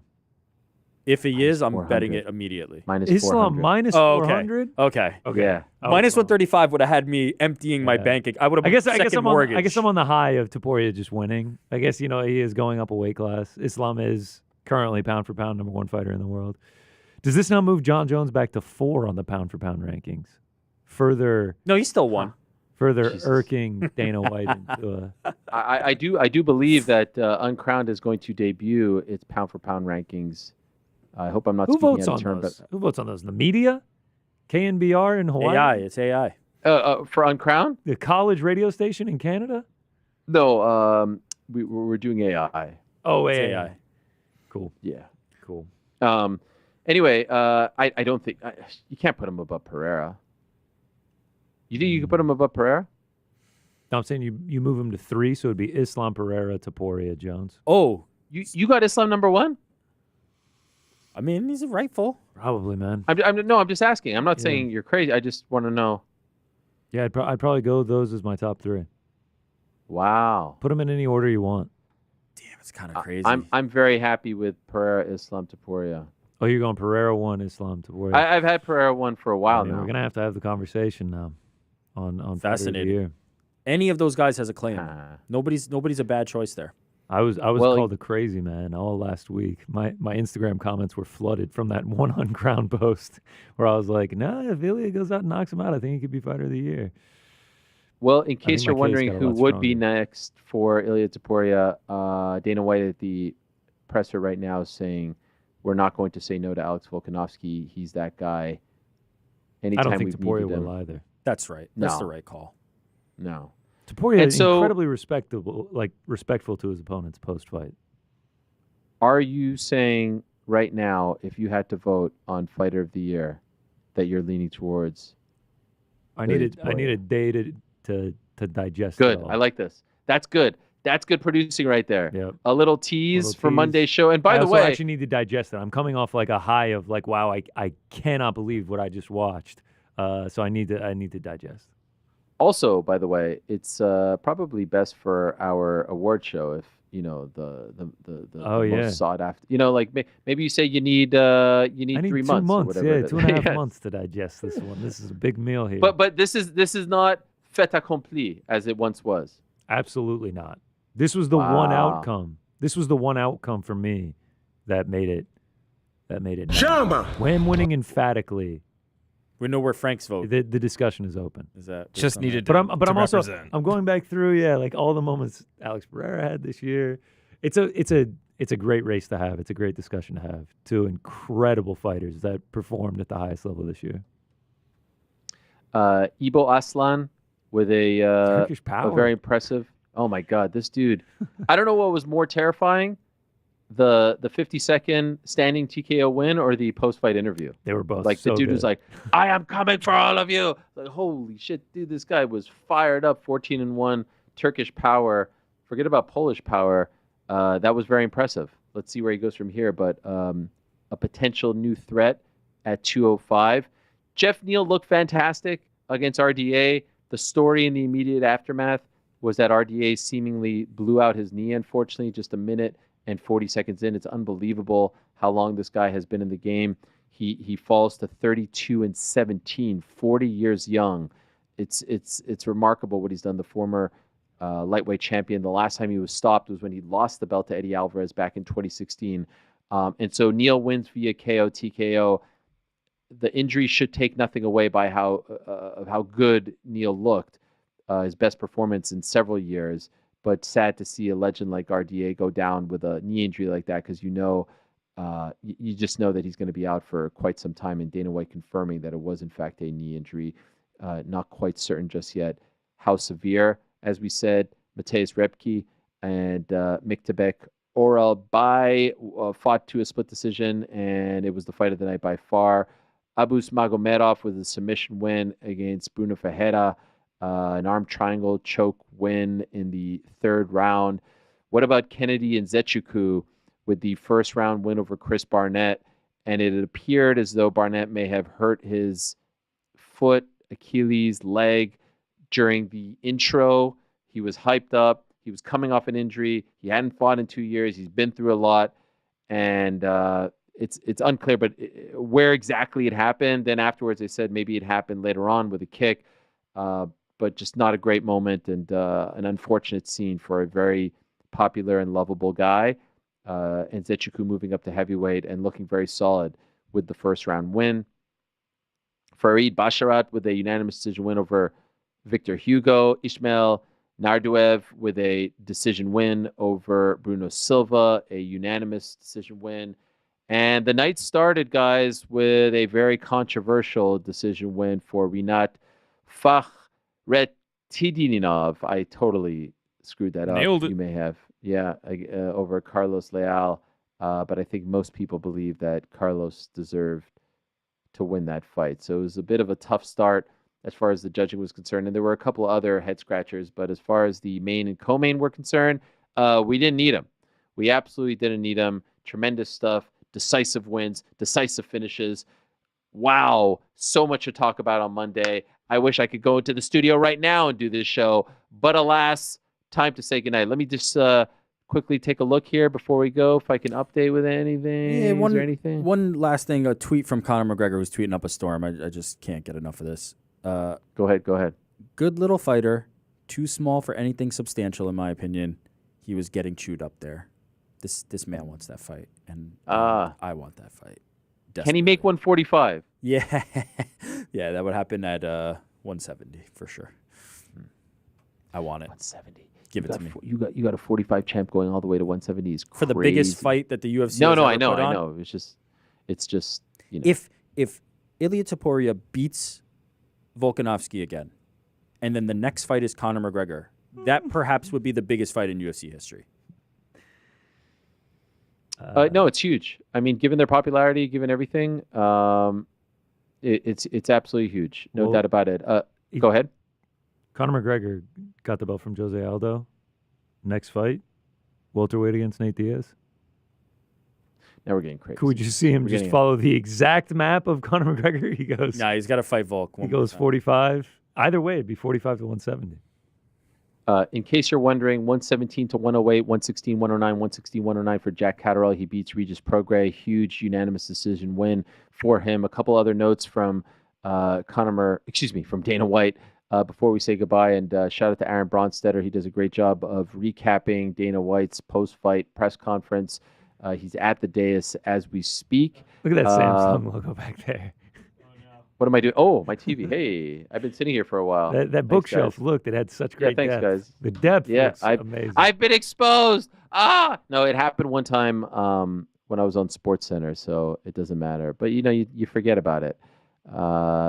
if he minus is, I'm betting 400. it immediately. Minus Islam 400. minus Oh, okay. 400. Okay. Yeah. Minus 135 would have had me emptying my Yeah. bank. I would have. I guess I'm mortgage. on, I guess I'm on the high of Topuria just winning. I guess he is going up a weight class. Islam is currently pound for pound #1 fighter in the world. Does this now move John Jones back to 4 on the pound for pound rankings? Further No, he still won. Jesus. irking Dana White into a I do believe that Uncrowned is going to debut its pound for pound rankings. I hope I'm not Who speaking votes out on of turn, those? Who votes on those? The media? KNBR in Hawaii? AI. It's AI. but for Uncrowned, The college radio station in Canada? no, we're doing AI. Oh, It's AI. AI. Cool. Yeah. Cool. Anyway, I don't think you can't put him above Pereira. You think you could put him above Pereira? No, I'm saying you move him to 3, so it'd be Islam, Pereira, Topuria, Jones. Oh, You got Islam number 1? I mean, he's a rightful. Probably, man. I'm just asking. I'm not saying you're crazy. I just want to know. Yeah, I'd probably go those as my top 3. Wow. Put them in any order you want. Damn, it's kind of crazy. I'm very happy with Pereira, Islam, Topuria. Oh, you're going Pereira 1, Islam, Topuria. I've had Pereira 1 for a while now. We're gonna have to have the conversation now on Fascinating. Fighter of the Year. Any of those guys has a claim. Nobody's a bad choice there. I was called a crazy man all last week. My Instagram comments were flooded from that one uncrowned post where I was like, "No, if Ilia goes out and knocks him out, I think he could be Fighter of the Year." Well, in case you're my case wondering got a who lot would be stronger. next for Ilia Topuria, Dana White at the presser right now is saying we're not going to say no to Alex Volkanovski. He's that guy. Anytime I don't think we've Topuria needed him. will either. That's right. That's No. the right call. No. Topuria And is so- incredibly respectful to his opponents post fight. Are you saying right now, if you had to vote on Fighter of the Year, that you're leaning towards? I Ilia need a Topuria? day to digest. Good. It all. I like this. That's good. That's good producing right there. Yep. A little tease Little for tease. Monday's show. And by I the also way, actually need to digest it. I'm coming off like a high of like, wow, I cannot believe what I just watched. So I need to digest. also, by the way, it's probably best for our award show if the most sought after. Like maybe you say you need I need 3 2 months. Or months. whatever Yeah, it is. 2.5 Yes. months to digest this one. This is a big meal here. But this is not fait accompli as it once was. Absolutely not. This was the one Wow. outcome. This was the one outcome for me that made it. Shama. When winning emphatically, We know where Frank's vote the discussion is open. is at. Just needed But to, I'm also represent. I'm going back through like all the moments Alex Pereira had this year. It's a great race to have. It's a great discussion to have. 2 incredible fighters that performed at the highest level this year. Ibo Aslan with Turkish a power. very impressive. Oh my God, this dude! I don't know what was more terrifying, the 50-second standing TKO win or the post-fight interview. They were both Like so the dude good. was like, "I am coming for all of you." Like, holy shit, dude! This guy was fired up. 14-1 Turkish power. Forget about Polish power. That was very impressive. Let's see where he goes from here. But a potential new threat at 205. Jeff Neal looked fantastic against RDA. The story in the immediate aftermath was that RDA seemingly blew out his knee, unfortunately, just a minute and 40 seconds in. It's unbelievable how long this guy has been in the game. He falls to 32-17, 40 years young. It's remarkable what he's done. The former lightweight champion. The last time he was stopped was when he lost the belt to Eddie Alvarez back in 2016. And so Neal wins via KO, TKO. The injury should take nothing away by how good Neal looked. His best performance in several years, but sad to see a legend like RDA go down with a knee injury like that because you just know that he's going to be out for quite some time. And Dana White confirming that it was in fact a knee injury, not quite certain just yet how severe. As we said, Mateusz Rebke and Miktabek Orel fought to a split decision, and it was the fight of the night by far. Abus Magomedov with a submission win against Bruno Ferreira. An arm triangle choke win in the 3rd round. What about Kennedy and Nzechukwu with the first round win over Chris Barnett? And it appeared as though Barnett may have hurt his foot, Achilles, leg during the intro. He was hyped up. He was coming off an injury. He hadn't fought in 2 years. He's been through a lot. And it's unclear, but where exactly it happened. Then afterwards they said maybe it happened later on with a kick. But just not a great moment and an unfortunate scene for a very popular and lovable guy. And Nzechukwu moving up to heavyweight and looking very solid with the first round win. Farid Basharat with a unanimous decision win over Victor Hugo. Ismail Narduev with a decision win over Bruno Silva, a unanimous decision win. And the night started, guys, with a very controversial decision win for Rinat Fakhretdinov. I totally screwed that up. Nailed it. You may have. Yeah, over Carlos Leal. But I think most people believe that Carlos deserved to win that fight. So it was a bit of a tough start as far as the judging was concerned. And there were a couple of other head scratchers, but as far as the main and co-main were concerned, we didn't need them. We absolutely didn't need them. Tremendous stuff, decisive wins, decisive finishes. Wow, so much to talk about on Monday. I wish I could go into the studio right now and do this show, but alas, time to say goodnight. Let me just quickly take a look here before we go, if I can update with anything. Yeah, Is there anything? One last thing, a tweet from Conor McGregor, who's tweeting up a storm. I just can't get enough of this. Go ahead. Good little fighter, too small for anything substantial, in my opinion. He was getting chewed up there. This man wants that fight, and I want that fight. Desperately. Can he make 145? Yeah. Yeah, that would happen at 170 for sure. I want it. 170. Give it to me. You got a 45 champ going all the way to 170 is crazy. For the biggest fight that the UFC No, has ever I know. put on. It's just you know. If Ilia Topuria beats Volkanovski again, and then the next fight is Conor McGregor, that perhaps would be the biggest fight in UFC history. No, it's huge. I mean, given their popularity, given everything, it's absolutely huge. No doubt about it. Go ahead. Conor McGregor got the belt from Jose Aldo. Next fight, welterweight against Nate Diaz. Now we're getting crazy. Could we just see him just follow the exact map of Conor McGregor? He goes. Nah, he's got to fight Volk. He goes 45. Either way, it'd be 45 to 170. In case you're wondering, 117 to 108, 116, 109, 116, 109 for Jack Catterall. He beats Regis Prograis. Huge unanimous decision win for him. A couple other notes from from Dana White before we say goodbye. And shout out to Aaron Bronstetter. He does a great job of recapping Dana White's post-fight press conference. He's at the dais as we speak. Look at that Samsung logo back there. What am I doing? Oh, my TV. Hey, I've been sitting here for a while. That bookshelf looked. It had such great thanks, depth. guys. The depth looks amazing. I've been exposed. No, it happened one time when I was on SportsCenter, so it doesn't matter. But you forget about it.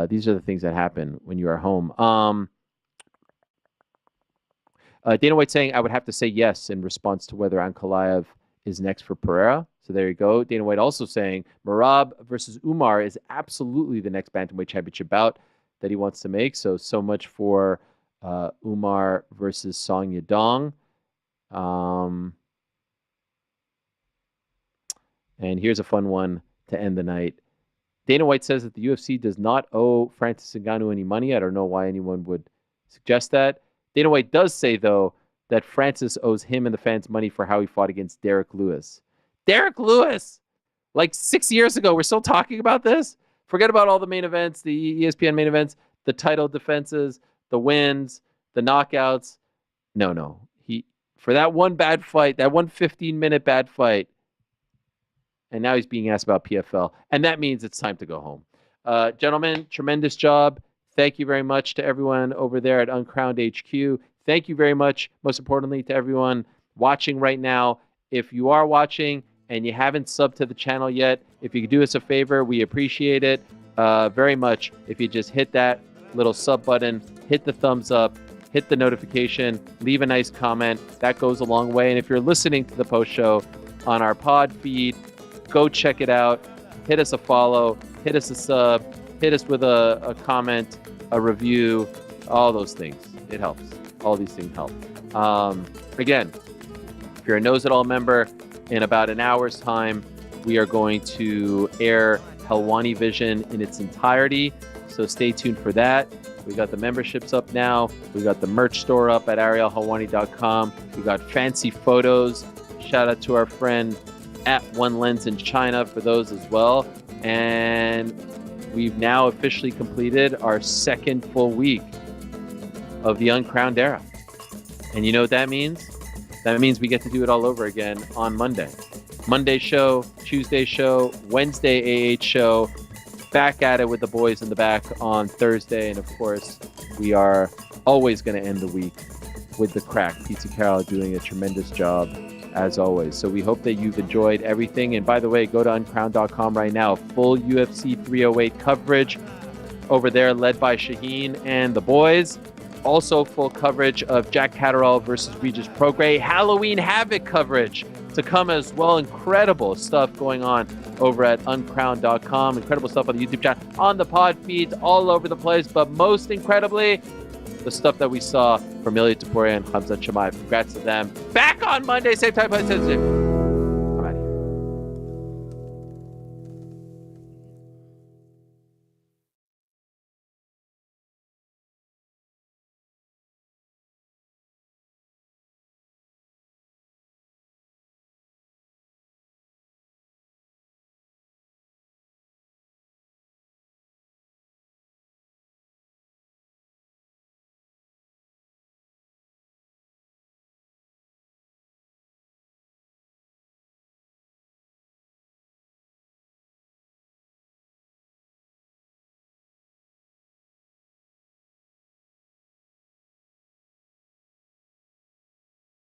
These are the things that happen when you are home. Dana White saying I would have to say yes in response to whether Ankalaev is next for Pereira. So there you go. Dana White also saying Merab versus Umar is absolutely the next bantamweight championship bout that he wants to make. So much for Umar versus Song Yadong. And here's a fun one to end the night. Dana White says that the UFC does not owe Francis Ngannou any money. I don't know why anyone would suggest that. Dana White does say, though, that Francis owes him and the fans money for how he fought against Derek Lewis. Derek Lewis! Like 6 years ago, we're still talking about this? Forget about all the main events, the ESPN main events, the title defenses, the wins, the knockouts. No. For that one bad fight, that one 15-minute bad fight, and now he's being asked about PFL, and that means it's time to go home. Gentlemen, tremendous job. Thank you very much to everyone over there at Uncrowned HQ. Thank you very much, most importantly, to everyone watching right now. If you are watching and you haven't subbed to the channel yet, if you could do us a favor, we appreciate it very much. If you just hit that little sub button, hit the thumbs up, hit the notification, leave a nice comment. That goes a long way. And if you're listening to the post show on our pod feed, go check it out. Hit us a follow, hit us a sub, hit us with a comment, a review, all those things. It helps. All these things help. Again, if you're a Knows It All member, in about an hour's time, we are going to air Helwani Vision in its entirety. So stay tuned for that. We got the memberships up now. We got the merch store up at ArielHelwani.com. We got fancy photos. Shout out to our friend at One Lens in China for those as well. And we've now officially completed our second full week of the Uncrowned era. And you know what that means? That means we get to do it all over again on Monday. Monday show, Tuesday show, Wednesday AH show, back at it with the boys in the back on Thursday. And of course, we are always going to end the week with the crack. Pizza Carol doing a tremendous job as always. So we hope that you've enjoyed everything. And by the way, go to uncrowned.com right now. Full UFC 308 coverage over there led by Shaheen and the boys. Also, full coverage of Jack Catterall versus Regis Prograis. Halloween Havoc coverage to come as well. Incredible stuff going on over at uncrowned.com. Incredible stuff on the YouTube channel, on the pod feeds, all over the place. But most incredibly, the stuff that we saw from Ilia Topuria and Khamzat Chimaev. Congrats to them. Back on Monday, same time, same time.